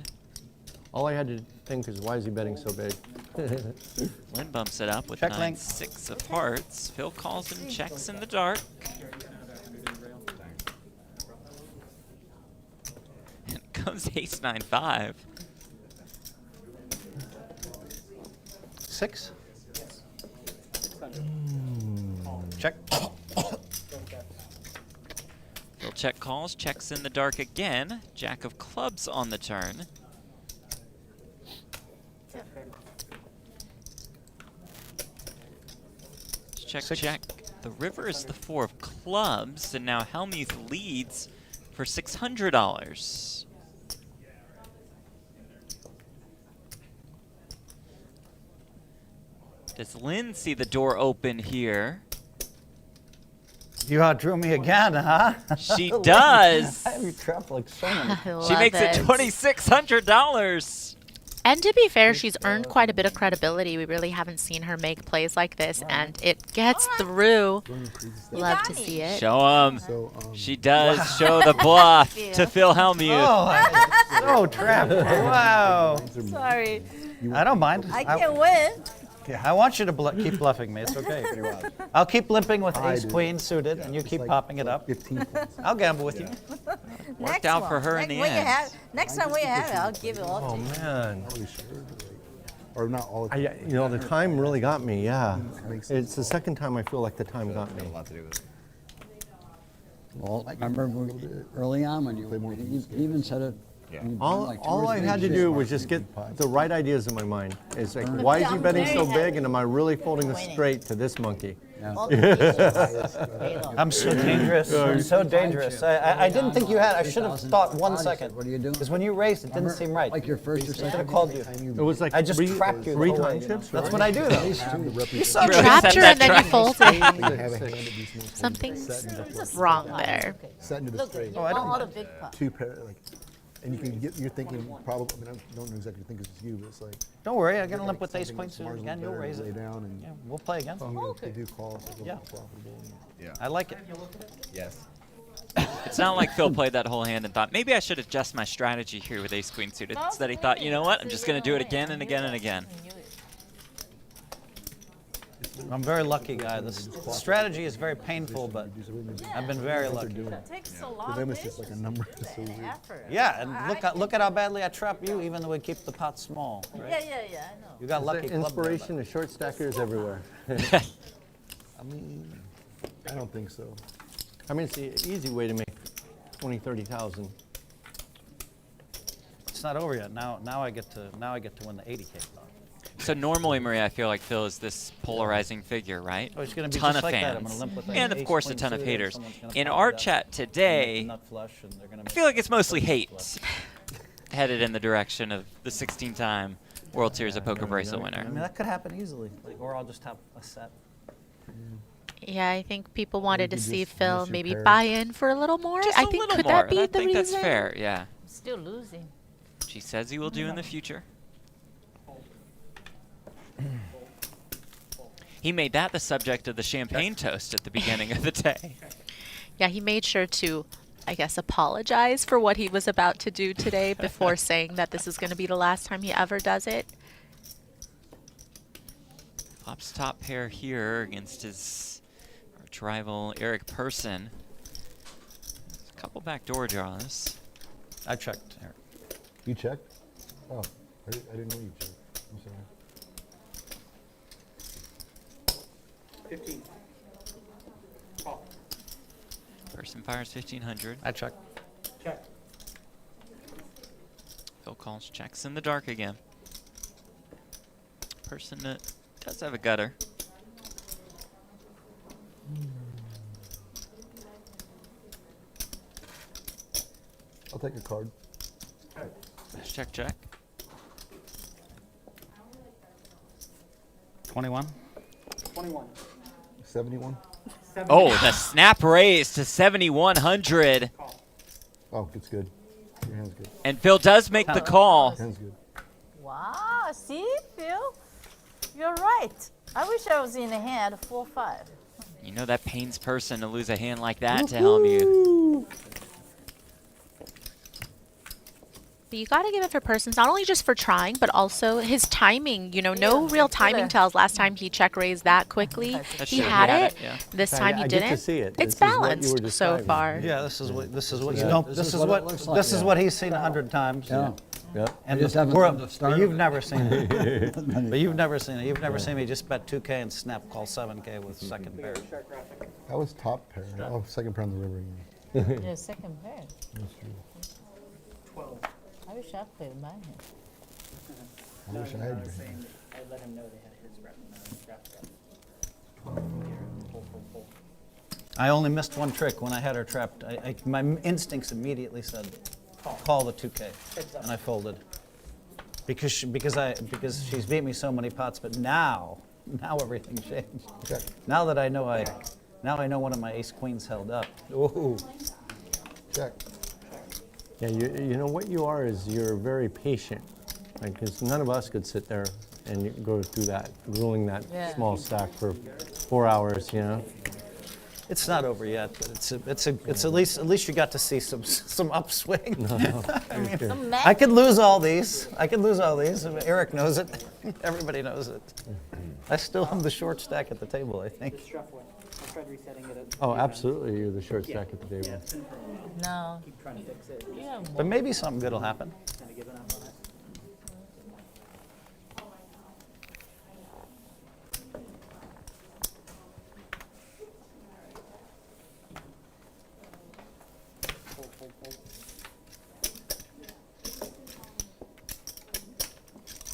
All I had to think is, why is he betting so big? Lynn bumps it up with Check 9-6 of hearts. Phil calls and checks in the dark. And goes ace 9-5. 6. Check. Phil check calls, checks in the dark again. Jack of clubs on the turn. Check, check. The river is the 4 of clubs, and now Hellmuth leads for $600. Does Lynn see the door open here? You outdrew me again, huh? She does. You trapped like so many. She makes it $2,600. And to be fair, she's earned quite a bit of credibility. We really haven't seen her make plays like this, and it gets through. Love to see it. Show him. She does show the bluff to Phil Hellmuth. Oh, so trapped. Wow. Sorry. I don't mind. I can't win. Yeah, I want you to keep bluffing me. It's okay. I'll keep limping with ace queen suited, and you keep popping it up. 15 points. I'll gamble with you. Worked out for her in the end. Next time we have it, I'll give it all to you. Man. Or not all. You know, the time really got me, yeah. It's the second time I feel like the time got me. Well, remember early on when you even said it. All I had to do was just get the right ideas in my mind. It's like, why is he betting so big, and am I really folding this straight to this monkey? I'm so dangerous. I'm so dangerous. I didn't think you had. I should have thought 1 second. What are you doing? Because when you raised, it didn't seem right. Like your first or I second? should have called you. It was like I just trapped you. three the whole time way, you chips, know? That's right? what I do, though. You trapped her and then you folded. Something's Something's wrong there. Set into the Look, straight. you want all the big pots. Two pair, like, and you can get. You're thinking probably. I mean, I don't know exactly think it's you, but it's like. Don't worry, I'm gonna limp with something ace queen that's suited marginally again. You'll better raise lay it. down and Yeah, we'll play again. they do calls. It's a little more profitable. Yeah. I like it. Yes. It's not like Phil played that whole hand and thought, maybe I should adjust my strategy here with ace queen suited. Instead he thought, you know what, I'm just going to do it again and again and again. I'm very lucky, guy. This strategy is very painful, but I've been very lucky. It takes a lot For of them, it's just like a number. effort. Yeah, and look at how badly I trap you, even though we keep the pot small. Right? Yeah, I know. You got lucky. club there, Inspiration is short stackers everywhere. I mean, I don't think so. I mean, it's the easy way to make 20, 30,000. It's not over yet. Now I get to win the 80K. So normally, Maria, I feel like Phil is this polarizing figure, right? Oh, he's gonna be ton just of like that. I'm fans, gonna limp with and ace of course a queen ton of suited, haters. someone's gonna In pop our it up, chat and today, nut flush, and they're gonna I make feel like it's mostly hate headed in the direction of the 16-time World Series of Poker bracelet I winner. mean, that could happen easily. Or I'll just have a set. Yeah, I think people wanted to you see just Phil miss your maybe pair. buy in for a little more. Just I a think little could more. that be I the think reason? that's fair. Yeah. I'm still losing. She says he will do in the future. He made that the subject of the champagne toast at the beginning of the day. Yeah, he made sure to, I guess, apologize for what he was about to do today before saying that this is going to be the last time he ever does it. Flops top pair here against his arch rival Eric PERRSON. A couple backdoor draws. I checked, Eric. You checked? Oh, I didn't know you checked. I'm sorry. 15. Call. PERRSON fires 1,500. I checked. Check. Phil calls, checks in the dark again. PERRSON does have a gutter. I'll take a card. Check, check. 21. 21. 71. Oh, the snap raise to 7,100. Oh, it's good. Your hand's good. And Phil does make the call. Hand's good. Wow, see, Phil? You're right. I wish I was in a hand 4-5. You know that pains PERRSON to lose a hand like that to Hellmuth. But you got to give it for Persons, not only just for trying, but also his timing. You know, no real timing tells. Last time he check raised that quickly. He had it. yeah. This I- time I he get didn't. to see it. It's This is what you were balanced so describing. far. Yeah, this is what Yeah. no, This this is is what it what looks like, this is yeah. what he's seen 100 times. Yeah. Yep. And We just haven't we're- done the start but you've of it. never seen it. But you've never seen it. You've never seen me just bet 2K and snap call 7K with second pair. That was top pair. Oh, second pair on the river again. Yeah, second pair. That's true. 12. I wish I played with my hand. I wish I had your hand. I let him know they had his rep. I only missed one trick when I had her trapped. My instincts immediately said, call the 2K, and I folded. Because she's beat me so many pots, but now everything changed. Okay. Now that I know now I know one of my ace queens held up. Ooh. Check. Yeah, you know what you are is you're very patient. Because none of us could sit there and go through that, ruling that Yeah. small stack for 4 hours, you know? It's not over yet, but it's at least you got to see some upswing. I mean, I could lose all these. Eric knows it. Everybody knows it. I still have the short stack at the table, I think. I tried resetting it at Oh, absolutely, you're the short stack at the table. it's been for a while. No. Keep trying to fix it. Yeah, But maybe something good will happen. Kind of giving up on it.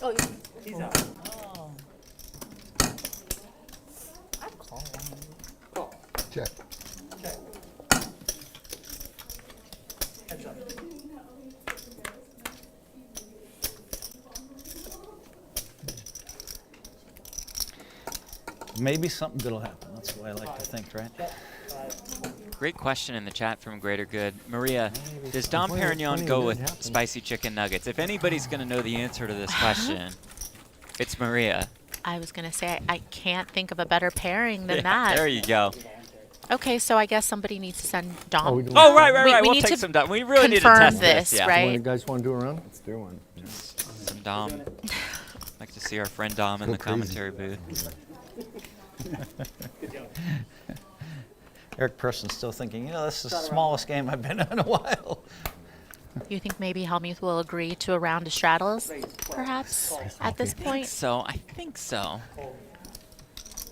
Oh, He's out. oh. I call one. Call. Check. Check. Heads up. Maybe something good will happen. That's the way I like to think, right? Great question in the chat from Greater Good. Maria, does Dom Plenty Perignon go good with happen. spicy chicken nuggets? If anybody's going to know the answer to this question, it's Maria. I was going to say, I can't think of a better pairing than Yeah, that. there you go. Okay, so I guess somebody needs to send Dom. Oh, we do- Oh, right. We We'll need take to some Dom. We really need to confirm test this, yeah. right? You guys want to do a round? Let's do one. Some Dom. Like to see our friend Dom in Go the crazy. commentary booth. Eric Person's still thinking, this is the smallest game I've been in a while. You think maybe Hellmuth will agree to a round of straddles, perhaps, at this point? I think so.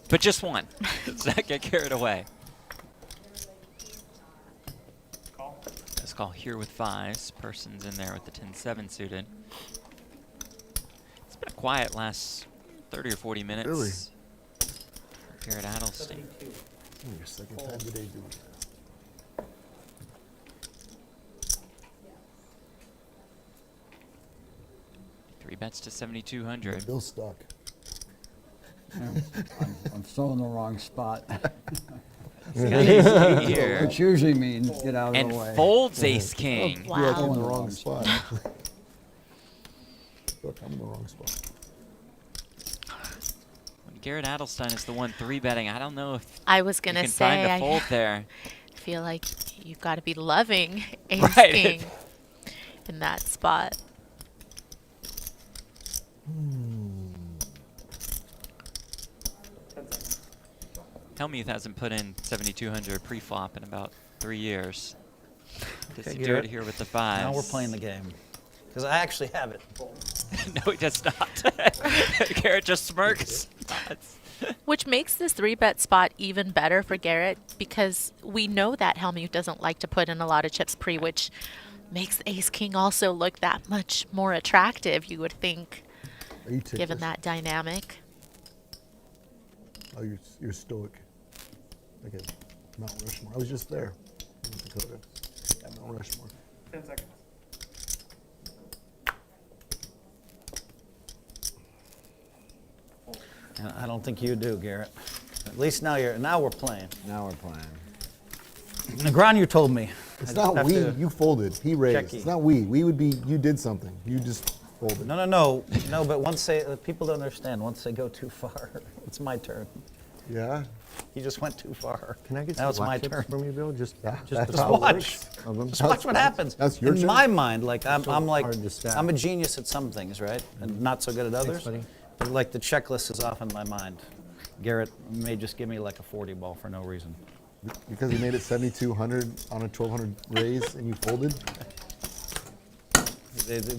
But just one. Let's not get carried away. Let's call here with fives. Person's in there with the 10-7 suited. It's been a quiet last 30 or 40 minutes. Really? For Garrett Adelstein. Your second time today doing that. 3 bets to 7,200. Bill's stuck. I'm still in the wrong spot. Here. Which usually means get out of And the way. folds ace king. You're like, I'm in Wow. the wrong spot. Look, I'm in the wrong spot. When Garrett Adelstein is the one 3-betting, I don't know if I was you going to can find say, a I fold there. feel like you've got to be loving ace Right. king in that spot. Hellmuth hasn't put in 7,200 pre-flop in about 3 years. Does Okay, he do Garrett. it here with the fives? Now we're playing the game. Because I actually have it. No, he does not. Garrett just smirks. Which makes this 3-bet spot even better for Garrett because we know that Hellmuth doesn't like to put in a lot of chips pre, which makes ace king also look that much more attractive, you would think, Are you ticklish? given that dynamic. Oh, you're stoic. Like a Mount Rushmore. I was just there. In Dakota. At Mount Rushmore. 10 seconds. I don't think you do, Garrett. At least now we're playing. Now we're playing. Negron, you told me. It's I not just we. have to- You folded. He raised. Checky. It's not we. We would be. You did something. You just folded. No. But once people don't understand. Once they go too far, it's my turn. Yeah. He just went too far. Can I get now some it's my black turn. chips from you, Bill? Just that's Just watch. Of them? Just watch what happens. That's your In turn? my mind, like I'm like hard to stack. I'm a genius at some things, right, and not so good at others. buddy. But like the checklist is off in my mind. Garrett may just give me like a 40 ball for no reason. Because you made it 7,200 on a 1,200 raise and you folded?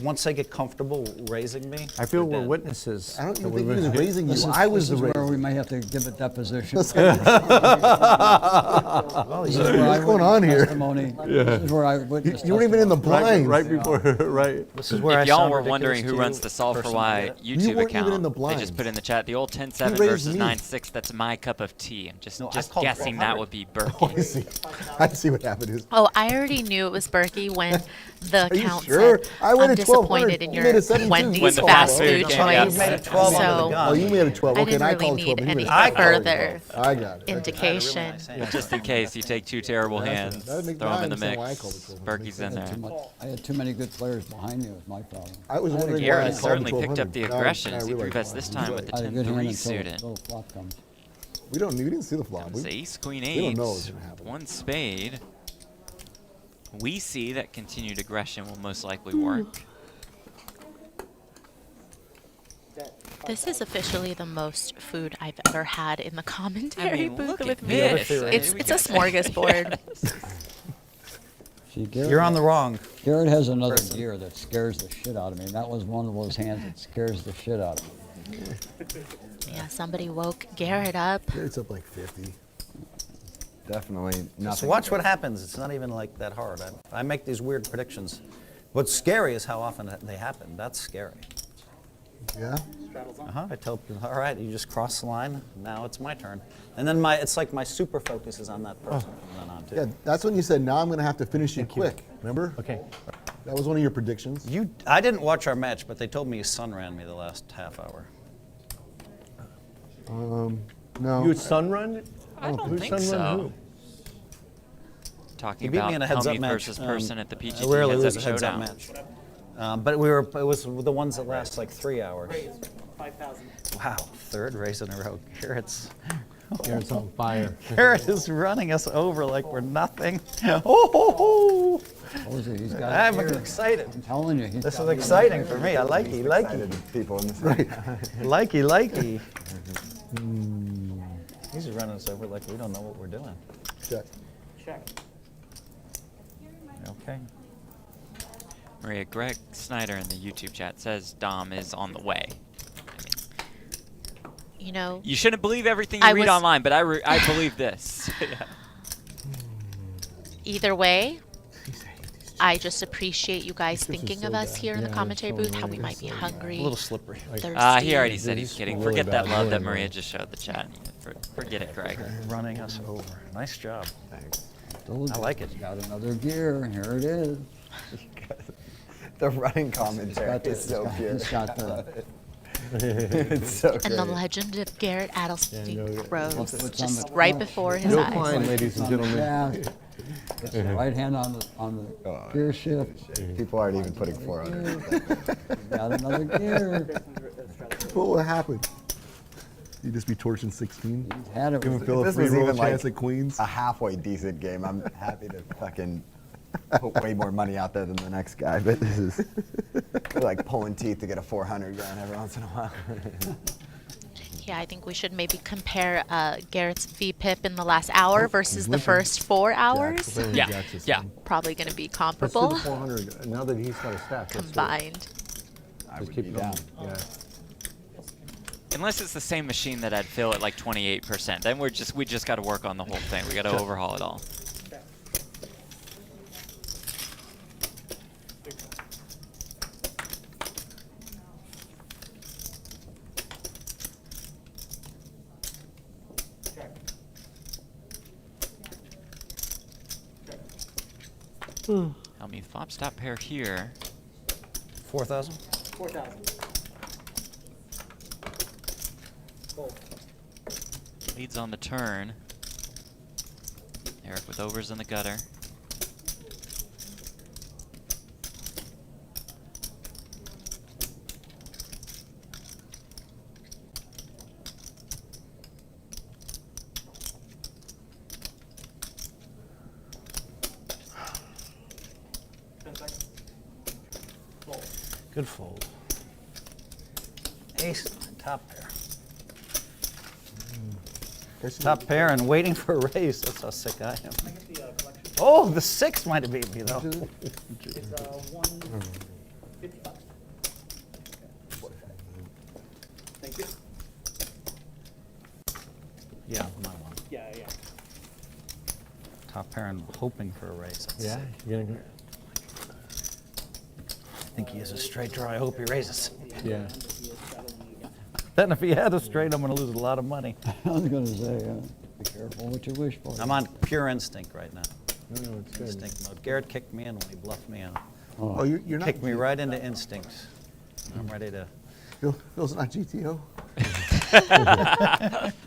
Once they get comfortable raising me, I feel they're we're dead. witnesses. I don't that even we think he was were- raising you. This is, I was this the is where raiser. we may have to give a deposition. What's going on here? Testimony. This is where I witnessed You weren't even in the Right, blinds. right before, right. This is where I If y'all sound were ridiculous wondering to who you, runs the Solve for person, Why get it? You YouTube weren't even account, in the they blinds. just put in the chat the old 10-7 raised versus me. 9-6. That's my cup of tea. I'm just No, I just called guessing 1200. that would be I Berkey. see. I see what happened. Oh, I already knew it was Berkey when the Are you account sure? said, I went I'm at 1,200. disappointed in You your made a 72. Wendy's When the fast fast food food came out. choice. You made a 12 under the So gun. Oh, you made a 12. I Okay, didn't and I really called need 12. but he any made a 12. further I got it. indication. Just in case you take two terrible That hands, makes- throw them in the I understand mix. why I called it 12. Berkey's in there. I had too many good players behind you. Was my problem. I was wondering why I Garrett called has the certainly picked up 1200. the Now aggression I as he realize prevents why. this time with the I had a good hand 10-3 until suited. the little flop comes. We didn't see the flop. Comes the ace, queen, we don't eight, know what's gonna happen. one spade. We see that continued aggression will most likely work. This is officially the most food I've ever had in the commentary look booth at with me. this. It's a smorgasbord. See, Garrett, You're on the wrong. Garrett has another gear that scares the shit out of me. That was one of those hands that scares the shit out of me. Yeah, somebody woke Garrett up. It's up like 50. Definitely So nothing. watch what happens. It's not even like that hard. I make these weird predictions. What's scary is how often they happen. That's scary. Yeah? I tell people, all right, you just cross the line. Now it's my turn. And then it's like my super focus is on that person from then on too. Yeah, that's when you said, now I'm going to have to finish you quick. Remember? Okay. That was one of your predictions. I didn't watch our match, but they told me his son ran me the last half hour. No. You had sun run? I don't Who's think sun so. run who? He Talking beat about me in a heads-up Hellmuth match. versus Person at the I PGT rarely lose a heads-up heads-up showdown. match. But it was the ones that last like 3 hours. 5,000. Wow, third race in a row. Garrett's on fire. Garrett is running us over like we're nothing. Oh, He's got I'm gear. excited. I'm telling you. This is exciting for me. I like it. People in this Likey. He's running us over like we don't know what we're doing. Check. Check. Okay. Maria, Greg Snyder in the YouTube chat says Dom is on the way. You know, You shouldn't believe everything you I read was- online, but I believe this. Yeah. either way, I just appreciate you guys thinking of us here in the commentary booth, how we might be hungry, A little slippery. thirsty. He already said he's kidding. really Forget that bad, love really that bad. Maria just showed the chat. Forget it, Greg. Running us over. Nice job. Told I you, like it. he's got another gear. Here it is. The running commentary Got the- is so pure. He's got the. It's so And the great. legend of Garrett Adelstein rose What's on just the right front? before his Bill eyes. Klein, ladies and gentlemen. Yeah. It's the right hand on the gear shift. People aren't even putting 400. Got another gear. What will happen? You just be torching 16? He's had it. Give him with- Phil a This free was roll even chance like at queens? a halfway decent game. I'm happy to fucking put way more money out there than the next guy, but this is we're like pulling teeth to get a 400 going every once in a while. Yeah, I think we should maybe compare Garrett's VPIP in the last hour versus the first 4 hours. Yeah. Probably going to be Let's do comparable the 400. Now that he's got a stack, let's do it. combined. I Just would keep be it down. on. Yeah. Unless it's the same machine that I'd fill at like 28%, then we just got to work on the whole thing. We got to overhaul it all. Hellmuth flop stop pair here. 4,000. 4,000. Fold. Leads on the turn. Eric with overs in the gutter. Good fold. Ace, top pair. Top pair and waiting for a raise. That's how sick I am. Oh, the 6 might have beat me though. It's $150. Thank you. Yeah, my one. Yeah, yeah. Top pair and hoping for a raise. That's Yeah, sick. you're gonna, I think he has a straight draw. I hope he raises. yeah. Then if he had a straight, I'm going to lose a lot of money. I was going to say, be careful what you wish for. I'm on pure instinct right now. No, it's good. Instinct mode. Garrett kicked me in when he bluffed me in. Oh, you're not. Kicked me right into instinct. I'm ready to. Phil's not GTO.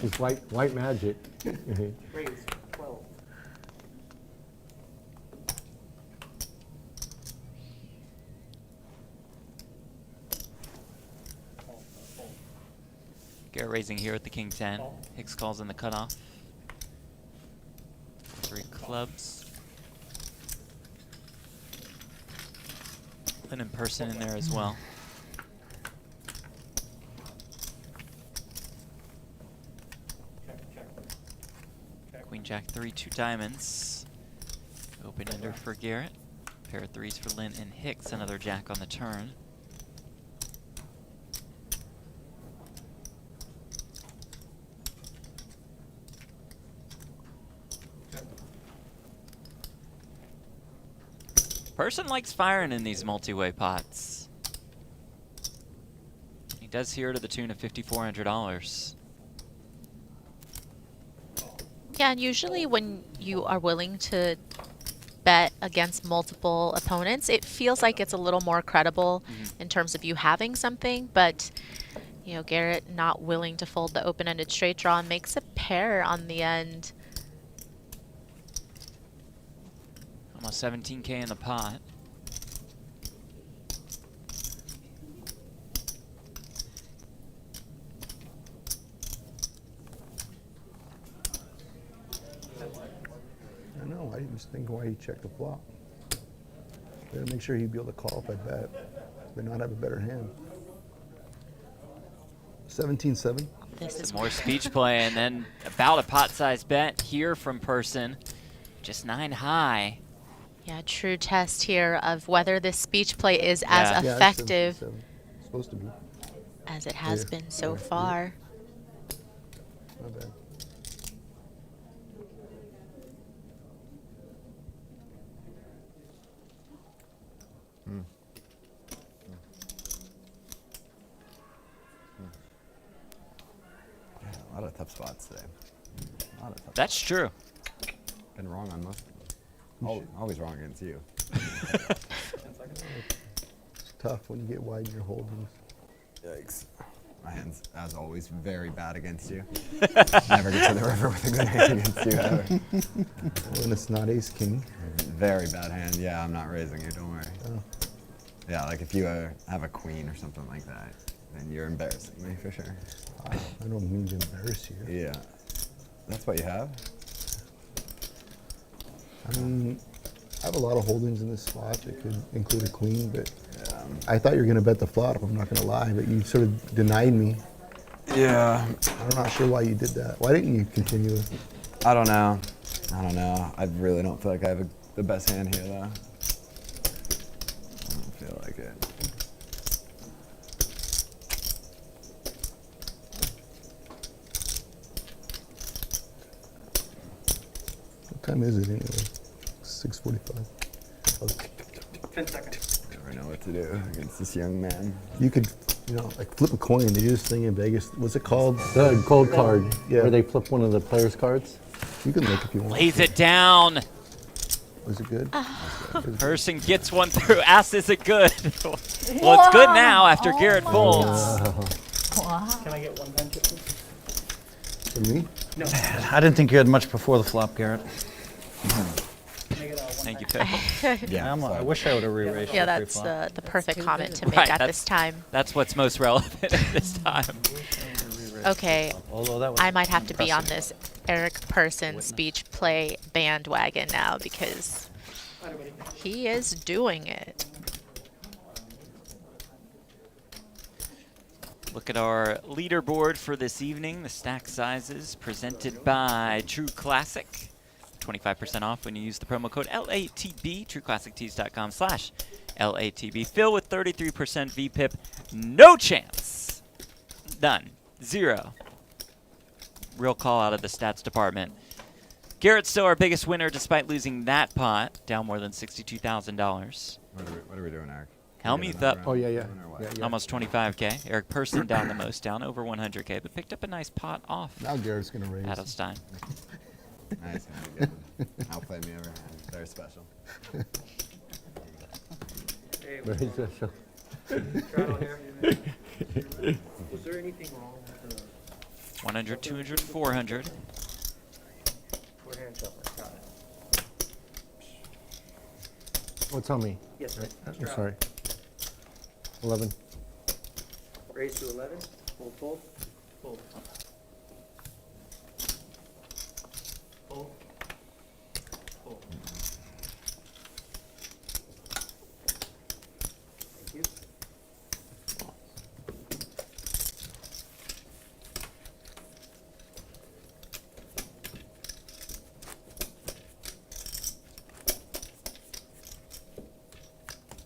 It's white magic. Raise 12. Garrett raising here at the king 10. Hicks calls in the cutoff. 3 clubs. An in-person in there as well. Queen Jack 3, 2 diamonds. Open ender for Garrett. Pair of 3s for Lynn and Hicks. Another jack on the turn. Person likes firing in these multi-way pots. He does here to the tune of $5,400. Yeah, and usually when you are willing to bet against multiple opponents, it feels like it's a little more credible in terms of you having something, but you know, Garrett not willing to fold the open-ended straight draw and makes a pair on the end. Almost 17K in the pot. I know. I just think why he checked the flop. Better make sure he'd be able to call if I bet, but not have a better hand. 17-7. This is more speech play, and then about a pot-sized bet here from Person. Just 9 high. Yeah, true test here of whether this speech play is as effective It's supposed to be. as it has been so far. Not bad. A lot of tough spots today. A lot of tough That's true. Been wrong on most of them. Always wrong against you. It's tough when you get wide in your holdings. Yikes. My hand's, as always, very bad against you. Never get to the river with a good hand against you ever. When it's not ace king. Very bad hand. Yeah, I'm not raising you, don't worry. Oh. Yeah, like if you have a queen or something like that, then you're embarrassing me for sure. I don't mean to embarrass you. Yeah. That's what you have? I mean, I have a lot of holdings in this spot that could include a queen, but I thought you were going to bet the flop, I'm not going to lie, but you sort of denied me. Yeah. I'm not sure why you did that. Why didn't you continue? I don't know. I really don't feel like I have the best hand here, though. I don't feel like it. What time is it anyway? 6:45. 10 seconds. Never know what to do against this young man. You could, like flip a coin. They do this thing in Vegas. What's it called? The gold card, Yeah. where they flip one of the players' cards. You can look if you want. Lays it down. Was it good? Person gets one through. Asks, is it good? Well, it's good now after Garrett folds. Can I get one banter, please? For me? No. I didn't think you had much before the flop, Garrett. Thank you, Phil. I wish I would have re-raised. Yeah, your that's pre-flop. the perfect comment to make Right, at this time. That's what's most relevant at this time. Okay, Although that was I might have to be on impressive. this Eric Person speech play bandwagon now because he is doing it. Look at our leaderboard for this evening. The stack sizes presented by True Classic. 25% off when you use the promo code LATB, trueclassictees.com/LATB. Phil with 33% VPIP. No chance. None. Zero. Real call out of the stats department. Garrett's still our biggest winner despite losing that pot, down more than $62,000. What are we doing, Eric? Hellmuth up. Oh, yeah. Almost 25K. Eric PERRSON down the most, down over 100K, but picked up a nice pot off. Now Garrett's going to raise. Adelstein. Nice. Outplay me ever. Very special. Very special. Trial here. Was there anything wrong with the 100, 200, 400. forehand shuffler? Got it. What's on me? Yes, sir. Right? I'm sorry. 11. Raise to 11. Fold, fold. Fold. Fold. Fold. Thank you.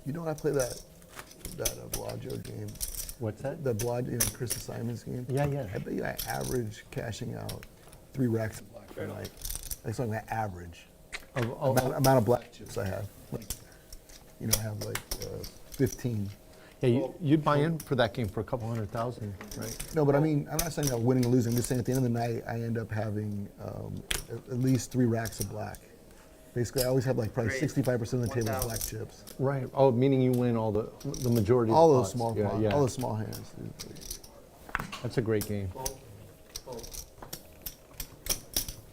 You know when I play that Bellagio game? What's that? The Bellagio, Chris Simon's game? Yeah, yeah. I bet you I average cashing out 3 racks of black per night. That's something I average. Amount of black chips I have. Like, I have like 15. Yeah, you'd buy in for that game for a couple $100,000, right? No, but I mean, I'm not saying I'm winning or losing. I'm just saying at the end of the night, I end up having at least 3 racks of black. Basically, I always have like probably 65% of the table is black chips. Right. Oh, meaning you win all the majority All of the those pots. small Yeah, pots, yeah. all those small hands. That's a great game.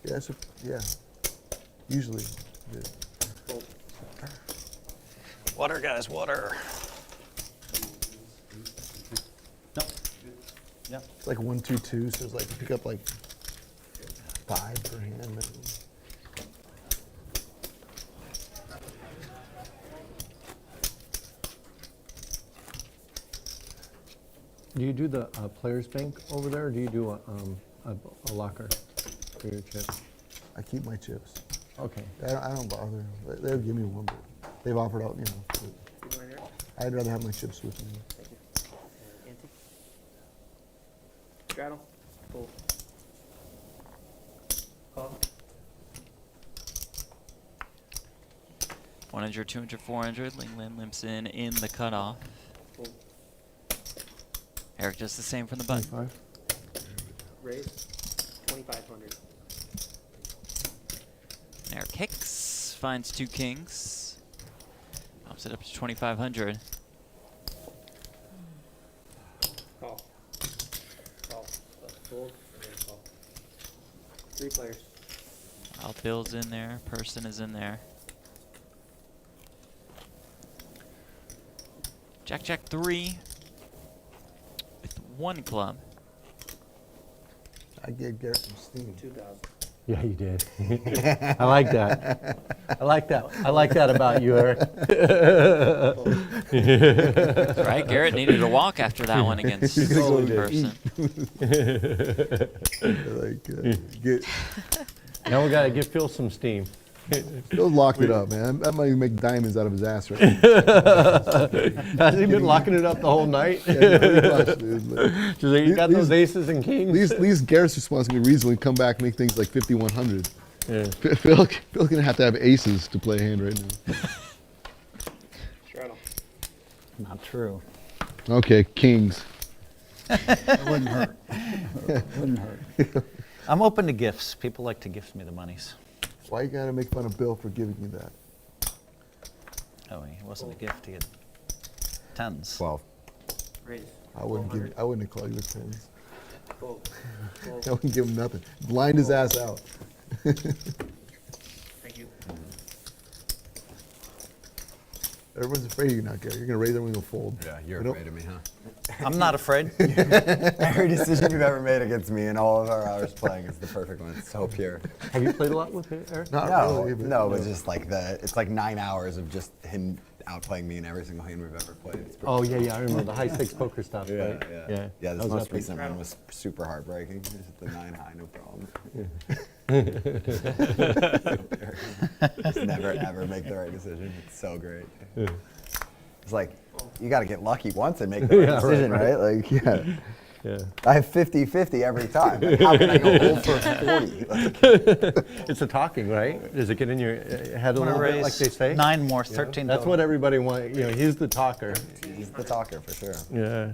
Yeah, yeah. Usually. Yeah. Water, guys, water. No. Yeah. It's like 1, 2, 2, so it's like you pick up like 5 per hand. Maybe. Do you do the player's bank over there, or do you do a locker for your chips? I keep my chips. Okay. I don't bother. They'll give me one, but they've offered out, I'd rather have my chips with me. Thank you. Ante. Straddle. Fold. Call. 100, 200, 400. Lingland limps in the cutoff. Fold. Eric does the same from the button. 25. Raise. 2,500. Eric kicks, finds 2 kings. Bumps it up to 2,500. Call. Call. Fold. Call. 3 players. Wild Bill's in there. PERRSON is in there. Jack, Jack 3 with 1 club. I gave Garrett some steam. 2,000. Yeah, you did. I like that. I like that. I like that about you, Eric. That's right. Garrett needed a walk after that one against PERRSON. Now we gotta give Phil some steam. Phil locked it up, man. That might make diamonds out of his ass right now. Has he been locking it up the whole night? Yeah, pretty much, dude. So you got those aces and kings? At least Garrett's response can be reasonably come back and make things like 5,100. Yeah. Phil's gonna have to have aces to play a hand right now. Straddle. Not true. Okay, kings. It wouldn't hurt. It wouldn't hurt. I'm open to gifts. People like to gift me the monies. Why you gotta make fun of Bill for giving you that? Oh, it wasn't a gift. He had 10s. 12. Raise. I wouldn't have called you with tens. Fold. Fold. I wouldn't give him nothing. Blind his ass out. Thank you. Everyone's afraid of you now, Gary. You're gonna raise everyone, gonna fold. Yeah, you're We don't- afraid of me, huh? I'm not afraid. Every decision you've ever made against me in all of our hours playing is the perfect one. It's so pure. Have you played a lot with Eric? Not No, really, but no, but just like it's like 9 hours of just him outplaying me in every single hand we've ever played. It's pretty Oh, cool. yeah, I remember the high stakes poker stuff, Yeah, right? yeah. That This was most epic. recent one was super heartbreaking. Just hit the 9 high, no problem. Just never ever make the right decision. It's so great. It's like you got to get lucky once and make the right decision, right? Like, yeah. I have 50-50 every time. Like, how can I go 0 for 40? Like, It's a talking, right? Does it get in your head a little bit, like they say? 9 more, 13 That's total. what everybody wants. You know, he's the talker. he's the talker for sure. Yeah.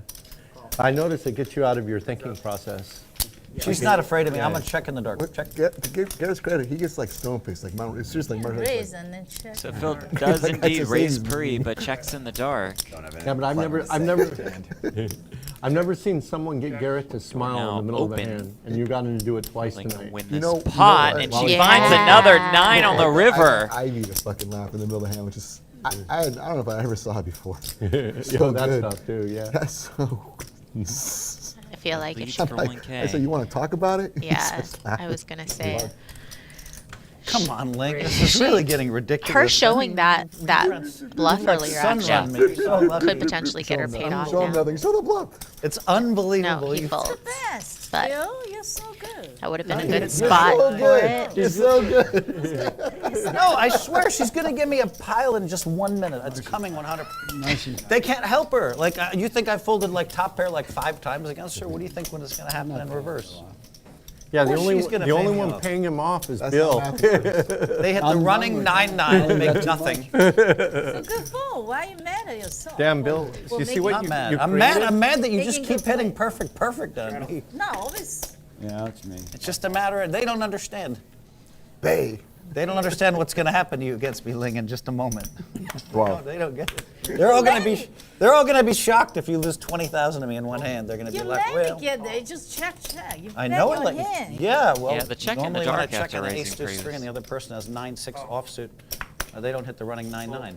I noticed it gets you out of your thinking process. She's not afraid of me. I'm going to check in the dark. Check. Get his credit. He gets like stone faced. Like Mount. It's just like Mount. Raise and then check. So Phil does indeed raise pre, but checks in the dark. Yeah, but I've never seen someone get Garrett to smile in the middle of a open. hand, and you got him to do it twice Like tonight. win You this know- pot, and she finds another 9 on the river. I need a fucking laugh in the middle of the hand, which is I don't know if I ever saw it before. Yeah, So that good. stuff too, yeah. That's so. I feel like if Leads she, for I 1K. said, you want to talk about it? He yeah, starts laughing. I was gonna say Come on, Link. This is really getting ridiculous. her showing that bluff earlier Sun actually run me. So lucky. could potentially get her paid off Show him now. nothing. Show the bluff. It's unbelievable. No, he You- folds. Best, But- Phil. You're so good. That would have been a You're good so spot So for good. it. You're so good. No, I swear she's going to give me a pile in just 1 minute. It's coming 100. They can't help her. Like, you think I folded like top pair like 5 times against her? What do you think when it's going to happen in reverse? Yeah, the course only she's gonna the pay only me one off. paying him off is That's Bill. not math. They hit the running 9-9 and make nothing. So good fold. Why are you mad at yourself? Damn, Bill. Well, You see making- what Not you mad. you I'm mad. created? I'm mad that you just Making keep good hitting play. perfect on me. No, it's Yeah, that's me. It's just a matter of they don't understand. Bay. They don't understand what's going to happen to you against me, Ling, in just a moment. Wow. No, they don't get it. They're all going to be shocked if you lose 20,000 to me in one hand. They're going to you be like, let well, me get there. Just check. You I bet know your I let hand. Yeah, well, Yeah, the check in the normally dark when I check after an raising ace pre deuce 3 was- and the other person has 9-6 offsuit, they don't hit the running 9-9.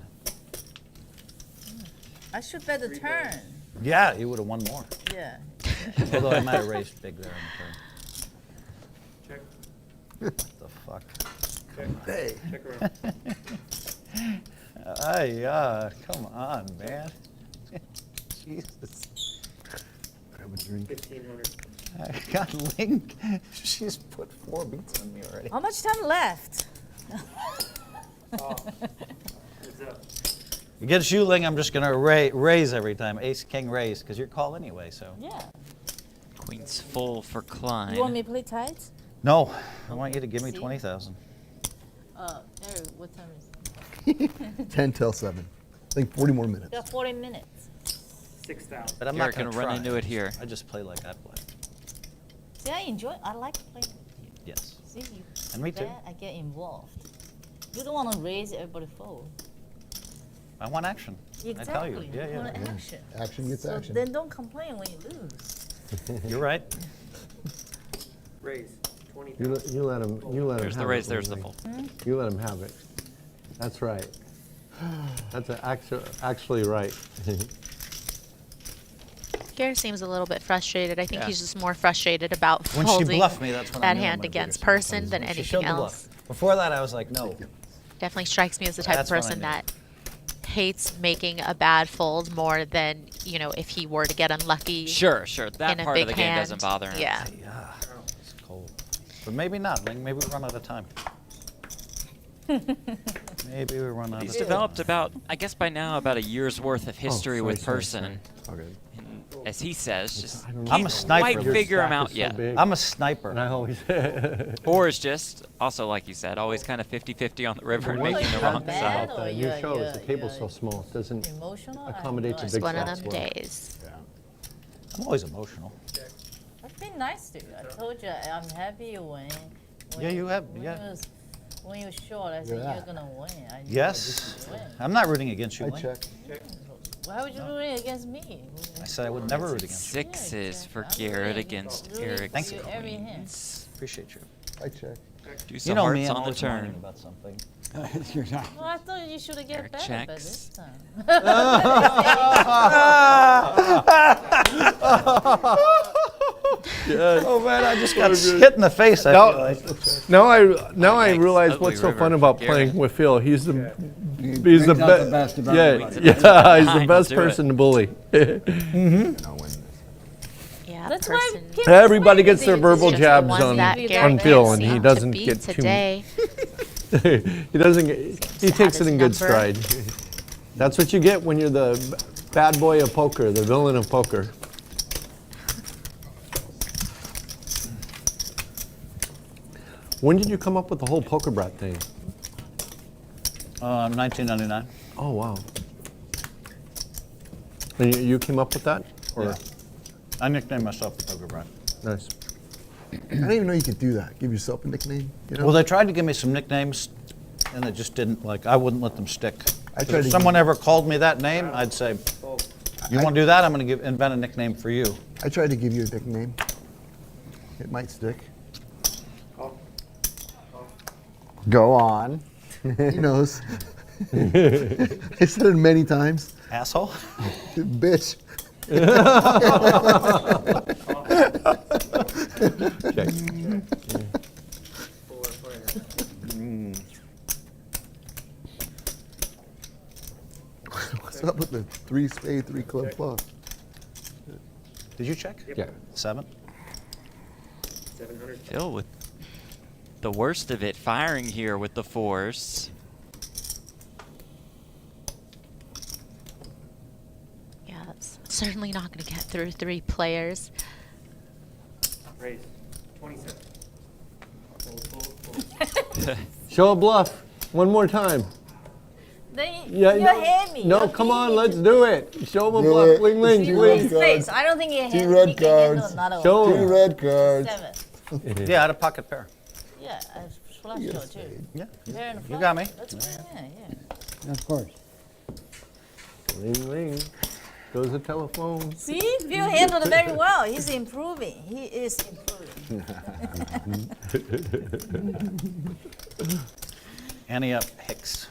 I should bet the turn. Yeah, you would have won more. Yeah. Although I might have raised big there on the turn. What the fuck? Bay. Come on, man. Jesus. Grab a drink. 1,500. I got Link. She's put 4 beats on me already. How much time left? It's up. Against you, Ling, I'm just going to raise every time. Ace, king, raise, because you're call anyway, so. Yeah. Queen's full for Klein. You want me to play tight? No, I want you to give me See? 20,000. Eric, what time is it? 10 till 7. I think 40 more minutes. You got 40 minutes. 6,000. But I'm You're not going gonna to run try. into it here. I just play like I play. See, I enjoy. I like playing with you. Yes. See, you And me too. bet, I get involved. You don't want to raise everybody fold. I want action. Exactly. I tell you. You Yeah, want yeah. action. Action gets So action. then don't complain when you lose. You're right. Raise. 20,000. You let him There's the have raise, it, there's the Ling. full. You let him have it. That's right. That's actually right. Garrett seems a little bit frustrated. I think Yeah. he's just more frustrated about When she folding bluffed me, that's when I that knew I'm hand gonna beat her against sometimes. person than She anything showed the else. bluff. Before that, I was like, no. Definitely strikes me as the type of That's when I person knew. that hates making a bad fold more than, you know, if he were to get unlucky. Sure. in That a part of big the game hand. doesn't bother him. Yeah. Yeah, it's cold. But maybe not, Ling. Maybe we run out of time. Maybe we run out He's of time. developed about, I guess by now, about a year's worth of history with sorry, person. Okay. And as he says, just I'm can't a sniper. quite Your figure him stack out is so yet. big. I'm a sniper. And I always Or is just, also like you said, always kind of 50-50 on the river and One making the you're wrong bad side. or you you're- show us the you're- table's so you're small. It doesn't Emotional? accommodate the It's big one of shots them well. days. I'm always emotional. I've been nice to you. I told you I'm happy you win. Yeah, you have, When yeah. when you were short, I said Yeah. you're gonna win. I knew Yes. you would win. I'm not rooting against you, I Ling. check. Why would you root against me? I said I would never root against you. Sixes for I'm Garrett rooting against for Eric. Thanks. you every hand. Queens. Appreciate you. I check. Do You some know hearts me, I'm on the always whining turn. about something. You're not. Well, I thought you should have get Eric better by checks. this time. Oh man, I just got hit in the face. I feel like. Now I Yikes. realize Ugly what's so river fun for about Garrett. playing with Phil. He's the He's the best. Yeah, he's the best person to bully. Yeah, That's why person. kids Everybody play gets their these verbal Just days. the jabs one on that Garrett Phil, can't and he seem doesn't to beat get too. today. He doesn't get. He takes it in good His number. stride. That's what you get when you're the bad boy of poker, the villain of poker. When did you come up with the whole poker brat thing? 1999. Oh wow. And you came up with that? Or? Yeah. I nicknamed myself the Poker Brat. Nice. I didn't even know you could do that. Give yourself a nickname. You know? Well, they tried to give me some nicknames, and it just didn't, like, I wouldn't let them stick. I tried If to someone give- ever called me that name, I'd say, you want to do that? I'm going to invent a nickname for you. I tried to give you a nickname. It might stick. Go on. He knows. I said it many times. Asshole? Bitch. What's up with the 3 spade, 3 club flop? Did you check? Yeah. 7? 700. Phil with the worst of it, firing here with the 4s. Yeah, that's certainly not going to get through 3 players. Raise. 27. Fold. Show a bluff. One more time. Then Yeah, you no, hit me. no, You come hit on, me let's to- do it. Show him a Do bluff. it. Wing, wing, See You wing. hit his face. I don't think you Two hit. red you can handle cards. another Show one. 2 red cards. 7. Yeah, I had a pocket pair. Yeah, I flush You draw got a too. spade. Yeah. Pair and a You flush. got me. That's good. Yeah. Of course. Ring, ring. Goes the telephone. See, Phil handled it very well. He's improving. He is improving. Annie up Hicks.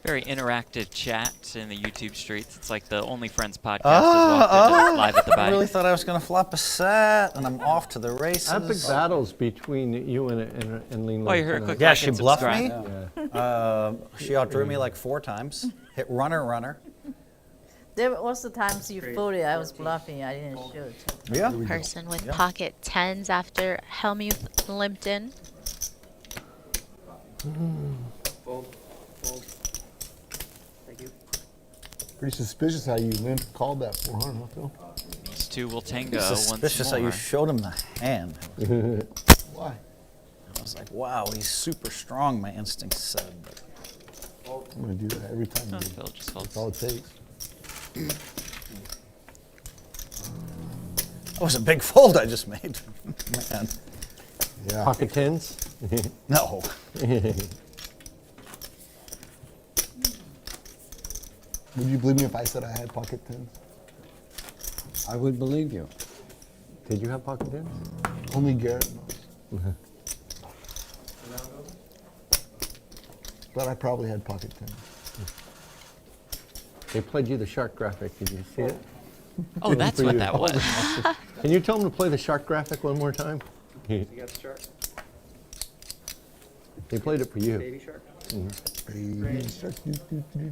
Very interactive chat in the YouTube streets. It's like the Only Friends podcast is walked in live at the I bike. really thought I was going to flop a set, and I'm off to the races. Epic battles between you and Lean. Well, you heard a quick Yeah, like she and bluffed subscribe. me. She outdrew me like 4 times. Hit runner. There was the times you folded. I was bluffing. I didn't shoot. Yeah. Person with pocket 10s after Hellmuth limped in. Fold. Fold. Thank you. Pretty suspicious how you limp called that 400, huh, Phil? These two will tango Suspicious once how you more. showed him the hand. Why? I was like, wow, he's super strong, my instincts said. But I'm going to do that every time. Oh, you Phil just That's folds. all it takes. that was a big fold I just made. Man. Yeah. Pocket tens. No. Would you believe me if I said I had pocket 10s? I would believe you. Did you have pocket tens? Only Garrett knows. But I probably had pocket 10s. They played you the shark graphic. Did you see it? Oh, that's For what you. that was. Can you tell them to play the shark graphic one more time? You got the shark. They played it for you. Baby shark.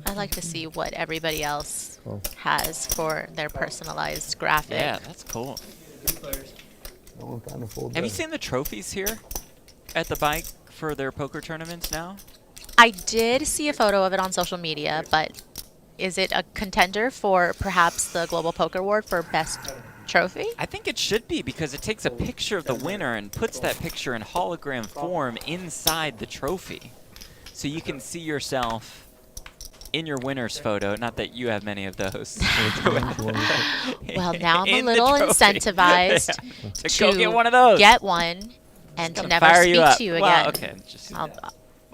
I'd like to see what everybody else has for their personalized graphic. Yeah, that's cool. No one found a fold Have you there. seen the trophies here at the bike for their poker tournaments now? I did see a photo of it on social media, but is it a contender for perhaps the Global Poker Award for best trophy? I think it should be because it takes a picture of the winner and puts that picture in hologram form inside the trophy. So you can see yourself in your winner's photo. Not that you have many of those. Well, now I'm a In the little trophy. incentivized Yeah, to go get one of those. Get one and to Gotta never fire you speak up. to you Well, again. okay, just- I'll,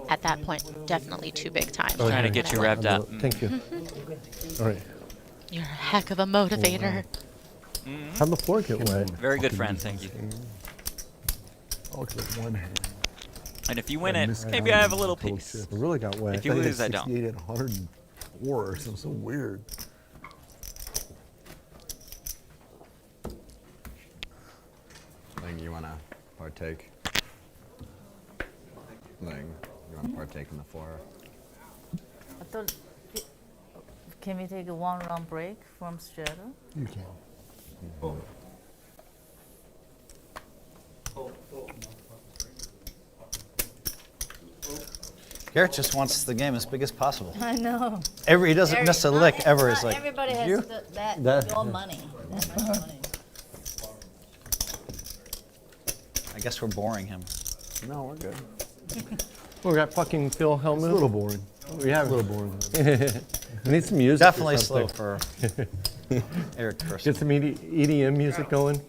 at that point, definitely too big time. Trying to get you revved up. Thank you. All right. You're a heck of a motivator. How'd the floor get wet? Very good friend, thank you. Oh, it's like one hand. And if you win it, maybe I have a little piece. It really got wet. If you lose, I don't. 68 and 104 or something so weird. Ling, you want to partake? Ling, you want to partake in the 4? I thought, can we take a 1 round break from straddle? You can. Garrett just wants the game as big as possible. I know. He doesn't miss a lick ever. He's like, everybody has you? your money. That's my money. I guess we're boring him. No, we're good. We got fucking Phil Hellmuth. It's a little boring. We have a little boring. We need some music. Definitely slow for Eric Person. Get some EDM music going.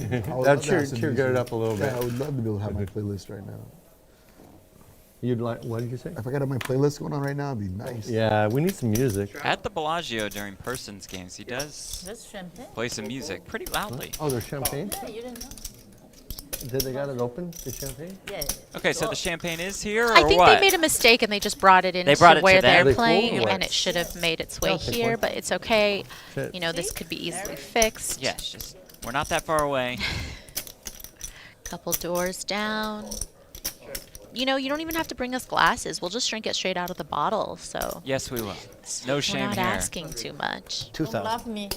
That cheer Garrett up a little bit. Yeah, I would love to be able to have my playlist right now. You'd like? What did you say? If I got my playlist going on right now, it'd be nice. Yeah, we need some music. At the Bellagio during PERRSON's games, he does That's champagne. play some music pretty loudly. Oh, there's champagne? Yeah, you didn't know. Did they got it open, the champagne? Yeah. Okay, so the champagne is here, or I think what? they made a mistake and they just brought it into brought it to where there? they're They playing, pulled and it. it should have made its way I'll take here, one. but it's okay. Shit. You know, this could be easily fixed. Yes, just we're not that far away. Couple doors down. You know, you don't even have to bring us glasses. We'll just drink it straight out of the bottle. So Yes, we will. No we're shame not here. asking too much. Don't 2,000. love me.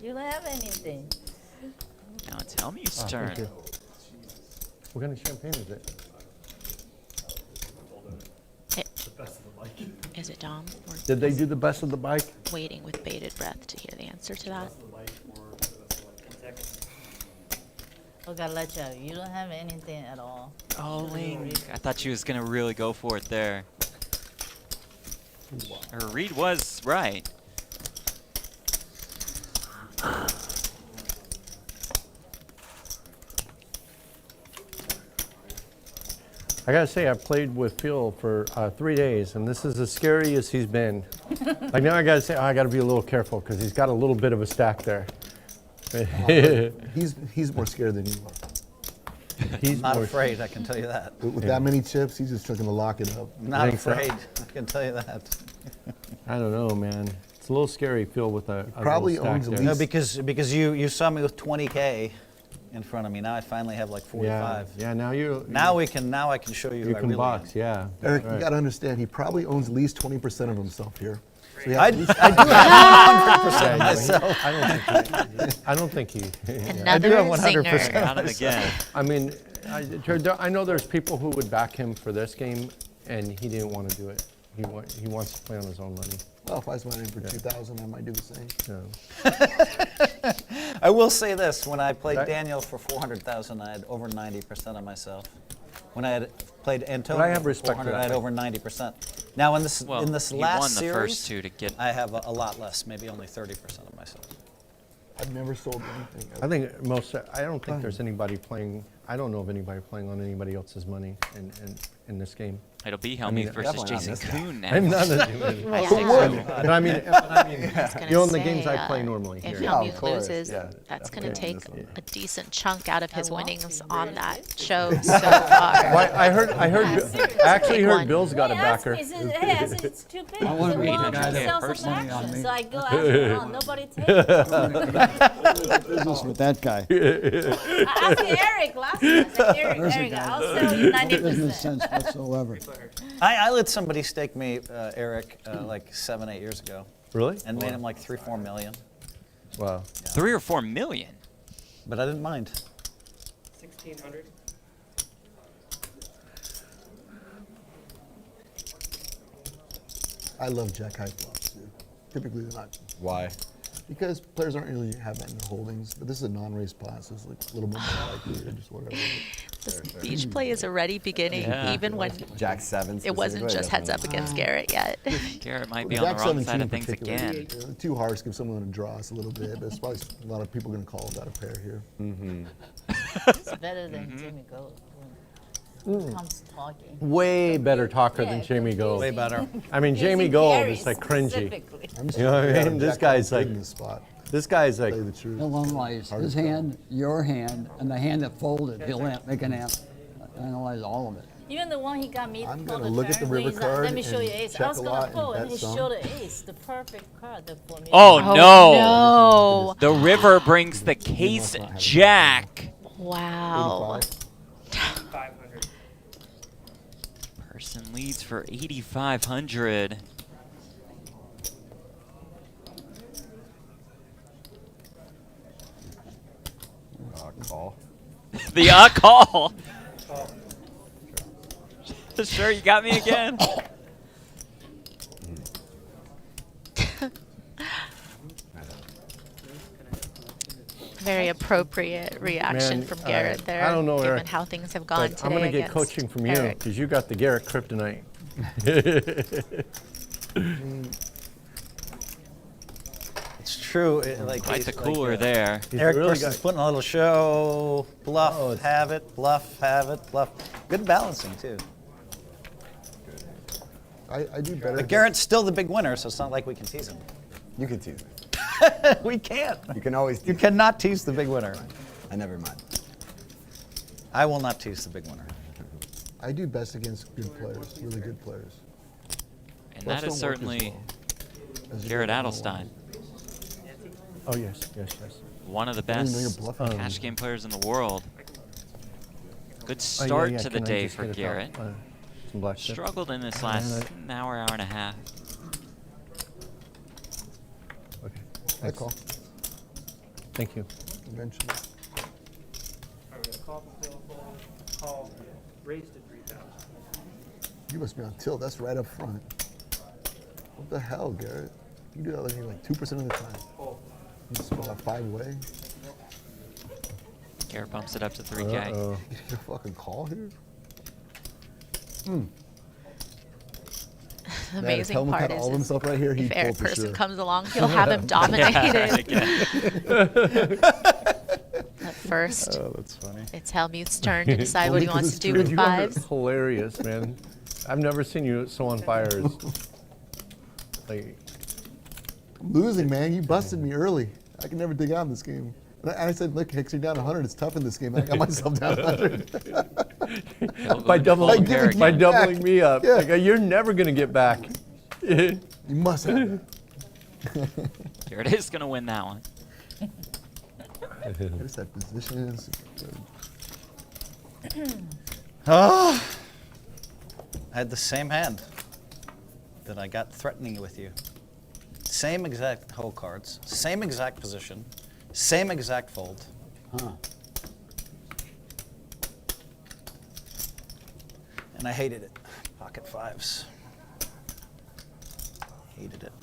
You don't have anything. Now it's Helmuth's Ah, turn. thank you. What kind of champagne is it? Is it Dom? We're Did they do the best of the bike? waiting with bated breath to hear the answer to that. Oh, God, let you don't have anything at all. Oh, Ling. I thought she was going to really go for it there. Her read was right. I gotta say, I played with Phil for 3 days, and this is as scary as he's been. Like now, I gotta say, I gotta be a little careful because he's got a little bit of a stack there. He's more scared than you are. He's Not more afraid, I can tell you that. With that many chips, he's just looking to lock it up. Not think so? afraid, I can tell you that. I don't know, man. It's a little scary, Phil, with a probably little stack owns at there. No, least- because you saw me with 20K in front of me. Now I finally have like 45. Yeah, now you. Now I can show you who You I can really box, yeah. Eric, Right. you got to understand, he probably owns at least 20% of himself here. So I do have 100% myself. I don't think he. I do have Another 100% zinger. Got him again. I mean, I know there's people who would back him for this game, and he didn't want to do it. He wants to play on his own money. Well, if I was winning for 2,000, I might do the same. So. I will say this: when I played That- Daniel for 400,000, I had over 90% of myself. When I had played Antonio But I have for respect for 400, I had that. over 90%. Now in this Well, last he won the series, first two to get. I have a lot less, maybe only 30% of myself. I've never sold anything. I think I don't think there's anybody playing. I don't know of anybody playing on anybody else's money in this game. It'll be mean, Helmuth versus definitely not Jason this guy. Kuhn now. I'm not a But I mean, Gonna you know, in the say, games I play normally If here. Yeah, of Helmuth course, loses, yeah, that's going to definitely. take a decent chunk out of his I want winnings to. on that show so far. Well, I actually Big heard one. Bill's got a He asked backer. me, he says, hey, I said, it's too big. I wanna So be why the don't guy you that sell puts some money on action? me. So I go out, nobody takes it. Business with that guy. I asked Eric last time. I said, Eric, I'll sell you Business 90%. sense whatsoever. I let somebody stake me, Eric, like 7-8 years ago, Really? and made him like 3-4 million. Wow. 3 or 4 million. But I didn't mind. 1,600. I love jack high flops too. Typically they're not. Why? Because players aren't really have that in their holdings, but this is a non-race pot, so it's like a little bit more likely or just whatever. This beach play is already beginning, Yeah. even when Jack 7 it wasn't specifically, just heads up definitely. against Garrett yet. Garrett might be Jack on the wrong 17 side of in things particular, again. The two hearts give someone to draw us a little bit, but it's probably a lot of people are going to call us out of pair here. It's better than Jimmy Gold when it comes to talking. Way better talker Yeah, than Jamie Gold. Way better. I mean, Jamie Using Gold carries is like cringy. specifically. I'm just You know what I yeah, mean? This Jack guy's High like- in this spot. This guy's like, Tell you the truth. He'll analyze Hard his to hand, your hand, and the hand that folded. He'll analyze all of it. Even the one he got me I'm on gonna the look at turn, the when river he's like, let me card show you and ace. I check was a gonna lot fold, and and he bet some. showed the ace, the perfect card for me. Oh, no. The river brings the case jack. Wow. 85. 500. Person leads for 8,500. Call. The call. Sure, you got me again. Very appropriate reaction Man, from Garrett there. I don't know, given Eric, how things have gone but today. I'm going to get against coaching from you Eric. because you got the Garrett kryptonite. It's true. Like Quite he's the cooler there. Eric really Person's putting a little show. Bluff, have it. Bluff, have it. Bluff. Good balancing too. I do better. But Garrett's still the big winner, so it's not like we can tease him. You can tease me. We can't. You can always tease You cannot tease the big winner. I never mind. I will not tease the big winner. I do best against good players, really good players. And Bluffs that is don't work as certainly well as you Garrett get on the Adelstein. line. Oh, yes, yes, yes. One of the I didn't know you're best bluffing. cash game players in the world. Good Oh, start yeah, to the can I day just for get it out? Garrett. Some black chip? Struggled in this last hour and a half. Okay. I call. Thank you. Eventually. Call, raised to 3,000. You must be on tilt. That's right up front. What the hell, Garrett? You do that like 2% of the time. You just spell that 5 away. Garrett bumps it up to 3K. You get a fucking call here? The Man, if amazing Hellmuth part had is, all of himself right here, if he'd Eric pull for Person sure. comes along, he'll have him dominated. At first, Oh, that's funny. it's Hellmuth's turn to decide what he wants to do with You are fives. hilarious, man. I've never seen you so on fire. Like, I'm losing, man. You busted me early. I can never dig out in this game. And I said, look, Hicks, you're down 100. It's tough in this game. I got myself down 100. by doubling, Like, by give it doubling back. me up. Yeah. Like, you're never going to get back. You must have it. Garrett is going to win that one. Notice that position is. Oh, I had the same hand that I got threatening with you. Same exact hole cards, same exact position, same exact fold. Huh. And I hated it. Pocket fives. Hated it.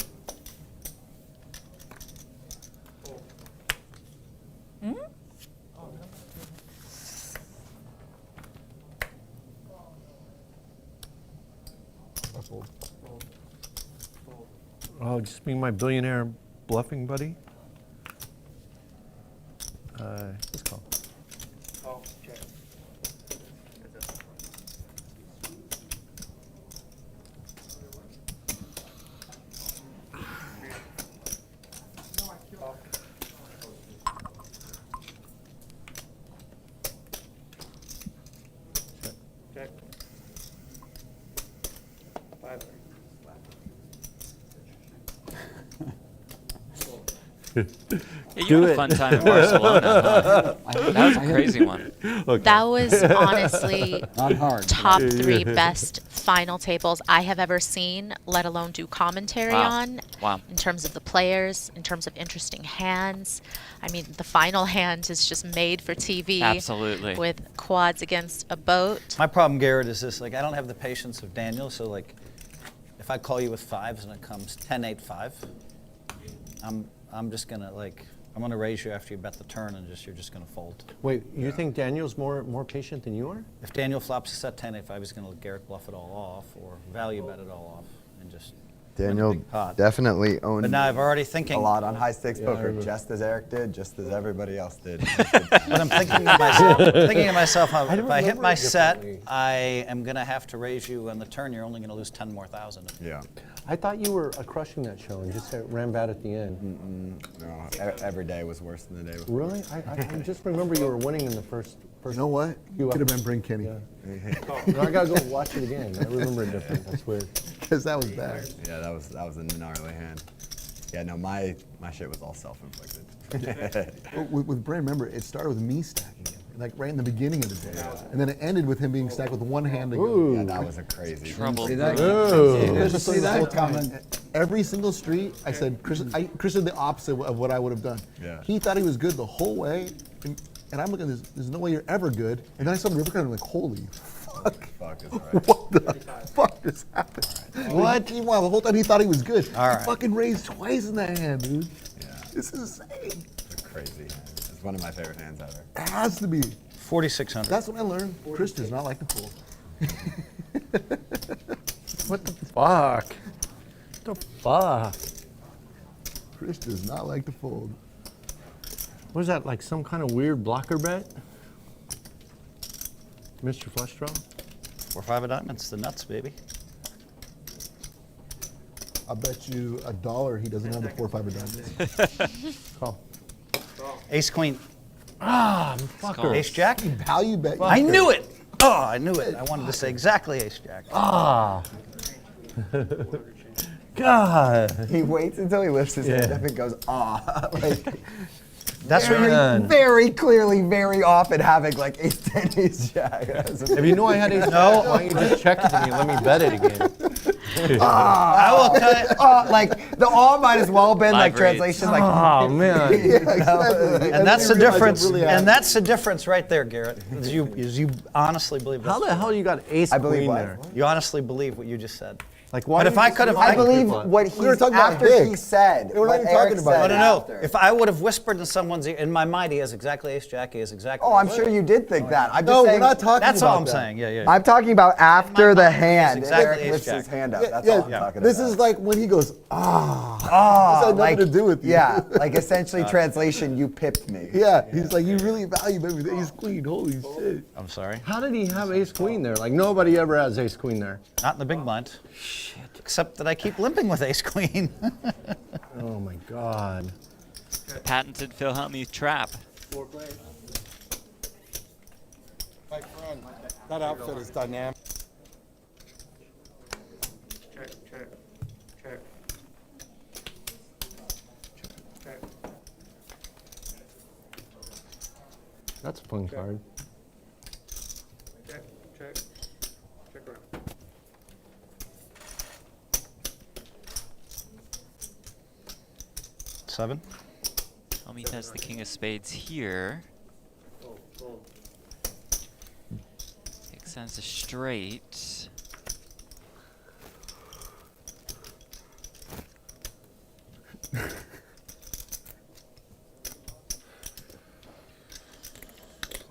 Oh, just being my billionaire bluffing buddy. Let's call. Call, check. Check. 5. Yeah, you had a fun time in Barcelona. Huh? That was a crazy one. That was honestly Not hard. top 3 best final tables I have ever seen, let alone do commentary Wow. on. Wow. In terms of the players, in terms of interesting hands. I mean, the final hand is just made for TV. Absolutely. With quads against a boat. My problem, Garrett, is this: like, I don't have the patience of Daniel. So, like, if I call you with fives and it comes 10-8-5, I'm just gonna I'm gonna raise you after you bet the turn, and you're just gonna fold. Wait, you think Daniel's more patient than you are? If Daniel flops a set 10-8-5, he's gonna let Garrett bluff it all off or value bet it all off and just win the Daniel big pot. definitely owned But now I've already thinking a lot on high stakes Yeah, poker, I just as Eric did, just as everybody else did. But I'm thinking to myself, I don't if I hit remember my it set, differently. I am gonna have to raise you on the turn. You're only gonna lose 10 more thousand. Yeah. I thought you were crushing that show and just ran bad at the end. No, every day was worse than the day before. Really? I just remember you were winning in the first. You know what? You Could have up. been Bryn Kenny. No, I gotta go watch it again. I remember it different. That's weird. Because that was bad. Yeah, that was a gnarly hand. Yeah, no, my shit was all self-inflicted. With Bryn, remember, it started with me stacking it. like right in the beginning of the day. And then it ended with him being stacked with one hand to Ooh. go. Yeah, that was a crazy. Trouble. See that? Every single street, I said, Chris did the opposite of what I would have done. Yeah. He thought he was good the whole way, and I'm looking, there's no way you're ever good. And then I saw the river card, and I'm like, holy fuck. Fuck is right. What the fuck just happened? What? Meanwhile, the whole time he thought he was good. All right. He fucking raised twice in that hand, dude. Yeah. This is insane. It's crazy. It's one of my favorite hands ever. It has to be. 4,600. That's what I learned. Chris does not like to fold. What the fuck? What the fuck? Chris does not like to fold. What is that, like some kind of weird blocker bet? Mr. Flush Draw? 4-5 of diamonds, the nuts, baby. I bet you $1 he doesn't have the 4-5 of diamonds. Call. Ace queen. Ah, fucker. Ace jack. Value bet. I knew it. Oh, I knew it. I wanted to say exactly ace jack. Ah. God. He waits until he lifts his hand up and goes, ah. Like, that's what you're very clearly, very often having like ace 10, ace jack. If you knew I had ace jack, why don't you just check it to me and let me bet it again? I will tell you. Like the all might as well been like Live reads. translation. Like, Oh man. Yeah, exactly. And that's the difference. Really And that's the difference right there, Garrett. Is you honestly believe How this. the hell you got ace I believe queen what? there? You honestly believe what you just said. Like why? But did if I you could have, just I believe flip-flop? what We were he's talking about after big. he said. We were not what even Eric talking about said it. No. after. If I would have whispered in someone's ear, in my mind, he has exactly ace jack. He has exactly. Oh, I'm sure you did think that. I'm just No, we're saying, not talking That's about all I'm that. saying. Yeah. I'm talking about after the hand. exactly Eric ace lifts jack. his hand up. That's all I'm talking This about. is like when he goes, ah. Oh, This had like, nothing to do with you. Yeah, like essentially translation, you pipped me. Yeah, he's like, you really value me with ace queen. Holy shit. I'm sorry. How did he have ace queen there? Like nobody ever has ace queen there. Not in the big blind. Shit. Except that I keep limping with ace queen. Oh my god. The patented Phil Hellmuth trap. My friend, that outfit is dynamic. Check. That's a fun card. Check around. Seven. Hellmuth has the king of spades here. Fold. Extends a straight.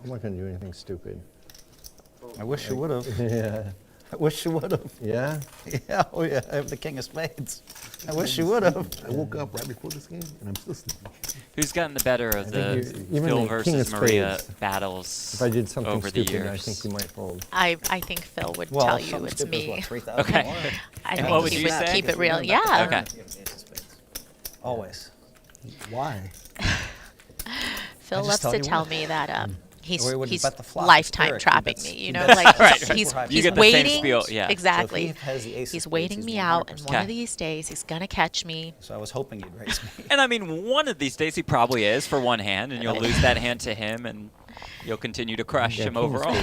I'm not gonna do anything stupid. I wish you would have. Yeah. I wish you would have. Yeah? Yeah, oh yeah, I have the king of spades. I wish you would have. I woke up right before this game and I'm still sleeping. Who's gotten the better of the even Phil the king versus of Maria spades, battles If I did something over the stupid, years? I think you might fold. I think Phil would Well, tell you something it's stupid is me. what, 3,000 Okay. more? I And think what would he you would say? keep it real. Yeah. Okay. Always. Why? Phil I just loves tell to you tell what. me that he's Or he wouldn't he's bet the flop. lifetime Eric, he trapping bets- me. he You know, bets- like Right. he's You he's get the same waiting. spiel, yeah. Exactly. So if he has the ace of He's spades, waiting he's me out, and 100%. one of Okay. these days he's gonna catch me. So I was hoping you'd raise me. And I mean, one of these days he probably is for one hand, and you'll lose that hand to him, and you'll continue to crush him overall.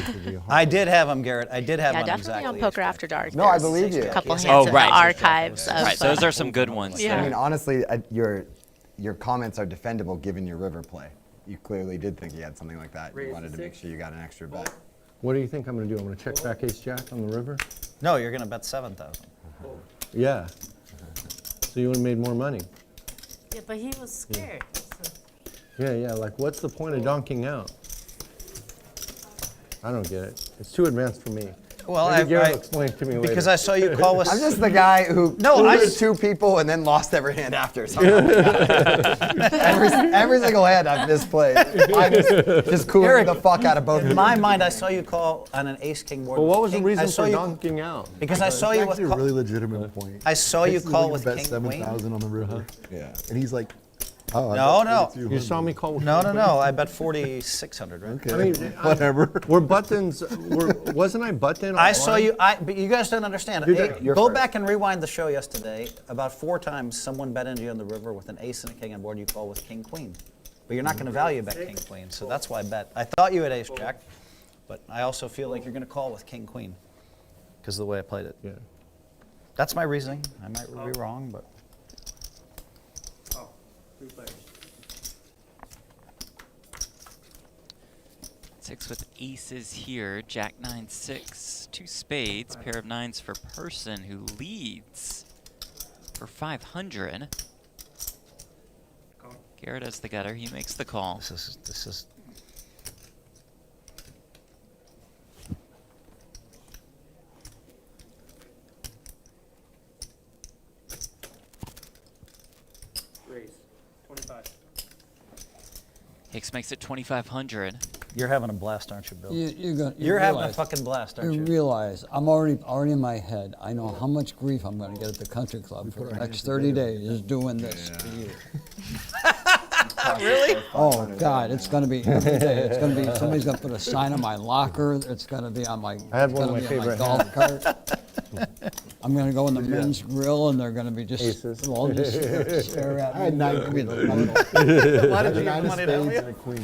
I did have him, Garrett. I did have Yeah, him definitely exactly. on Poker After Dark. No, I there's believe you. A couple Yes. hands Oh, in right. the archives of. Right, so those are some good ones. Yeah. I mean, honestly, your comments are defendable given your river play. You clearly did think he had something like that. You wanted to make sure you got an extra bet. What do you think I'm gonna do? I'm gonna check back ace jack on the river? No, you're going to bet 7,000. Yeah. So you would have made more money. Yeah, but he was scared. So. Yeah, like what's the point of donking out? I don't get it. It's too advanced for me. Well, Maybe Garrett I will explain it to me later. because I saw you call us. I'm just the guy who No, I lose two people and then lost every hand after. every single hand I've misplayed. I'm just cooling Eric, the fuck out of both. In my mind, I saw you call on an ace king board. Well, what was the King- reason I saw for you- donking out? Because I saw you It's with actually a really legitimate point. I saw you Texas call was with bet king 7,000 on the river. Yeah. And he's like, oh, I No, bet no. 4,200. You saw me call with No. I bet 4,600, right? Okay, I mean, whatever. Were buttons, wasn't I button? I saw you. But you guys don't understand. You're Go first. back and rewind the show yesterday. About 4 times, someone bet into you on the river with an ace and a king on board. You call with king queen. But you're not going to value bet king queen, so that's why I bet. I thought you had ace jack, but I also feel like you're going to call with king queen because of the way I played it. Yeah. That's my reasoning. I might be wrong, but. Oh, 3 players. 6 with aces here. Jack 9, 6. 2 spades. Pair of 9s for Person, who leads for 500. Garrett as the gutter. He makes the call. This is. Raise. 25. Hicks makes it 2,500. You're having a blast, aren't you, Bill? You're having a fucking blast, aren't you? You realize, I'm already in my head. I know how much grief I'm going to get at the country club for the next 30 days doing this to you. Really? Oh God, it's going to be every day. It's going to be somebody's going to put a sign on my locker. It's going to be on my. I had one of my favorite golf cart. I'm going to go in the men's grill, and they're going to be just aces. all just stare at me. I had 9 Maybe queens. Why did you have money down spades here? and a queen.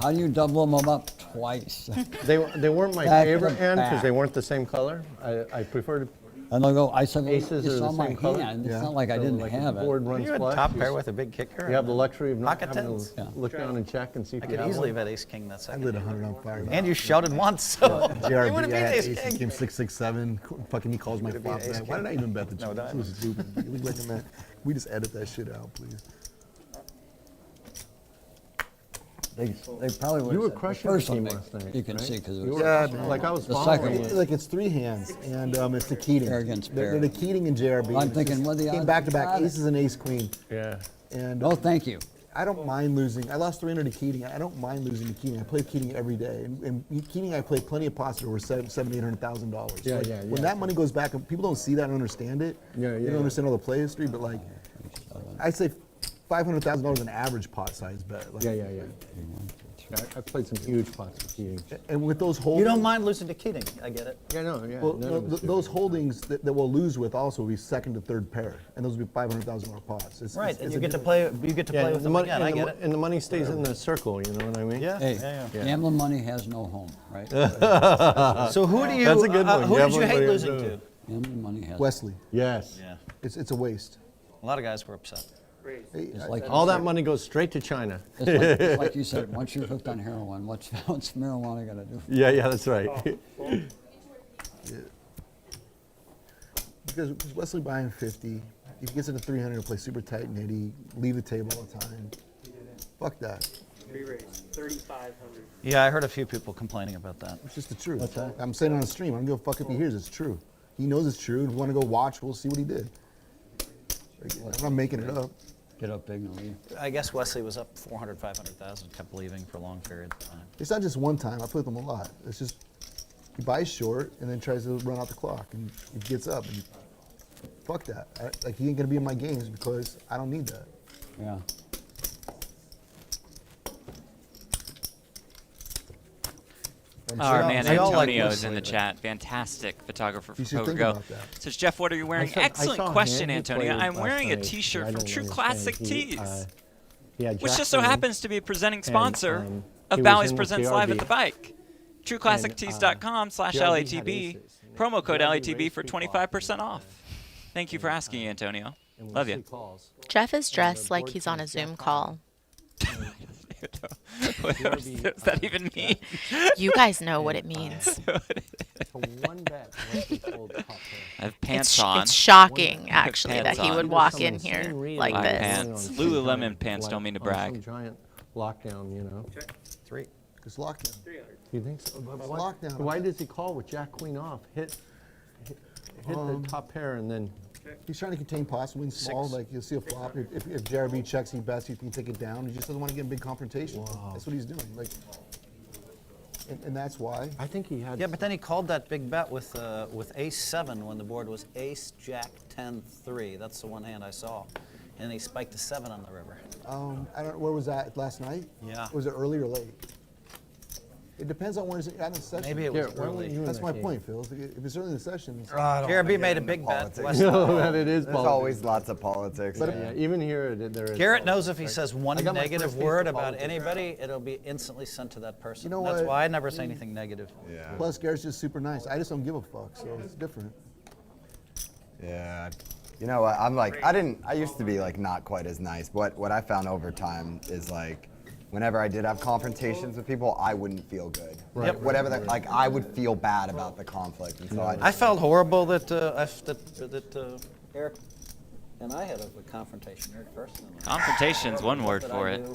How do you double them up twice? They weren't my Back to favorite hand because back. they weren't the same color. I prefer to. And they'll go. I said, well, Aces you are saw the my same color. hand. It's Yeah. not like I didn't like have the it. board runs You had flush. top pair with a big kicker. You have the luxury of not Pocket having tens. to look down and check and see if I you could have easily one. have had ace king that I second. lit 100 on fire. And you shouted once, so you JRB, would have I beat had ace aces, king. came 6-6-7. Fucking he calls my Could've beat flop ace bet. Why king. did I even bet the No chips? diamond. It was stupid. You look like a man. We just edit that shit out, please. They probably would. You were crushing the first one. team last night, You can right? see because it You was. were Yeah, crushing. Like I was The following second you. one. Like it's 3 hands, and it's the Keating. Pair against They're pair. the Keating and JRB. I'm It's thinking, just what the came odds? back to back Got it. aces and ace queen. Yeah. And Oh, thank you. I don't mind losing. I lost 300 to Keating. I don't mind losing to Keating. I play Keating every day, and Keating I play plenty of pots that were $700,000-$800,000. Yeah, Like, yeah, When yeah. that money goes back, people don't see that and understand it. Yeah, You yeah, don't yeah. understand all the play history, but like, I'd say $500,000 an average pot size bet. Like, Yeah. I've played some huge pots with Keating. And with those holdings, You don't mind losing to Keating. I get it. Yeah, no, yeah. Well, none no, of us do. those holdings that we'll lose with also will be second to third pair, and those will be $500,000 pots. Right, and it's you a get to different- play. You get to Yeah, play and with the them money, again. I and, get the, it. and the money stays in the circle, you know what I mean? Yeah. Hey, Yeah. gambling money has no home, right? So who do you? That's a good one. Who did you Gambling hate money has losing no to? home. Gambling money has. Wesley. Yes. Yeah. It's a waste. A lot of guys were upset. Raise. Hey, It's like All that money goes straight to China. it's like you said. Once you're hooked on heroin, what's marijuana gonna do? Yeah, that's right. because Wesley buying 50, if he gets into 300, he'll play super tight nitty, leave the table all the time. Fuck that. 3 raise. 3,500. Yeah, I heard a few people complaining about that. It's just the truth. What's that? I'm saying it on the stream. I don't give a fuck if he hears it's true. He knows it's true, and if we want to go watch, we'll see what he did. Like, I'm not making it up. Get up big and leave. I guess Wesley was up 400, 500,000, kept leaving for a long period of time. It's not just one time. I play with him a lot. It's just he buys short and then tries to run out the clock, and he gets up. And fuck that. Like he ain't gonna be in my games because I don't need that. Yeah. Our man they all like Antonio's in Wesley, the but- chat. Fantastic photographer You for should Poker think Go. about that. Says, Jeff, what are you wearing? I Excellent saw question, him. He Antonio. played I'm last wearing a night. t-shirt I from don't True understand. Classic He, Tees, yeah, which just Jack so went in, happens to be a presenting sponsor and, of he was Bally's in with Presents Live at BRB. the Bike. TrueClassicTees.com/LATB. Promo code LATB for 25% off. Thank you for asking, Antonio. Love you. Jeff is dressed like he's on a Zoom call. What does that even mean? You guys know what it means. I have pants It's, on. it's shocking, actually, Pants that he on. would walk in here like Black this. pants. Lululemon pants, don't mean to brag. Some giant lockdown, you know. 3. It's lockdown. 300. You think so? But It's why, lockdown. why does he call with Jack Queen off? Hit the top pair and then. He's trying to contain pots, win small. Like you'll see a flop. If JRB checks, he bets. He can take it down. He just doesn't want to get in big confrontation. That's what he's doing. Like, and that's why. I think he had. Yeah, but then he called that big bet with ace 7 when the board was ace, jack, 10, 3. That's the one hand I saw. And he spiked a 7 on the river. I don't. Where was that last night? Yeah. Was it early or late? It depends on where it's at in the session. Maybe it was early. That's my point, Phil. If it's early in the session, it's Garrett made a big bet. No, that it is There's politics. always lots of politics. But even here, there is. Garrett politics, knows if he right? says one I got my negative first taste word of about politics. anybody, it'll be instantly sent to that person. You know That's what? why I never say anything negative. Yeah. Plus, Garrett's just super nice. I just don't give a fuck, so it's different. Yeah. You know what? I'm like, I used to be like not quite as nice. What I found over time is like, whenever I did have confrontations with people, I wouldn't feel good. Right. Yep. Whatever the, like, I would feel bad about the conflict, and so I felt horrible that Eric and I had a confrontation. Eric first. Confrontation's one word for it.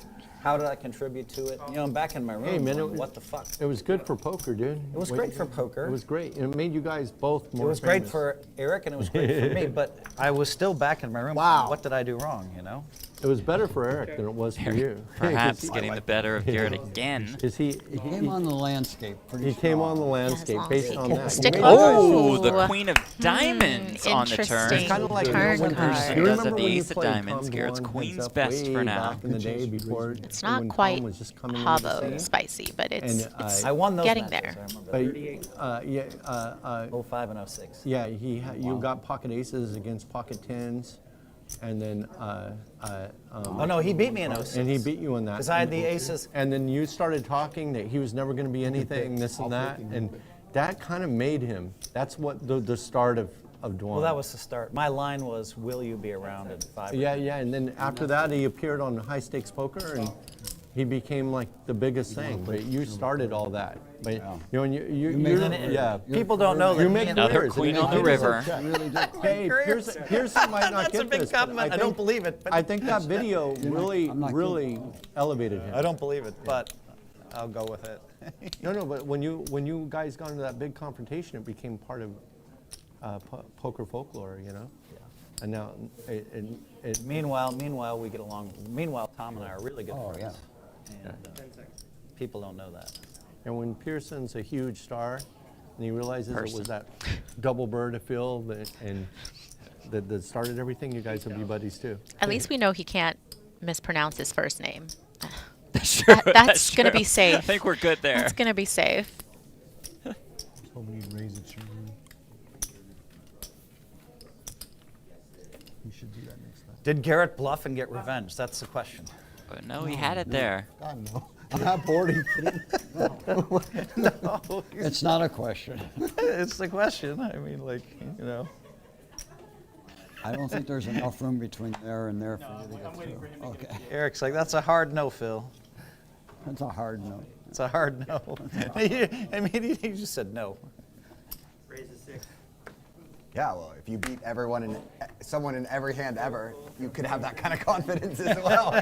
How did I contribute to it? You know, I'm back in my room. Hey, man, going, what the fuck? It was good for poker, dude. It was great for poker. It was great. It made you guys both more It was great famous. for Eric and it was great for me, but I was still back in my room. Wow. What did I do wrong, you know? It was better for Eric than it was for you. Perhaps getting the better of Garrett again. Is he came on the landscape. He came on the landscape based on that. Stick You made Oh, Oh. the Queen of Diamonds on the turn. Interesting. kind of like Turn when card. Person you does remember have the when you Ace of played Diamonds. Tom Garrett's Dwan Queen's heads up best for way now. Back in the day before It's not when quite Tom was just coming into the Havo scene. spicy, but it's, And, it's I won those getting matches, there. I remember. But 05 and 06. yeah, you got pocket aces against pocket tens, and then Oh no, he beat me in 06. and he beat you in that. Because I had the aces. And then you started talking that he was never going to be anything, this and that, and that kind of made him. That's what the start of Dwan. Well, that was the start. My line was, "Will you be around in 5?" Yeah, and then after that, he appeared on High Stakes Poker, and he became like the biggest thing. But you started all that. But you know, and yeah. People don't know that. You make Another careers. queen And on the you river. Really did. Hey, here's some might not That's a get big this, but compliment. I don't believe it. But I think that video really elevated him. I don't believe it, but I'll go with it. No, but when you guys got into that big confrontation, it became part of poker folklore, you know. Yeah. And now it Meanwhile, we get along. Meanwhile, Tom and I are really good friends. yeah. And people don't know that. And when Pearson's a huge star, and he realizes it was that double bird of Phil that started everything, you guys will be buddies too. At least we know he can't mispronounce his first name. That's true. That's going to be safe. I think we're good there. That's going to be safe. Hoping you'd raise it, Sherman. You should do that next time. Did Garrett bluff and get revenge? That's the question. But no, he had it there. God, no. I'm not bored. Are you kidding? No, It's not a question. it's the question. I mean, like, you know. I don't think there's enough room between there and there for you to get through. Okay. Eric's like, that's a hard no, Phil. That's a hard no. It's a hard no. I mean, he just said no. Raise a 6. Yeah, well, if you beat someone in every hand ever, you could have that kind of confidence as well.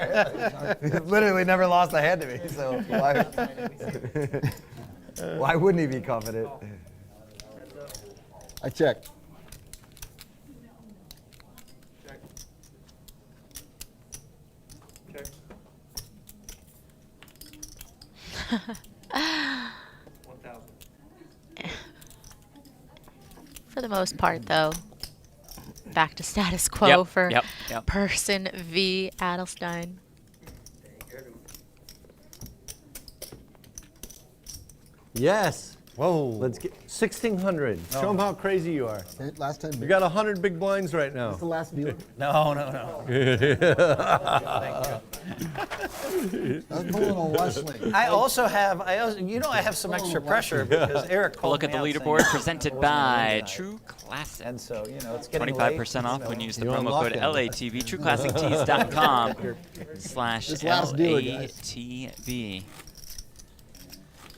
He's literally never lost a hand to me, so why wouldn't he be confident? I checked. Check. 1,000. For the most part, though, back to status quo Yep, for yep. Person v. Adelstein. Yes. Whoa. Let's get 1,600. Show them how crazy you are. Last 10 minutes. You got 100 big blinds right now. That's the last deal. No. That's pulling on Wesley. I also have some extra pressure because Eric called Look at the me out leaderboard saying presented I wasn't gonna by do that. True Classic. And so, it's getting late. 25% off when you use the You promo unlock code it. LATV, trueclassictees.com/LATV.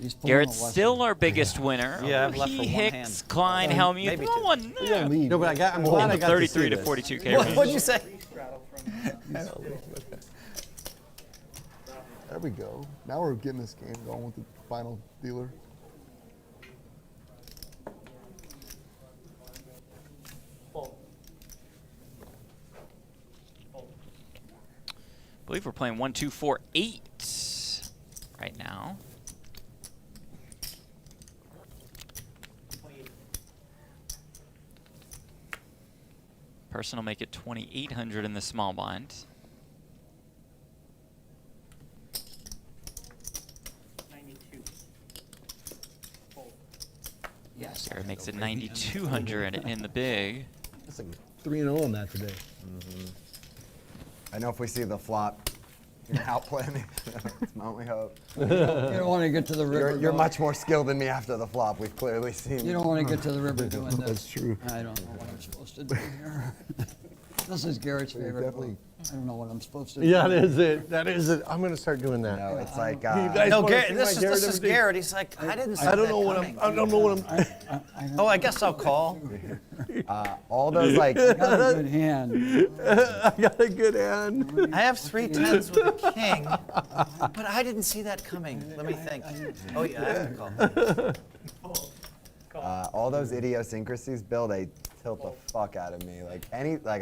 He's pulling Garrett's a Wesley. still our biggest winner. Yeah, I've left He for one Hicks, hand. Klein, Well, Hellmuth. maybe No two. one. Yeah, lead. No, but I'm glad I got to 33 see to this. 42K range. What'd you say? There we go. Now we're getting this game going with the final dealer. I believe we're playing 1, 2, 4, 8 right now. Person will make it 2,800 in the small blind. 92. Garrett makes it 9,200 in the big. That's like 3-0 on that today. I know if we see the flop, you're outplay me. That's my only hope. You don't want to get to the river. You're much more skilled than me after the flop. We've clearly seen. You don't want to get to the river doing this. That's true. I don't know what I'm supposed to do here. This is Garrett's favorite book. I don't know what I'm supposed to do. Yeah, that is it. That is it. I'm going to start doing that. No, it's like. You guys No, wanna Garrett, see this my is Garrett. He's like, I didn't see I don't that know what coming. I don't know what I'm. Oh, I guess I'll call. All those like. I got a good hand. I got a good hand. I have 3 10s with a king, but I didn't see that coming. Let me think. Oh, yeah, I have to call. All those idiosyncrasies, Bill, they tilt the fuck out of me. Like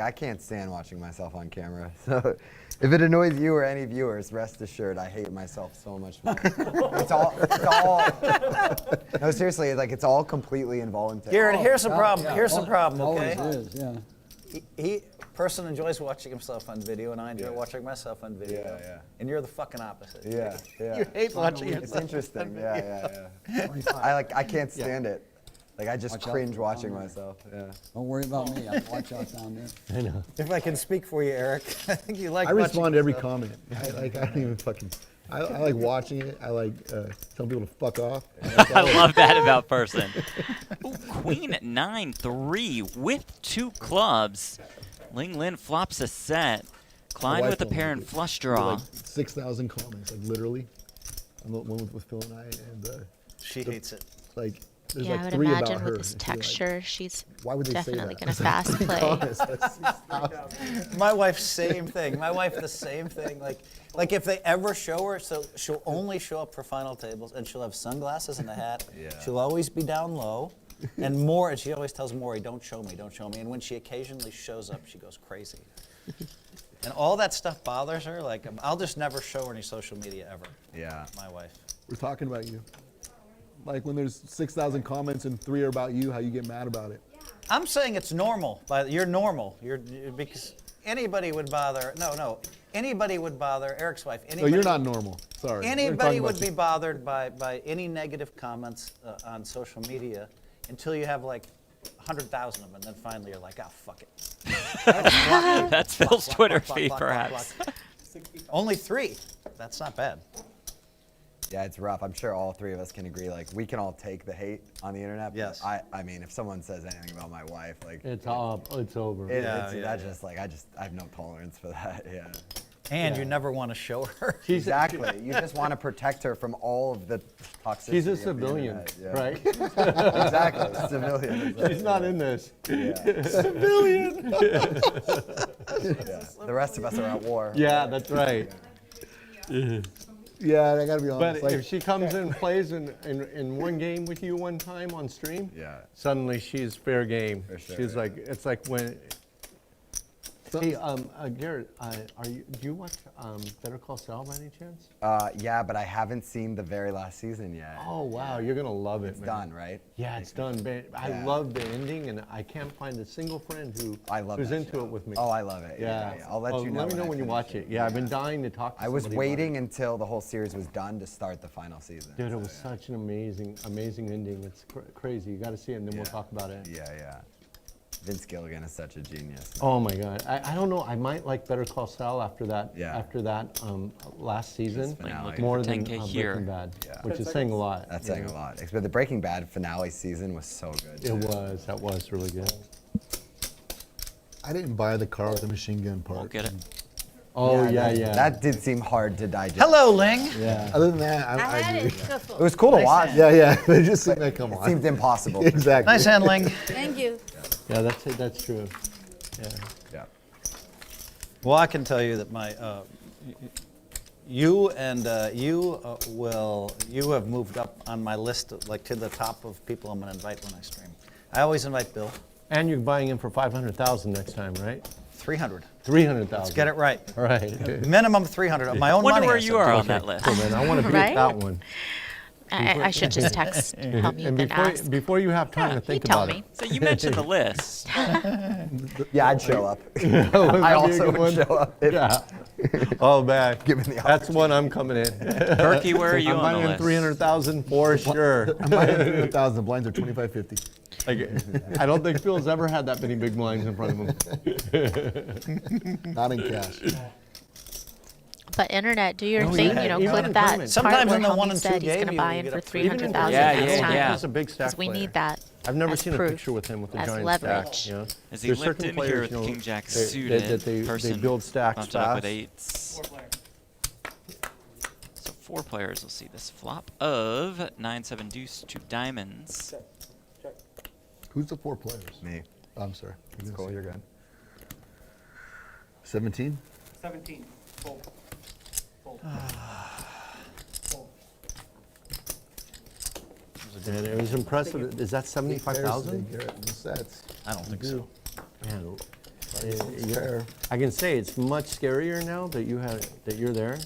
I can't stand watching myself on camera. So if it annoys you or any viewers, rest assured I hate myself so much more. it's all no, seriously, like it's all completely involuntary. Garrett, here's the problem. Here's the problem, okay? Always is, yeah. Person enjoys watching himself on video, and I enjoy watching myself on video. Yeah. And you're the fucking opposite. Yeah. You hate watching It's yourself. interesting. Yeah. I can't stand it. Like I just Watch out cringe for watching down myself. Yeah. Don't worry about me. I watch out down there. I know. If I can speak for you, Eric, I think you like I watching respond to every yourself. comment. I don't even fucking. I like watching it. I like telling people to fuck off. I love that about Person. Ooh, queen at 9-3 with 2 clubs. Ling Lin flops a set. Klein wife with a don't pair like and it. flush There were draw. like 6,000 comments, like literally. I'm the one with Phil and I, and She hates it. like there's Yeah, I like would 3 imagine about her. with this and she's like, texture, she's why would they definitely say going to that? fast play. Comments, that's- My wife, same thing. My wife, the same thing. Like if they ever show her, so she'll only show up for final tables, and she'll have sunglasses and a hat. Yeah. She'll always be down low, and she always tells Maury, "Don't show me, don't show me." And when she occasionally shows up, she goes crazy. And all that stuff bothers her. Like I'll just never show her any social media ever. Yeah. My wife. We're talking about you. Like when there's 6,000 comments and 3 are about you, how you get mad about it. I'm saying it's normal, but you're normal. Because anybody would bother. No. Anybody would bother Eric's wife. No, you're not normal. Sorry. We're Anybody talking would about be you. bothered by any negative comments on social media until you have like 100,000 of them, and then finally you're like, oh, fuck it. That's Phil's Twitter feed, perhaps. Only 3. That's not bad. Yeah, it's rough. I'm sure all 3 of us can agree. Like, we can all take the hate on the internet. But Yes. I mean, if someone says anything about my wife, like, It's up. It's over. I have no tolerance for that. Yeah. And you never want to show her. Exactly. You just want to protect her from all of the toxicity. She's a of the civilian, internet. Yeah. right? Exactly. Civilian. She's not in this. Yeah. Civilian. Yeah. The rest of us are at war. Yeah, that's right. Yeah, I gotta be honest. But if she comes in and plays in one game with you one time on stream, suddenly she's fair game. For sure, She's yeah. like, it's like when. Hey, Garrett, do you watch Better Call Saul by any chance? Yeah, but I haven't seen the very last season yet. Oh wow, you're gonna love it. It's man. done, right? Yeah, it's done. I love the ending, and I can't find a single friend who's that into show. it with me. Oh, I love it. Yeah. I'll let you know. Let me know when you watch it. Yeah, I've been dying to talk to I was somebody about waiting it. until the whole series was done to start the final season. Dude, it was such an amazing ending. It's crazy. You got to see it, and then we'll talk about it. Yeah. Vince Gilligan is such a genius. Oh my God, I don't know. I might like Better Call Saul after that. Yeah. After that last season, finale. more than 10K here. Breaking Bad, Yeah. which is saying a lot. That's saying a lot. But the Breaking Bad finale season was so good. It was. That was really good. I didn't buy the car with the machine gun part. We'll get it. Oh yeah. That did seem hard to digest. Hello, Ling. Yeah. Other than that, I had agree. it. It was cool to watch. Yeah. They just seemed like, come on. It seemed impossible. Exactly. Nice handling. Thank you. Yeah, that's it. That's true. Yeah. Well, I can tell you that you have moved up on my list, like to the top of people I'm going to invite when I stream. I always invite Bill. And you're buying him for 500,000 next time, right? 300. 300,000. Let's get it right. All right. Minimum 300 of my own Wonder money. where I you said. are on that list. Cool, man. I want to beat Right? that one. I should just text Hellmuth And and ask. before you have time to think he'd tell about me. it. So you mentioned the list. Yeah, I'd show up. Would I that be a also good would one? show up. If, Yeah. Oh man, Given the that's one I'm coming in. Berkey, where are you I'm on the buying in list? 300,000 for sure. I'm buying 300,000. The blinds are 25.50. Like, I don't think Phil's ever had that many big blinds in front of him. Not in cash. But internet, do your No, thing. yeah, You know, even clip in that tournaments. part Sometimes where in the Hellmuth 1 and 2 said he's game, going to you buy get in for up to 300,000 Yeah, next yeah, time. yeah. He's a big stack Because we player. need that. I've never as seen a proof, picture with him with a as giant leverage. stack. You know? As he There's looked certain in players, here with you know, King Jack they suited, they build stacks bumped it up with fast. eights. So 4 players will see this flop of 9-7 deuce to diamonds. Who's the 4 players? Me. Oh, I'm sorry. It's cool, you're good. 17? 17. Fold. Fold. Fold. And it was impressive. Is that 75,000? Garrett in the sets. I don't think so. Man, Fair. I can say it's much scarier now that you're there.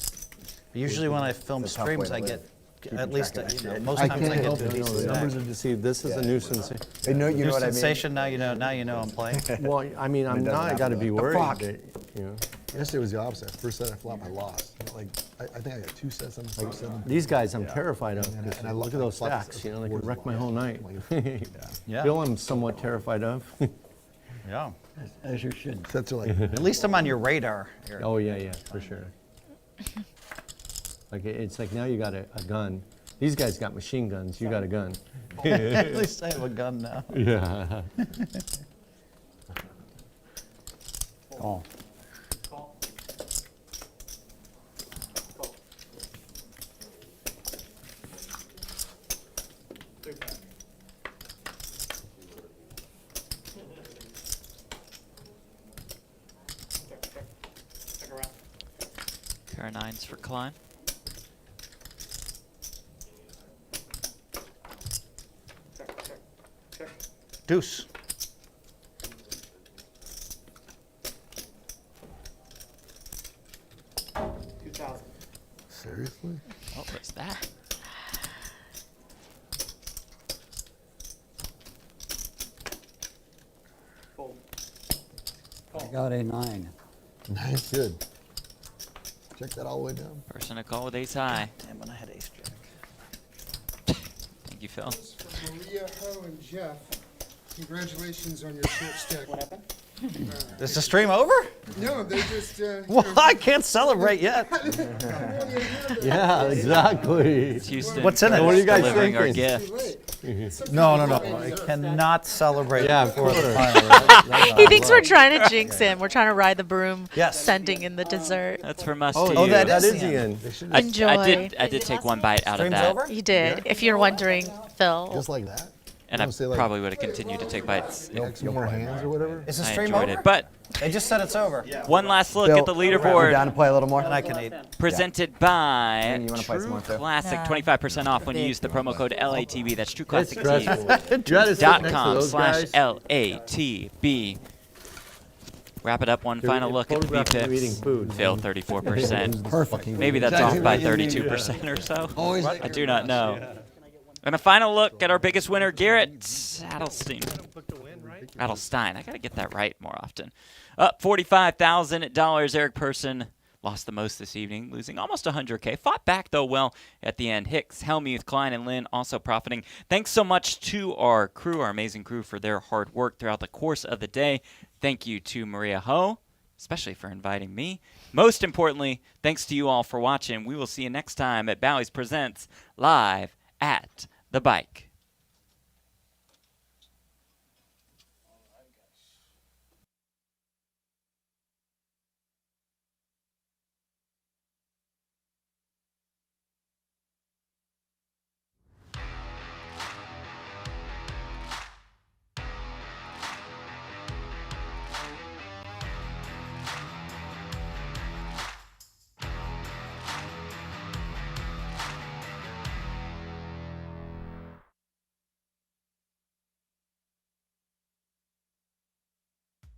Usually when I film It's a tough way streams, to I live. get Keeping at least track of that shit. most I times I can't get help to a it. decent The stack. numbers are See, this is a nuisance. You know New what I mean? sensation, now you know I'm playing. Well, I mean, I'm doesn't not. I got to happen be though. worried. Fuck. That, you know, Yesterday was the opposite. First set I flopped, I lost. Like, I think I got 2 sets, 7 these guys, I'm terrified of. And 'cause I look at those flopped stacks. You know, they could wreck my whole night. Yeah. Bill, I'm somewhat terrified of. Yeah. As you should. Sets are like, At least I'm on your radar. Here. Oh yeah, for sure. Like it's like now you got a gun. These guys got machine guns. You got a gun. At least I have a gun now. Yeah. Oh, Call. Call. 3-5. Check around. Pair of 9s for Klein. Check. Deuce. $2,000. seriously? What was that? Fold. I got a 9. Nice, good. Check that all the way down. Person to call with ace high. Damn, when I had ace jack. Thank you, Phil. Maria, Ho, and Jeff, congratulations on your short stack. What happened? Is the stream over? No, they just. Well, I can't celebrate yet. Yeah, exactly. It's Houston. What's in it? What are you guys delivering our thinking? gift. No. I cannot celebrate Yeah, of before the course. final. That's He not thinks allowed. we're trying to jinx him. We're trying to ride the broom, Yes. sending in the dessert. That's from us Oh, to Oh, you. that that is is the the end. end. Enjoy. I did take one bite out of Stream's that. over? You did. If you're wondering, Phil. Just like that? And I No, say like- probably would have continued to take bites. No, no more hands or whatever? Is the I stream enjoyed over? it. But They just said it's over. one last look Bill, at the you down leaderboard to play a little more? And I can eat. presented by Amy, you wanna play some True more too? Classic. Nah. 25% off when you use the promo code LATB. That's It's TrueClassicTV.com stressful. You gotta sit next to those guys. /LATB. Wrap it up. One They're final look at the photographing you eating B-pips. food. Phil, 34%. Perfect. Maybe that's off by 32% or so. Always I do not know. And a final look at our biggest winner, Garrett Adelstein. Adelstein. I got to get that right more often. Up $45,000. Eric Persson lost the most this evening, losing almost 100K. Fought back, though, well at the end. Hicks, Hellmuth, Klein, and Lynn also profiting. Thanks so much to our crew, our amazing crew, for their hard work throughout the course of the day. Thank you to Maria Ho, especially for inviting me. Most importantly, thanks to you all for watching. We will see you next time at Bowie's Presents Live at the Bike.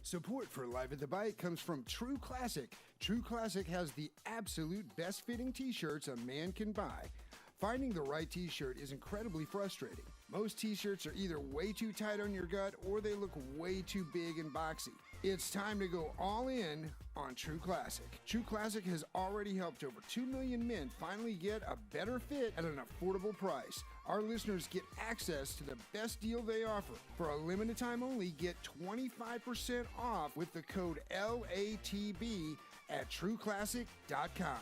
Support for Live at the Bike comes from True Classic. True Classic has the absolute best fitting t-shirts a man can buy. Finding the right t-shirt is incredibly frustrating. Most t-shirts are either way too tight on your gut or they look way too big and boxy. It's time to go all in on True Classic. True Classic has already helped over 2 million men finally get a better fit at an affordable price. Our listeners get access to the best deal they offer. For a limited time only, get 25% off with the code LATB at trueclassic.com.